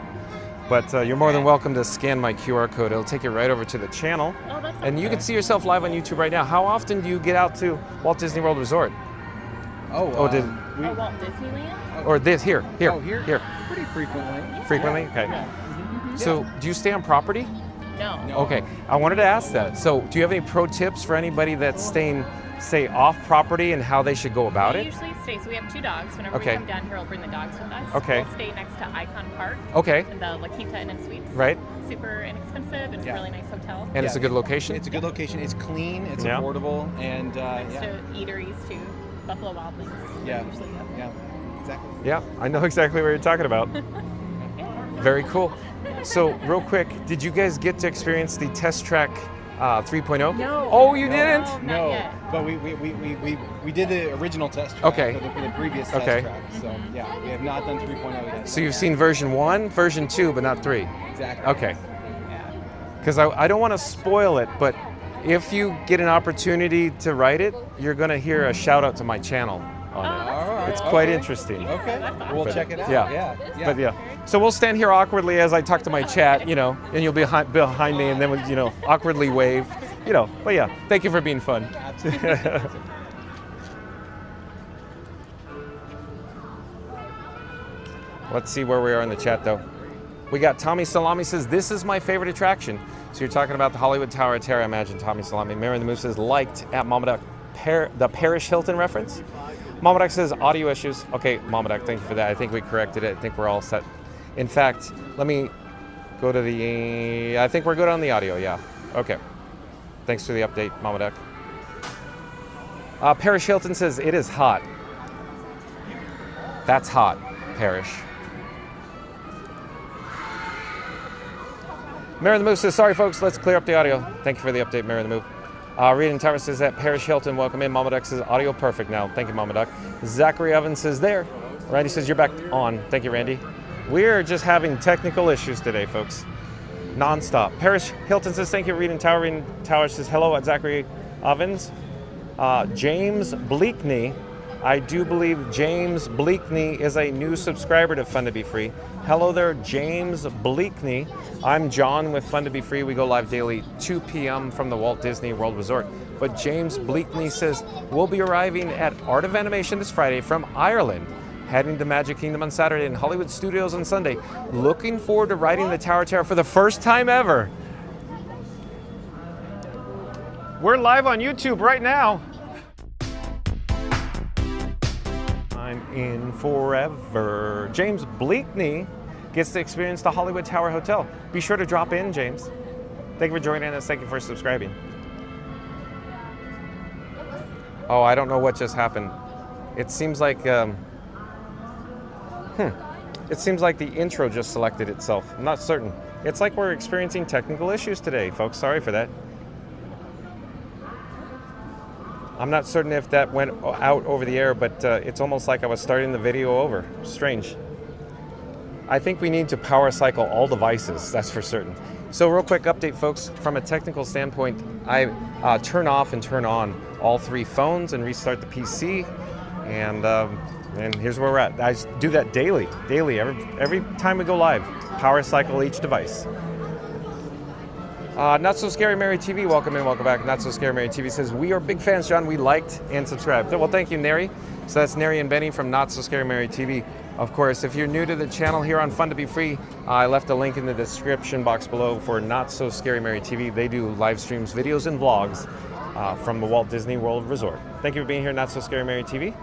S1: But you're more than welcome to scan my QR code. It'll take you right over to the channel.
S6: Oh, that's
S1: and you can see yourself live on YouTube right now. How often do you get out to Walt Disney World Resort?
S2: Oh,
S1: Oh, did
S6: Walt Disneyland?
S1: or this here?
S2: Oh, here? Pretty frequently.
S1: Frequently? Okay. So do you stay on property?
S6: No.
S1: Okay. I wanted to ask that. So do you have any pro tips for anybody that's staying, say, off property and how they should go about
S6: We
S1: it?
S6: usually stay, so we have 2 dogs. Whenever
S1: Okay.
S6: we come down here, we'll bring the dogs with us.
S1: Okay.
S6: We'll stay next to Icon Park.
S1: Okay.
S6: In the La Quinta Inn and Suites.
S1: Right.
S6: Super inexpensive. It's a really nice hotel.
S1: And it's a good location?
S2: It's a good location. It's clean. It's
S1: Yeah.
S2: affordable. And
S6: Next
S2: yeah.
S6: to eateries too. Buffalo Wild Wings.
S2: Yeah.
S6: Usually,
S2: Yeah. Exactly.
S1: Yeah, I know exactly what you're talking about. Very cool. So, real quick, did you guys get to experience the Test Track 3.0?
S6: No.
S1: Oh, you didn't?
S2: No. But we did the original test track
S1: Okay.
S2: for the previous
S1: Okay.
S2: test track. So yeah, we have not done 3.0 yet.
S1: So you've seen version 1, version 2, but not 3?
S2: Exactly.
S1: Okay. Because I don't want to spoil it, but if you get an opportunity to write it, you're going to hear a shout out to my channel on it.
S2: All right.
S1: It's quite
S2: Okay.
S1: interesting.
S2: Okay. We'll
S1: But,
S2: check it out.
S1: Yeah.
S2: Yeah.
S1: But yeah. So we'll stand here awkwardly as I talk to my chat, you know, and you'll be behind me and then we'll, you know, awkwardly wave, you know. But yeah, thank you for being fun. Let's see where we are in the chat though. We got Tommy Salami says, this is my favorite attraction. So you're talking about the Hollywood Tower of Terror, I imagine, Tommy Salami. Mary the Moose says, liked at Mama Duck, the Paris Hilton reference. Mama Duck says, audio issues. Okay, Mama Duck, thank you for that. I think we corrected it. I think we're all set. In fact, let me go to the, I think we're good on the audio, yeah. Okay. Thanks for the update, Mama Duck. Parrish Hilton says, it is hot. That's hot, Parrish. Mary the Moose says, sorry folks, let's clear up the audio. Thank you for the update, Mary the Moose. Reed and Tyra says that Parrish Hilton, welcome in. Mama Duck says, audio perfect now. Thank you, Mama Duck. Zachary Evans says, there. Randy says, you're back on. Thank you, Randy. We're just having technical issues today, folks. Non-stop. Parrish Hilton says, thank you, Reed and Tower. Reed and Tower says, hello at Zachary Evans. James Bleakney. I do believe James Bleakney is a new subscriber to Fun to Be Free. Hello there, James Bleakney. I'm John with Fun to Be Free. We go live daily 2 p.m. from the Walt Disney World Resort. But James Bleakney says, we'll be arriving at Art of Animation this Friday from Ireland, heading to Magic Kingdom on Saturday and Hollywood Studios on Sunday. Looking forward to riding the Tower of Terror for the first time ever. We're live on YouTube right now. I'm in forever. James Bleakney gets to experience the Hollywood Tower Hotel. Be sure to drop in, James. Thank you for joining us. Thank you for subscribing. Oh, I don't know what just happened. It seems like it seems like the intro just selected itself. I'm not certain. It's like we're experiencing technical issues today, folks. Sorry for that. I'm not certain if that went out over the air, but it's almost like I was starting the video over. Strange. I think we need to power cycle all devices, that's for certain. So real quick update, folks. From a technical standpoint, I turn off and turn on all 3 phones and restart the PC. And here's where we're at. I do that daily, every time we go live. Power cycle each device. Not So Scary Mary TV, welcome in, welcome back. Not So Scary Mary TV says, we are big fans, John. We liked and subscribed. Well, thank you, Neri. So that's Neri and Benny from Not So Scary Mary TV. Of course, if you're new to the channel here on Fun to Be Free, I left a link in the description box below for Not So Scary Mary TV. They do live streams, videos, and vlogs from the Walt Disney World Resort. Thank you for being here, Not So Scary Mary TV.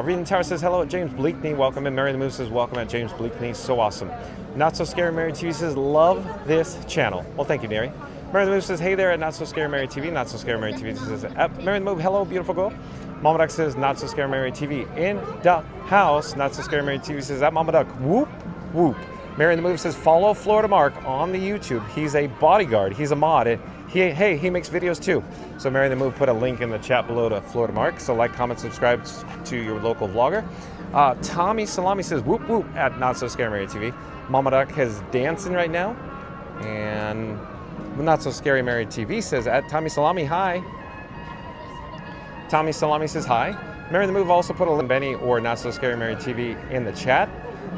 S1: Reed and Tower says, hello at James Bleakney. Welcome in. Mary the Moose says, welcome at James Bleakney. So awesome. Not So Scary Mary TV says, love this channel. Well, thank you, Neri. Mary the Moose says, hey there at Not So Scary Mary TV. Not So Scary Mary TV says, Mary the Moose, hello, beautiful girl. Mama Duck says, Not So Scary Mary TV in the house. Not So Scary Mary TV says, at Mama Duck, whoop, whoop. Mary the Move says, follow Florida Mark on the YouTube. He's a bodyguard. He's a mod. He makes videos too. So Mary the Move put a link in the chat below to Florida Mark. So like, comment, subscribe to your local vlogger. Tommy Salami says, whoop whoop at Not So Scary Mary TV. Mama Duck is dancing right now. And Not So Scary Mary TV says, at Tommy Salami, hi. Tommy Salami says hi. Mary the Move also put a link to Benny or Not So Scary Mary TV in the chat.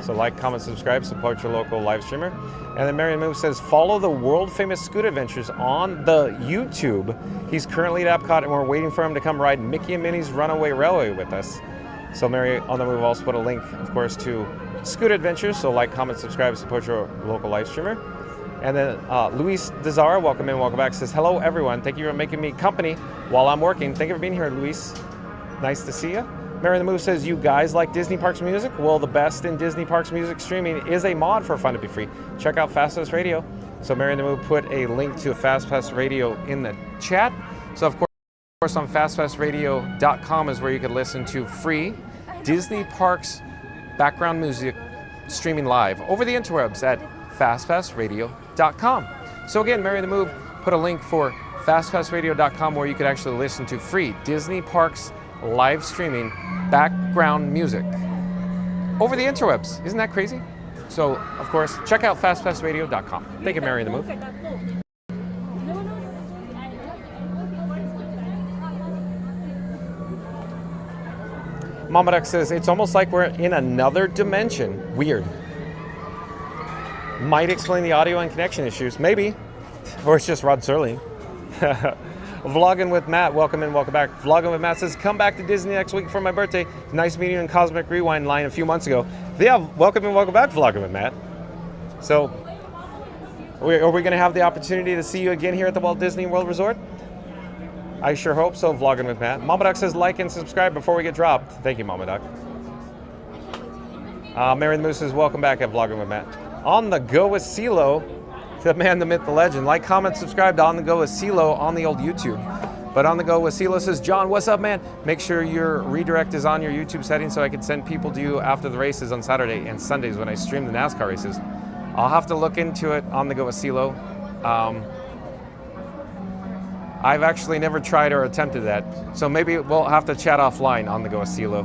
S1: So like, comment, subscribe, support your local live streamer. And then Mary the Move says, follow the world famous Scooter Adventures on the YouTube. He's currently at Epcot and we're waiting for him to come ride Mickey and Minnie's Runaway Railway with us. So Mary on the Move also put a link, of course, to Scooter Adventures. So like, comment, subscribe, support your local live streamer. And then Luis Dezara, welcome in, welcome back, says, hello everyone. Thank you for making me company while I'm working. Thank you for being here, Luis. Nice to see you. Mary the Move says, you guys like Disney Parks music? Well, the best in Disney Parks music streaming is a mod for Fun to Be Free. Check out Fast Pass Radio. So Mary the Move put a link to Fast Pass Radio in the chat. So of course on fastpassradio.com is where you can listen to free Disney Parks background music streaming live over the interwebs at fastpassradio.com. So again, Mary the Move put a link for fastpassradio.com where you could actually listen to free Disney Parks live streaming background music over the interwebs. Isn't that crazy? So, of course, check out fastpassradio.com. Thank you, Mary the Move. Mama Duck says, it's almost like we're in another dimension. Weird. Might explain the audio and connection issues. Maybe. Or it's just Rod Serling. Vlogging with Matt, welcome in, welcome back. Vlogging with Matt says, come back to Disney next week for my birthday. Nice meeting you in Cosmic Rewind line a few months ago. Yeah, welcome in, welcome back, Vlogging with Matt. So, are we going to have the opportunity to see you again here at the Walt Disney World Resort? I sure hope so, Vlogging with Matt. Mama Duck says, like and subscribe before we get dropped. Thank you, Mama Duck. Mary the Moose says, welcome back at Vlogging with Matt. On the Go with CeeLo. The man, the myth, the legend. Like, comment, subscribe to On the Go with CeeLo on the old YouTube. But On the Go with CeeLo says, John, what's up, man? Make sure your redirect is on your YouTube settings so I can send people to you after the races on Saturday and Sundays when I stream the NASCAR races. I'll have to look into it. On the Go with CeeLo. I've actually never tried or attempted that. So maybe we'll have to chat offline On the Go with CeeLo.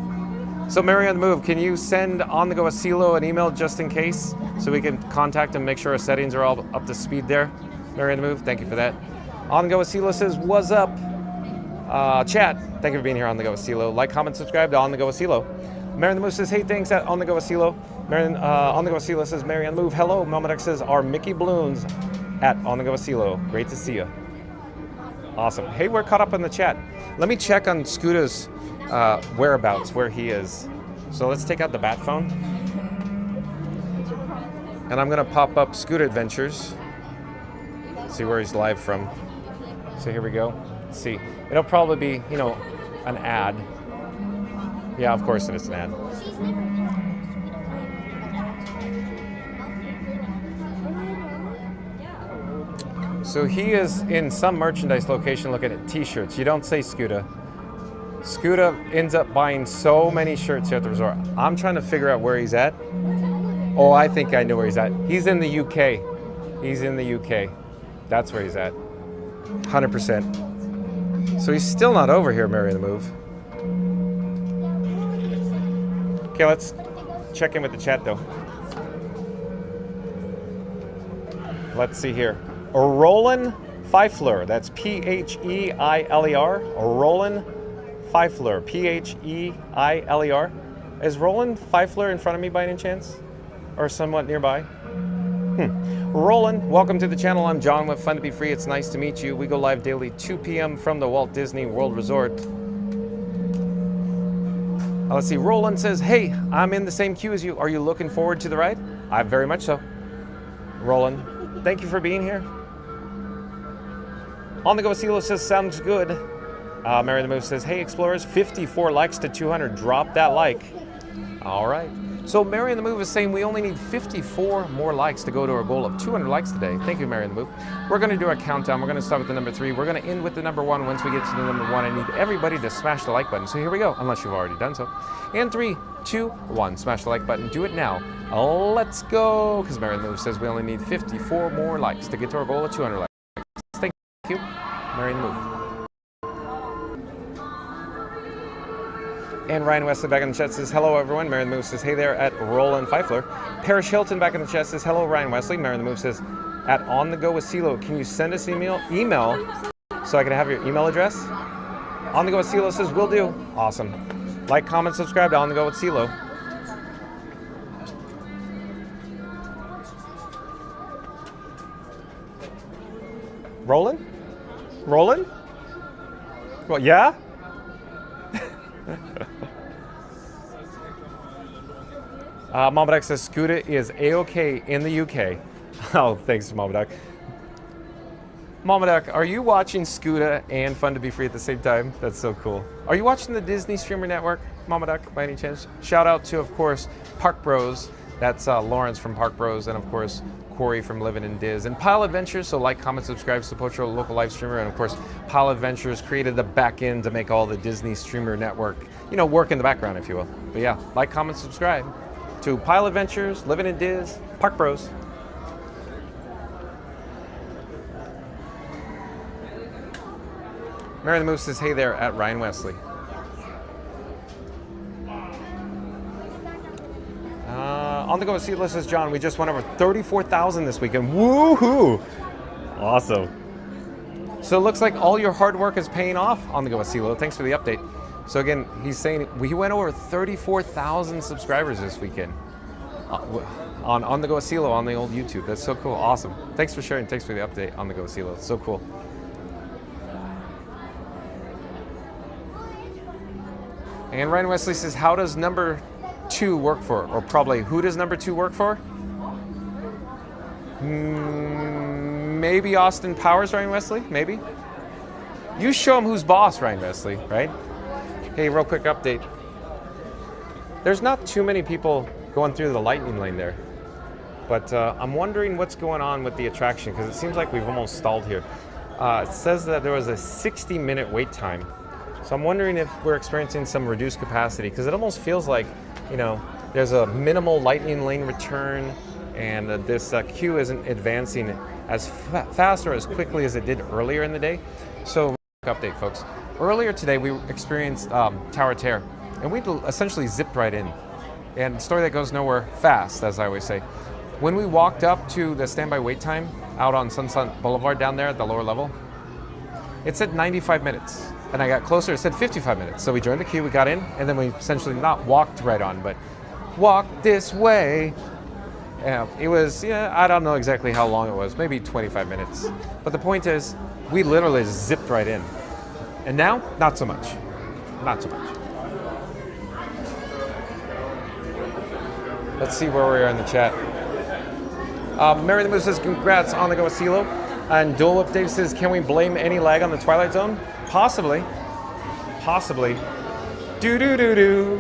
S1: So Mary on the Move, can you send On the Go with CeeLo an email just in case so we can contact and make sure our settings are all up to speed there? Mary on the Move, thank you for that. On the Go with CeeLo says, what's up? Chat, thank you for being here On the Go with CeeLo. Like, comment, subscribe to On the Go with CeeLo. Mary on the Move says, hey, thanks at On the Go with CeeLo. On the Go with CeeLo says, Mary on the Move, hello. Mama Duck says, are Mickey balloons at On the Go with CeeLo. Great to see you. Awesome. Hey, we're caught up in the chat. Let me check on Scoota's whereabouts, where he is. So let's take out the bat phone. And I'm gonna pop up Scooter Adventures. See where he's live from. So here we go. Let's see. It'll probably be, you know, an ad. Yeah, of course it is an ad. So he is in some merchandise location looking at t-shirts. You don't say Scooter. Scooter ends up buying so many shirts here at the resort. I'm trying to figure out where he's at. Oh, I think I know where he's at. He's in the UK. He's in the UK. That's where he's at. 100%. So he's still not over here, Mary on the Move. Okay, let's check in with the chat though. Let's see here. Roland Pfeifler. That's P-H-E-I-L-E-R. Roland Pfeifler. P-H-E-I-L-E-R. Is Roland Pfeifler in front of me by any chance? Or somewhat nearby? Roland, welcome to the channel. I'm John with Fun to Be Free. It's nice to meet you. We go live daily 2 p.m. from the Walt Disney World Resort. Let's see. Roland says, hey, I'm in the same queue as you. Are you looking forward to the ride? I very much so. Roland, thank you for being here. On the Go CeeLo says, sounds good. Mary the Move says, hey, Explorers, 54 likes to 200. Drop that like. All right. So Mary and the Move is saying we only need 54 more likes to go to our goal of 200 likes today. Thank you, Mary and the Move. We're going to do a countdown. We're going to start with the number 3. We're going to end with the number 1. Once we get to the number 1, I need everybody to smash the like button. So here we go, unless you've already done so. And 3, 2, 1. Smash the like button. Do it now. Let's go. Because Mary and the Move says we only need 54 more likes to get to our goal of 200 likes. Thank you, Mary and the Move. And Ryan Wesley back in the chat says, hello everyone. Mary and the Move says, hey there at Roland Pfeiffer. Parrish Hilton back in the chat says, hello Ryan Wesley. Mary and the Move says, at On The Go with CeeLo, can you send us email so I can have your email address? On The Go with CeeLo says, will do. Awesome. Like, comment, subscribe to On The Go with CeeLo. Rolling? Rolling? Well, yeah? Mamadek says Scooter is A-OK in the UK. Oh, thanks, Mamadek. Mamadek, are you watching Scooter and Fun to Be Free at the same time? That's so cool. Are you watching the Disney Streamer Network, Mamadek, by any chance? Shout out to, of course, Park Bros. That's Lawrence from Park Bros. And, of course, Corey from Living in Diz. And Pile Adventures, so like, comment, subscribe, support your local live streamer. And, of course, Pile Adventures created the back end to make all the Disney Streamer Network, you know, work in the background, if you will. But, yeah, like, comment, subscribe to Pile Adventures, Living in Diz, Park Bros. Mary the Move says, hey there at Ryan Wesley. On the Go with Seedless says, John, we just went over 34,000 this weekend. Woohoo! Awesome. So it looks like all your hard work is paying off on the Go with CeeLo. Thanks for the update. So again, he's saying we went over 34,000 subscribers this weekend on the Go with CeeLo on the old YouTube. That's so cool. Awesome. Thanks for sharing. Thanks for the update on the Go with CeeLo. It's so cool. And Ryan Wesley says, how does number 2 work for? Or probably, who does number 2 work for? Maybe Austin Powers, Ryan Wesley? Maybe? You show him who's boss, Ryan Wesley, right? Hey, real quick update. There's not too many people going through the lightning lane there. But I'm wondering what's going on with the attraction, because it seems like we've almost stalled here. It says that there was a 60-minute wait time. So I'm wondering if we're experiencing some reduced capacity, because it almost feels like, you know, there's a minimal lightning lane return, and this queue isn't advancing as fast or as quickly as it did earlier in the day. So, update, folks. Earlier today, we experienced Tower of Terror, and we essentially zipped right in. And the story that goes nowhere fast, as I always say. When we walked up to the standby wait time out on Sunset Boulevard down there at the lower level, it said 95 minutes. And I got closer, it said 55 minutes. So we joined the queue, we got in, and then we essentially not walked right on, but walked this way. It was, I don't know exactly how long it was, maybe 25 minutes. But the point is, we literally just zipped right in. And now, not so much. Not so much. Let's see where we are in the chat. Mary the Moose says, congrats on the Go with CeeLo. And Dole Up Dave says, can we blame any lag on the Twilight Zone? Possibly. Possibly. Do-do-do-do.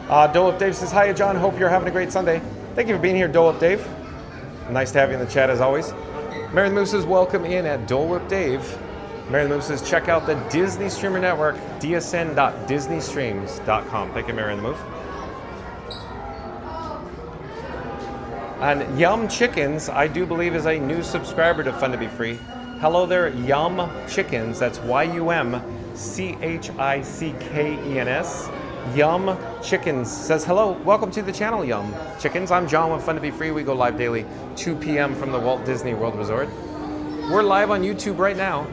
S1: Dole Up Dave says, hi, John. Hope you're having a great Sunday. Thank you for being here, Dole Up Dave. Nice to have you in the chat, as always. Mary the Moose says, welcome in at Dole Whip Dave. Mary the Moose says, check out the Disney Streamer Network, dsn.disneystreams.com. Thank you, Mary the Moose. And Yum Chickens, I do believe, is a new subscriber to Fun to Be Free. Hello there, Yum Chickens. That's YUMCHICKENS. Yum Chickens says, hello, welcome to the channel, Yum Chickens. I'm John with Fun to Be Free. We go live daily, 2 p.m. from the Walt Disney World Resort. We're live on YouTube right now.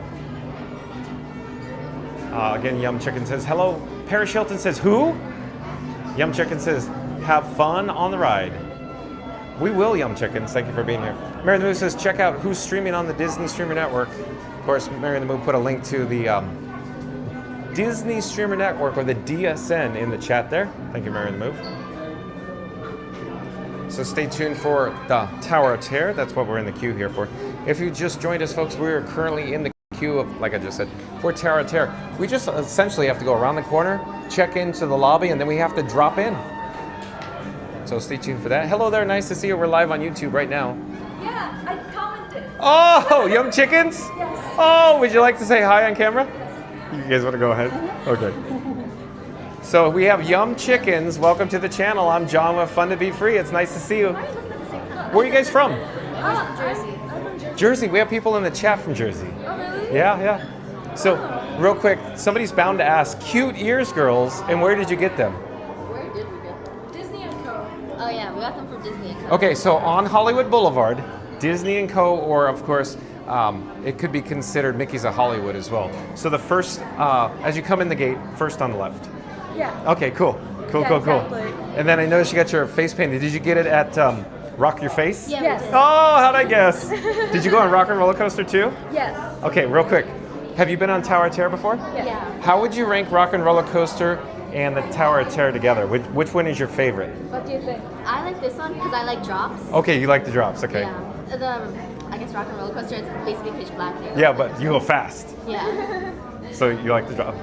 S1: Again, Yum Chicken says, hello. Parrish Hilton says, who? Yum Chicken says, have fun on the ride. We will, Yum Chickens. Thank you for being here. Mary the Moose says, check out who's streaming on the Disney Streamer Network. Of course, Mary the Moose put a link to the Disney Streamer Network, or the DSN, in the chat there. Thank you, Mary the Moose. So stay tuned for the Tower of Terror. That's what we're in the queue here for. If you just joined us, folks, we are currently in the queue of, like I just said, for Tower of Terror. We just essentially have to go around the corner, check into the lobby, and then we have to drop in. So stay tuned for that. Hello there, nice to see you. We're live on YouTube right now.
S3: Yeah, I commented.
S1: Oh, Yum Chickens?
S3: Yes.
S1: Oh, would you like to say hi on camera? You guys want to go ahead? Okay. So we have Yum Chickens. Welcome to the channel. I'm John with Fun to Be Free. It's nice to see you. Where are you guys from?
S3: Jersey. I'm from Jersey.
S1: Jersey. We have people in the chat from Jersey.
S3: Oh, really?
S1: Yeah. So, real quick, somebody's bound to ask, cute ears, girls, and where did you get them?
S8: Where did we get them?
S3: Disney & Co.
S8: Oh yeah, we got them from Disney & Co.
S1: Okay, so on Hollywood Boulevard, Disney & Co., or of course, it could be considered Mickey's of Hollywood as well. So the first, as you come in the gate, first on the left.
S3: Yeah.
S1: Okay, cool.
S3: Yeah, exactly.
S1: And then I noticed you got your face painted. Did you get it at Rock Your Face?
S3: Yeah, yes.
S1: Oh, how'd I guess? Did you go on Rock and Roller Coaster too?
S3: Yes.
S1: Okay, real quick. Have you been on Tower of Terror before?
S3: Yeah.
S1: How would you rank Rock and Roller Coaster and the Tower of Terror together? Which one is your favorite?
S3: What do you think?
S8: I like this one because I like drops.
S1: Okay, you like the drops, okay.
S8: Yeah. I guess Rock and Roller Coaster is basically pitch black there.
S1: Yeah, but you go fast.
S8: Yeah.
S1: So you like the drop.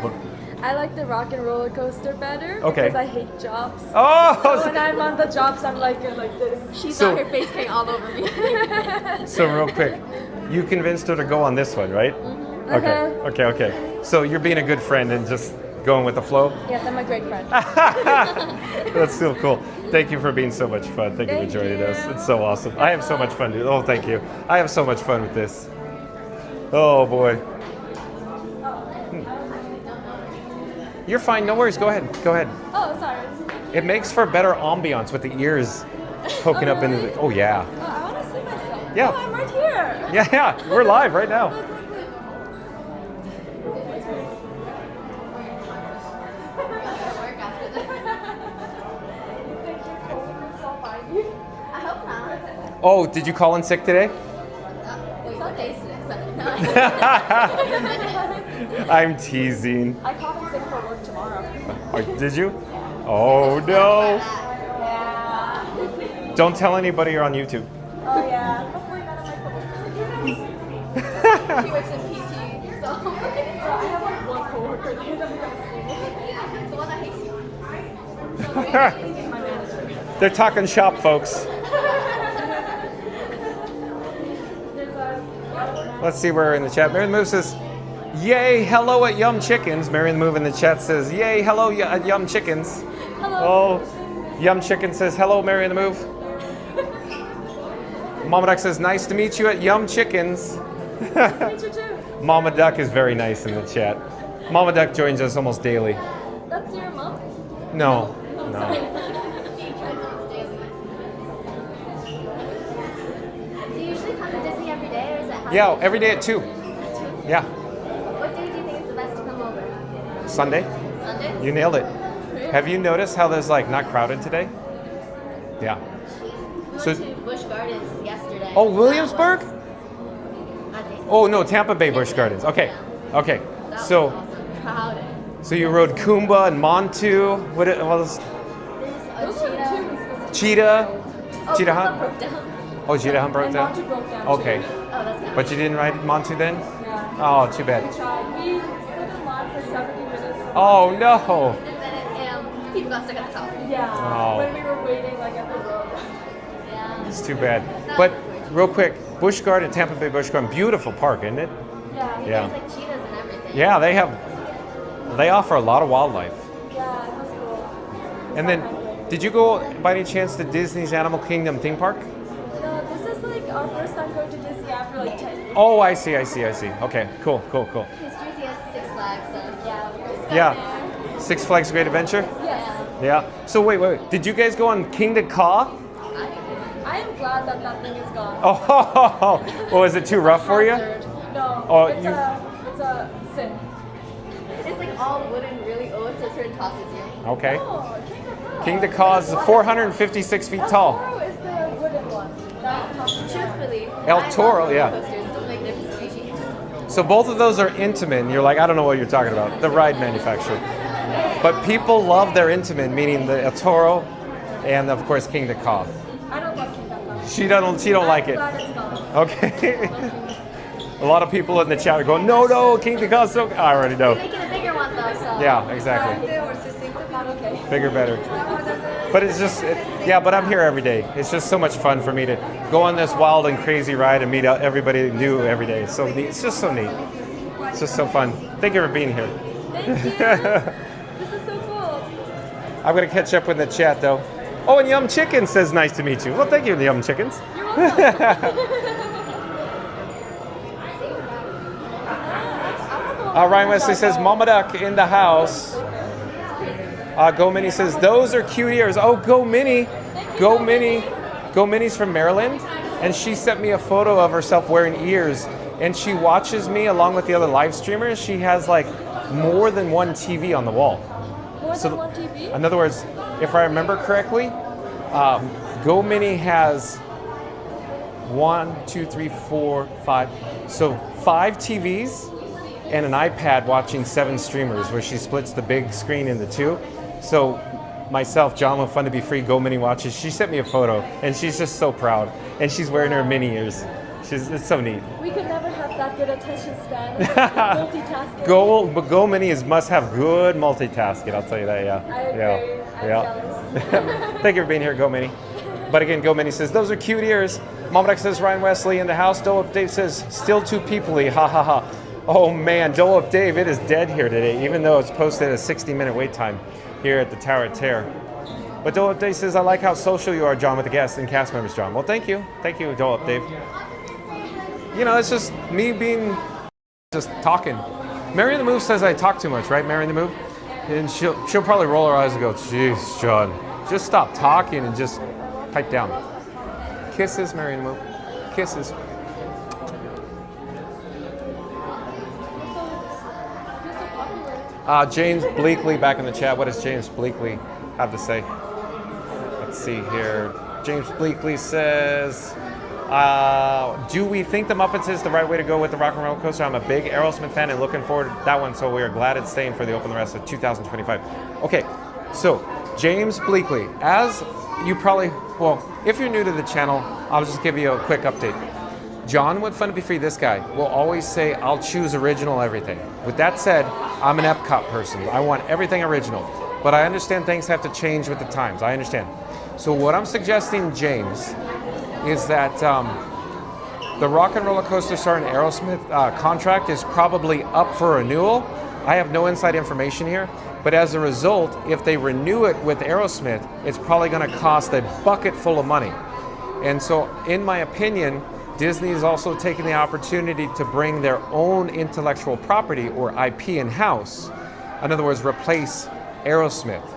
S3: I like the Rock and Roller Coaster better
S1: Okay.
S3: because I hate jobs.
S1: Oh!
S3: So when I'm on the drops, I'm like this.
S8: She's
S1: So-
S8: got her face paint all over me.
S1: So real quick, you convinced her to go on this one, right? Okay. So you're being a good friend and just going with the flow?
S3: Yes, I'm a great friend.
S1: That's so cool. Thank you for being so much fun. Thank you for joining us. It's so awesome. I have so much fun, dude. Oh, thank you. I have so much fun with this. Oh, boy. You're fine. No worries. Go ahead.
S3: Oh, sorry.
S1: It makes for better ambiance with the ears poking up into the... Oh, yeah.
S3: Oh, I want to see myself.
S1: Yeah.
S3: Oh, I'm right here.
S1: Yeah. We're live right now.
S8: I hope not.
S1: Oh, did you call in sick today?
S8: Some days today.
S1: I'm teasing.
S3: I called in sick for work tomorrow.
S1: Oh, did you? Oh, no.
S3: Yeah.
S1: Don't tell anybody you're on YouTube.
S3: Oh, yeah. Hopefully none of my coworkers.
S8: She works in PT, so.
S3: I have like one coworker there that I'm gonna see.
S8: The one that hates you.
S3: He's my manager.
S1: They're talking shop, folks. Let's see where in the chat. Mary the Move says, yay, hello at Yum Chickens. Mary the Move in the chat says, yay, hello at Yum Chickens.
S3: Hello.
S1: Oh, Yum Chicken says, hello, Mary the Move. Mama Duck says, nice to meet you at Yum Chickens.
S3: Nice to meet you too.
S1: Mama Duck is very nice in the chat. Mama Duck joins us almost daily.
S3: That's your mom?
S1: No.
S3: Oh,
S1: No.
S3: sorry.
S8: Do you usually come to Disney every day, or is it
S1: Yeah, every day at 2. Yeah.
S8: What day do you think is the best to come over?
S1: Sunday.
S8: Sunday?
S1: You nailed it. Have you noticed how there's like not crowded today? Yeah.
S8: We
S1: So-
S8: went to Busch Gardens yesterday.
S1: Oh, Williamsburg?
S8: I think
S1: Oh no, Tampa Bay Busch Gardens. Okay.
S8: that was
S1: So
S8: awesome. Crowded.
S1: so you rode Kumba and Montu. What was
S8: There's a
S1: Cheetah?
S8: Oh,
S1: Cheetah
S8: Kumba
S1: Hunt?
S8: broke down.
S1: Oh, Cheetah Hunt broke
S3: And
S1: down?
S3: Monty broke down.
S1: Okay.
S3: Too.
S8: Oh, that's good.
S1: But you didn't ride Montu then?
S3: Yeah.
S1: Oh, too
S3: We
S1: bad.
S3: tried. We stood in line for 70 minutes.
S1: Oh no.
S8: And then people got stuck at the top.
S3: Yeah.
S1: Oh.
S3: When we were waiting like at the road.
S8: Yeah.
S1: It's too bad. But real quick, Busch Garden, Tampa Bay Busch Garden, beautiful park, isn't it?
S3: Yeah.
S1: Yeah.
S8: There's like cheetahs and everything.
S1: Yeah, they offer a lot of wildlife.
S3: Yeah, it was cool.
S1: And then, did you go by any chance to Disney's Animal Kingdom theme park?
S3: No, this is like our first time going to Disney after like 10 years.
S1: Oh, I see. Okay, cool.
S8: Because Jersey has Six Flags, so yeah. we just got
S1: Yeah.
S8: there.
S1: Six Flags Great Adventure?
S3: Yes.
S1: Yeah. So wait. Did you guys go on King to Caw?
S3: I am glad that that thing is gone.
S1: Oh, well, is it too rough for you?
S3: No,
S1: Oh,
S3: it's a sin.
S8: It's like all wooden, really old, so it sort of tosses you.
S1: Okay.
S3: Oh,
S1: King to Caw is 456 feet tall.
S3: Toro is the wooden one.
S8: Truthfully,
S1: El
S8: I
S1: Toro,
S8: love
S1: yeah.
S8: roller coasters, don't make different species.
S1: So both of those are Intamin. You're like, I don't know what you're talking about. The ride manufacturer. But people love their Intamin, meaning the El Toro and of course King to Caw.
S3: I don't love King Kong.
S1: She don't like it.
S3: Glad it's gone.
S1: Okay. A lot of people in the chat are going, no, King to Caw. So I already know.
S8: We're making a bigger one though, so.
S1: Yeah, exactly.
S3: Okay.
S1: Bigger, better. But it's just, yeah, but I'm here every day. It's just so much fun for me to go on this wild and crazy ride and meet everybody new every day. It's so neat. It's just so neat. It's just so fun. Thank you for being here.
S3: Thank you. This is so cool.
S1: I'm going to catch up with the chat, though. Oh, and Yum Chicken says nice to meet you. Well, thank you, Yum Chickens.
S3: You're welcome.
S1: Ryan Wesley says, Mama Duck in the house. Go Minnie says, those are cute ears. Oh, Go Minnie. Go Minnie. Go Minnie's from Maryland, and she sent me a photo of herself wearing ears, and she watches me along with the other live streamers. She has like more than one TV on the wall.
S3: More than one TV?
S1: In other words, if I remember correctly, Go Minnie has 1, 2, 3, 4, 5. So 5 TVs and an iPad watching 7 streamers, where she splits the big screen into 2. So myself, John with Fun to Be Free, Go Minnie watches. She sent me a photo, and she's just so proud. And she's wearing her Minnie ears. It's so neat.
S3: We could never have that good attention span. Multitasking.
S1: Go Minnie must have good multitasking. I'll tell you that. Yeah.
S3: I agree. I'm jealous.
S1: Thank you for being here, Go Minnie. But again, Go Minnie says, those are cute ears. Mom Duck says, Ryan Wesley in the house. Dole Dave says, still too peoply. Ha ha ha. Oh man, Dole Dave, it is dead here today, even though it's posted a 60-minute wait time here at the Tower of Terror. But Dole Dave says, I like how social you are, John, with the guests and cast members, John. Well, thank you. Thank you, Dole Dave. You know, it's just me being just talking. Mary the Move says I talk too much, right, Mary the Move? And she'll probably roll her eyes and go, jeez, John, just stop talking and just pipe down. Kisses, Mary the Move. Kisses. James Bleakley back in the chat. What does James Bleakley have to say? Let's see here. James Bleakley says, do we think the Muppets is the right way to go with the Rock and Roller Coaster? I'm a big Aerosmith fan and looking forward to that one, so we are glad it's staying for the open the rest of 2025. Okay, so James Bleakley, as you probably, well, if you're new to the channel, I'll just give you a quick update. John with Fun to Be Free, this guy, will always say, I'll choose original everything. With that said, I'm an Epcot person. I want everything original. But I understand things have to change with the times. I understand. So what I'm suggesting, James, is that the Rock and Roller Coaster Star and Aerosmith contract is probably up for renewal. I have no inside information here. But as a result, if they renew it with Aerosmith, it's probably going to cost a bucket full of money. And so, in my opinion, Disney is also taking the opportunity to bring their own intellectual property or IP in-house. In other words, replace Aerosmith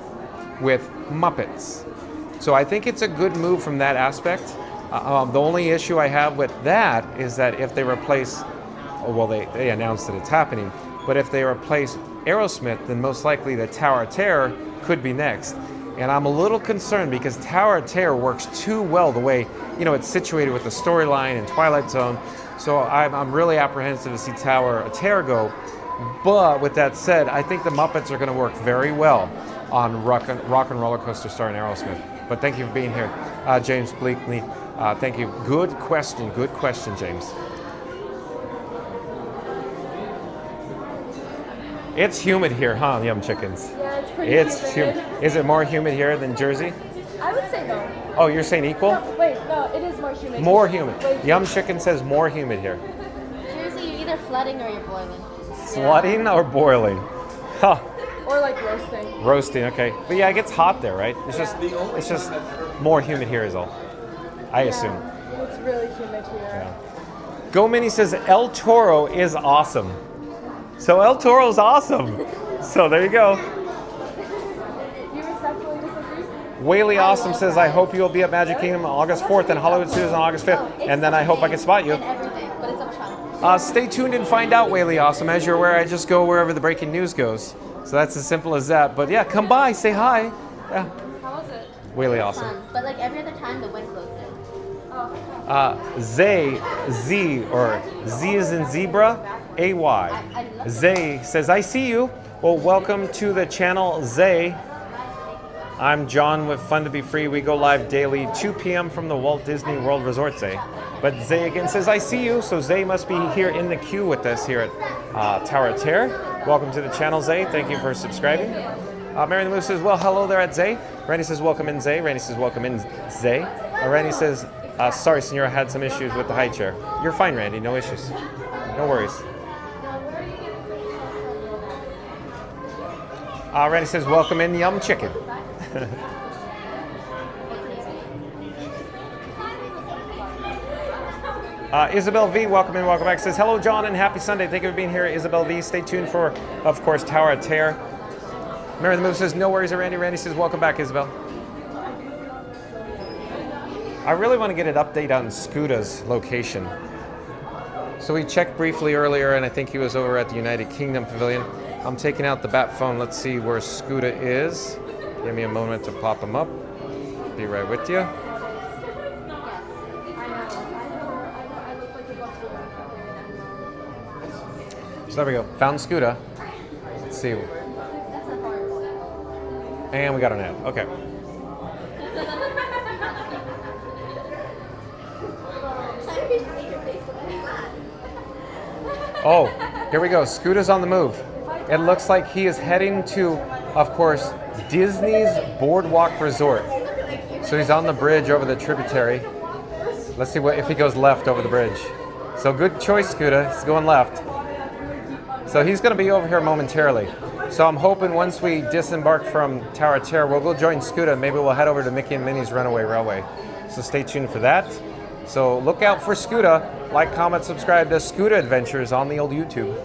S1: with Muppets. So I think it's a good move from that aspect. The only issue I have with that is that if they replace, well, they announced that it's happening, but if they replace Aerosmith, then most likely the Tower of Terror could be next. And I'm a little concerned because Tower of Terror works too well the way, it's situated with the storyline and Twilight Zone. So I'm really apprehensive to see Tower of Terror go. But with that said, I think the Muppets are going to work very well on Rock and Roller Coaster Star and Aerosmith. But thank you for being here, James Bleakley. Thank you. Good question, James. It's humid here, huh, Yum Chickens?
S3: Yeah, it's pretty humid.
S1: Is it more humid here than Jersey?
S3: I would say no.
S1: Oh, you're saying equal?
S3: No, wait, no, it is more humid.
S1: More humid.
S3: Wait.
S1: Yum Chicken says more humid here.
S8: Jersey, you're either flooding or you're boiling.
S1: Flooding or boiling? Huh.
S3: Or like roasting.
S1: Roasting, okay. But yeah, it gets hot there, right? It's just more humid here is all. I assume.
S3: It's really humid here.
S1: Yeah. Go Minnie says El Toro is awesome. So El Toro's awesome. So there you go.
S3: You respectfully disagree?
S1: Whaley Awesome says, I hope you'll be at Magic Kingdom on August 4th and Hollywood Studios on August 5th. And then I hope I can spot you.
S8: Everything, but it's up
S1: Stay tuned and find out, Whaley Awesome. As you're aware, I just go wherever the breaking news goes. So that's as simple as that. But yeah, come by, say hi. Yeah.
S3: How was it?
S1: Whaley Awesome.
S8: But like every other time, the wind blows in.
S1: Z or Z is in zebra, AY. Zay says, I see you. Well, welcome to the channel, Zay. I'm John with Fun to Be Free. We go live daily, 2 p.m. from the Walt Disney World Resort, Zay. But Zay again says, I see you. So Zay must be here in the queue with us here at Tower of Terror. Welcome to the channel, Zay. Thank you for subscribing. Mary the Moose says, well, hello there at Zay. Randy says, welcome in, Zay. Randy says, welcome in, Zay. Randy says, sorry, senor, I had some issues with the high chair. You're fine, Randy. No issues. No worries. Randy says, welcome in, Yum Chicken. Isabel V, welcome in, welcome back. Says, hello, John, and happy Sunday. Thank you for being here, Isabel V. Stay tuned for, of course, Tower of Terror. Mary the Moose says, no worries, Randy. Randy says, welcome back, Isabel. I really want to get an update on Scoota's location. So we checked briefly earlier, and I think he was over at the United Kingdom Pavilion. I'm taking out the bat phone. Let's see where Scoota is. Give me a moment to pop him up. Be right with you. So there we go. Found Scoota. Let's see. And we got an ad. Okay. Oh, here we go. Scoota's on the move. It looks like he is heading to, of course, Disney's Boardwalk Resort. So he's on the bridge over the tributary. Let's see if he goes left over the bridge. So good choice, Scoota. He's going left. So he's going to be over here momentarily. So I'm hoping once we disembark from Tower of Terror, we'll go join Scoota. Maybe we'll head over to Mickey and Minnie's Runaway Railway. So stay tuned for that. So look out for Scoota. Like, comment, subscribe to Scoota Adventures on the old YouTube.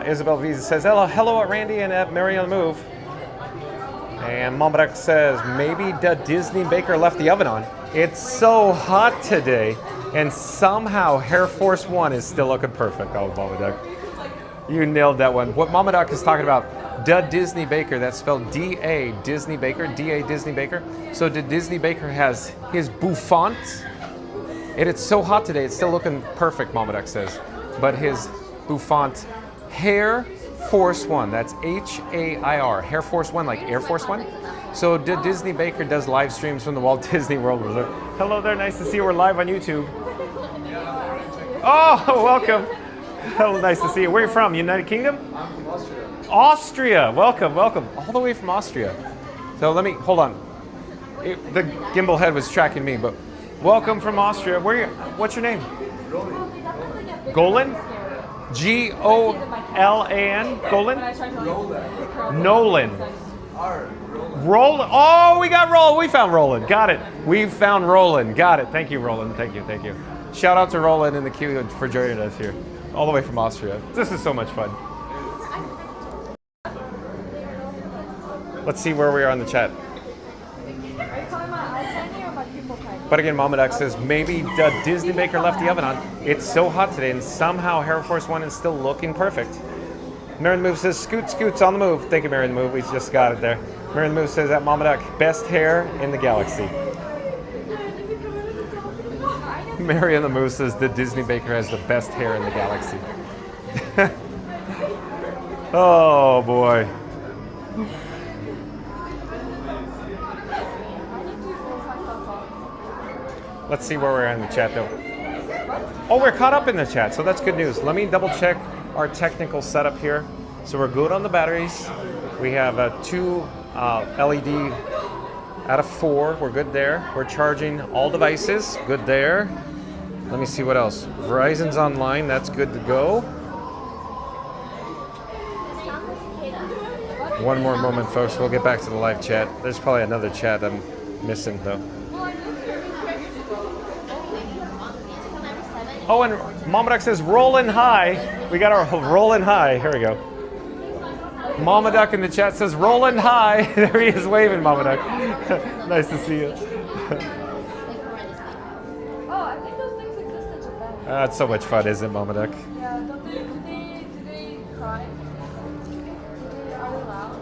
S1: Isabel Visa says, hello at Randy and at Mary on the Move. And Mombadak says, maybe the Disney baker left the oven on. It's so hot today, and somehow Air Force One is still looking perfect. Oh, Mombadak. You nailed that one. What Mama Doc is talking about, the Disney Baker, that's spelled D-A, Disney Baker, D-A Disney Baker. So the Disney Baker has his bouffant, and it's so hot today, it's still looking perfect, Mama Doc says. But his bouffant Air Force One, that's H-A-I-R, Air Force One, like Air Force One. So the Disney Baker does live streams from the Walt Disney World Resort. Hello there, nice to see you, we're live on YouTube. Oh, welcome. Hello, nice to see you. Where are you from? United Kingdom?
S9: I'm from Austria.
S1: Austria, welcome, welcome. All the way from Austria. So let me, hold on. The gimbal head was tracking me, but welcome from Austria. What's your name? Golan? G-O-L-A-N? Golan? Nolan. Roland. Oh, we got Roland. We found Roland. Got it. We found Roland. Got it. Thank you, Roland. Thank you. Thank you. Shout out to Roland in the queue for joining us here. All the way from Austria. This is so much fun. Let's see where we are on the chat. But again, Mama Duck says, maybe the Disney Baker left the oven on. It's so hot today, and somehow Air Force One is still looking perfect. Mary the Move says, Scoot's on the move. Thank you, Mary the Move. We just got it there. Mary the Move says that Mama Duck, best hair in the galaxy. Mary and the Moose says the Disney Baker has the best hair in the galaxy. Oh boy. Let's see where we're in the chat though. Oh, we're caught up in the chat, so that's good news. Let me double check our technical setup here. So we're good on the batteries. We have 2 LED out of 4. We're good there. We're charging all devices. Good there. Let me see what else. Verizon's online. That's good to go. One more moment, folks. We'll get back to the live chat. There's probably another chat I'm missing, though. Oh, and Mama Duck says, rollin' high. We got our rollin' high. Here we go. Mama Duck in the chat says, rollin' high. There he is waving, Mama Duck. Nice to see you. That's so much fun, isn't it, Mama Duck?
S3: Yeah, do they cry? Are they loud?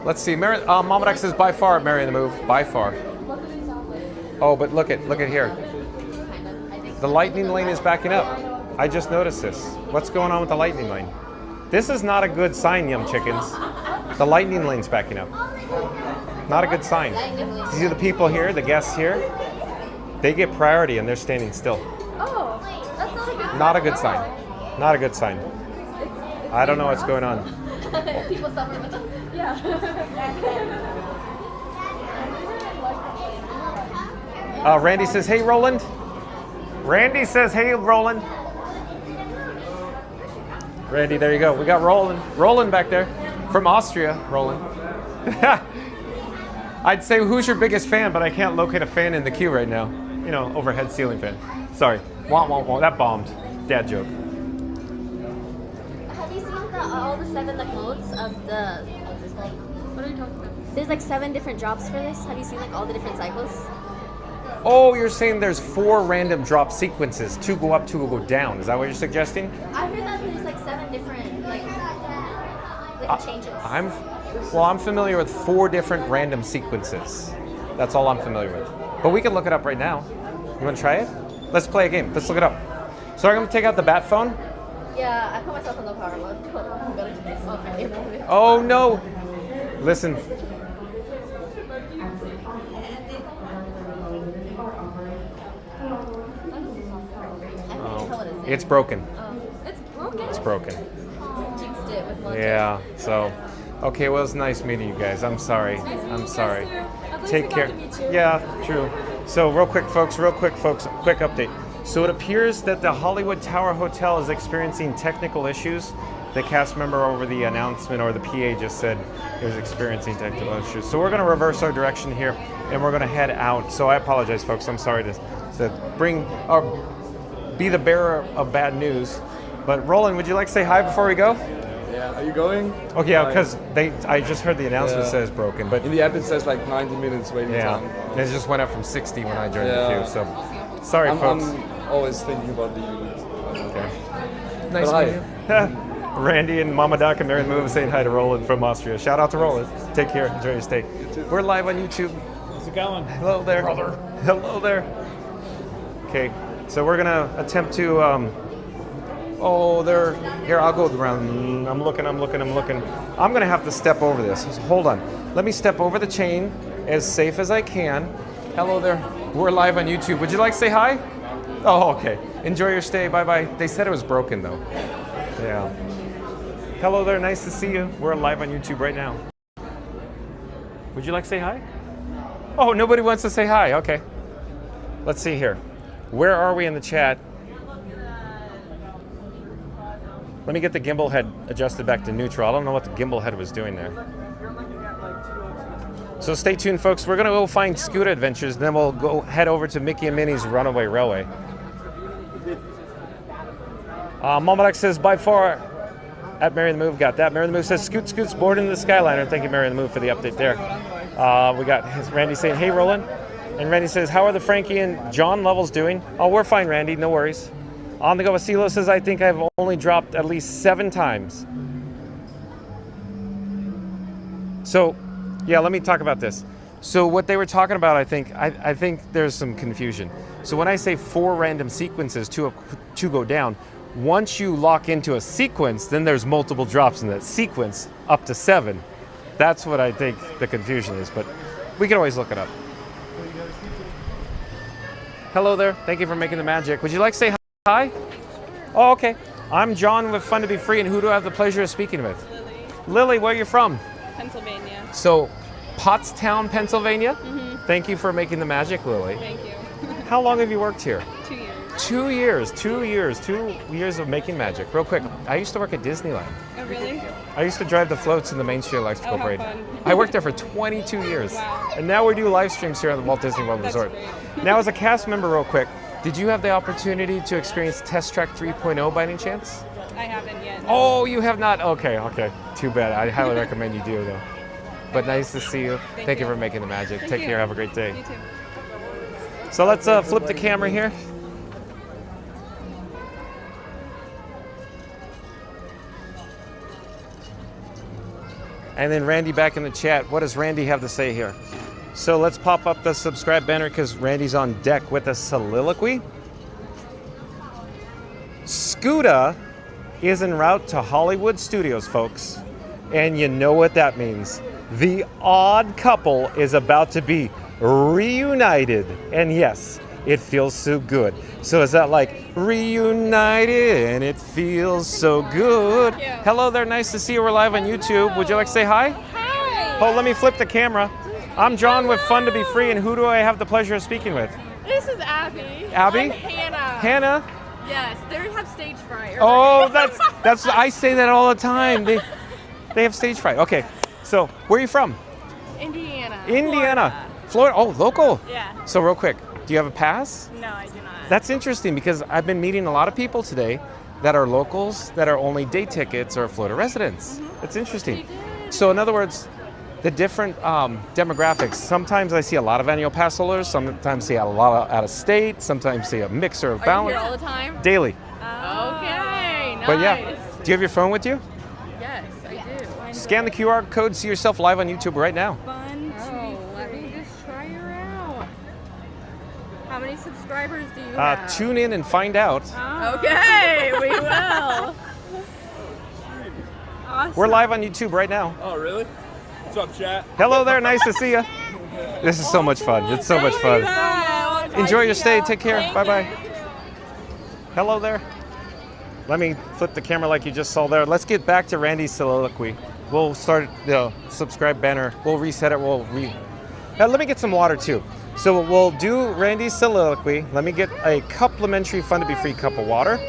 S1: Let's see. Mama Duck says, by far, Mary in the Move. By far.
S3: What do they sound like?
S1: Oh, but look at here. The lightning lane is backing up. I just noticed this. What's going on with the lightning lane? This is not a good sign, Yum Chickens. The lightning lane's backing up. Not a good sign. See the people here, the guests here? They get priority and they're standing still.
S8: Oh, that's
S1: Not
S8: not a good sign.
S1: a good sign. Not a good sign. I don't know what's going on.
S8: People suffer with us.
S3: Yeah.
S1: Randy says, hey, Roland. Randy says, hey, Roland. Randy, there you go. We got Roland. Roland back there. From Austria, Roland. I'd say, who's your biggest fan, but I can't locate a fan in the queue right now. You know, overhead ceiling fan. Sorry. Wah, wah, wah. That bombed. Dad joke.
S8: Have you seen all the 7 like modes of the, what's this called? What are you talking about? There's like 7 different drops for this. Have you seen like all the different cycles?
S1: Oh, you're saying there's 4 random drop sequences. 2 go up, 2 will go down. Is that what you're suggesting?
S8: I heard that there's like 7 different like changes.
S1: I'm familiar with 4 different random sequences. That's all I'm familiar with. But we can look it up right now. You want to try it? Let's play a game. Let's look it up. So I'm going to take out the bat phone.
S8: Yeah, I put myself in low power mode. I'm gonna do this. Okay.
S1: Oh no! Listen. Oh, it's broken.
S8: It's broken?
S1: It's broken.
S8: Jinxed it with logic.
S1: Yeah, so. Okay, well, it's nice meeting you guys. I'm sorry. I'm sorry. Take care. Yeah, true. So real quick, folks, quick update. So it appears that the Hollywood Tower Hotel is experiencing technical issues. The cast member over the announcement or the PA just said it was experiencing technical issues. So we're going to reverse our direction here and we're going to head out. So I apologize, folks. I'm sorry to bring or be the bearer of bad news. But Roland, would you like to say hi before we go?
S9: Yeah, are you going?
S1: Okay, yeah, because I just heard the announcement says broken, but
S9: in the app it says like 90 minutes waiting time.
S1: Yeah, it just went up from 60 when I joined the queue. So sorry, folks.
S9: I'm always thinking about the.
S1: Okay. Nice meeting you. Randy and Mama Doc and Mary Move saying hi to Roland from Austria. Shout out to Roland. Take care. Enjoy your stay. We're live on YouTube.
S2: How's it going?
S1: Hello there, brother. Hello there. Okay, so we're gonna attempt to. Oh, they're here. I'll go around. I'm looking. I'm gonna have to step over this. Hold on. Let me step over the chain as safe as I can. Hello there. We're live on YouTube. Would you like to say hi? Oh, okay. Enjoy your stay. Bye bye. They said it was broken though. Yeah. Hello there. Nice to see you. We're live on YouTube right now. Would you like to say hi? Oh, nobody wants to say hi. Okay. Let's see here. Where are we in the chat? Let me get the gimbal head adjusted back to neutral. I don't know what the gimbal head was doing there. So stay tuned, folks. We're going to go find Scooter Adventures, then we'll go head over to Mickey and Minnie's Runaway Railway. Momodak says, by far, at Mary the Move, got that. Mary the Move says, Scoot's board into the Skyliner. Thank you, Mary the Move, for the update there. We got Randy saying, hey, Roland. And Randy says, how are the Frankie and John levels doing? Oh, we're fine, Randy. No worries. On the go, Vasilo says, I think I've only dropped at least 7 times. So, yeah, let me talk about this. So what they were talking about, I think there's some confusion. So when I say 4 random sequences to go down, once you lock into a sequence, then there's multiple drops in that sequence, up to 7. That's what I think the confusion is, but we can always look it up. Hello there. Thank you for making the magic. Would you like to say hi? Oh, okay. I'm John with Fun to Be Free, and who do I have the pleasure of speaking with? Lily, where are you from?
S6: Pennsylvania.
S1: So, Pottstown, Pennsylvania?
S6: Mm-hmm.
S1: Thank you for making the magic, Lily.
S6: Thank you.
S1: How long have you worked here?
S6: 2 years.
S1: 2 years. 2 years. 2 years of making magic. Real quick, I used to work at Disneyland.
S6: Oh, really?
S1: I used to drive the floats in the Main Street Electrical
S6: how
S1: Parade.
S6: fun.
S1: I worked there for 22 years.
S6: Wow.
S1: And now we do live streams here at the Walt Disney World Resort. Now, as a cast member, real quick, did you have the opportunity to experience Test Track 3.0 by any chance?
S6: I haven't yet.
S1: Oh, you have not? Okay. Too bad. I highly recommend you do, though. But nice to see you. Thank you for making the magic. Take care. Have a great day.
S6: You too.
S1: So let's flip the camera here. And then Randy back in the chat. What does Randy have to say here? So let's pop up the subscribe banner because Randy's on deck with a soliloquy. Scooter is en route to Hollywood Studios, folks. And you know what that means. The odd couple is about to be reunited. And yes, it feels so good. So is that like reunited and it feels so good? Hello there, nice to see you. We're live on YouTube. Would you like to say hi?
S5: Hi.
S1: Oh, let me flip the camera. I'm John with Fun to Be Free, and who do I have the pleasure of speaking with?
S6: This is Abby.
S1: Abby?
S6: I'm Hannah.
S1: Hannah?
S6: Yes, they have stage fright.
S1: Oh, that's I say that all the time. They have stage fright. Okay, so where are you from?
S6: Indiana.
S1: Indiana. Florida. Oh, local.
S6: Yeah.
S1: So real quick, do you have a pass?
S6: No, I do not.
S1: That's interesting because I've been meeting a lot of people today that are locals that are only day tickets or Florida residents. It's interesting. So in other words, the different demographics, sometimes I see a lot of annual pass holders, sometimes see a lot of out of state, sometimes see a mixer of
S6: Are
S1: balance.
S6: you here all the time?
S1: Daily.
S6: Okay, nice.
S1: But yeah, do you have your phone with you?
S6: Yes, I do.
S1: Scan the QR code, see yourself live on YouTube right now.
S6: Let me just try her out. How many subscribers do you have?
S1: Tune in and find out.
S6: Okay, we will. Awesome.
S1: We're live on YouTube right now.
S9: Oh, really? What's up, chat?
S1: Hello there, nice to see you. This is so much fun. It's so much fun. Enjoy your stay. Take care. Bye-bye. Hello there. Let me flip the camera like you just saw there. Let's get back to Randy's soliloquy. We'll start the subscribe banner. We'll reset it. Let me get some water too. So we'll do Randy's soliloquy. Let me get a complimentary Fun to Be Free cup of water.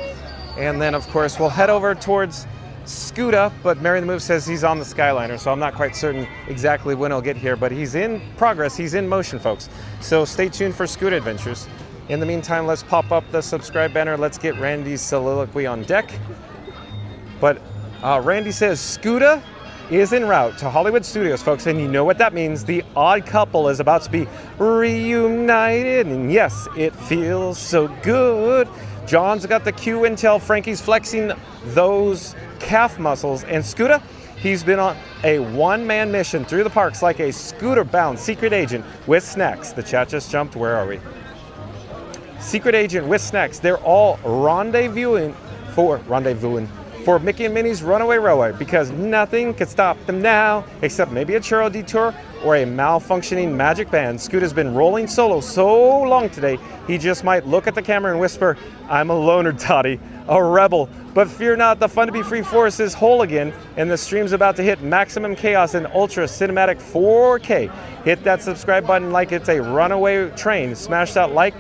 S1: And then, of course, we'll head over towards Scuda, but Mary the Move says he's on the Skyliner, so I'm not quite certain exactly when he'll get here, but he's in progress, he's in motion, folks. So stay tuned for Scuda Adventures. In the meantime, let's pop up the subscribe banner. Let's get Randy's soliloquy on deck. But Randy says Scuda is en route to Hollywood Studios, folks, and you know what that means. The odd couple is about to be reunited, and yes, it feels so good. John's got the Q intel, Frankie's flexing those calf muscles, and Scuda, he's been on a one-man mission through the parks like a scooter-bound secret agent with snacks. The chat just jumped. Where are we? Secret agent with snacks. They're all rendezvousing for Mickey and Minnie's Runaway Railway because nothing could stop them now except maybe a churro detour or a malfunctioning magic band. Scuda's been rolling solo so long today, he just might look at the camera and whisper, "I'm a loner, Toddy, a rebel." But fear not, the Fun to Be Free force is whole again, and the stream's about to hit maximum chaos in ultra cinematic 4K. Hit that subscribe button like it's a runaway train, smash that like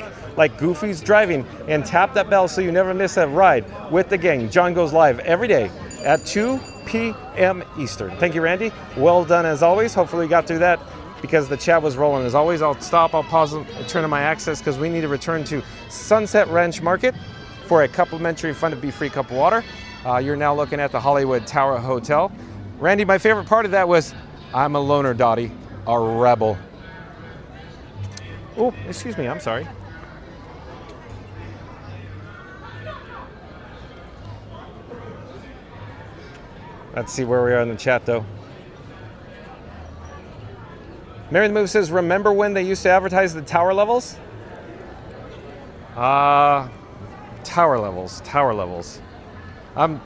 S1: Goofy's driving, and tap that bell so you never miss a ride with the gang. John goes live every day at 2 p.m. Eastern. Thank you, Randy. Well done as always. Hopefully you got through that because the chat was rolling as always. I'll stop, I'll pause and turn on my access because we need to return to Sunset Ranch Market for a complimentary Fun to Be Free cup of water. You're now looking at the Hollywood Tower Hotel. Randy, my favorite part of that was, "I'm a loner, Dottie, a rebel." Oh, excuse me, I'm sorry. Let's see where we are in the chat, though. Mary the Move says, remember when they used to advertise the tower levels? Tower levels. I'm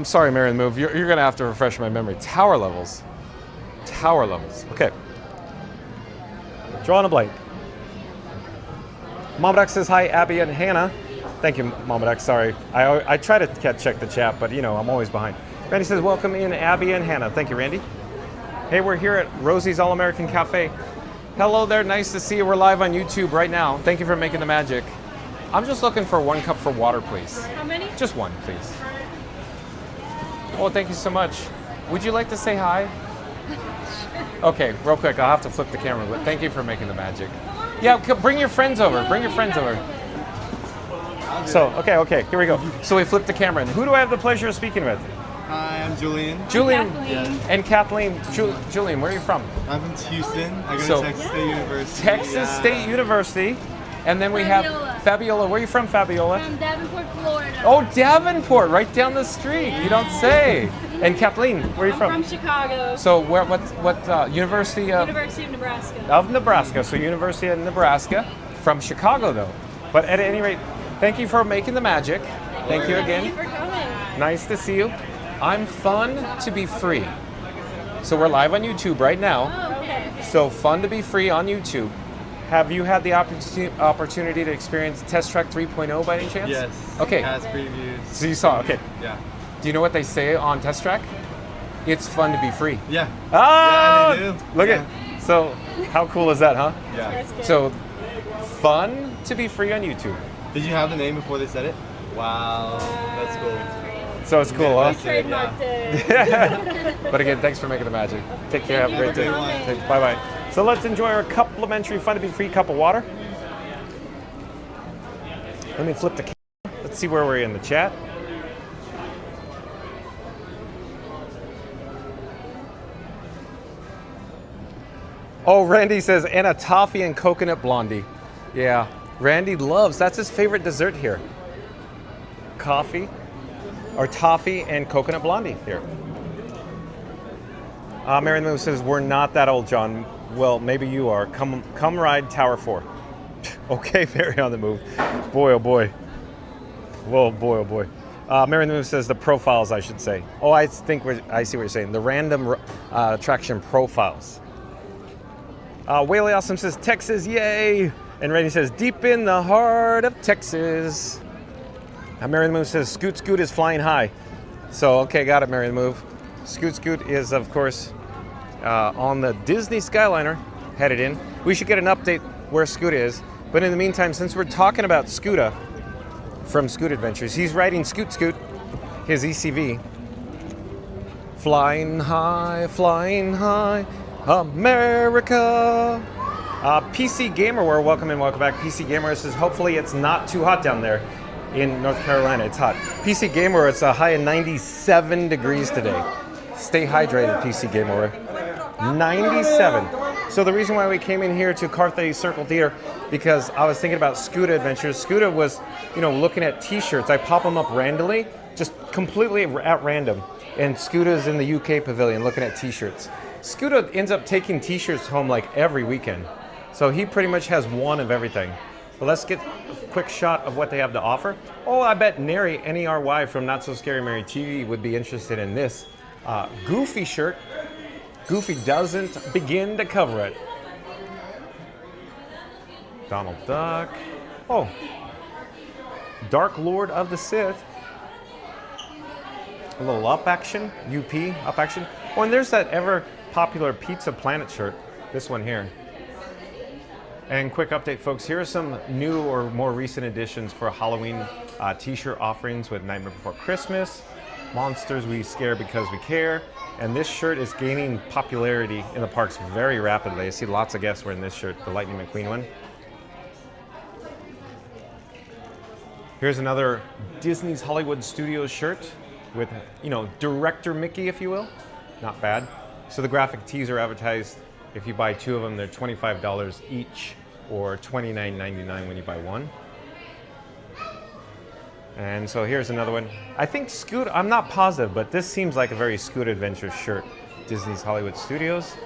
S1: sorry, Mary the Move. You're going to have to refresh my memory. Tower levels. Okay. Drawing a blank. Mom Duck says, hi, Abby and Hannah. Thank you, Mama Duck. Sorry. I try to check the chat, but I'm always behind. Randy says, welcome in Abby and Hannah. Thank you, Randy. Hey, we're here at Rosie's All-American Cafe. Hello there. Nice to see you. We're live on YouTube right now. Thank you for making the magic. I'm just looking for 1 cup for water, please.
S3: How many?
S1: Just 1, please. Oh, thank you so much. Would you like to say hi? Okay, real quick. I'll have to flip the camera, but thank you for making the magic. Yeah, bring your friends over. So, okay, here we go. So we flipped the camera. And who do I have the pleasure of speaking with?
S12: Hi, I'm Julian.
S1: Julian.
S12: Yes.
S1: And Kathleen. Julian, where are you from?
S12: I'm from Houston. I go to Texas State University.
S1: Texas State University. And then we have Fabiola. Where are you from, Fabiola?
S5: From Davenport, Florida.
S1: Oh, Davenport, right down the street. You don't say. And Kathleen, where are you from?
S3: I'm from Chicago.
S1: So what university?
S3: University of Nebraska.
S1: Of Nebraska. So University of Nebraska. From Chicago, though. But at any rate, thank you for making the magic. Thank you again.
S3: Thank you for coming.
S1: Nice to see you. I'm Fun to Be Free. So we're live on YouTube right now.
S3: Oh, okay.
S1: So Fun to Be Free on YouTube. Have you had the opportunity to experience Test Track 3.0 by any chance?
S12: Yes.
S1: Okay.
S12: As previews.
S1: So you saw, okay.
S12: Yeah.
S1: Do you know what they say on Test Track? It's fun to be free.
S12: Yeah.
S1: Ah!
S12: Yeah, they do.
S1: Look
S12: Yeah.
S1: at, so how cool is that, huh?
S12: Yeah.
S1: So fun to be free on YouTube.
S12: Did you have the name before they said it? Wow, that's cool.
S1: So it's cool, huh?
S3: Trademarked it.
S1: But again, thanks for making the magic. Take care, have a great day. Bye-bye. So let's enjoy our complimentary fun to be free cup of water. Let me flip the camera. Let's see where we're in the chat. Oh, Randy says, and a toffee and coconut blondie. Yeah, Randy loves, that's his favorite dessert here. Coffee, or toffee and coconut blondie here. Mary Lou says, we're not that old, John. Well, maybe you are. Come ride Tower 4. Okay, Mary on the move. Boy, oh boy. Whoa, boy, oh boy. Mary Lou says the profiles, I should say. Oh, I think I see what you're saying. The random attraction profiles. Whaley Awesome says, Texas, yay! And Randy says, deep in the heart of Texas. Mary the Move says, Scoot Scoot is flying high. So, okay, got it, Mary the Move. Scoot Scoot is, of course, on the Disney Skyliner, headed in. We should get an update where Scoot is. But in the meantime, since we're talking about Scooter from Scoot Adventures, he's riding Scoot Scoot, his ECV. Flying high, America. PC Gamerware, welcome and welcome back. PC Gamer says, hopefully it's not too hot down there in North Carolina. It's hot. PC Gamer, it's a high of 97 degrees today. Stay hydrated, PC Gamer. 97. So the reason why we came in here to Carthay Circle Theater, because I was thinking about Scooter Adventures. Scooter was, looking at t-shirts. I pop them up randomly, just completely at random. And Scooter's in the UK pavilion looking at t-shirts. Scooter ends up taking t-shirts home like every weekend. So he pretty much has one of everything. But let's get a quick shot of what they have to offer. Oh, I bet Neri, N-E-R-Y from Not So Scary Mary TV would be interested in this Goofy shirt. Goofy doesn't begin to cover it. Donald Duck. Oh, Dark Lord of the Sith. A little up action, UP, up action. Oh, and there's that ever popular Pizza Planet shirt, this one here. And quick update, folks, here are some new or more recent additions for Halloween t-shirt offerings with Nightmare Before Christmas, Monsters We Scare Because We Care, and this shirt is gaining popularity in the parks very rapidly. I see lots of guests wearing this shirt, the Lightning McQueen one. Here's another Disney's Hollywood Studios shirt with, Director Mickey, if you will. Not bad. So the graphic tees are advertised. If you buy two of them, they're $25 each, or $29.99 when you buy one. And so here's another one. I think Scoot, I'm not positive, but this seems like a very Scoot Adventures shirt. Disney's Hollywood Studios.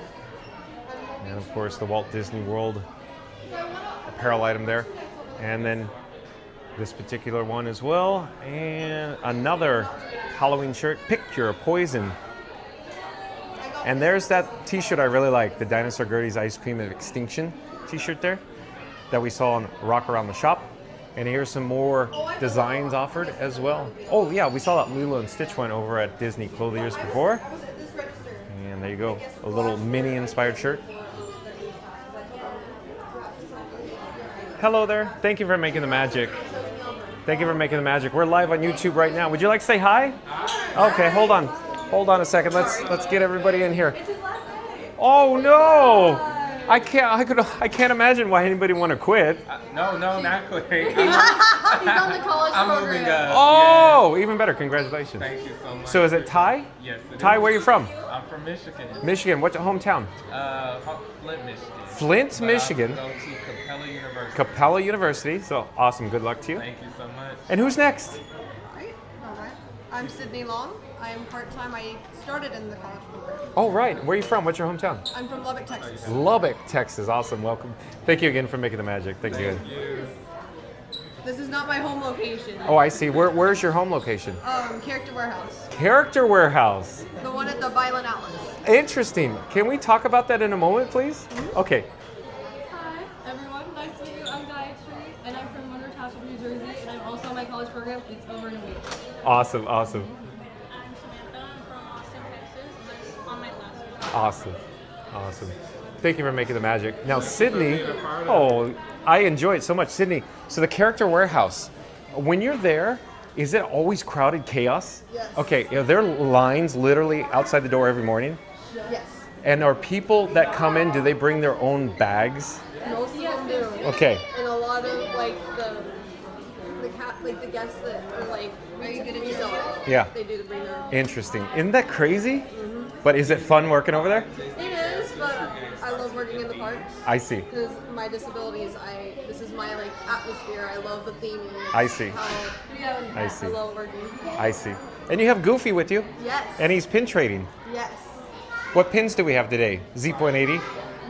S1: And of course the Walt Disney World apparel item there. And then this particular one as well. And another Halloween shirt, Pick Your Poison. And there's that t-shirt I really like, the Dinosaur Gertie's Ice Cream of Extinction t-shirt there that we saw on Rock Around the Shop. And here's some more designs offered as well. Oh yeah, we saw that Lilo and Stitch one over at Disney Clothiers before. And there you go, a little Minnie inspired shirt. Hello there, thank you for making the magic. Thank you for making the magic. We're live on YouTube right now. Would you like to say hi? Okay, hold on. Hold on a second. Let's get everybody in here. Oh no! I can't imagine why anybody want to quit.
S7: No, not quit. He's
S6: on the college
S7: I'm moving up.
S1: Oh, even better. Congratulations.
S7: Thank you so much.
S1: So is it Ty?
S7: Yes.
S1: Ty, where are you from?
S7: I'm from Michigan.
S1: Michigan. What's your hometown?
S7: Flint, Michigan.
S1: Flint, Michigan.
S7: I go to Capella University.
S1: Capella University. So awesome. Good luck to you.
S7: Thank you so much.
S1: And who's next?
S19: All right. I'm Sydney Long. I am part-time. I started in the college program.
S1: Oh, right. Where are you from? What's your hometown?
S19: I'm from Lubbock, Texas.
S1: Lubbock, Texas. Awesome. Welcome. Thank you again for making the magic. Thank you.
S19: This is not my home location.
S1: Oh, I see. Where's your home location?
S19: Character Warehouse.
S1: Character Warehouse.
S19: The one at the Violent Atlas.
S1: Interesting. Can we talk about that in a moment, please?
S19: Mm-hmm.
S1: Okay.
S19: Hi, everyone.
S6: Florida. It's over in a week.
S1: Awesome, awesome.
S6: I'm Samantha. I'm from Austin, Texas. And that's on my last one.
S1: Awesome. Awesome. Thank you for making the magic. Now, Sydney, oh, I enjoy it so much. Sydney, so the character warehouse, when you're there, is it always crowded chaos?
S19: Yes.
S1: Okay, are there lines literally outside the door every morning?
S19: Yes.
S1: And are people that come in, do they bring their own bags?
S19: Most of them do.
S1: Okay.
S19: And a lot of the guests that are like resellers.
S1: Yeah.
S19: They do bring their own.
S1: Interesting. Isn't that crazy? But is it fun working over there?
S19: It is, but I love working in the parks.
S1: I see.
S19: Because my disabilities, this is my like atmosphere. I love the theming.
S1: I see.
S19: I
S1: see.
S19: I love working.
S1: I see. And you have Goofy with you.
S19: Yes.
S1: And he's pin trading.
S19: Yes.
S1: What pins do we have today? Z.80?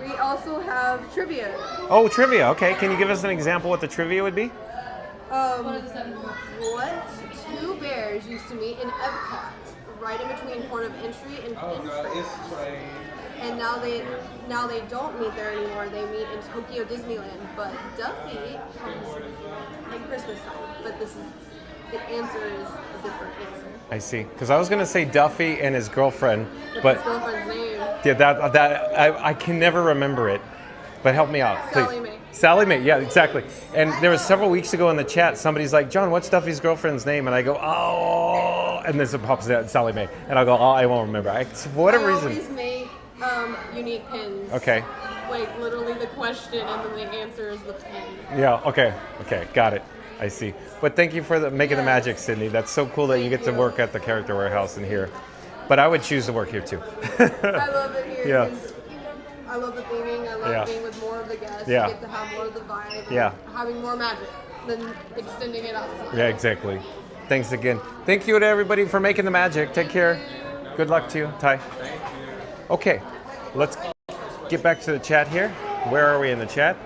S19: We also have trivia.
S1: Oh, trivia. Okay. Can you give us an example what the trivia would be?
S19: What two bears used to meet in Epcot, right in between Port of Entry and Entrance. And now they don't meet there anymore. They meet in Tokyo Disneyland. But Duffy comes at Christmas time. But the answer is a different answer.
S1: I see. Because I was going to say Duffy and his girlfriend, but
S19: His girlfriend's name.
S1: yeah, I can never remember it. But help me out, please.
S19: Sally Mae.
S1: Sally Mae, yeah, exactly. And there was several weeks ago in the chat, somebody's like, John, what's Duffy's girlfriend's name? And I go, oh, and then it pops out Sally Mae. And I'll go, oh, I won't remember. For whatever reason.
S19: I always make unique pins.
S1: Okay.
S19: Like literally the question and then the answer is the pin.
S1: Yeah, okay, got it. I see. But thank you for making the magic, Sydney. That's so cool that you get to work at the character warehouse in here. But I would choose to work here too.
S19: I love it here.
S1: Yeah.
S19: I love the theming. I love being with more of the guests.
S1: Yeah.
S19: You get to have more of the vibe.
S1: Yeah.
S19: Having more magic than extending it outside.
S1: Yeah, exactly. Thanks again. Thank you to everybody for making the magic. Take care. Good luck to you, Ty.
S7: Thank you.
S1: Okay, let's get back to the chat here. Where are we in the chat?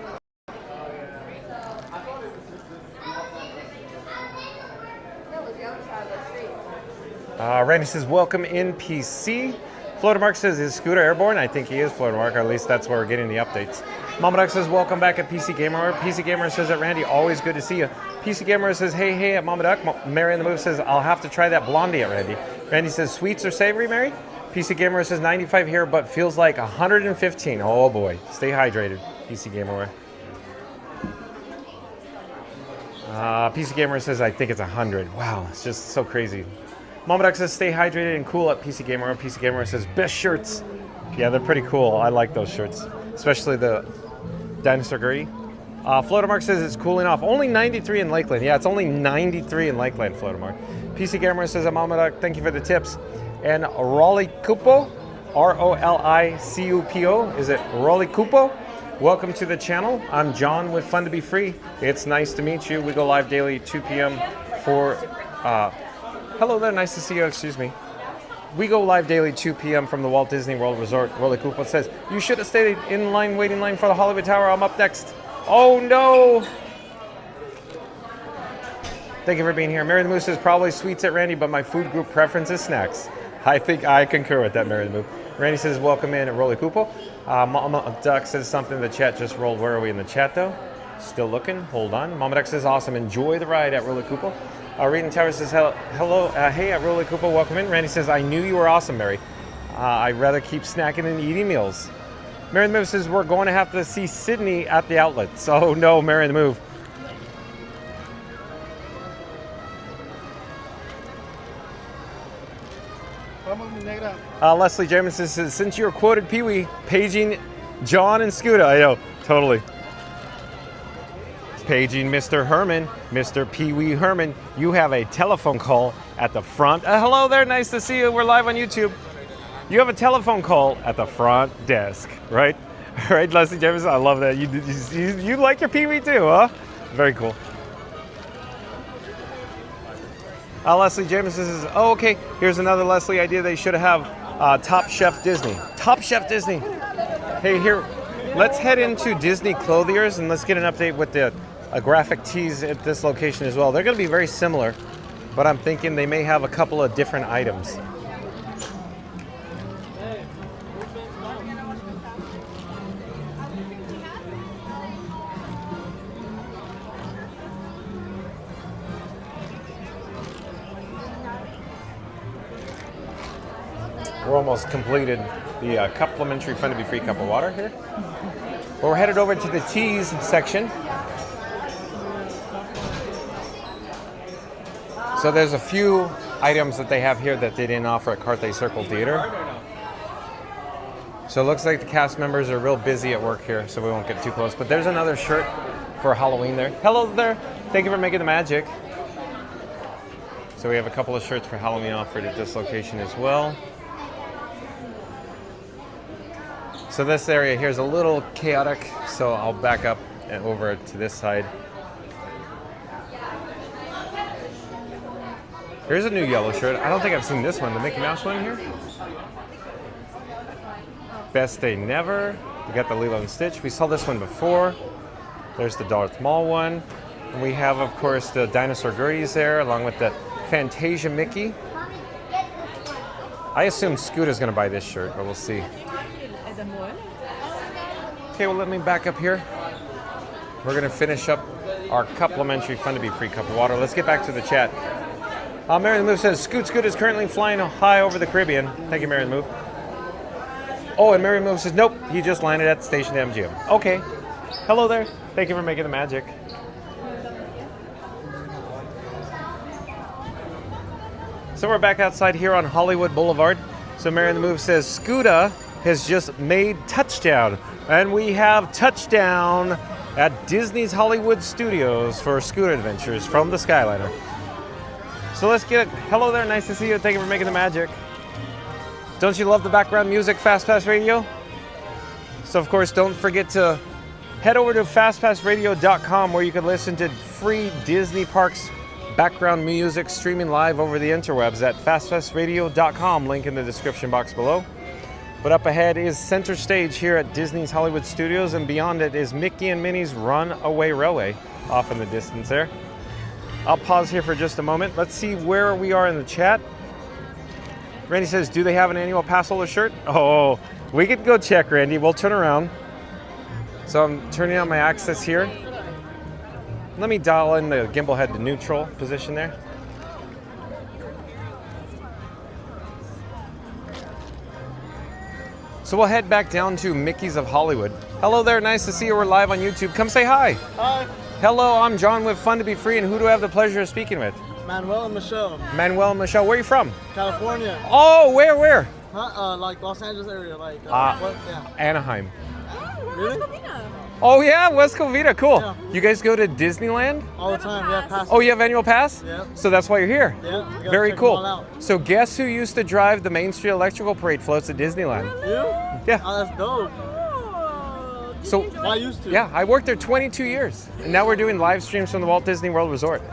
S1: Randy says, welcome in PC. Florida Mark says, is Scooter airborne? I think he is, Florida Mark, or at least that's where we're getting the updates. Mama Duck says, welcome back at PC Gamer. PC Gamer says that, Randy, always good to see you. PC Gamer says, hey at Mama Duck. Mary in the Move says, I'll have to try that blondie at Randy. Randy says, sweets or savory, Mary? PC Gamer says, 95 here, but feels like 115. Oh boy, stay hydrated, PC Gamer. PC Gamer says, I think it's 100. Wow, it's just so crazy. Mama Duck says, stay hydrated and cool at PC Gamer. PC Gamer says, best shirts. Yeah, they're pretty cool. I like those shirts, especially the Dinosaur Gertie. Floater Mark says it's cooling off. Only 93 in Lakeland. Yeah, it's only 93 in Lakeland, Floater Mark. PC Gamer says, Mama Duck, thank you for the tips. And Rolly Cupo, R-O-L-I-C-U-P-O. Is it Rolly Cupo? Welcome to the channel. I'm John with Fun to Be Free. It's nice to meet you. We go live daily 2 p.m. for... hello there, nice to see you, excuse me. We go live daily 2 p.m. from the Walt Disney World Resort. Rolly Cupo says, you should have stayed in line, waiting line for the Hollywood Tower. I'm up next. Oh no! Thank you for being here. Mary the Moose says, probably sweets at Randy, but my food group preference is snacks. I think I concur with that, Mary the Moose. Randy says, welcome in at Rolly Cupo. Mama Duck says something. The chat just rolled. Where are we in the chat, though? Still looking. Hold on. Mama Duck says, awesome. Enjoy the ride at Rolly Cupo. Reading Tower says, hello. Hey, at Rolly Cupo. Welcome in. Randy says, I knew you were awesome, Mary. I'd rather keep snacking than eating meals. Mary the Move says, we're going to have to see Sydney at the outlets. Oh, no, Mary the Move. Leslie Jamison says, since you were quoted Pee-wee, paging John and Scooter. I know, totally. Paging Mr. Herman, Mr. Pee-wee Herman. You have a telephone call at the front. Hello there, nice to see you. We're live on YouTube. You have a telephone call at the front desk, right? All right, Leslie Jamison, I love that. You like your Pee-wee too, huh? Very cool. Leslie Jameson says, oh, okay, here's another Leslie idea. They should have Top Chef Disney. Top Chef Disney. Hey, here, let's head into Disney Clothiers and let's get an update with the graphic tees at this location as well. They're going to be very similar, but I'm thinking they may have a couple of different items. We're almost completed the complimentary Fun to Be Free cup of water here. Well, we're headed over to the teas section. So there's a few items that they have here that they didn't offer at Carthay Circle Theater. So it looks like the cast members are real busy at work here, so we won't get too close. But there's another shirt for Halloween there. Hello there. Thank you for making the magic. So we have a couple of shirts for Halloween offered at this location as well. So this area here is a little chaotic, so I'll back up and over to this side. Here's a new yellow shirt. I don't think I've seen this one, the Mickey Mouse one here. Best Day Never. We got the Lilo and Stitch. We saw this one before. There's the Darth Maul one. And we have, of course, the Dinosaur Gerties there, along with the Fantasia Mickey. I assume Scooter's going to buy this shirt, but we'll see. Okay, well, let me back up here. We're going to finish up our complimentary Fun to Be Free cup of water. Let's get back to the chat. Mary the Move says, Scoot is currently flying high over the Caribbean. Thank you, Mary the Move. Oh, and Mary the Move says, nope, he just landed at the station at MGM. Okay. Hello there. Thank you for making the magic. So we're back outside here on Hollywood Boulevard. So Mary the Move says, Scooter has just made touchdown. And we have touchdown at Disney's Hollywood Studios for Scooter Adventures from the Skyliner. So let's get it. Hello there, nice to see you. Thank you for making the magic. Don't you love the background music, Fast Pass Radio? So of course, don't forget to head over to fastpassradio.com where you can listen to free Disney Parks background music streaming live over the interwebs at fastpassradio.com, link in the description box below. But up ahead is center stage here at Disney's Hollywood Studios, and beyond it is Mickey and Minnie's Runaway Railway off in the distance there. I'll pause here for just a moment. Let's see where we are in the chat. Randy says, do they have an annual pass holder shirt? Oh, we could go check, Randy. We'll turn around. So I'm turning on my access here. Let me dial in the gimbal head to neutral position there. So we'll head back down to Mickey's of Hollywood. Hello there, nice to see you. We're live on YouTube. Come say hi.
S14: Hi.
S1: Hello, I'm John with Fun to Be Free, and who do I have the pleasure of speaking with?
S14: Manuel and Michelle.
S1: Manuel and Michelle, where are you from?
S14: California.
S1: Oh, where?
S14: Like Los Angeles area, like
S1: Anaheim.
S14: Really?
S1: Oh yeah, West Covina, cool. Yeah. You guys go to Disneyland?
S14: All the time, yeah. Pass.
S1: Oh, you have annual pass?
S14: Yeah.
S1: So that's why you're here?
S14: Yeah.
S1: Very cool. So guess who used to drive the Main Street Electrical Parade floats at Disneyland?
S14: You?
S1: Yeah.
S14: Oh, that's dope.
S1: So
S14: I used to.
S1: Yeah, I worked there 22 years. And now we're doing live streams from the Walt Disney World Resort.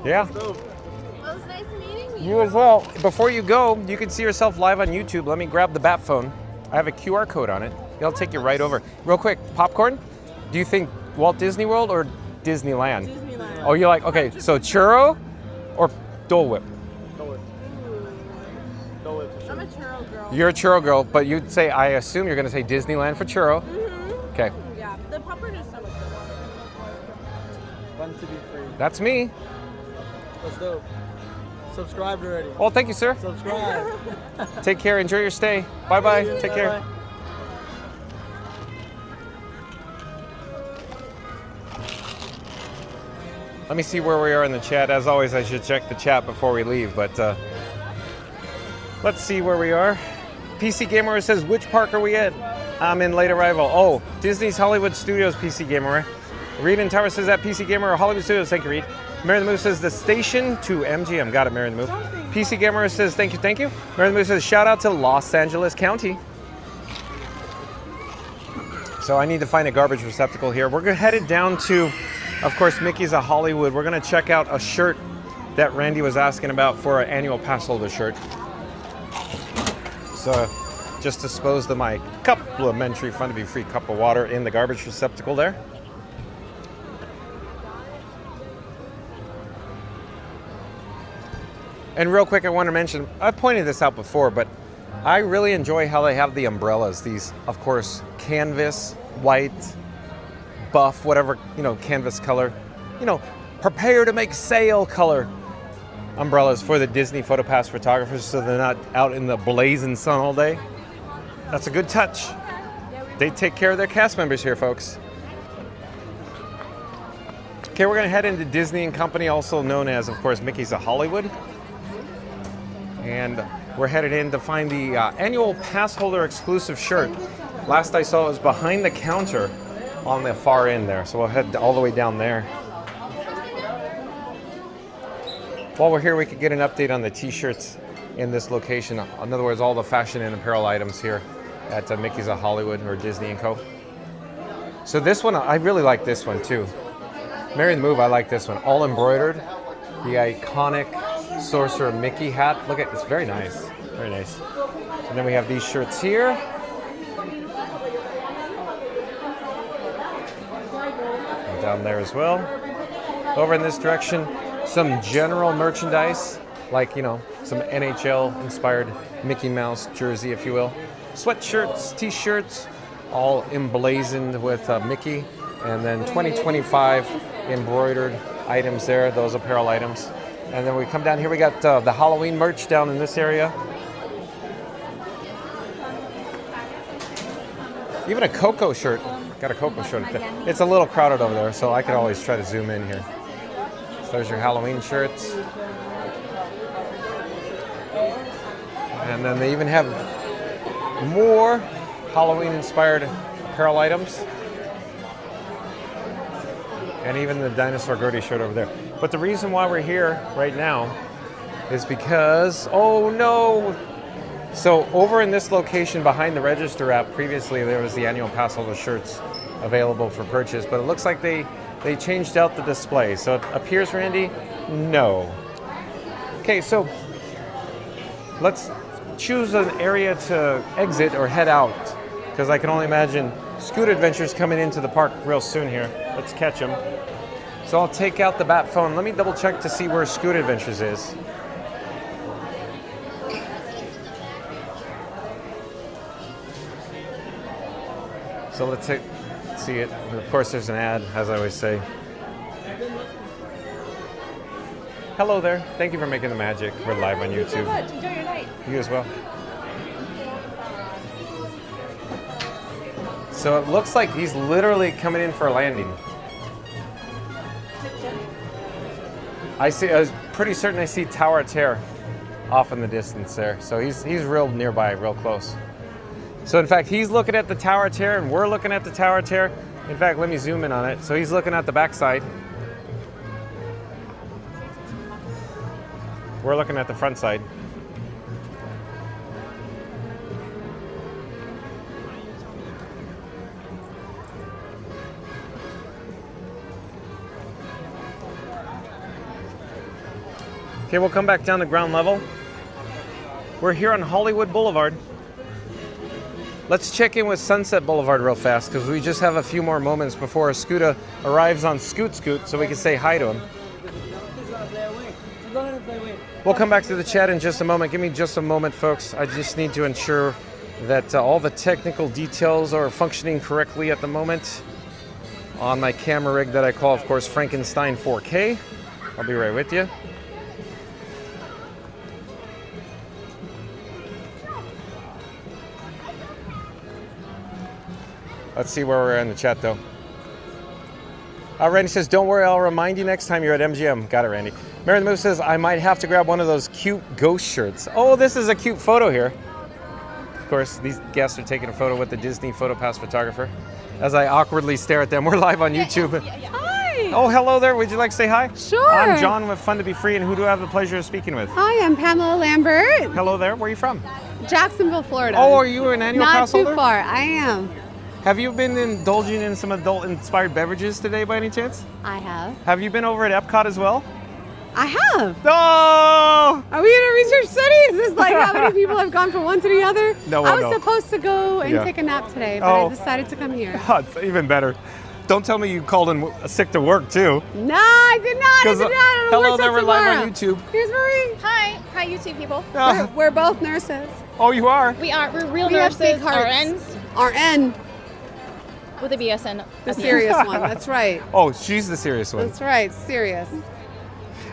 S1: Yeah.
S14: Dope.
S6: Well, it was nice meeting
S1: You as well. Before you go, you can see yourself live on YouTube. Let me grab the bat phone. I have a QR code on it. It'll take you right over. Real quick, popcorn? Do you think Walt Disney World or Disneyland?
S6: Disneyland.
S1: Oh, you're like, okay, so churro or Dole Whip?
S14: Dole Whip. Dole Whip for sure.
S6: I'm a churro girl.
S1: You're a churro girl, but you'd say, I assume you're going to say Disneyland for churro.
S6: Mm-hmm.
S1: Okay.
S6: Yeah, the popcorn is so much better.
S14: Fun to be free.
S1: That's me.
S14: That's dope. Subscribed already.
S1: Well, thank you, sir.
S14: Subscribe.
S1: Take care. Enjoy your stay. Bye-bye. Take care.
S14: Bye-bye.
S1: Let me see where we are in the chat. As always, I should check the chat before we leave, but let's see where we are. PC Gamer says, which park are we at? I'm in late arrival. Oh, Disney's Hollywood Studios, PC Gamer. Reed and Tower says at PC Gamer or Hollywood Studios. Thank you, Reed. Mary the Move says the station to MGM. Got it, Mary the Move. PC Gamer says thank you. Mary the Move says shout out to Los Angeles County. So I need to find a garbage receptacle here. We're headed down to, of course, Mickey's of Hollywood. We're going to check out a shirt that Randy was asking about for an annual pass holder shirt. So just disposed of my complimentary Fun to Be Free cup of water in the garbage receptacle there. And real quick, I want to mention, I pointed this out before, but I really enjoy how they have the umbrellas. These, of course, canvas, white, buff, whatever, canvas color. Prepare to make sail color. umbrellas for the Disney PhotoPass photographers so they're not out in the blazing sun all day. That's a good touch. They take care of their cast members here, folks. Okay, we're going to head into Disney and Company, also known as, of course, Mickey's of Hollywood. And we're headed in to find the annual pass holder exclusive shirt. Last I saw it was behind the counter on the far end there. So we'll head all the way down there. While we're here, we could get an update on the t-shirts in this location. In other words, all the fashion and apparel items here at Mickey's of Hollywood or Disney & Co. So this one, I really like this one too. Mary the Move, I like this one. All embroidered. The iconic Sorcerer Mickey hat. Look at, it's very nice. Very nice. And then we have these shirts here. And down there as well. Over in this direction, some general merchandise, like, you know, some NHL-inspired Mickey Mouse jersey, if you will. Sweatshirts, t-shirts, all emblazoned with Mickey. And then 2025 embroidered items there, those apparel items. And then we come down here, we got the Halloween merch down in this area. Even a Coco shirt. Got a Coco shirt. It's a little crowded over there, so I could always try to zoom in here. So there's your Halloween shirts. And then they even have more Halloween-inspired apparel items. And even the Dinosaur Gertie shirt over there. But the reason why we're here right now is because, oh no! So over in this location behind the register app, previously there was the annual pass holder shirts available for purchase, but it looks like they changed out the display. So it appears, Randy, no. Okay, so let's choose an area to exit or head out, because I can only imagine Scoot Adventures coming into the park real soon here. Let's catch them. So I'll take out the bat phone. Let me double check to see where Scoot Adventures is. So let's see it. And of course, there's an ad, as I always say. Hello there. Thank you for making the magic. We're live on YouTube.
S6: Thank you so much. Enjoy your night.
S1: You as well. So it looks like he's literally coming in for a landing. I was pretty certain I see Tower Terror off in the distance there. So he's real nearby, real close. So in fact, he's looking at the Tower Terror and we're looking at the Tower Terror. In fact, let me zoom in on it. So he's looking at the backside. We're looking at the front side. Okay, we'll come back down to ground level. We're here on Hollywood Boulevard. Let's check in with Sunset Boulevard real fast because we just have a few more moments before Scooter arrives on Scoot so we can say hi to him. We'll come back to the chat in just a moment. Give me just a moment, folks. I just need to ensure that all the technical details are functioning correctly at the moment on my camera rig that I call, of course, Frankenstein 4K. I'll be right with you. Let's see where we're in the chat, though. Randy says, don't worry, I'll remind you next time you're at MGM. Got it, Randy. Mary the Move says, I might have to grab one of those cute ghost shirts. Oh, this is a cute photo here. Of course, these guests are taking a photo with the Disney PhotoPass photographer. As I awkwardly stare at them, we're live on YouTube.
S15: Hi.
S1: Oh, hello there. Would you like to say hi?
S15: Sure.
S1: I'm John with Fun to Be Free, and who do I have the pleasure of speaking with?
S15: Hi, I'm Pamela Lambert.
S1: Hello there. Where are you from?
S15: Jacksonville, Florida.
S1: Oh, are you an annual pass holder?
S15: Not too far. I am.
S1: Have you been indulging in some adult-inspired beverages today by any chance?
S15: I have.
S1: Have you been over at Epcot as well?
S15: I have.
S1: Oh!
S15: Are we in a research study? Is this like how many people have gone from one to the other?
S1: No,
S15: I was supposed to go and take a nap today, but I decided to come here.
S1: Oh, it's even better. Don't tell me you called in sick to work too.
S15: No, I did not.
S1: Hello there, we're live on YouTube.
S15: Here's Marie.
S16: Hi. Hi, YouTube people.
S15: We're both nurses.
S1: Oh, you are?
S16: We are. We're real
S15: We have
S16: nurses.
S15: big hearts.
S16: RNs.
S15: RN.
S16: With a BSN.
S15: The serious one. That's right.
S1: Oh, she's the serious one.
S15: That's right. Serious. So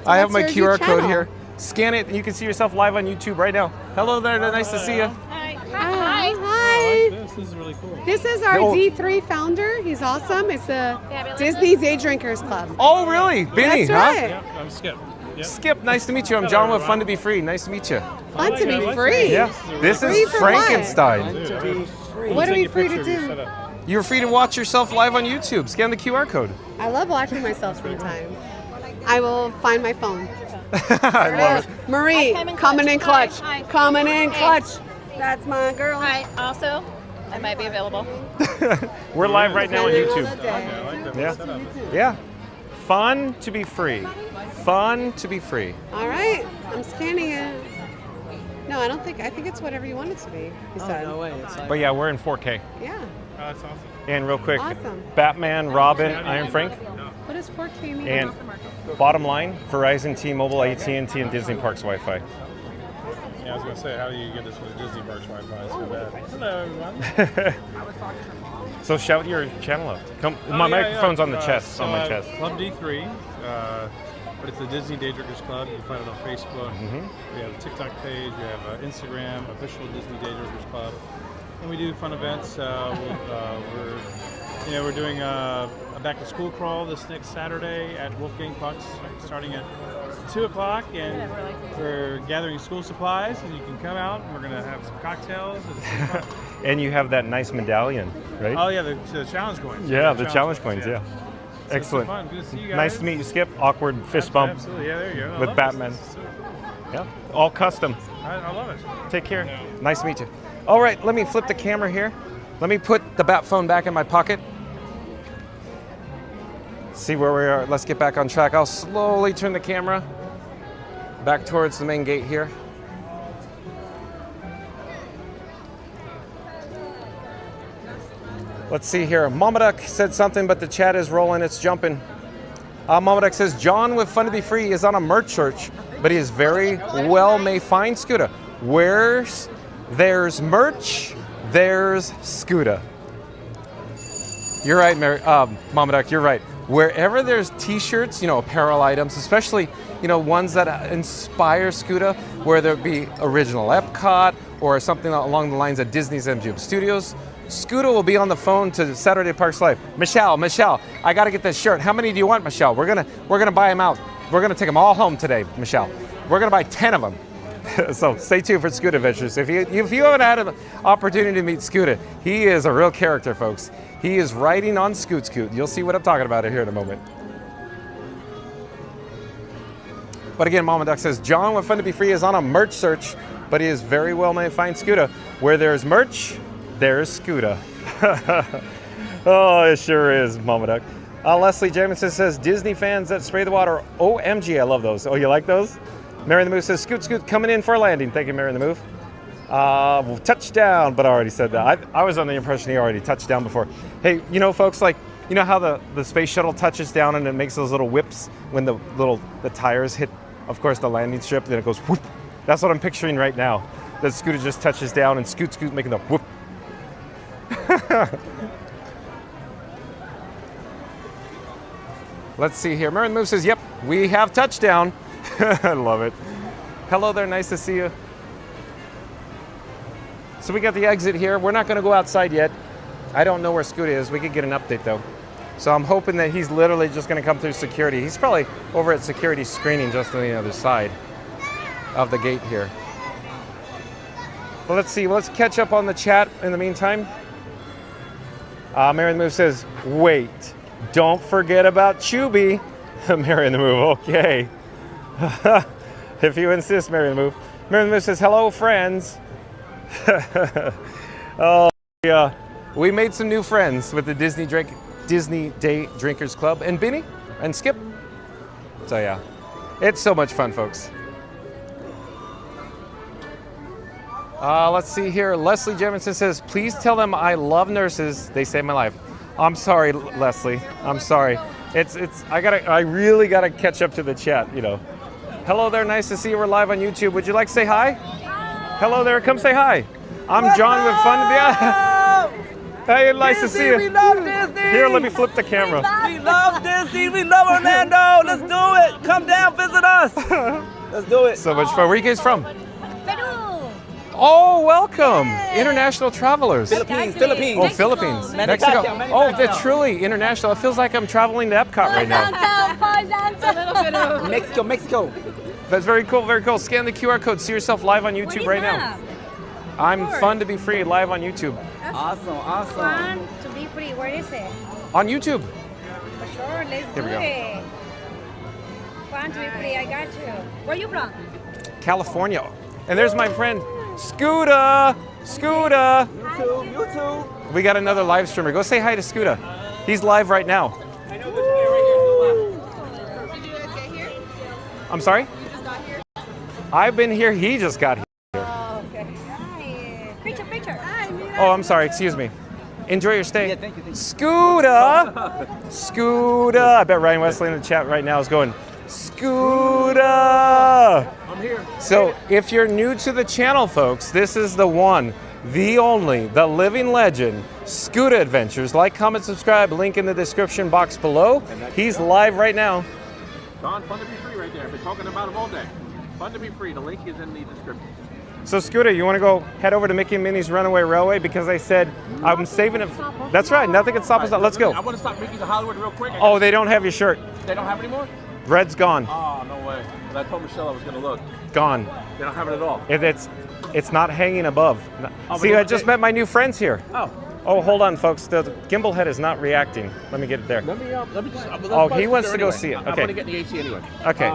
S1: I have my
S15: that's your
S1: QR code
S15: channel.
S1: here. Scan it, and you can see yourself live on YouTube right now. Hello there, nice to see you.
S15: Hi.
S2: This is really cool.
S15: This is our
S1: Oh.
S15: D3 founder. He's awesome. It's the Disney Day Drinkers Club.
S1: Oh, really? Benny,
S15: That's
S1: huh?
S15: right.
S2: Yep, I'm Skip. Yep.
S1: Skip, nice to meet you. I'm John with Fun to Be Free. Nice to meet you.
S15: Fun to be free.
S1: Yeah, this
S15: Free
S1: is
S15: for
S1: Frankenstein.
S15: What? What are we free to do?
S1: You're free to watch yourself live on YouTube. Scan the QR code.
S15: I love watching myself sometimes. I will find my phone.
S1: I love it.
S15: Marie, coming in clutch. Coming in clutch. That's my girl.
S16: Hi. Also, I might be available.
S1: We're live right now on YouTube.
S15: Yeah.
S1: Yeah. Fun to be free. Fun to be free.
S15: All right. I'm scanning it. No, I don't think. I think it's whatever you want it to be. He said.
S14: No way. It's like,
S1: But yeah, we're in 4K.
S15: Yeah.
S2: That's awesome.
S1: And real quick,
S15: Awesome.
S1: Batman, Robin, Iron Frank,
S15: What does 4K mean?
S1: and bottom line, Verizon, T-Mobile, AT&T, and Disney Parks Wi-Fi.
S2: Yeah, I was gonna say, how do you get this with Disney Parks Wi-Fi? It's so bad. Hello, everyone.
S1: So shout your channel out. Come,
S2: Oh,
S1: my
S2: yeah,
S1: microphone's
S2: yeah.
S1: on the chest,
S2: So,
S1: on my chest.
S2: Club D3, but it's the Disney Day Drinkers Club. You can find it on Facebook.
S1: Mm-hmm.
S2: We have a TikTok page. We have Instagram, official Disney Day Drinkers Club, and we do fun events. We're doing a back to school crawl this next Saturday at Wolfgang Puck's, starting at 2 o'clock, and we're gathering school supplies, and you can come out. And we're gonna have some cocktails. And
S1: And you have that nice medallion, right?
S2: oh yeah, the challenge coins.
S1: Yeah, the challenge coins, yeah.
S2: So
S1: Excellent.
S2: It's fun. Good to see you guys.
S1: Nice to meet you, Skip. Awkward fist bump
S2: Absolutely, yeah, there you go. I
S1: with
S2: love
S1: Batman.
S2: this.
S1: Yeah, all custom.
S2: I love it.
S1: Take care. Nice to meet you. All right, let me flip the camera here. Let me put the bat phone back in my pocket. See where we are. Let's get back on track. I'll slowly turn the camera back towards the main gate here. Let's see here. Mamaduk said something, but the chat is rolling. It's jumping. Mamaduk says, John with Fun to Be Free is on a merch search, but he is very well may find Scooter. Where's there's merch, there's Scooter. You're right, Mamaduk, you're right. Wherever there's t-shirts, apparel items, especially, ones that inspire Scooter, whether it be original Epcot or something along the lines of Disney's MGM Studios, Scooter will be on the phone to Saturday Parks Live. Michelle, I gotta get this shirt. How many do you want, Michelle? We're gonna buy them out. We're gonna take them all home today, Michelle. We're gonna buy 10 of them. So stay tuned for Scooter Adventures. If you haven't had an opportunity to meet Scooter, he is a real character, folks. He is riding on Scoot. You'll see what I'm talking about here in a moment. But again, Mama Duck says, John with Fun to Be Free is on a merch search, but he is very well may find Scooter. Where there's merch, there's Scooter. Oh, it sure is, Mama Duck. Leslie Jamison says, Disney fans that spray the water. OMG, I love those. Oh, you like those? Mary the Move says, Scoot, coming in for a landing. Thank you, Mary the Move. Touchdown, but I already said that. I was on the impression he already touched down before. Hey, folks, how the space shuttle touches down and it makes those little whips when the tires hit, of course, the landing strip, then it goes whoop. That's what I'm picturing right now. The Scooter just touches down and Scoot making the whoop. Let's see here. Mary the Move says, yep, we have touchdown. I love it. Hello there, nice to see you. So we got the exit here. We're not going to go outside yet. I don't know where Scoot is. We could get an update though. So I'm hoping that he's literally just going to come through security. He's probably over at security screening just on the other side of the gate here. But let's see. Let's catch up on the chat in the meantime. Mary the Move says, wait, don't forget about Chubby. Mary the Move, okay. If you insist, Mary the Move. Mary the Move says, hello, friends. Oh, yeah. We made some new friends with the Disney Day Drinkers Club and Benny and Skip. So yeah, it's so much fun, folks. Let's see here. Leslie Jemison says, please tell them I love nurses. They saved my life. I'm sorry, Leslie. I'm sorry. I really gotta catch up to the chat, Hello there, nice to see you. We're live on YouTube. Would you like to say hi? Hello there, come say hi. I'm John with Fun to Be. Hey, nice to see you.
S11: We love Disney.
S1: Here, let me flip the camera.
S11: We love Disney. We love Orlando. Let's do it. Come down, visit us.
S12: Let's do it.
S1: So much fun. Where are you guys from?
S16: Peru.
S1: Oh, welcome. International travelers.
S12: Philippines.
S1: Oh, Philippines. Mexico. Oh, they're truly international. It feels like I'm traveling to Epcot right now.
S16: A little bit of
S12: Mexico.
S1: That's very cool, very cool. Scan the QR code. See yourself live on YouTube right now. I'm Fun to Be Free live on YouTube.
S12: Awesome.
S16: Fun to be free. Where is it?
S1: On YouTube.
S16: For sure. Let's
S1: Here we
S16: do
S1: go.
S16: it. Fun to be free. I got you. Where are you from?
S1: California. And there's my friend Scooter. Scooter.
S12: You too.
S1: We got another live streamer. Go say hi to Scooter. He's live right now. I'm sorry? I've been here. He just got here.
S16: Oh, okay. Nice. Picture. Hi,
S1: Oh, I'm sorry. Excuse me. Enjoy your stay.
S12: Yeah, thank you.
S1: Scooter. Scooter. I bet Ryan Wesley in the chat right now is going, Scooter.
S7: I'm here.
S1: So if you're new to the channel, folks, this is the one, the only, the living legend, Scooter Adventures. Like, comment, subscribe, link in the description box below. He's live right now.
S7: Don, Fun to Be Free right there. I've been talking about him all day. Fun to Be Free. The link is in the description.
S1: So Scooter, you want to go head over to Mickey and Minnie's Runaway Railway because I said I'm saving it. That's right. Nothing can stop us. Let's go.
S7: I want to stop Mickey's of Hollywood real quick.
S1: Oh, they don't have your shirt.
S7: They don't have it anymore?
S1: Red's gone.
S7: Oh, no way. I told Michelle I was going to look.
S1: Gone.
S7: They don't have it at all.
S1: It's not hanging above.
S7: Oh,
S1: See, I just met my new friends here.
S7: Oh.
S1: Oh, hold on, folks. The gimbal head is not reacting. Let me get it there.
S7: Let me just.
S1: Oh, he wants to go see it.
S7: I'm
S1: Okay.
S7: going to get in the AC anyway.
S1: Okay.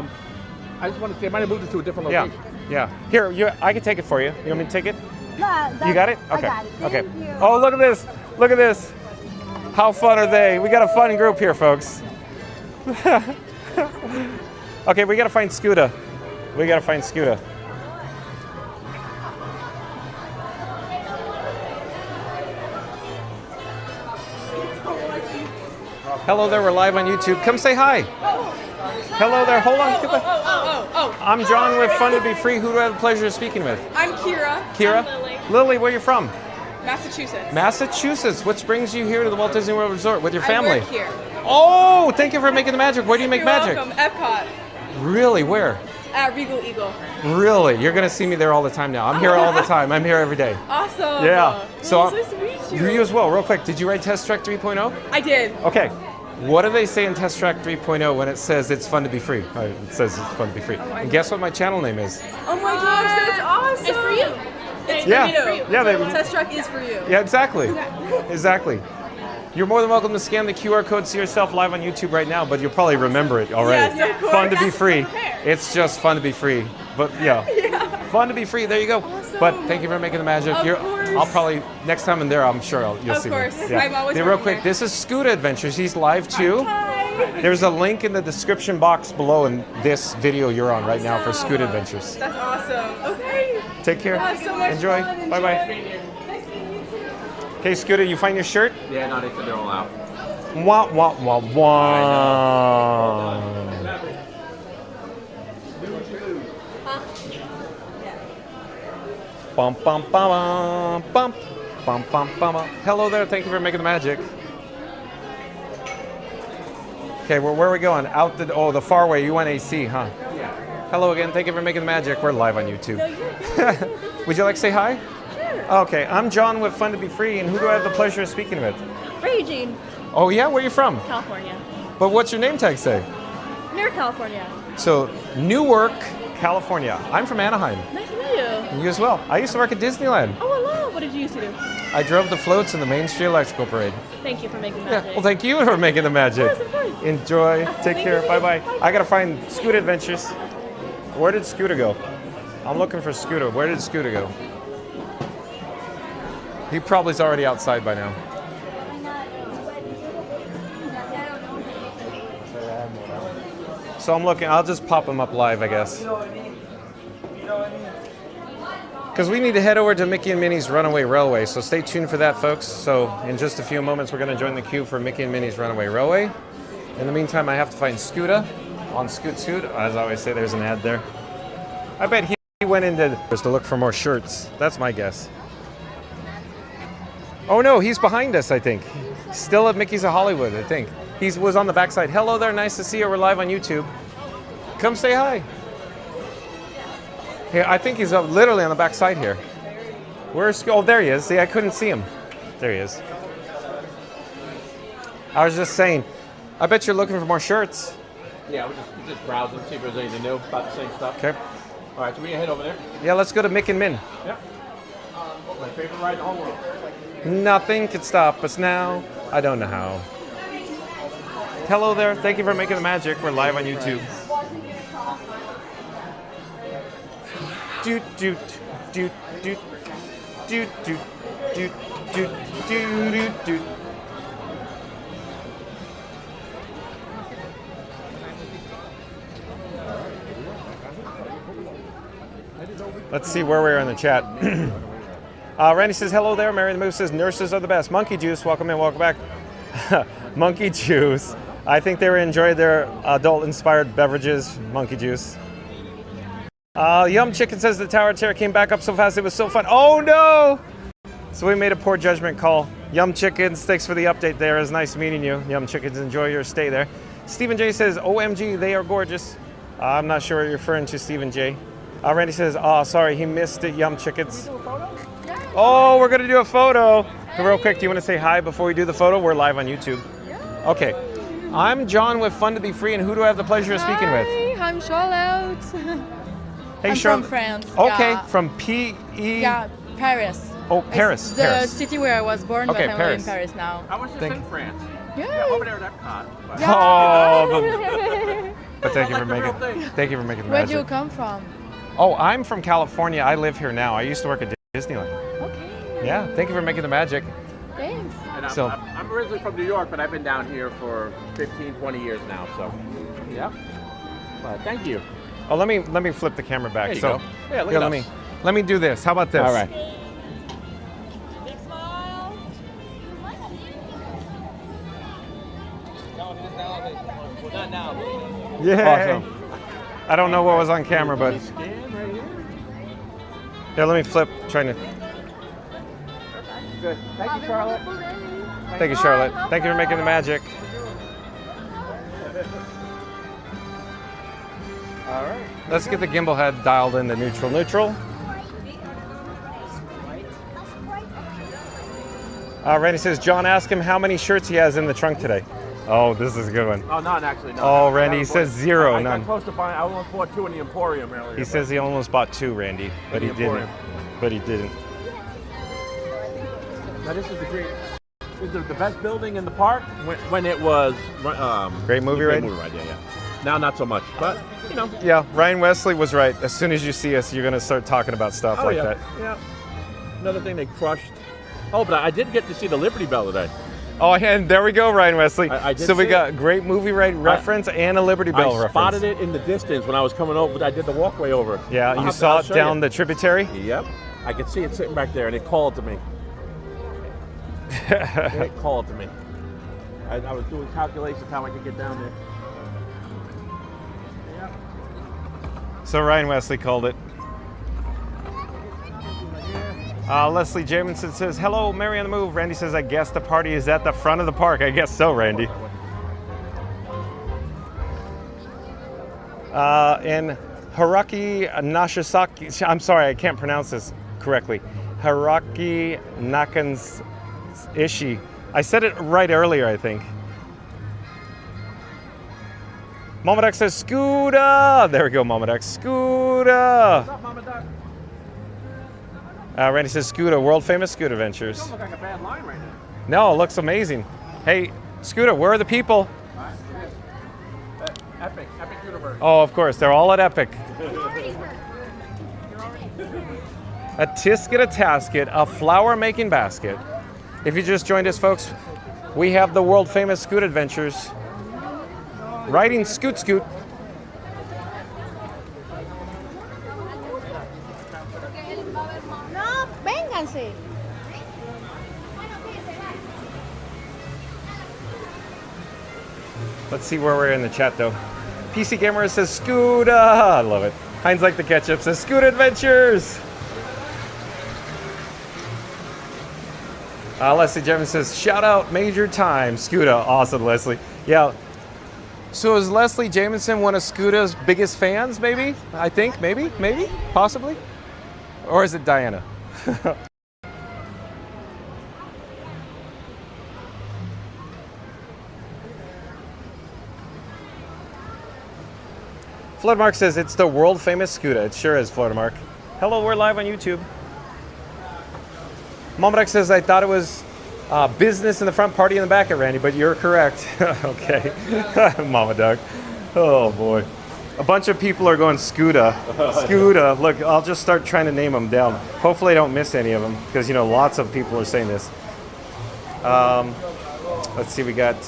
S7: I just want to see. I might have moved it to a different
S1: Yeah.
S7: location.
S1: Yeah. Here, I can take it for you. You want me to take it?
S16: Yeah,
S1: You got it?
S16: I
S1: Okay.
S16: got it.
S1: Okay.
S16: Thank you.
S1: Oh, look at this. Look at this. How fun are they? We got a fun group here, folks. Okay, we got to find Scooter. We got to find Scooter. Hello there, we're live on YouTube. Come say hi. Hello there, hold on. I'm John with Fun to Be Free. Who do I have the pleasure of speaking with?
S11: I'm Kira.
S1: Kira?
S11: I'm Lily.
S1: Lily, where are you from?
S11: Massachusetts.
S1: Massachusetts. What brings you here to the Walt Disney World Resort with your
S11: I
S1: family?
S11: work here.
S1: Oh, thank you for making the magic. Where do you make
S11: You're
S1: magic?
S11: welcome. Epcot
S1: Really? Where?
S11: at Regal Eagle.
S1: Really? You're going to see me there all the time now. I'm here all the time. I'm here every day.
S11: Awesome.
S1: Yeah.
S11: So
S1: So
S11: nice to meet you.
S1: you as well. Real quick, did you write Test Track 3.0?
S11: I did.
S1: Okay. What do they say in Test Track 3.0 when it says it's fun to be free? It says it's fun to be free. And guess what my channel name is?
S11: Oh my gosh, that's awesome. It's for you. It's
S1: Yeah.
S11: for you.
S1: Yeah, they-
S11: Test Track is for you.
S1: Yeah, exactly. Exactly. You're more than welcome to scan the QR code, see yourself live on YouTube right now, but you'll probably remember it already.
S11: Yes, of course.
S1: Fun to be free. It's just fun to be free. But yeah. Fun to be free. There you go. But thank you for making the magic.
S11: Of course.
S1: I'll probably next time I'm there, I'm sure you'll
S11: Of
S1: see
S11: course.
S1: me.
S11: I'm always
S1: Real
S11: working
S1: quick,
S11: there.
S1: this is Scooter Adventures. He's live too. There's a link in the description box below in this video you're on right now for Scooter Adventures.
S11: That's awesome. Okay.
S1: Take care.
S11: Have so much
S1: Enjoy.
S11: fun.
S1: Bye bye.
S11: Nice meeting you.
S1: Okay, Scooter, you find your shirt?
S7: Yeah, no, they said they're all out.
S1: Wah, wah, wah, wah. Bum, bum, bum, bum, bum, bum, bum, bum. Hello there, thank you for making the magic. Okay, where are we going? Out the far way. You went AC, huh?
S7: Yeah.
S1: Hello again, thank you for making the magic. We're live on YouTube. Would you like to say hi?
S11: Sure.
S1: Okay, I'm John with Fun to Be Free, and who do I have the pleasure of speaking with?
S16: Regine,
S1: Oh yeah, where are you from?
S16: California.
S1: But what's your name tag say?
S16: Near California.
S1: So, Newark, California. I'm from Anaheim.
S16: Nice to meet you.
S1: And you as well. I used to work at Disneyland.
S16: Oh, hello. What did you used to do?
S1: I drove the floats in the Main Street Electrical Parade.
S16: Thank you for making
S1: Yeah,
S16: that.
S1: well, thank you for making the magic.
S16: Of course.
S1: Enjoy. Take care. Bye-bye. I gotta find Scooter Adventures. Where did Scooter go? I'm looking for Scooter. Where did Scooter go? He probably's already outside by now. So I'm looking. I'll just pop him up live, I guess. Because we need to head over to Mickey and Minnie's Runaway Railway, so stay tuned for that, folks. So in just a few moments, we're going to join the queue for Mickey and Minnie's Runaway Railway. In the meantime, I have to find Scooter on Scoot Suit. As I always say, there's an ad there. I bet he went into to look for more shirts. That's my guess. Oh no, he's behind us, I think. Still at Mickey's of Hollywood, I think. He was on the backside. Hello there, nice to see you. We're live on YouTube. Come say hi. Hey, I think he's literally on the back side here. Where's? Oh, there he is. See, I couldn't see him. There he is. I was just saying, I bet you're looking for more shirts.
S17: Yeah, we're just browsing, see if there's anything new about the same stuff.
S1: Okay.
S17: All right, so we can head over there.
S1: Yeah, let's go to Mick and Min.
S17: Yep. My favorite ride in the whole world.
S1: Nothing could stop us now. I don't know how. Hello there. Thank you for making the magic. We're live on YouTube. Doot doot doot doot doot doot doot doot doot doot. Let's see where we are in the chat. Randy says, hello there. Mary the Moose says, nurses are the best. Monkey Juice, welcome in, welcome back. Monkey Juice. I think they enjoyed their adult-inspired beverages. Monkey Juice. Yum Chicken says, the tower chair came back up so fast, it was so fun. Oh, no! So we made a poor judgment call. Yum Chickens, thanks for the update there. It was nice meeting you. Yum Chickens, enjoy your stay there. Stephen J says, OMG, they are gorgeous. I'm not sure what you're referring to, Stephen J. Randy says, oh, sorry, he missed it, Yum Chickens. Oh, we're going to do a photo. Real quick, do you want to say hi before we do the photo? We're live on YouTube. Okay. I'm John with Fun to Be Free, and who do I have the pleasure of speaking with?
S6: Hi, I'm Charlotte.
S1: Hey,
S6: I'm
S1: Charlotte.
S6: from France.
S1: Okay,
S6: yeah.
S1: from P.E.
S6: Yeah, Paris.
S1: Oh, Paris.
S6: It's the
S1: Paris.
S6: city where I was born,
S1: Okay,
S6: but I'm
S1: Paris.
S6: in Paris now.
S17: I was just in France.
S6: Yeah.
S17: Over there at Epcot. But
S1: Oh, but thank you for making. Thank you for making the
S6: Where
S1: magic.
S6: do you come from?
S1: Oh, I'm from California. I live here now. I used to work at Disneyland.
S6: Okay.
S1: Yeah, thank you for making the magic.
S6: Thanks.
S17: And
S1: So-
S17: I'm originally from New York, but I've been down here for 15, 20 years now. So, yeah. But thank you.
S1: Oh, let me flip the camera back.
S17: There you
S1: so,
S17: go. Yeah, look
S1: here,
S17: at
S1: let
S17: us.
S1: let me do this. How about this?
S17: All right.
S6: Big smile.
S12: Well, not now.
S1: Yeah.
S17: Awesome.
S1: I don't know what was on camera, but
S17: Scan right here.
S1: here, let me flip. Trying to.
S17: Good. Thank you, Charlotte.
S1: Thank you, Charlotte. Thank you for making the magic.
S17: All right.
S1: Let's get the gimbal head dialed into neutral. Neutral. Randy says, John, ask him how many shirts he has in the trunk today. Oh, this is a good one.
S17: Oh, none actually. No.
S1: Oh, Randy says zero,
S17: I
S1: none.
S17: got close to buying. I almost bought 2 in the Emporium earlier.
S1: He says he almost bought 2, Randy, but he
S17: the
S1: didn't.
S17: Emporium.
S1: But he didn't.
S17: Now this is the great. This is the best building in the park when it was.
S1: Great movie ride?
S17: Yeah. Now not so much, but you know.
S1: Yeah, Ryan Wesley was right. As soon as you see us, you're going to start talking about stuff
S17: Oh,
S1: like
S17: yeah.
S1: that.
S17: Yeah. Another thing they crushed. Oh, but I did get to see the Liberty Bell today.
S1: Oh, and there we go, Ryan Wesley.
S17: I did
S1: so we
S17: see
S1: got
S17: it.
S1: great movie ride reference and a Liberty Bell
S17: I
S1: reference.
S17: spotted it in the distance when I was coming over. I did the walkway over.
S1: Yeah, you
S17: I'll
S1: saw it
S17: show
S1: down
S17: you.
S1: the tributary?
S17: Yep. I could see it sitting back there, and it called to me. It called to me. I was doing calculations how I could get down there.
S1: So Ryan Wesley called it. Leslie Jamison says, hello, Mary on the Move. Randy says, I guess the party is at the front of the park. I guess so, Randy. And Haraki Nashasaki, I'm sorry, I can't pronounce this correctly. Haraki Nakans Ishi. I said it right earlier, I think. Mama Duck says, Scooter! There we go, Mama Duck. Scooter!
S17: What's up, Mama Duck?
S1: Randy says, Scooter, world famous Scooter Ventures.
S17: Don't look like a bad line right now.
S1: No, it looks amazing. Hey, Scooter, where are the people?
S17: Epic Universe.
S1: Oh, of course, they're all at Epic. A tisket, a tasket, a flower making basket. If you just joined us, folks, we have the world famous Scoot Adventures. Riding Scoot Scoot.
S6: No, vénganse.
S1: Let's see where we're in the chat, though. PC Gamer says, Scooter. I love it. Heinz Like the Ketchup says, Scoot Adventures. Leslie Jevons says, shout out Major Time. Scooter. Awesome, Leslie. Yeah. So is Leslie Jamison one of Scoota's biggest fans, maybe? I think, maybe, possibly? Or is it Diana? Floodmark says it's the world famous Scooter. It sure is, Floodmark. Hello, we're live on YouTube. Momodek says I thought it was business in the front, party in the back at Randy, but you're correct. Okay, Momodek. Oh boy, a bunch of people are going Scooter. Scooter. Look, I'll just start trying to name them down. Hopefully, I don't miss any of them because you know lots of people are saying this. Let's see, we got.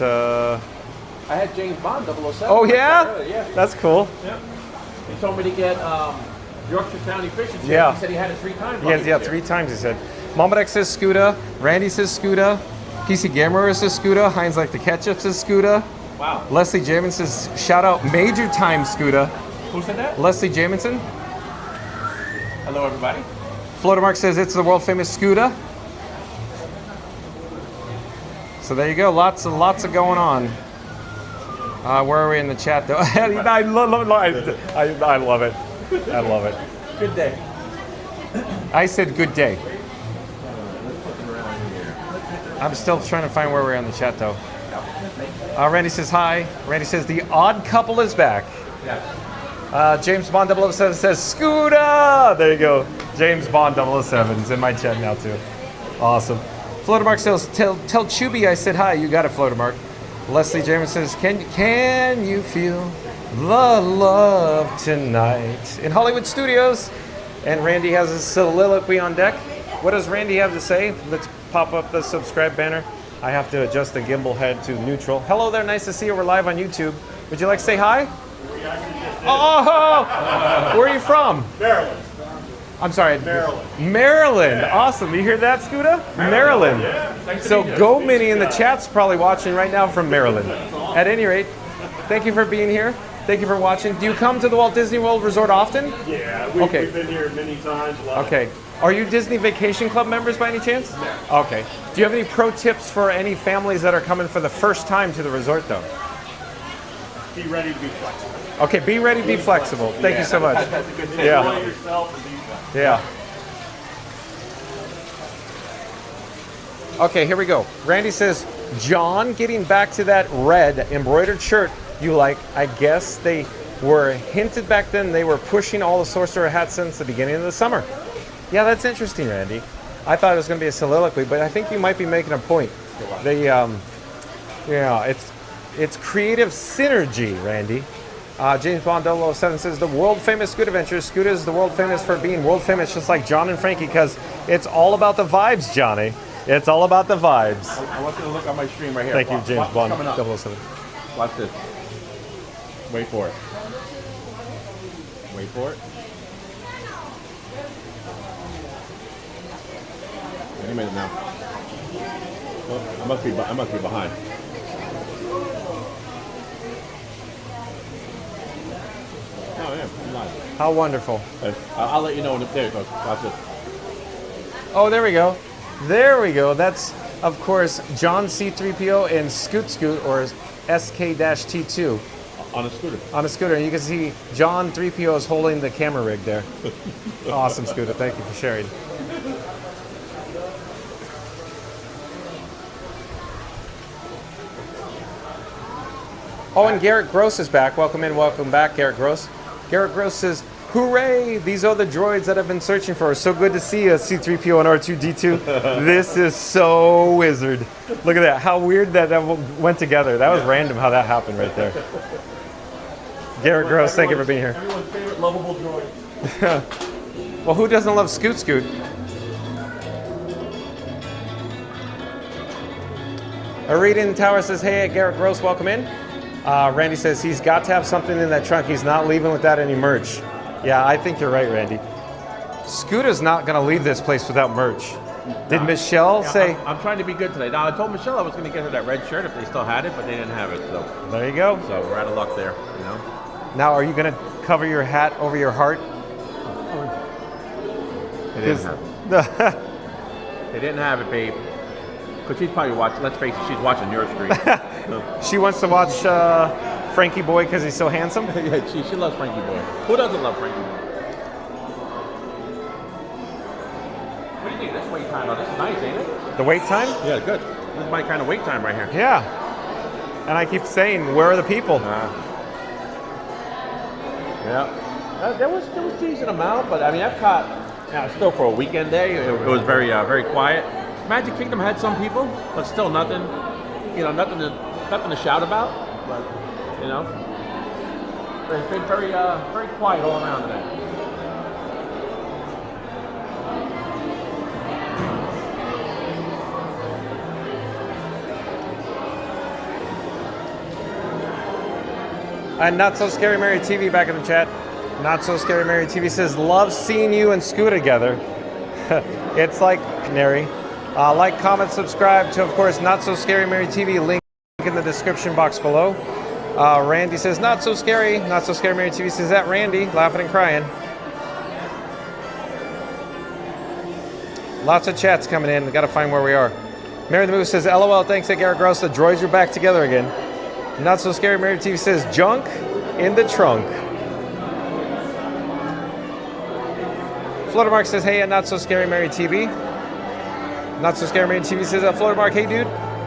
S17: I had James Bond 007.
S1: Oh yeah?
S17: Yeah,
S1: That's cool.
S17: Yeah. He told me to get Yorkshire County Fish and Chips.
S1: Yeah.
S17: He said he had it 3 times.
S1: Yeah, 3 times he said. Momodek says Scooter. Randy says Scooter. PC Gamer says Scooter. Heinz like the ketchup says Scooter.
S17: Wow.
S1: Leslie Jamison says shout out major time Scooter.
S17: Who said that?
S1: Leslie Jamison.
S17: Hello, everybody.
S1: Floatermark says it's the world famous Scooter. So there you go. Lots of going on. Where are we in the chat though? I love it. I love it.
S17: Good day.
S1: I said good day. I'm still trying to find where we're in the chat though. Randy says hi. Randy says the odd couple is back. James Bond 007 says Scooter. There you go. James Bond 007 is in my chat now too. Awesome. Floatermark says tell Chubby I said hi. You got it, Floatermark. Leslie James says, can you feel the love tonight? In Hollywood Studios. And Randy has a soliloquy on deck. What does Randy have to say? Let's pop up the subscribe banner. I have to adjust the gimbal head to neutral. Hello there, nice to see you. We're live on YouTube. Would you like to say hi? Oh, where are you from?
S18: Maryland.
S1: I'm sorry.
S18: Maryland.
S1: Maryland. Yeah. Awesome. You hear that, Scooter? Maryland.
S18: Yeah.
S1: So Go Minnie in the chat's probably watching right now from Maryland. At any rate, thank you for being here. Thank you for watching. Do you come to the Walt Disney World Resort often?
S18: Yeah, we've been here many times.
S1: Okay. Are you Disney Vacation Club members by any chance?
S18: No.
S1: Okay. Do you have any pro tips for any families that are coming for the first time to the resort though?
S18: Be ready to be flexible.
S1: Okay, be ready to be flexible. Thank you so much.
S18: That's a good thing.
S1: Yeah.
S18: Enjoy yourself and be flexible.
S1: Yeah. Okay, here we go. Randy says, John, getting back to that red embroidered shirt you like, I guess they were hinted back then they were pushing all the Sorcerer hats since the beginning of the summer. Yeah, that's interesting, Randy. I thought it was going to be a soliloquy, but I think you might be making a point. It's creative synergy, Randy. James Bond 007 says the world famous Scoot Adventures. Scoot is the world famous for being world famous, just like John and Frankie, because it's all about the vibes, Johnny. It's all about the vibes.
S17: I want you to look on my stream right here.
S1: Thank you, James Bond
S17: coming up.
S1: 007.
S17: Watch this. Wait for it. Wait for it. Wait a minute now. Oh, I must be behind. Oh yeah, I'm live.
S1: How wonderful.
S17: I'll let you know when there it goes. Watch this.
S1: Oh, there we go. There we go. That's, of course, John C-3PO and Scoot or SK-T2.
S17: On a scooter.
S1: On a scooter. And you can see John 3PO is holding the camera rig there. Awesome, Scooter. Thank you for sharing. Oh, and Garrett Gross is back. Welcome in, welcome back, Garrett Gross. Garrett Gross says, hooray! These are the droids that I've been searching for. So good to see you, C-3PO and R2-D2. This is so wizard. Look at that. How weird that went together. That was random how that happened right there. Garrett Gross, thank you for being here.
S18: Everyone's favorite lovable droid.
S1: Well, who doesn't love Scoot Scoot? Aridin Tower says, hey, Garrett Gross, welcome in. Randy says he's got to have something in that trunk. He's not leaving without any merch. Yeah, I think you're right, Randy. Scooter's not going to leave this place without merch. Did Michelle say?
S17: I'm trying to be good today. Now, I told Michelle I was going to get her that red shirt if they still had it, but they didn't have it. So
S1: there you go.
S17: So we're out of luck there, you know.
S1: Now, are you going to cover your hat over your heart?
S17: They didn't have it. They didn't have it, babe. Because she's probably watching, let's face it, she's watching your stream.
S1: She wants to watch Frankie Boy because he's so handsome?
S17: Yeah, she loves Frankie Boy. Who doesn't love Frankie Boy? What do you think of this wait time? Oh, this is nice, ain't it?
S1: The wait time?
S17: Yeah, good. This is my kind of wait time right here.
S1: Yeah. And I keep saying, where are the people?
S17: Yeah. There was decent amount, but I mean, Epcot, still for a weekend day, it was very very quiet. Magic Kingdom had some people, but still nothing to shout about. But it's been very very quiet all around today.
S1: And Not So Scary Mary TV back in the chat. Not So Scary Mary TV says, love seeing you and Scoot together. It's like Nary. Like, comment, subscribe to, of course, Not So Scary Mary TV. Link in the description box below. Randy says, not so scary. Not So Scary Mary TV says, that Randy, laughing and crying. Lots of chats coming in. We got to find where we are. Mary the Moose says, LOL, thanks to Garrett Gross. The droids are back together again. Not So Scary Mary TV says, junk in the trunk. Fluttermark says, hey, Not So Scary Mary TV. Not So Scary Mary TV says, Fluttermark, hey, dude.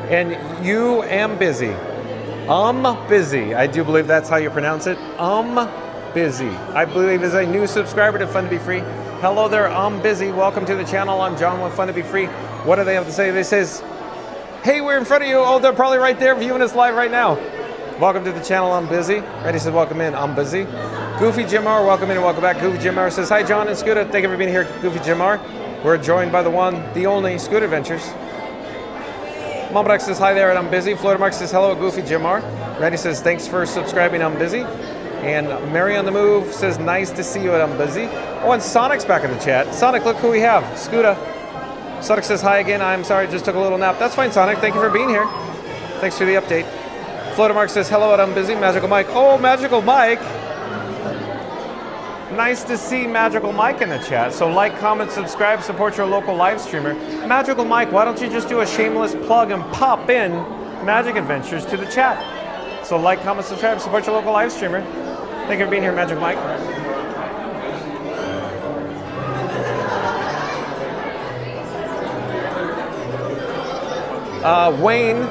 S1: And you am busy. Busy. I do believe that's how you pronounce it. Busy. I believe is a new subscriber to Fun to Be Free. Hello there, busy. Welcome to the channel. I'm John with Fun to Be Free. What do they have to say? They says, hey, we're in front of you. Oh, they're probably right there viewing us live right now. Welcome to the channel, I'm busy. Randy says, welcome in, I'm busy. Goofy Jimar, welcome in and welcome back. Goofy Jimar says, hi, John and Scooter. Thank you for being here, Goofy Jimar. We're joined by the one, the only Scoot Adventures. Mombadak says, hi there, and I'm busy. Florida Mark says, hello, Goofy Jimar. Randy says, thanks for subscribing, I'm busy. And Mary on the Move says, nice to see you, and I'm busy. Oh, and Sonic's back in the chat. Sonic, look who we have, Scooter. Sonic says, hi again, I'm sorry, just took a little nap. That's fine, Sonic, thank you for being here. Thanks for the update. Florida Mark says, hello, and I'm busy. Magical Mike. Oh, Magical Mike. Nice to see Magical Mike in the chat. So like, comment, subscribe, support your local live streamer. Magical Mike, why don't you just do a shameless plug and pop in Magic Adventures to the chat? So like, comment, subscribe, support your local live streamer. Thank you for being here, Magical Mike. Wayne.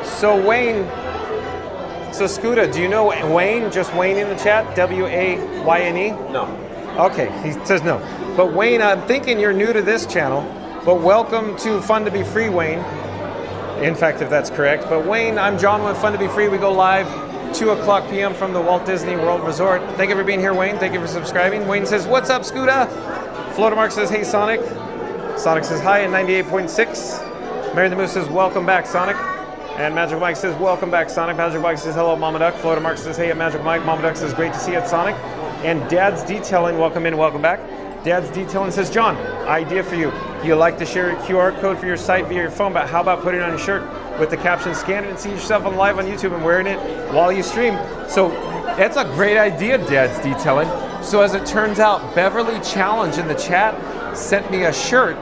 S1: So Wayne, so Scooter, do you know Wayne? Just Wayne in the chat? W-A-Y-N-E?
S17: No.
S1: Okay, he says no. But Wayne, I'm thinking you're new to this channel, but welcome to Fun to Be Free, Wayne. In fact, if that's correct. But Wayne, I'm John with Fun to Be Free. We go live 2 o'clock p.m. from the Walt Disney World Resort. Thank you for being here, Wayne. Thank you for subscribing. Wayne says, what's up, Scooter? Florida Mark says, hey, Sonic. Sonic says, hi at 98.6. Mary the Moose says, welcome back, Sonic. And Magic Mike says, welcome back, Sonic. Magic Mike says, hello, Mama Duck. Florida Mark says, hey, Magic Mike. Mama Duck says, great to see you at Sonic. And Dad's Detailing, welcome in, welcome back. Dad's Detailing says, John, idea for you. You like to share a QR code for your site via your phone, but how about putting it on your shirt with the caption, scan it and see yourself on live on YouTube and wearing it while you stream? So that's a great idea, Dad's Detailing. So as it turns out, Beverly Challenge in the chat sent me a shirt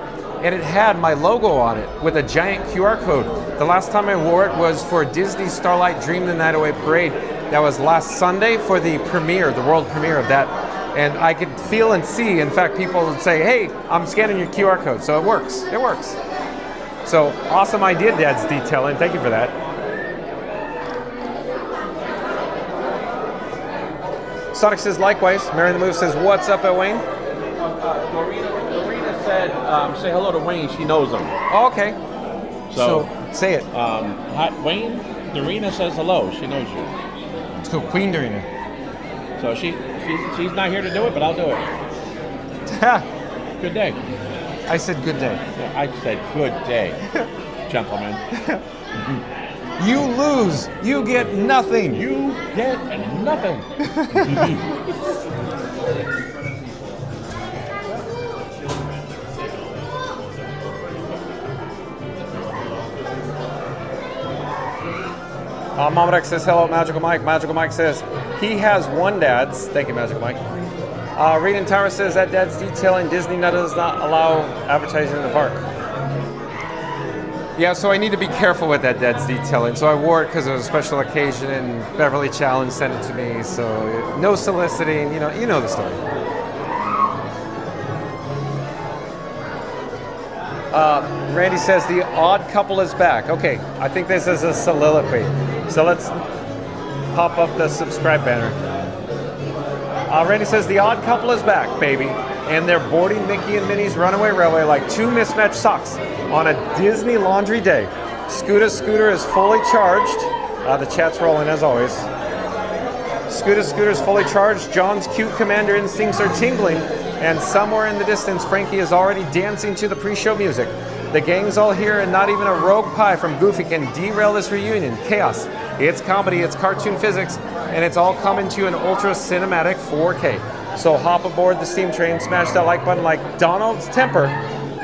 S1: and it had my logo on it with a giant QR code. The last time I wore it was for Disney Starlight Dream the Night Away Parade. That was last Sunday for the premiere, the world premiere of that. And I could feel and see, in fact, people would say, hey, I'm scanning your QR code. So it works, it works. So awesome idea, Dad's Detailing. Thank you for that. Sonic says likewise. Mary the Move says, what's up, Wayne?
S17: Dorina said, say hello to Wayne. She knows him.
S1: Oh, okay. So say it.
S17: Hi, Wayne, Dorina says hello. She knows you.
S1: So Queen Dorina.
S17: So she's not here to do it, but I'll do it. Good day.
S1: I said good day.
S17: Yeah, I said good day, gentlemen.
S1: You lose. You get nothing.
S17: You get nothing.
S1: Mama Duck says, hello, Magical Mike. Magical Mike says, he has one Dad's. Thank you, Magical Mike. Reed and Tara says, that Dad's Detailing, Disney does not allow advertising in the park. Yeah, so I need to be careful with that Dead's detailing. So I wore it because it was a special occasion, and Beverly Challenge sent it to me. So no soliciting, you know the story. Randy says the odd couple is back. Okay, I think this is a soliloquy. So let's pop up the subscribe banner. Randy says the odd couple is back, baby. And they're boarding Mickey and Minnie's Runaway Railway like two mismatched socks on a Disney laundry day. Scooter is fully charged. The chat's rolling as always. Scooter's fully charged. John's cute commander instincts are tingling. And somewhere in the distance, Frankie is already dancing to the pre-show music. The gang's all here, and not even a rogue pie from Goofy can derail this reunion. Chaos. It's comedy, it's cartoon physics, and it's all coming to an ultra cinematic 4K. So hop aboard the steam train, smash that like button like Donald's temper,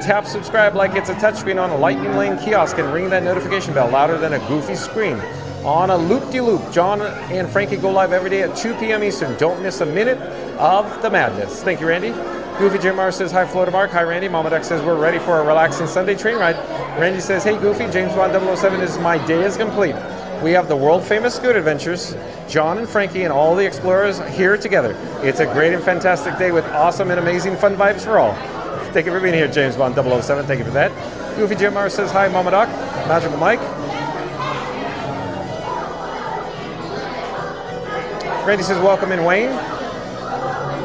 S1: tap subscribe like it's a touchscreen on a lightning lane kiosk, and ring that notification bell louder than a Goofy scream. On a loop-de-loop, John and Frankie go live every day at 2 p.m. Eastern. Don't miss a minute of the madness. Thank you, Randy. Goofy Jim R says, hi, Florida Mark. Hi, Randy. Mama Duck says, we're ready for a relaxing Sunday train ride. Randy says, hey, Goofy. James Bond 007 is my day is complete. We have the world-famous Scoot Adventures, John and Frankie, and all the explorers here together. It's a great and fantastic day with awesome and amazing fun vibes for all. Thank you for being here, James Bond 007. Thank you for that. Goofy Jim R says, hi, Mama Doc. Magical Mike. Randy says, welcome in, Wayne.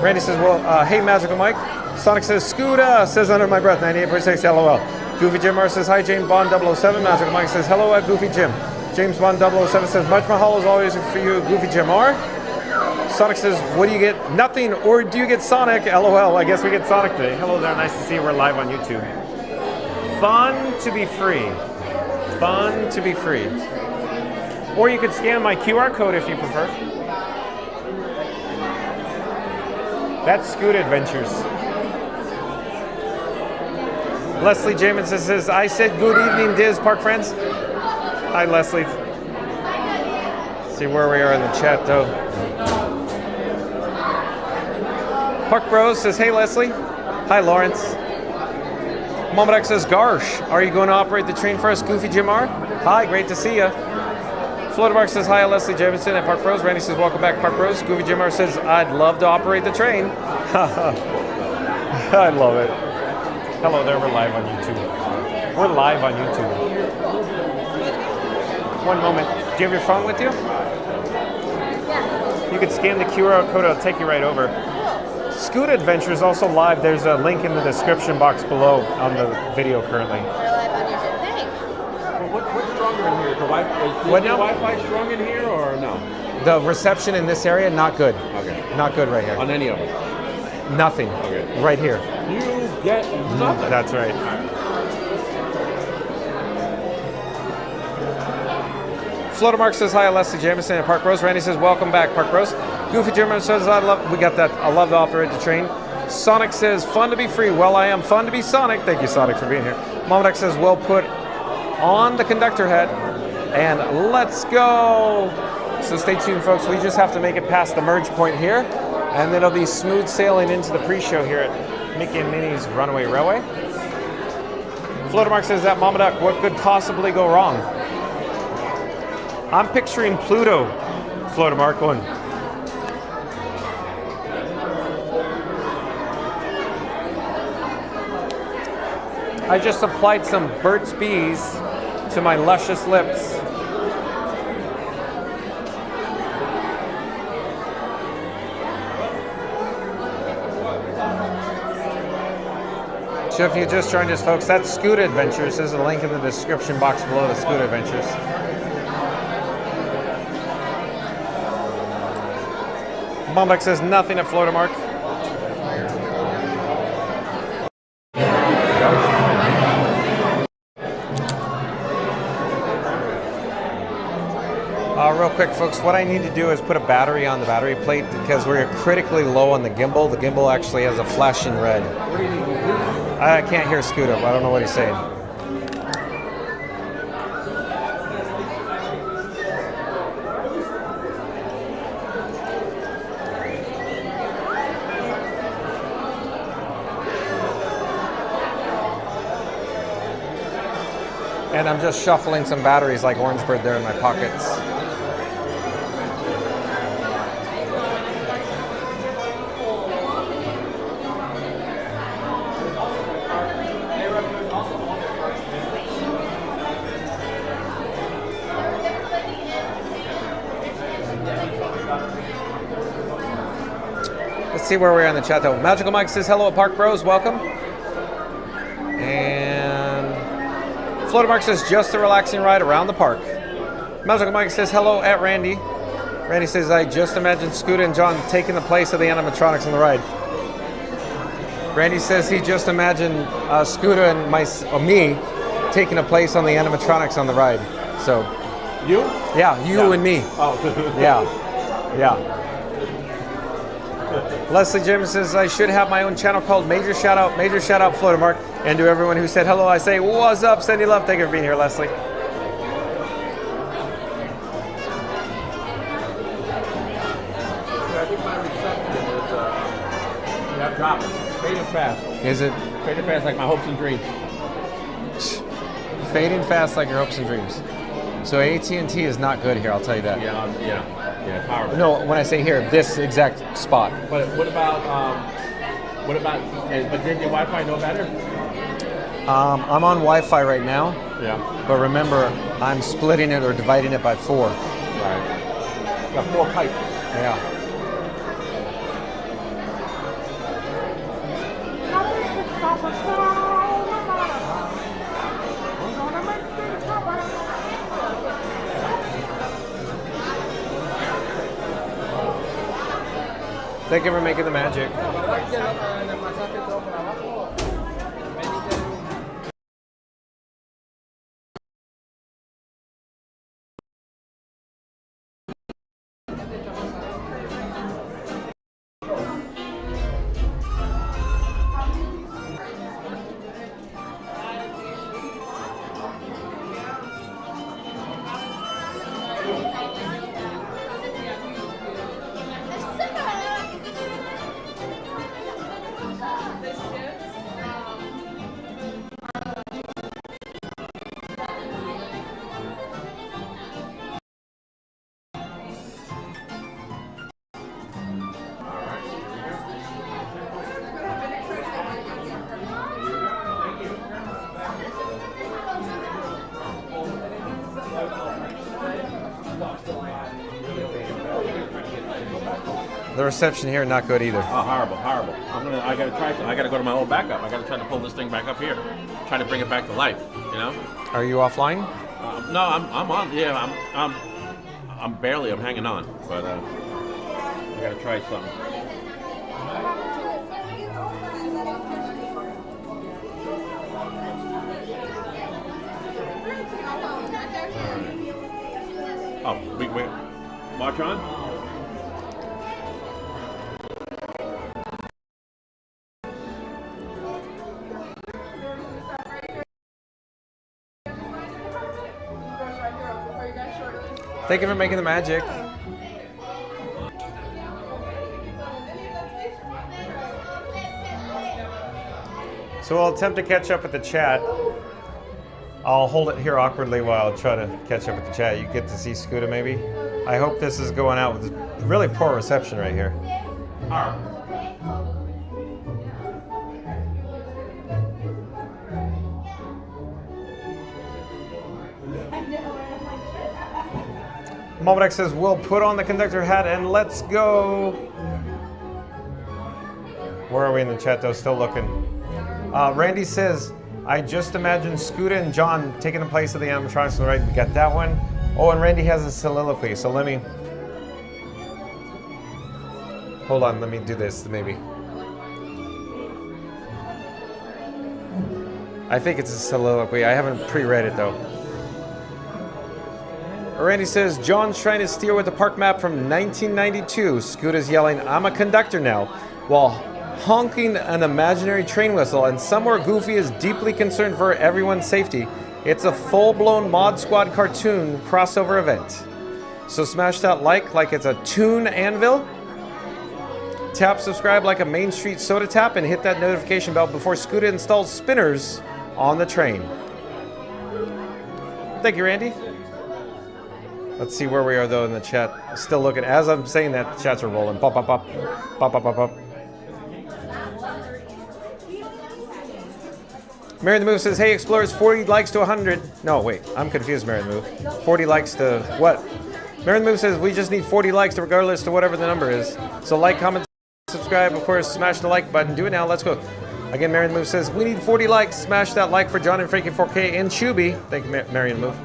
S1: Randy says, well, hey, Magical Mike. Sonic says, Scooter, says under my breath, 98.6, LOL. Goofy Jim R says, hi, James Bond 007. Magical Mike says, hello at Goofy Jim. James Bond 007 says, much mahalo as always for you, Goofy Jim R. Sonic says, what do you get? Nothing, or do you get Sonic? LOL, I guess we get Sonic today. Hello there, nice to see you. We're live on YouTube. Fun to be free. Fun to be free. Or you could scan my QR code if you prefer. That's Scoot Adventures. Leslie Jamison says, I said good evening, Diz Park friends. Hi, Leslie. See where we are in the chat, though. Park Bros says, hey, Leslie. Hi, Lawrence. Mama Duck says, Garsh, are you going to operate the train for us, Goofy Jim R? Hi, great to see you. Florida Mark says, hi, Leslie Jamison at Park Bros. Randy says, welcome back, Park Bros. Goofy Jim R says, I'd love to operate the train. I love it. Hello there, we're live on YouTube. We're live on YouTube. One moment. Do you have your phone with you? Yeah. You could scan the QR code, it'll take you right over. Scoot Adventure is also live. There's a link in the description box below on the video currently.
S19: We're live on YouTube. Thanks.
S17: Well, what's stronger in here? Is the Wi-Fi strong in here or no?
S1: The reception in this area, not good.
S17: Okay.
S1: Not good right here.
S17: On any of them?
S1: Nothing.
S17: Okay.
S1: Right here.
S17: You get nothing.
S1: That's right. Florida Mark says, hi, Leslie Jamison at Park Bros. Randy says, welcome back, Park Bros. Goofy Jim says, we got that. I love to operate the train. Sonic says, fun to be free. Well, I am fun to be Sonic. Thank you, Sonic, for being here. Mama Duck says, well put on the conductor hat. And let's go. So stay tuned, folks. We just have to make it past the merge point here. And then it'll be smooth sailing into the pre-show here at Mickey and Minnie's Runaway Railway. Florida Mark says that, Mama Duck, what could possibly go wrong? I'm picturing Pluto, Florida Mark 1. I just applied some Burt's Bees to my luscious lips. So if you just joined us, folks, that's Scoot Adventures. There's a link in the description box below to Scoot Adventures. Bombeck says nothing at Florida Mark. Real quick, folks, what I need to do is put a battery on the battery plate because we're critically low on the gimbal. The gimbal actually has a flashing red. I can't hear Scoot up. I don't know what he's saying. And I'm just shuffling some batteries like Orange Bird there in my pockets. Let's see where we are in the chat though. Magical Mike says hello at Park Bros, welcome. And Floater Mark says just a relaxing ride around the park. Magical Mike says hello at Randy. Randy says I just imagine Scooter and John taking the place of the animatronics on the ride. Randy says he just imagined Scooter and me taking a place on the animatronics on the ride. So
S17: you?
S1: Yeah, you and me.
S17: Oh.
S1: Yeah. Leslie James says I should have my own channel called Major Shout Out Floater Mark. And to everyone who said hello, I say what's up, send you love. Thank you for being here, Leslie.
S17: I think my reception is yeah, dropping. Fading fast.
S1: Is it?
S17: Fading fast like my hopes and dreams.
S1: Fading fast like your hopes and dreams. So AT&T is not good here, I'll tell you that.
S17: Yeah, it's horrible.
S1: No, when I say here, this exact spot.
S17: But what about, but did your Wi-Fi know better?
S1: I'm on Wi-Fi right now.
S17: Yeah.
S1: But remember, I'm splitting it or dividing it by 4.
S17: Right. Got 4 pipes.
S1: Yeah. Thank you for making the magic. The reception here not good either.
S17: Oh, horrible. I gotta go to my old backup. I gotta try to pull this thing back up here, try to bring it back to life. You know?
S1: Are you offline?
S17: No, I'm on. Yeah, I'm barely. I'm hanging on, but I gotta try something. Oh, wait. Watch on.
S1: Thank you for making the magic. So I'll attempt to catch up with the chat. I'll hold it here awkwardly while I try to catch up with the chat. You get to see Scooter maybe. I hope this is going out with really poor reception right here. Momodex says, we'll put on the conductor hat and let's go. Where are we in the chat though? Still looking. Randy says, I just imagined Scooter and John taking the place of the animatronics on the right. We got that one. Oh, and Randy has a soliloquy, so let me... Hold on, let me do this, maybe. I think it's a soliloquy. I haven't pre-read it though. Randy says, John's trying to steer with the park map from 1992. Scooter's yelling, I'm a conductor now, while honking an imaginary train whistle, and somewhere Goofy is deeply concerned for everyone's safety. It's a full-blown Mod Squad cartoon crossover event. So smash that like it's a tune anvil. Tap subscribe like a Main Street soda tap, and hit that notification bell before Scooter installs spinners on the train. Thank you, Randy. Let's see where we are though in the chat. Still looking. As I'm saying that, the chats are rolling. Pop, pop, pop, pop, pop, pop, pop. Mary the Move says, "Hey explorers, 40 likes to 100." No, wait, I'm confused. Mary the Move. 40 likes to what? Mary the Move says we just need 40 likes to regardless to whatever the number is. So like, comment, subscribe, of course, smash the like button. Do it now. Let's go. Again, Mary the Move says we need 40 likes. Smash that like for John and Frankie 4K and Chubby. Thank you, Mary the Move.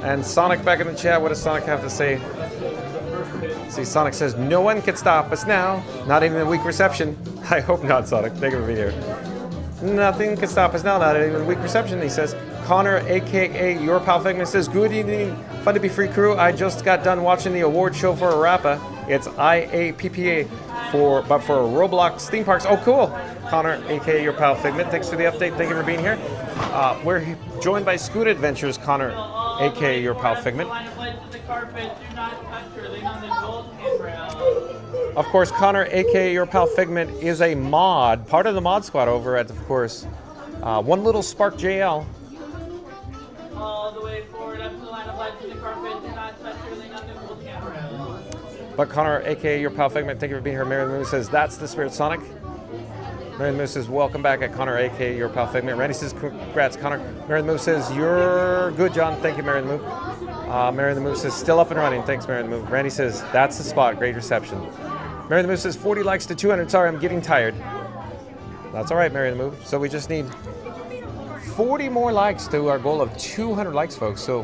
S1: And Sonic back in the chat. What does Sonic have to say? See, Sonic says no one can stop us now. Not even a weak reception. I hope not, Sonic. Thank you for being here. Nothing can stop us now, not even weak reception, he says. Connor, aka Your Pal Figment, says, "Good evening, Fun to Be Free crew. I just got done watching the award show for a rapper. It's IAPPA for Roblox theme parks." Oh, cool. Connor, aka Your Pal Figment, thanks for the update. Thank you for being here. We're joined by Scoot Adventures, Connor, aka Your Pal Figment. Of course, Connor, aka Your Pal Figment, is a mod, part of the mod squad over at, of course, One Little Spark JL.
S20: All the way forward up to the line of light to the carpet. Do not touch or lean on the gold handrail.
S1: But Connor, aka Your Pal Figment, thank you for being here. Mary the Moon says, "That's the spirit, Sonic." Mary the Moon says, "Welcome back at Connor, aka Your Pal Figment." Randy says, "Congrats, Connor." Mary the Moon says, "You're good, John." Thank you, Mary the Moon. Mary the Moon says, "Still up and running." Thanks, Mary the Moon. Randy says, "That's the spot. Great reception." Mary the Moon says, 40 likes to 200. Sorry, I'm getting tired. That's all right, Mary the Moon. So we just need 40 more likes to our goal of 200 likes, folks. So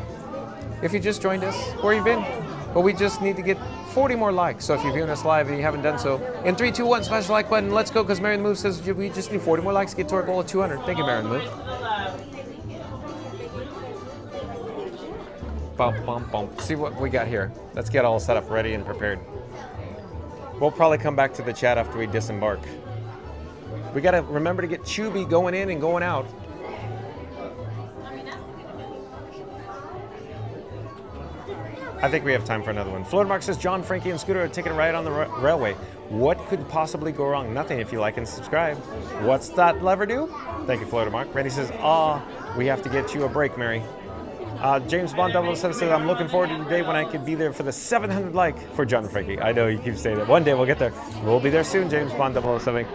S1: if you just joined us, where you been? Well, we just need to get 40 more likes. So if you're viewing us live and you haven't done so, in 3, 2, 1, smash the like button. Let's go, because Mary the Moon says we just need 40 more likes to get to our goal of 200. Thank you, Mary the Moon. Bump, bump, bump. See what we got here. Let's get all set up, ready and prepared. We'll probably come back to the chat after we disembark. We gotta remember to get Chubby going in and going out. I think we have time for another one. Florida Mark says, "John, Frankie, and Scooter are taking a ride on the railway. What could possibly go wrong? Nothing if you like and subscribe." What's that lever do? Thank you, Florida Mark. Randy says, "We have to get you a break, Mary." James Bond 007 says, "I'm looking forward to the day when I can be there for the 700 like for John and Frankie." I know you keep saying that. One day we'll get there. We'll be there soon, James Bond 007.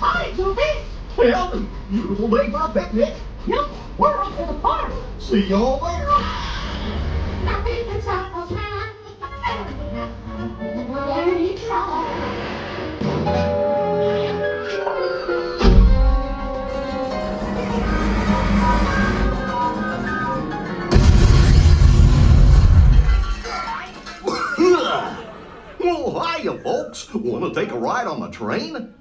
S21: Hi, Sophie. Well, you'll leave my picnic. Yep, we're off to the park. See y'all there. Nothing can stop us now. Any
S22: Well, hiya, folks. Want to take a ride on the train?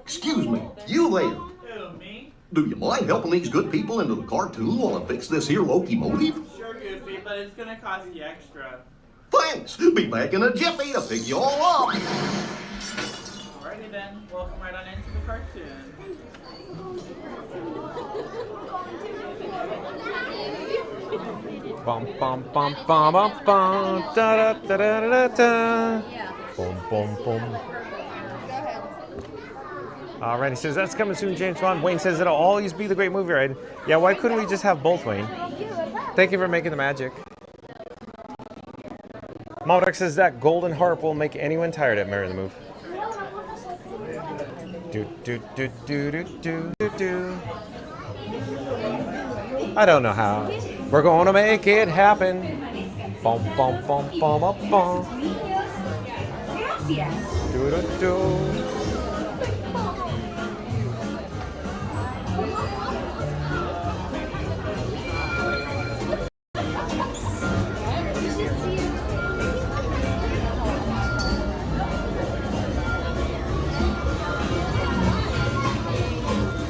S22: Excuse me, you there.
S20: Who, me?
S22: Do you mind helping these good people into the cartoon while I fix this here locomotive?
S20: Sure, Goofy, but it's gonna cost you extra.
S22: Thanks. Be back in a jiffy to pick you all up.
S20: Alrighty then, welcome right on into the cartoon.
S1: Bum bum bum bum bum bum da da da da da da. Boom boom boom. Randy says, "That's coming soon, James Bond." Wayne says, "It'll always be the great movie ride." Yeah, why couldn't we just have both, Wayne? Thank you for making the magic. Maldock says that golden harp will make anyone tired at Mary the Move. Do do do do do do do do. I don't know how. We're gonna make it happen. Bum bum bum bum bum bum. Do do do.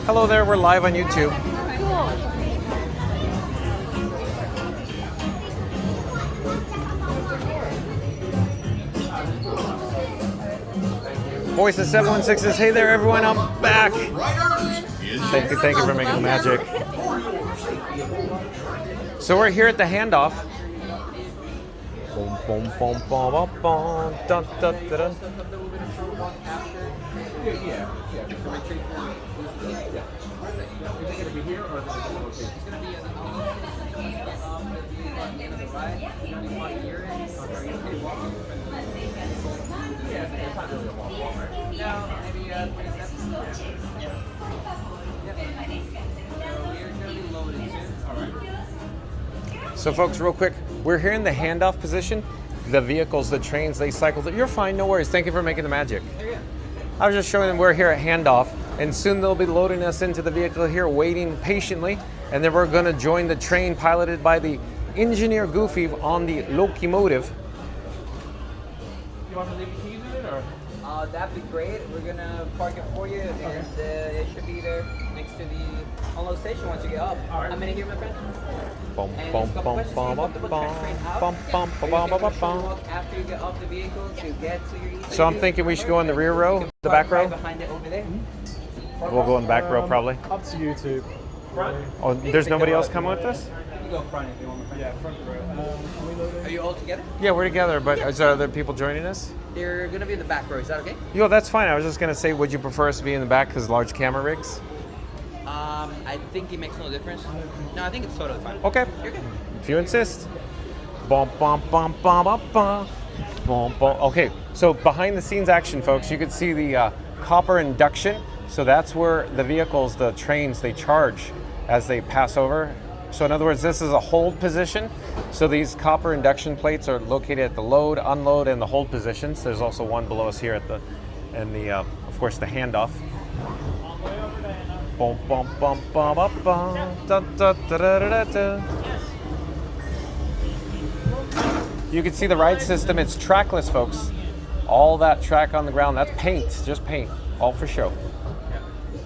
S1: Hello there, we're live on YouTube. Voice of 716 says, hey there everyone, I'm back. Thank you for making the magic. So we're here at the handoff. Boom, boom, boom, boom, boom, boom, dun, dun, dun, dun. So folks, real quick, we're here in the handoff position. The vehicles, the trains, they cycle. You're fine, no worries. Thank you for making the magic. I was just showing them we're here at handoff, and soon they'll be loading us into the vehicle here, waiting patiently, and then we're gonna join the train piloted by the engineer Goofy on the locomotive.
S4: You want to leave the keys in it, or? That'd be great. We're gonna park it for you, and it should be there next to the unload station once you get up. All right. I'm in here, my friend.
S1: Bum,
S4: And
S1: bum,
S4: just a couple
S1: bum,
S4: questions.
S1: bum,
S4: You
S1: bum,
S4: have to put the
S1: bum,
S4: train out.
S1: bum, bum,
S4: Or you
S1: bum,
S4: can
S1: bum,
S4: take a
S1: bum.
S4: short walk after you get off the vehicle to get to your
S1: So I'm thinking we should go in the rear row, the back row.
S4: behind it over there.
S1: We'll go in the back row probably.
S14: Up to you two.
S1: Oh, there's nobody else coming with us?
S4: You go front if you want.
S14: Yeah, front row.
S4: Are you all together?
S1: Yeah, we're together, but is there other people joining us?
S4: They're gonna be in the back row. Is that okay?
S1: Yo, that's fine. I was just gonna say, would you prefer us to be in the back because large camera rigs?
S4: I think it makes no difference. No, I think it's totally fine.
S1: Okay.
S4: You're good.
S1: If you insist. Bum, bum, bum, bum, bum, bum. Bum, bum. Okay, so behind the scenes action, folks, you can see the copper induction. So that's where the vehicles, the trains, they charge as they pass over. So in other words, this is a hold position. So these copper induction plates are located at the load, unload, and the hold positions. There's also one below us here at the, and the, of course, the handoff. Bum, bum, bum, bum, bum, bum. Da, da, da, da, da, da. You can see the ride system. It's trackless, folks. All that track on the ground, that's paint, just paint, all for show.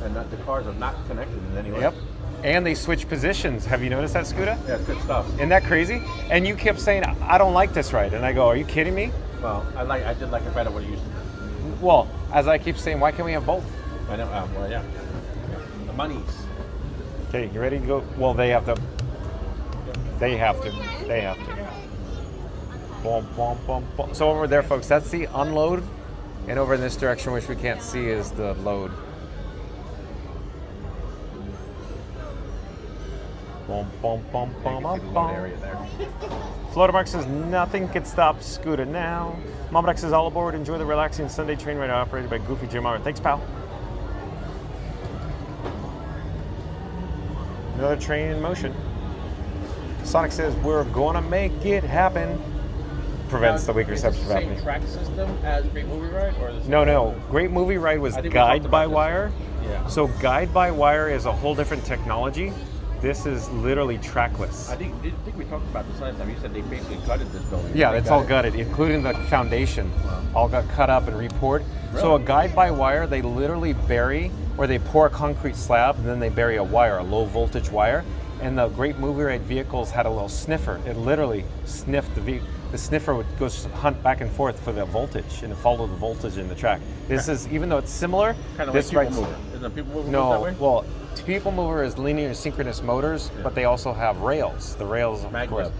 S17: And the cars are not connected in any way.
S1: Yep. And they switch positions. Have you noticed that, Scooter?
S17: Yeah, it's good stuff.
S1: Isn't that crazy? And you kept saying, I don't like this ride. And I go, are you kidding me?
S17: Well, I did like it better what it used to be.
S1: Well, as I keep saying, why can't we have both?
S17: I know, well, yeah. The monies.
S1: Okay, you ready to go? Well, they have to. They have to. They have to. Boom, boom, boom, boom. So over there, folks, that's the unload. And over in this direction, which we can't see, is the load. Boom, boom, boom, boom, boom, boom. Flutterbuck says nothing can stop Scooter now. Mombuck says all aboard. Enjoy the relaxing Sunday train ride operated by Goofy Jim R. Thanks, pal. Another train in motion. Sonic says we're gonna make it happen. Prevents the weak reception from happening.
S17: Same track system as Great Movie Ride, or the
S1: No. Great Movie Ride was Guide by Wire.
S17: Yeah.
S1: So Guide by Wire is a whole different technology. This is literally trackless.
S17: I think we talked about this last time. You said they basically gutted this building.
S1: Yeah, it's all gutted, including the foundation.
S17: Wow.
S1: All got cut up and repoured.
S17: Really?
S1: So a Guide by Wire, they literally bury, or they pour a concrete slab, and then they bury a wire, a low voltage wire. And the Great Movie Ride vehicles had a little sniffer. It literally sniffed the sniffer would go hunt back and forth for the voltage, and it followed the voltage in the track. This is, even though it's similar,
S17: kind of
S1: this
S17: like People Mover. Isn't a People Mover
S1: no,
S17: that way?
S1: well, People Mover is linear synchronous motors, but they also have rails. The rails, of
S17: Maglev.
S1: course.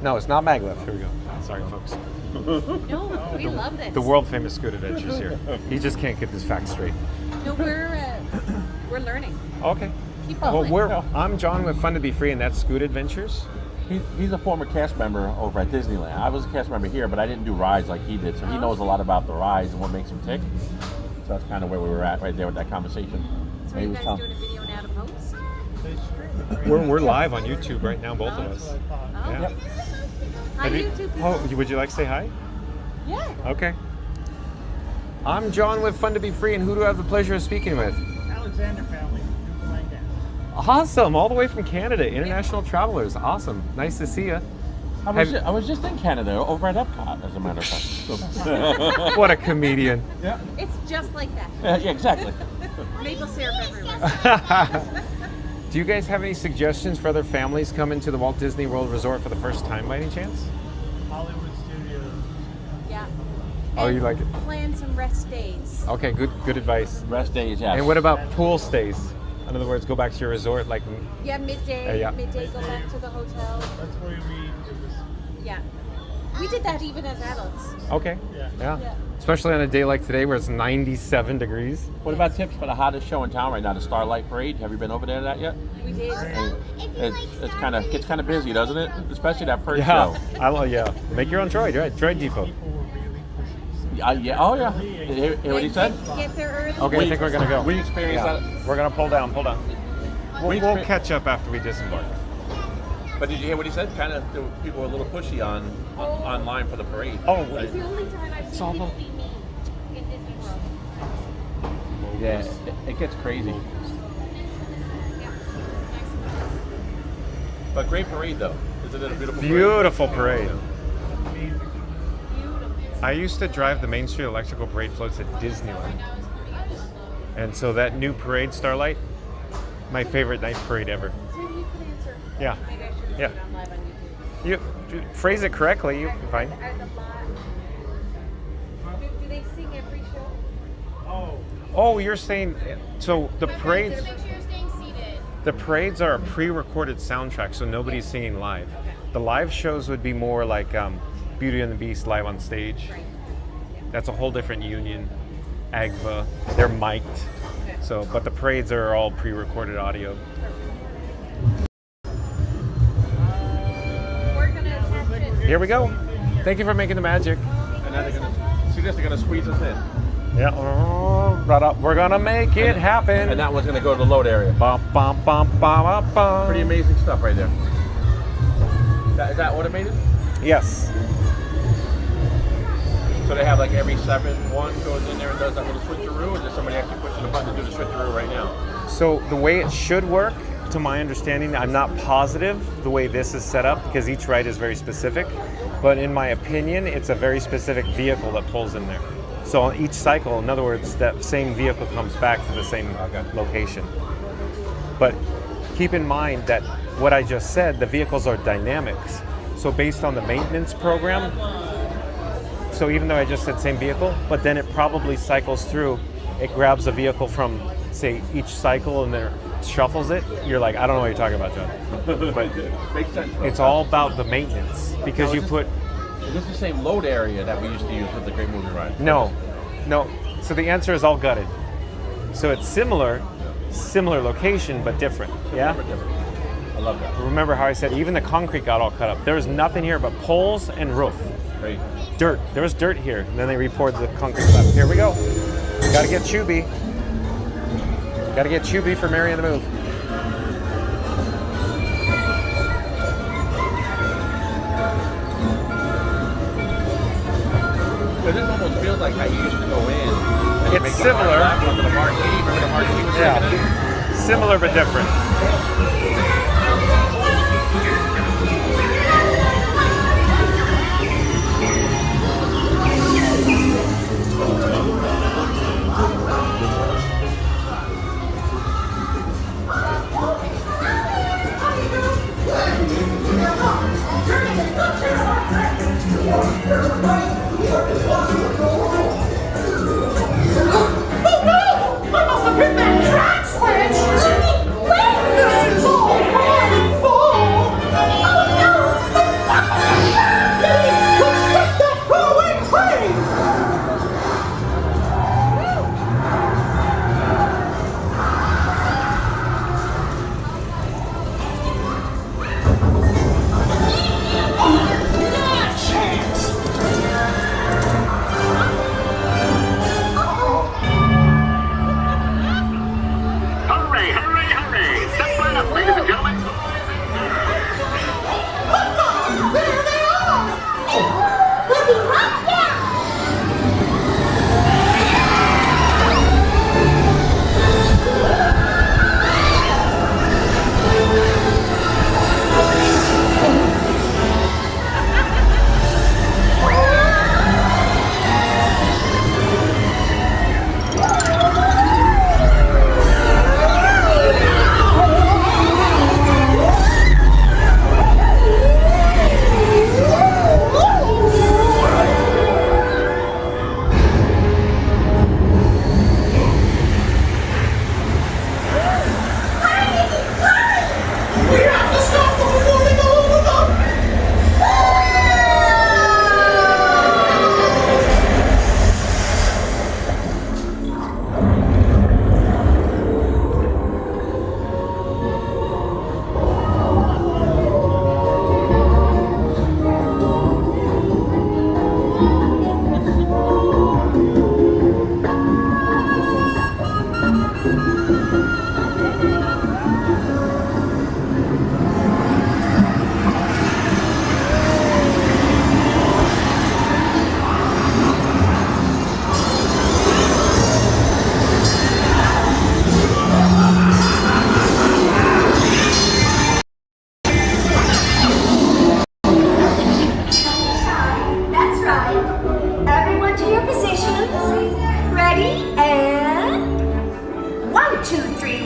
S1: No, it's not maglev. Here we go. Sorry, folks.
S6: No, we love this.
S1: The world famous Scoot Adventures here. He just can't get his facts straight.
S6: No, we're learning.
S1: Okay.
S6: Keep
S1: Well,
S6: going.
S1: I'm John with Fun to Be Free, and that's Scoot Adventures.
S17: He's a former cast member over at Disneyland. I was a cast member here, but I didn't do rides like he did, so he knows a lot about the rides and what makes him tick. So that's kind of where we were at right there with that conversation.
S6: So are you guys doing a video now to post?
S1: We're live on YouTube right now, both of us.
S6: Oh.
S1: Yeah.
S6: Hi,
S1: Have you-
S6: YouTube people.
S1: Oh, would you like to say hi?
S6: Yeah.
S1: Okay. I'm John with Fun to Be Free, and who do I have the pleasure of speaking with?
S14: Alexander family.
S1: Awesome, all the way from Canada, international travelers. Awesome, nice to see you.
S17: I was just in Canada, over at Epcot, as a matter of fact.
S1: What a comedian.
S17: Yeah.
S6: It's just like that.
S17: Yeah, exactly.
S16: Maple syrup everywhere.
S1: Do you guys have any suggestions for other families coming to the Walt Disney World Resort for the first time by any chance?
S2: Hollywood Studios.
S16: Yeah.
S1: Oh, you like it?
S16: Plan some rest days.
S1: Okay, good advice.
S17: Rest days, yes.
S1: And what about pool stays? In other words, go back to your resort like.
S16: Yeah, midday.
S1: Yeah.
S16: Midday, go back to the hotel.
S2: That's where we did this.
S16: Yeah. We did that even as adults.
S1: Okay.
S2: Yeah.
S1: Yeah. Especially on a day like today where it's 97 degrees.
S17: What about tips for the hottest show in town right now, the Starlight Parade? Have you been over there to that yet?
S16: We did.
S17: It's kind of gets kind of busy, doesn't it? Especially that first
S1: Yeah.
S17: show.
S1: Yeah. Make your own droid, right? Droid Depot.
S17: Yeah. Oh yeah. Hear what he said?
S16: Get there early.
S1: Okay, I think we're gonna go.
S17: We experienced that.
S1: We're gonna pull down. We'll catch up after we disembark.
S17: But did you hear what he said? Kind of, people were a little pushy online for the parade.
S1: Oh,
S16: It's the only time I've seen people be mean in Disney World.
S17: Yeah, it gets crazy. But great parade though. Isn't it a beautiful parade?
S1: Beautiful parade. I used to drive the Main Street Electrical Parade floats at Disneyland. And so that new parade, Starlight, my favorite night parade ever. Yeah. Yeah. You phrase it correctly, you'll be fine.
S16: Do they sing every show?
S1: Oh, you're saying so the parades. The parades are a pre-recorded soundtrack, so nobody's singing live. The live shows would be more like Beauty and the Beast live on stage. That's a whole different union. AGVA, they're mic'd. So, but the parades are all pre-recorded audio. Here we go. Thank you for making the magic.
S17: And now they're gonna squeeze us in.
S1: Yeah, right up. We're gonna make it happen.
S17: And that one's gonna go to the load area.
S1: Bum, bum, bum, bum, bum, bum.
S17: Pretty amazing stuff right there. Is that automated?
S1: Yes.
S17: So they have like every 7-1 goes in there and does that little switcheroo, or is there somebody actually pushing the button to do the switcheroo right now?
S1: So the way it should work, to my understanding, I'm not positive the way this is set up because each ride is very specific, but in my opinion, it's a very specific vehicle that pulls in there. So on each cycle, in other words, that same vehicle comes back to the same location. But keep in mind that what I just said, the vehicles are dynamics. So based on the maintenance program, so even though I just said same vehicle, but then it probably cycles through, it grabs a vehicle from, say, each cycle and then shuffles it. You're like, I don't know what you're talking about, John. But
S17: makes sense.
S1: it's all about the maintenance because you put.
S17: Is this the same load area that we used to use with the Great Movie Ride?
S1: No. So the answer is all gutted. So it's similar location, but different. Yeah?
S17: I love that.
S1: Remember how I said even the concrete got all cut up. There was nothing here but poles and roof.
S17: Great.
S1: Dirt. There was dirt here. And then they repoured the concrete slab. Here we go. Gotta get Chubby. Gotta get Chubby for Mary and the Move.
S17: But this almost feels like how you used to go in. And
S1: It's
S17: make
S1: similar.
S17: the marquee. Remember the marquee was
S1: Yeah.
S17: taken in?
S1: Similar but different.
S21: Oh no! I must have hit that track switch! Wait!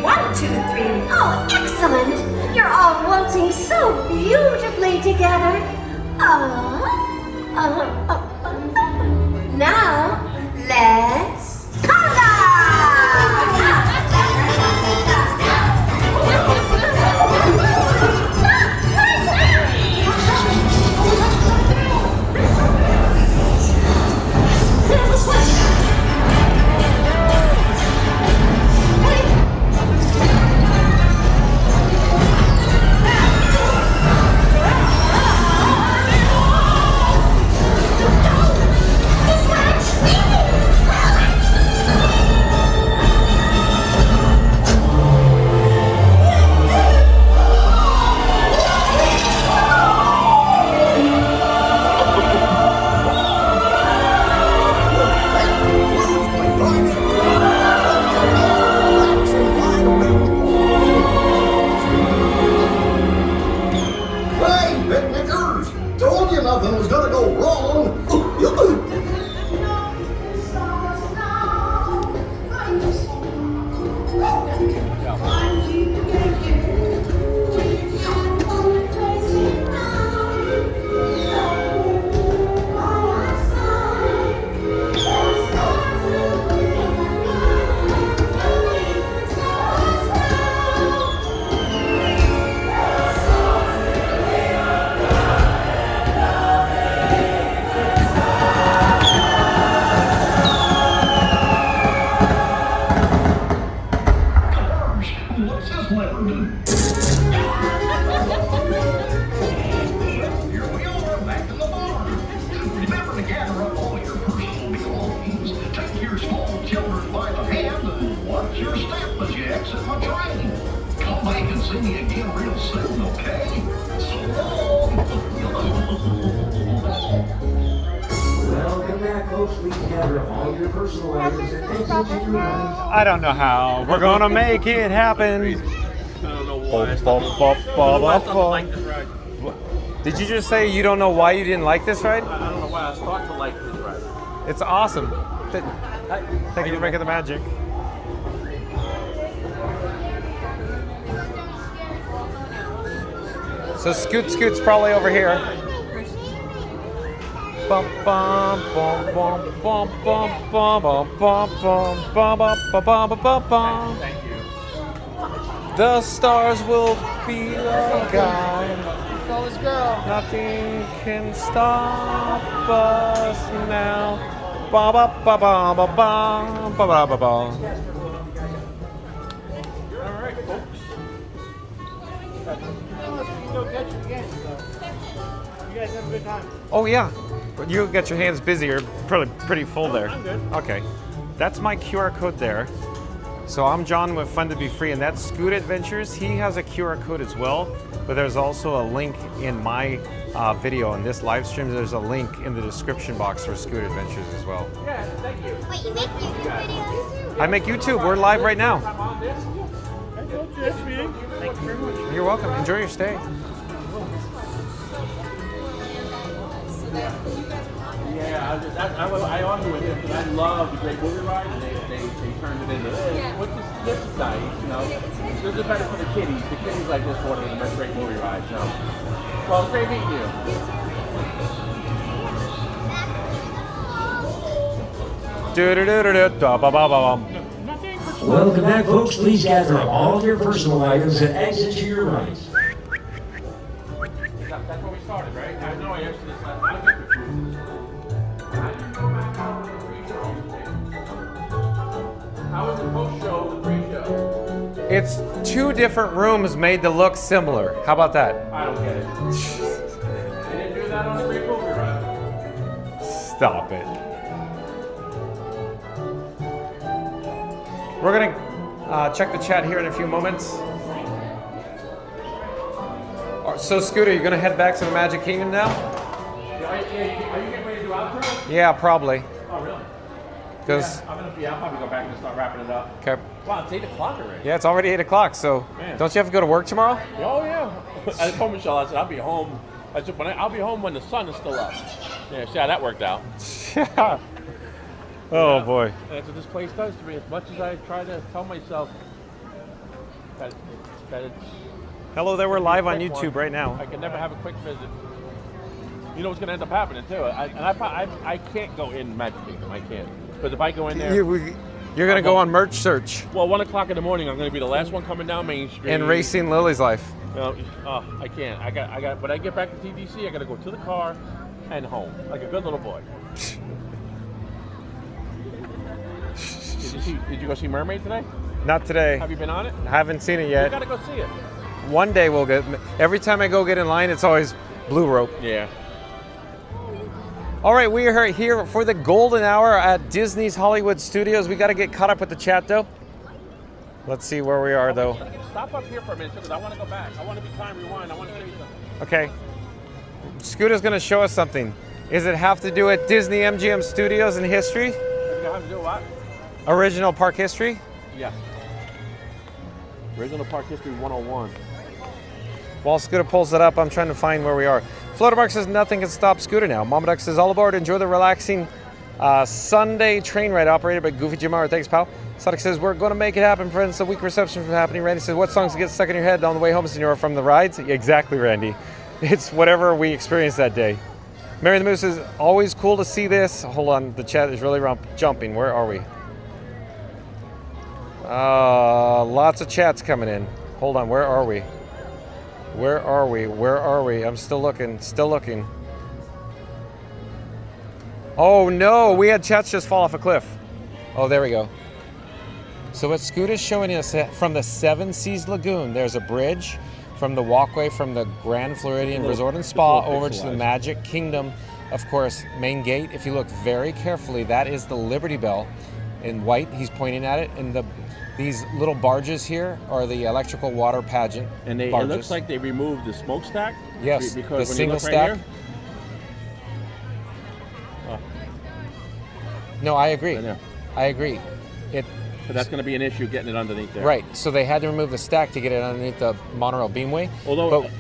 S5: 1, 2, 3. Oh, excellent. You're all waltzing so beautifully together. Now, let's
S22: Hey, picnickers! Told you nothing was gonna go wrong. What's this lever do? Here we are, back in the barn. Remember to gather up all your personal belongings. Take your small children by the hand and watch your step as you exit my train. Come back and see me again real soon, okay? So long.
S21: Welcome back, folks. Please gather up all your personal items and exit to your right.
S1: I don't know how. We're gonna make it happen.
S17: I don't know why. I don't like this ride.
S1: Did you just say you don't know why you didn't like this ride?
S17: I don't know why I start to like this ride.
S1: It's awesome. Thank you for making the magic. So Scoot's probably over here. Bum bum bum bum bum bum bum bum bum bum bum bum bum bum.
S17: Thank you.
S1: The stars will be our guide.
S14: Call this girl.
S1: Nothing can stop us now. Ba ba ba ba ba ba ba ba ba ba.
S17: All right, folks.
S14: Go catch you again. So. You guys have a good time.
S1: Oh yeah, but you get your hands busy. You're pretty full there.
S14: I'm good.
S1: Okay, that's my QR code there. So I'm John with Fun to Be Free, and that's Scoot Adventures. He has a QR code as well, but there's also a link in my video on this live stream. There's a link in the description box for Scoot Adventures as well.
S17: Yeah, thank you.
S5: Wait, you make YouTube videos?
S1: I make YouTube. We're live right now.
S17: I'm on this.
S14: Thank you very much.
S1: You're welcome. Enjoy your stay.
S17: Yeah, I argue with him because I love the Great Movie Ride, and they turned it into this, which is nice, you know. This is better for the kiddies. The kiddies like this more than the Great Movie Ride, so. Well, it's great meeting you.
S21: Welcome back, folks. Please gather up all your personal items and exit to your right.
S17: That's where we started, right? I know I answered this last time. How was the post-show, the pre-show?
S1: It's two different rooms made to look similar. How about that?
S17: I don't get it. They didn't do that on the Great Movie Ride.
S1: Stop it. We're gonna check the chat here in a few moments. So Scooter, you're gonna head back to the Magic Kingdom now?
S17: Are you getting ready to do outro?
S1: Yeah, probably.
S17: Oh, really?
S1: Because
S17: I'll probably go back and start wrapping it up.
S1: okay.
S17: Wow, it's 8 o'clock already.
S1: Yeah, it's already 8 o'clock. So
S17: Man.
S1: don't you have to go to work tomorrow?
S17: Oh, yeah. I told Michelle, I said, I'll be home. I said, I'll be home when the sun is still up. Yeah, see how that worked out.
S1: Yeah. Oh boy.
S17: That's what this place does to me. As much as I try to tell myself,
S1: Hello there, we're live on YouTube right now.
S17: I can never have a quick visit. You know what's going to end up happening too. I can't go in Magic Kingdom. I can't, because if I go in there,
S1: You're going to go on merch search.
S17: Well, 1 o'clock in the morning, I'm going to be the last one coming down Main Street.
S1: And racing Lily's life.
S17: No, I can't. I got. When I get back to TDC, I got to go to the car and home, like a good little boy. Did you go see Mermaid today?
S1: Not today.
S17: Have you been on it?
S1: I haven't seen it yet.
S17: You got to go see it.
S1: One day we'll get. Every time I go get in line, it's always blue rope.
S17: Yeah.
S1: All right, we are here for the golden hour at Disney's Hollywood Studios. We got to get caught up with the chat, though. Let's see where we are, though.
S17: Stop up here for a minute, because I want to go back. I want to be time rewind. I want to show you something.
S1: Okay. Scooter's going to show us something. Does it have to do with Disney MGM Studios and history?
S17: Does it have to do what?
S1: Original park history?
S17: Yeah. Original Park History 101.
S1: While Scooter pulls it up, I'm trying to find where we are. Floatermark says nothing can stop Scooter now. Mama Duck says all aboard. Enjoy the relaxing Sunday train ride operated by Goofy Jim Mara. Thanks, pal. Sonic says we're going to make it happen, friends. A weak reception from happening. Randy says what songs get stuck in your head on the way home, Senora, from the rides? Exactly, Randy. It's whatever we experienced that day. Mary the Moose says always cool to see this. Hold on, the chat is really jumping. Where are we? Lots of chats coming in. Hold on, where are we? Where are we? Where are we? I'm still looking, still looking. Oh no, we had chats just fall off a cliff. Oh, there we go. So what Scooter's showing us from the Seven Seas Lagoon, there's a bridge from the walkway from the Grand Floridian Resort and Spa over to the Magic Kingdom. Of course, main gate, if you look very carefully, that is the Liberty Bell in white. He's pointing at it. And these little barges here are the electrical water pageant
S17: And it
S1: barges.
S17: looks like they removed the smokestack.
S1: Yes,
S17: because
S1: the
S17: when you
S1: single
S17: look right
S1: stack.
S17: here- Oh.
S1: No, I agree. I agree.
S17: But that's going to be an issue getting it underneath there.
S1: Right, so they had to remove the stack to get it underneath the monorail beamway.
S17: Although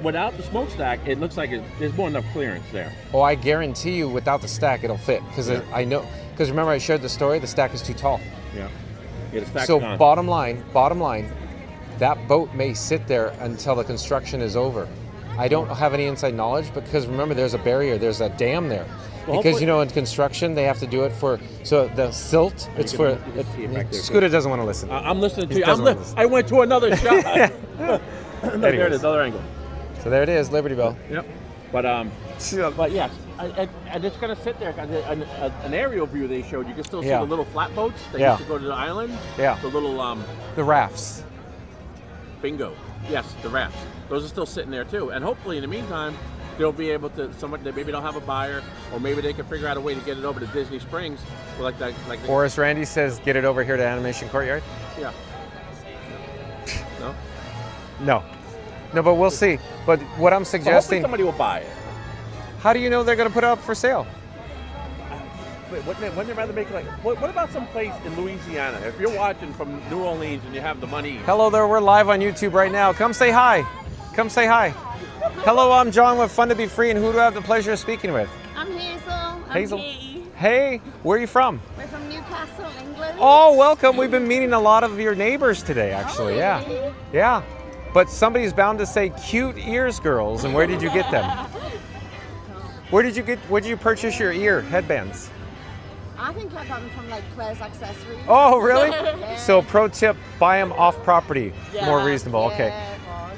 S17: without the smokestack, it looks like there's more enough clearance there.
S1: Oh, I guarantee you, without the stack, it'll fit. Because I know. Because remember, I shared the story. The stack is too tall.
S17: Yeah. Yeah, the stack's
S1: So
S17: gone.
S1: bottom line, that boat may sit there until the construction is over. I don't have any inside knowledge, because remember, there's a barrier. There's a dam there.
S17: Well,
S1: Because in construction they have to do it for the silt. It's
S17: You
S1: for
S17: can see it back there,
S1: Scooter doesn't want to listen.
S17: I'm listening to
S1: He
S17: you.
S1: doesn't want to listen.
S17: I went to another shot. There it
S1: Anyways.
S17: is, other angle.
S1: So there it is, Liberty Bell.
S17: Yep. But yes, and it's going to sit there. An aerial view they showed, you can still see
S1: Yeah.
S17: the little flatboats that
S1: Yeah.
S17: used to go to the island.
S1: Yeah.
S17: The little
S1: The rafts.
S17: bingo. Yes, the rafts. Those are still sitting there too. And hopefully, in the meantime, they'll be able to. They maybe don't have a buyer, or maybe they can figure out a way to get it over to Disney Springs, like that.
S1: Or as Randy says, get it over here to Animation Courtyard.
S17: Yeah. No.
S1: No, but we'll see. But what I'm
S17: So hopefully
S1: suggesting.
S17: somebody will buy it.
S1: How do you know they're going to put it up for sale?
S17: Wait, wouldn't they rather make what about some place in Louisiana? If you're watching from New Orleans and you have the money.
S1: Hello there, we're live on YouTube right now. Come say hi. Come say hi. Hello, I'm John with Fun to Be Free, and who do I have the pleasure of speaking with?
S16: I'm Hazel. I'm
S1: Hazel.
S16: Katie.
S1: Hey, where are you from?
S16: We're from Newcastle, England.
S1: Oh, welcome. We've been meeting a lot of your neighbors today, actually. Yeah. Yeah. But somebody's bound to say cute ears, girls. And where did you get them? Where did you purchase your ear headbands?
S16: I think I got them from like Claire's Accessories.
S1: Oh, really?
S16: Yeah.
S1: So pro tip, buy them off property.
S16: Yeah,
S1: More reasonable.
S16: yeah,
S1: Okay.
S16: it was.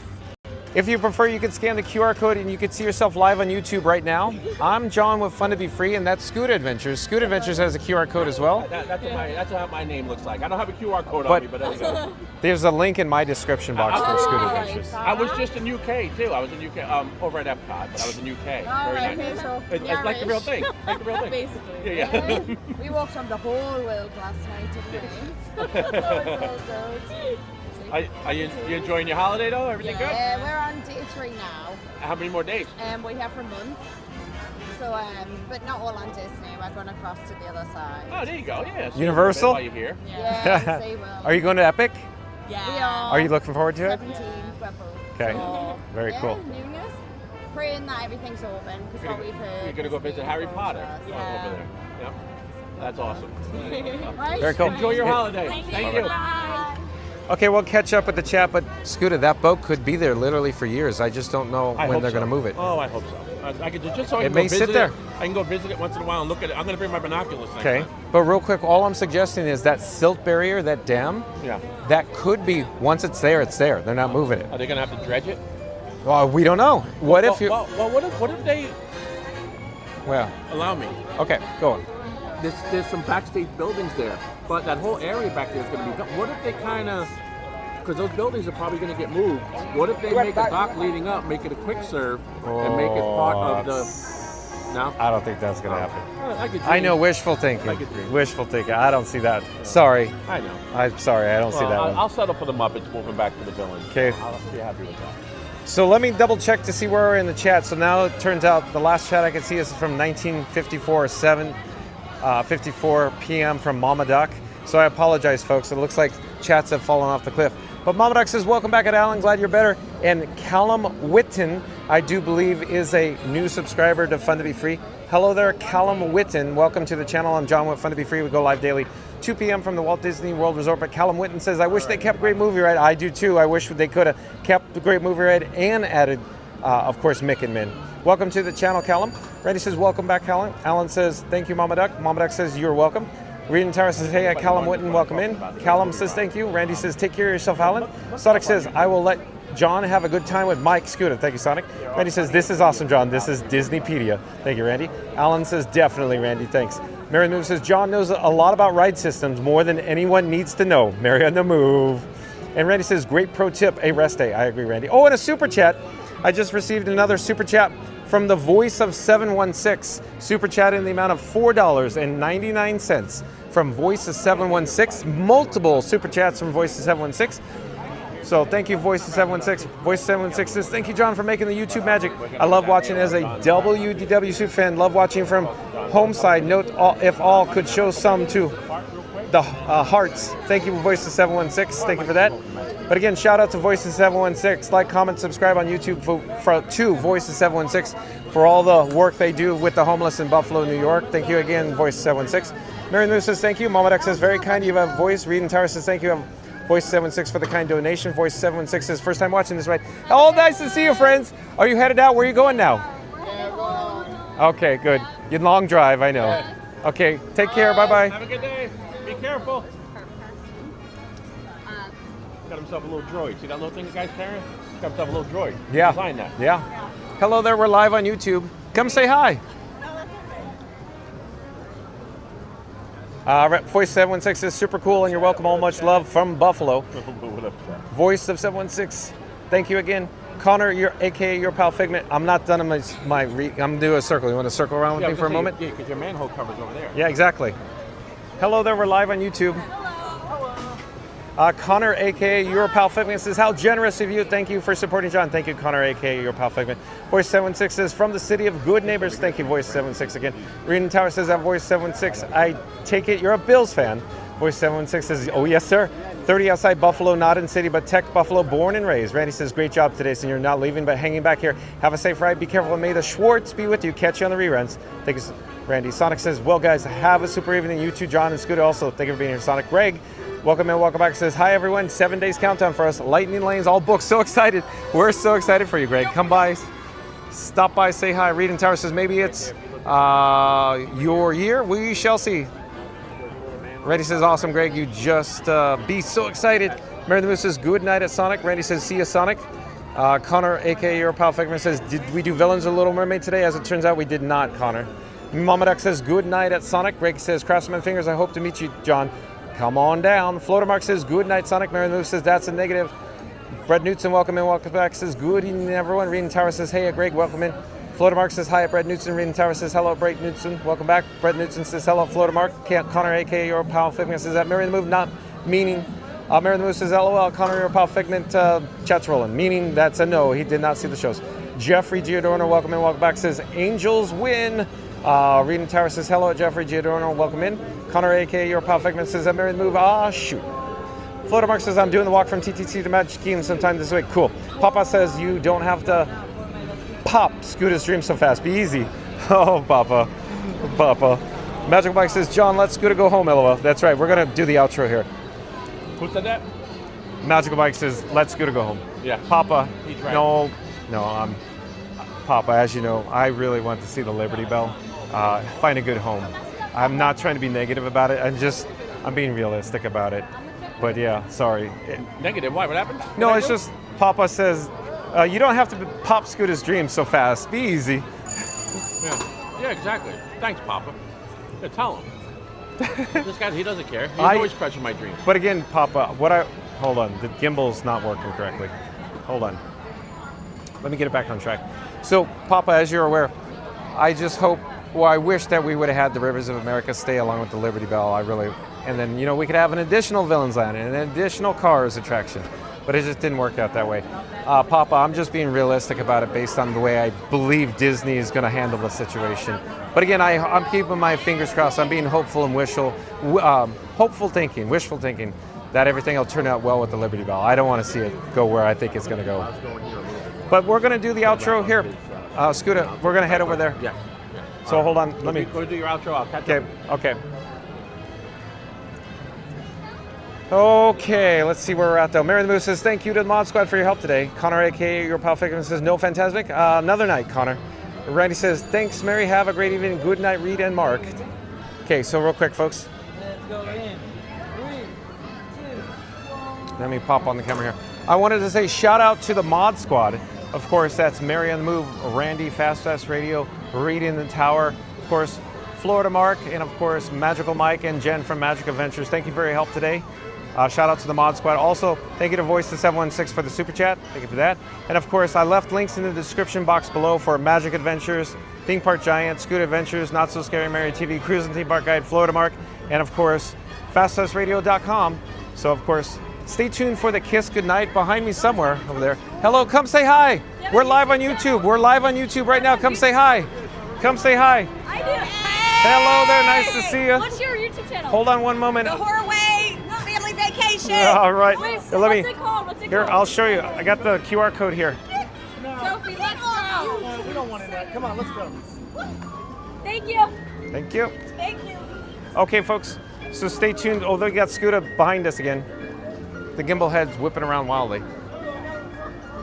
S1: If you prefer, you can scan the QR code and you can see yourself live on YouTube right now. I'm John with Fun to Be Free, and that's Scoot Adventures. Scoot Adventures has a QR code as well.
S17: That's how my name looks like. I don't have a QR code on
S1: But
S17: me, but there you go.
S1: there's a link in my description box for Scoot Adventures.
S17: I was just in UK too. I was in UK over at Epcot, but I was in UK. Very
S16: right,
S17: nice.
S16: so
S17: It's like the real thing. Like the real thing.
S16: Basically.
S17: Yeah.
S16: We walked on the whole world last night, didn't we? That was so good.
S17: Are you enjoying your holiday though? Everything
S16: Yeah, we're on day 3 now.
S17: good? How many more days?
S16: We have for a month. So, but not all on Disney. We're going across to the other side.
S17: Oh, there you go. Yeah. so
S1: Universal?
S17: While you're here.
S16: Yeah, say well.
S1: Are you going to Epic?
S16: Yeah. We are.
S1: Are you looking forward to it?
S16: 17th, we're both.
S1: Okay.
S16: So,
S1: Very
S16: yeah,
S1: cool.
S16: Newness. Praying that everything's open, because what we've heard.
S17: You're gonna go visit Harry Potter.
S16: Yeah.
S17: Over there. Yep. That's awesome.
S16: Right.
S1: Very cool.
S17: Enjoy your
S1: Hey.
S17: holiday. Thank you.
S16: Bye.
S1: Okay, we'll catch up with the chat, but Scooter, that boat could be there literally for years. I just don't know when they're going to move it.
S17: Oh, I hope so. I could just so I
S1: It
S17: can
S1: may
S17: go visit
S1: sit there.
S17: I can go visit it once in a while and look at it. I'm going to bring my binoculars next
S1: Okay,
S17: time.
S1: but real quick, all I'm suggesting is that silt barrier, that dam,
S17: Yeah.
S1: that could be, once it's there, it's there. They're not moving it.
S17: Are they going to have to dredge it?
S1: Well, we don't know. What if you...
S17: Well, what if they
S1: Well,
S17: allow me?
S1: okay, go on.
S17: There's some backstage buildings there, but that whole area back there is going to be. What if they kind of, because those buildings are probably going to get moved. What if they make a dock leading up, make it a quick serve, and make it part of the? No,
S1: I don't think that's going to happen.
S17: I
S1: I know wishful thinking.
S17: I could dream.
S1: Wishful thinking. I don't see that. Sorry.
S17: I know.
S1: I'm sorry. I don't see that one.
S17: I'll settle for the Muppets moving back to the village.
S1: Okay.
S17: I'll be happy with that.
S1: So let me double check to see where we're in the chat. So now it turns out the last chat I can see is from 1954, 54 p.m. from Mama Duck. So I apologize, folks. It looks like chats have fallen off the cliff. But Mama Duck says, welcome back at Alan. Glad you're better. And Callum Witten, I do believe, is a new subscriber to Fun to Be Free. Hello there, Callum Witten. Welcome to the channel. I'm John with Fun to Be Free. We go live daily, 2 p.m. from the Walt Disney World Resort. But Callum Witten says, I wish they kept Great Movie Ride. I do too. I wish they could have kept the Great Movie Ride and added, of course, Mick and Min. Welcome to the channel, Callum. Randy says, welcome back, Callum. Alan says, thank you, Mama Duck. Mama Duck says, you're welcome. Reed and Tara says, hey, Callum Witten, welcome in. Callum says, thank you. Randy says, take care of yourself, Alan. Sonic says, I will let John have a good time with Mike Scooter. Thank you, Sonic. Randy says, this is awesome, John. This is Disneypedia. Thank you, Randy. Alan says, definitely, Randy. Thanks. Mary Move says, John knows a lot about ride systems, more than anyone needs to know. Mary on the move. And Randy says, great pro tip, a rest day. I agree, Randy. Oh, and a super chat. I just received another super chat from the Voice of 716. Super chat in the amount of $4.99 from Voice of 716. Multiple super chats from Voice of 716. So thank you, Voice of 716. Voice of 716 says, thank you, John, for making the YouTube magic. I love watching as a WDW super fan. Love watching from home side. Note if all could show some to the hearts. Thank you, Voice of 716. Thank you for that. But again, shout out to Voice of 716. Like, comment, subscribe on YouTube to Voice of 716 for all the work they do with the homeless in Buffalo, New York. Thank you again, Voice of 716. Mary Lou says, thank you. Mama Duck says, very kind. You have a voice. Reed and Tara says, thank you. Voice 716 for the kind donation. Voice 716 says, first time watching this, right? Oh, nice to see you, friends. Are you headed out? Where are you going now? Okay, good. You long drive, I know. Okay, take care. Bye-bye.
S17: Have a good day. Be careful. Got himself a little droid. See that little thing the guy's carrying? Got himself a little droid.
S1: Yeah.
S17: Designed that.
S1: Yeah. Hello there. We're live on YouTube. Come say hi. Voice 716 is super cool, and you're welcome. All much love from Buffalo. Voice of 716. Thank you again. Connor, aka your pal Figment. I'm not done in I'm gonna do a circle. You want to circle around with me for a moment?
S17: Yeah, because your manhole cover's over there.
S1: Yeah, exactly. Hello there. We're live on YouTube. Connor, aka your pal Figment, says, how generous of you. Thank you for supporting John. Thank you, Connor, aka your pal Figment. Voice 76 says, from the city of good neighbors. Thank you, Voice 76 again. Reading Tower says, I'm Voice 76. I take it you're a Bills fan. Voice 76 says, oh yes, sir. 30 outside Buffalo, not in city, but Tech Buffalo, born and raised. Randy says, great job today, so you're not leaving, but hanging back here. Have a safe ride. Be careful, and may the Schwartz be with you. Catch you on the reruns. Thank you, Randy. Sonic says, well, guys, have a super evening. You too, John and Scooter. Also, thank you for being here. Sonic. Greg, welcome in, welcome back. Says, hi, everyone. 7 days countdown for us. Lightning Lanes, all booked. So excited. We're so excited for you, Greg. Come by, stop by, say hi. Reed and Tower says, maybe it's your year. We shall see. Randy says, awesome, Greg. You just be so excited. Mary the Moose says, good night at Sonic. Randy says, see you, Sonic. Connor, aka your pal Figment, says, did we do Villains of Little Mermaid today? As it turns out, we did not, Connor. Mama Duck says, good night at Sonic. Greg says, cross my fingers. I hope to meet you, John. Come on down. Floater Mark says, good night, Sonic. Mary the Moose says, that's a negative. Brett Knutson, welcome in, welcome back. Says, good evening, everyone. Reed and Tower says, hey, Greg, welcome in. Floater Mark says, hi at Brett Knutson. Reed and Tower says, hello, Brett Knutson. Welcome back. Brett Knutson says, hello, Floater Mark. Connor, aka your pal Figment, says that Mary the Move, not meaning. Mary the Moose says, lol, Connor, your pal Figment, chat's rolling. Meaning that's a no. He did not see the shows. Jeffrey Giordano, welcome in, welcome back. Says, Angels win. Reed and Tower says, hello, Jeffrey Giordano, welcome in. Connor, aka your pal Figment, says that Mary the Move, shoot. Floater Mark says, I'm doing the walk from TTC to Magic Kingdom sometime this week. Cool. Papa says, you don't have to pop Scooter's dream so fast. Be easy. Oh, Papa. Papa. Magical Mike says, John, let Scooter go home, LOL. That's right. We're going to do the outro here.
S17: Who said that?
S1: Magical Mike says, let Scooter go home.
S17: Yeah.
S1: Papa,
S17: He's right.
S1: no, Papa, as you know, I really want to see the Liberty Bell. Find a good home. I'm not trying to be negative about it. I'm being realistic about it. But yeah, sorry.
S17: Negative? Why? What happened?
S1: No, it's just Papa says, you don't have to pop Scooter's dreams so fast. Be easy.
S17: Yeah, exactly. Thanks, Papa. Yeah, tell him. This guy, he doesn't care. He's always crushing my dreams.
S1: But again, Papa, hold on. The gimbal's not working correctly. Hold on. Let me get it back on track. So, Papa, as you're aware, I just hope, I wish that we would have had the Rivers of America stay along with the Liberty Bell. And then, we could have an additional Villains Land and an additional Cars attraction. But it just didn't work out that way. Papa, I'm just being realistic about it based on the way I believe Disney is going to handle the situation. But again, I'm keeping my fingers crossed. I'm being hopeful and wishful thinking that everything will turn out well with the Liberty Bell. I don't want to see it go where I think it's going to go. But we're going to do the outro here. Scooter, we're going to head over there.
S17: Yeah.
S1: So hold on. Let me
S17: go do your outro. I'll catch
S1: up. Okay. Okay, let's see where we're at though. Mary the Moose says, thank you to the Mod Squad for your help today. Connor, aka Your Pal Figman, says, no Fantasmic. Another night, Connor. Randy says, thanks, Mary. Have a great evening. Good night, Reed and Mark. Okay, so real quick, folks.
S4: Let's go in. 3, 2, 1.
S1: Let me pop on the camera here. I wanted to say shout out to the Mod Squad. Of course, that's Mary on the Move, Randy, Fast Radio, Reed in the Tower, of course, Florida Mark, and of course, Magical Mike and Jen from Magic Adventures. Thank you for your help today. Shout out to the Mod Squad. Also, thank you to Voice to 716 for the super chat. Thank you for that. And of course, I left links in the description box below for Magic Adventures, Theme Park Giant, Scoot Adventures, Not So Scary Mary TV, Cruise and Theme Park Guide, Florida Mark, and of course, FastUsRadio.com. So of course, stay tuned for the Kiss Goodnight behind me somewhere over there. Hello, come say hi. We're live on YouTube. We're live on YouTube right now. Come say hi. Come say hi.
S6: I do.
S1: Hello there. Nice to see you.
S6: What's your YouTube channel?
S1: Hold on one moment.
S11: The Horway Family Vacation.
S1: All right.
S6: Wait,
S1: Let me.
S6: what's it called? What's it
S1: Here,
S6: called?
S1: I'll show you. I got the QR code here.
S6: Sophie, let's go.
S14: We don't want it. Come on, let's go.
S6: Thank you.
S1: Thank you.
S6: Thank you.
S1: Okay, folks. So stay tuned. Oh, they got Scooter behind us again. The gimbal head's whipping around wildly.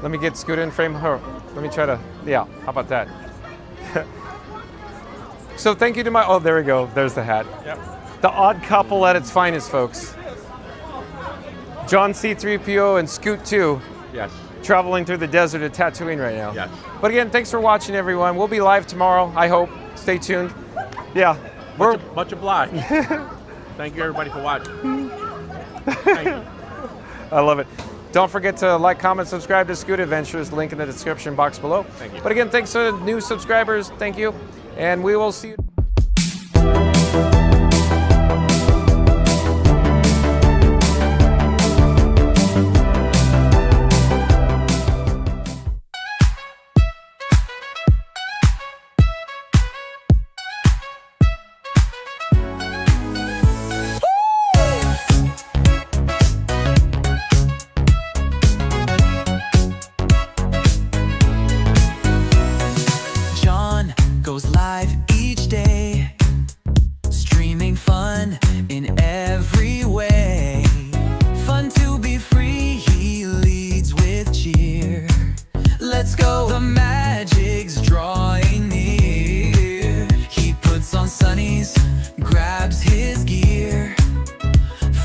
S1: Let me get Scooter in frame. Let me try to. Yeah. How about that? So thank you to my. Oh, there we go. There's the hat.
S17: Yep.
S1: The odd couple at its finest, folks. John C-3PO and Scoot 2.
S17: Yes.
S1: Traveling through the desert of Tatooine right now.
S17: Yes.
S1: But again, thanks for watching, everyone. We'll be live tomorrow, I hope. Stay tuned. Yeah.
S17: Much obliged. Thank you, everybody, for watching. Thank you.
S1: I love it. Don't forget to like, comment, subscribe to Scoot Adventures. Link in the description box below.
S17: Thank you.
S1: But again, thanks to new subscribers. Thank you. And we will see you.
S10: John goes live each day, streaming fun in every way. Fun to be free, he leads with cheer. Let's go, the magic's drawing near. He puts on sunnies, grabs his gear.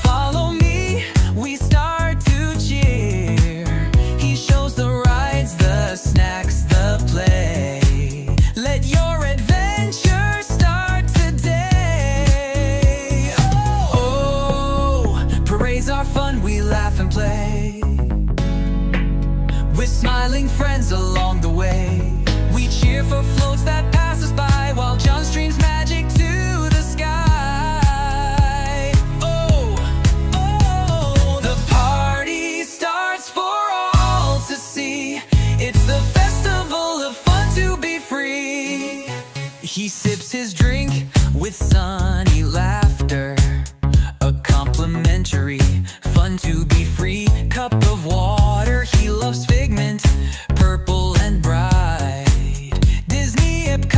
S10: Follow me, we start to cheer. He shows the rides, the snacks, the play. Let your adventure start today. Oh, parades are fun, we laugh and play. With smiling friends along the way. We cheer for floats that pass us by while John streams magic to the sky. Oh, oh, the party starts for all to see. It's the festival of fun to be free. He sips his drink with sunny laughter. A complimentary, fun to be free cup of water. He loves Figment, purple and bright. Disney Epcot.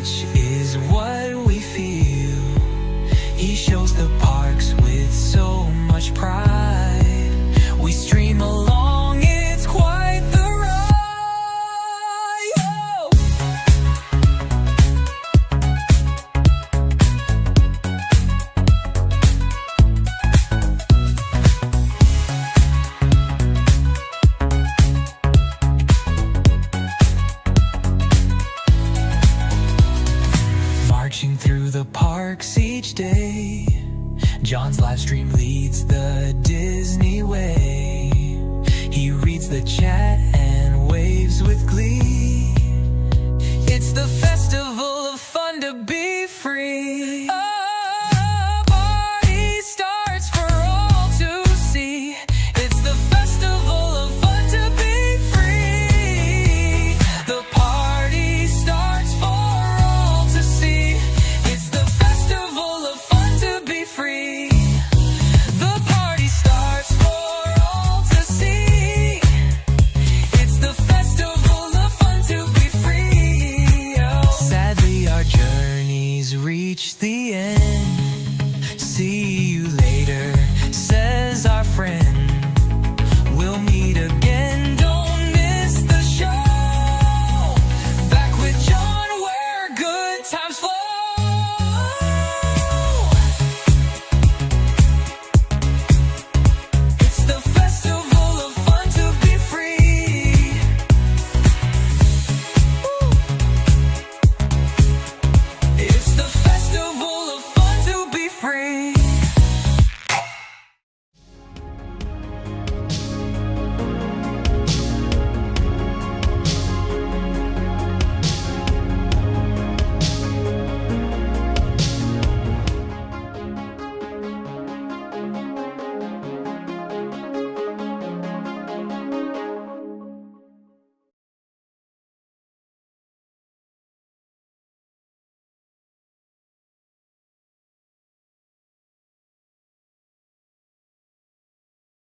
S10: much is what we feel. He shows the parks with so much pride. We stream along, it's quite the ride. Oh! Marching through the parks each day, John's live stream leads the Disney way. He reads the chat and waves with glee.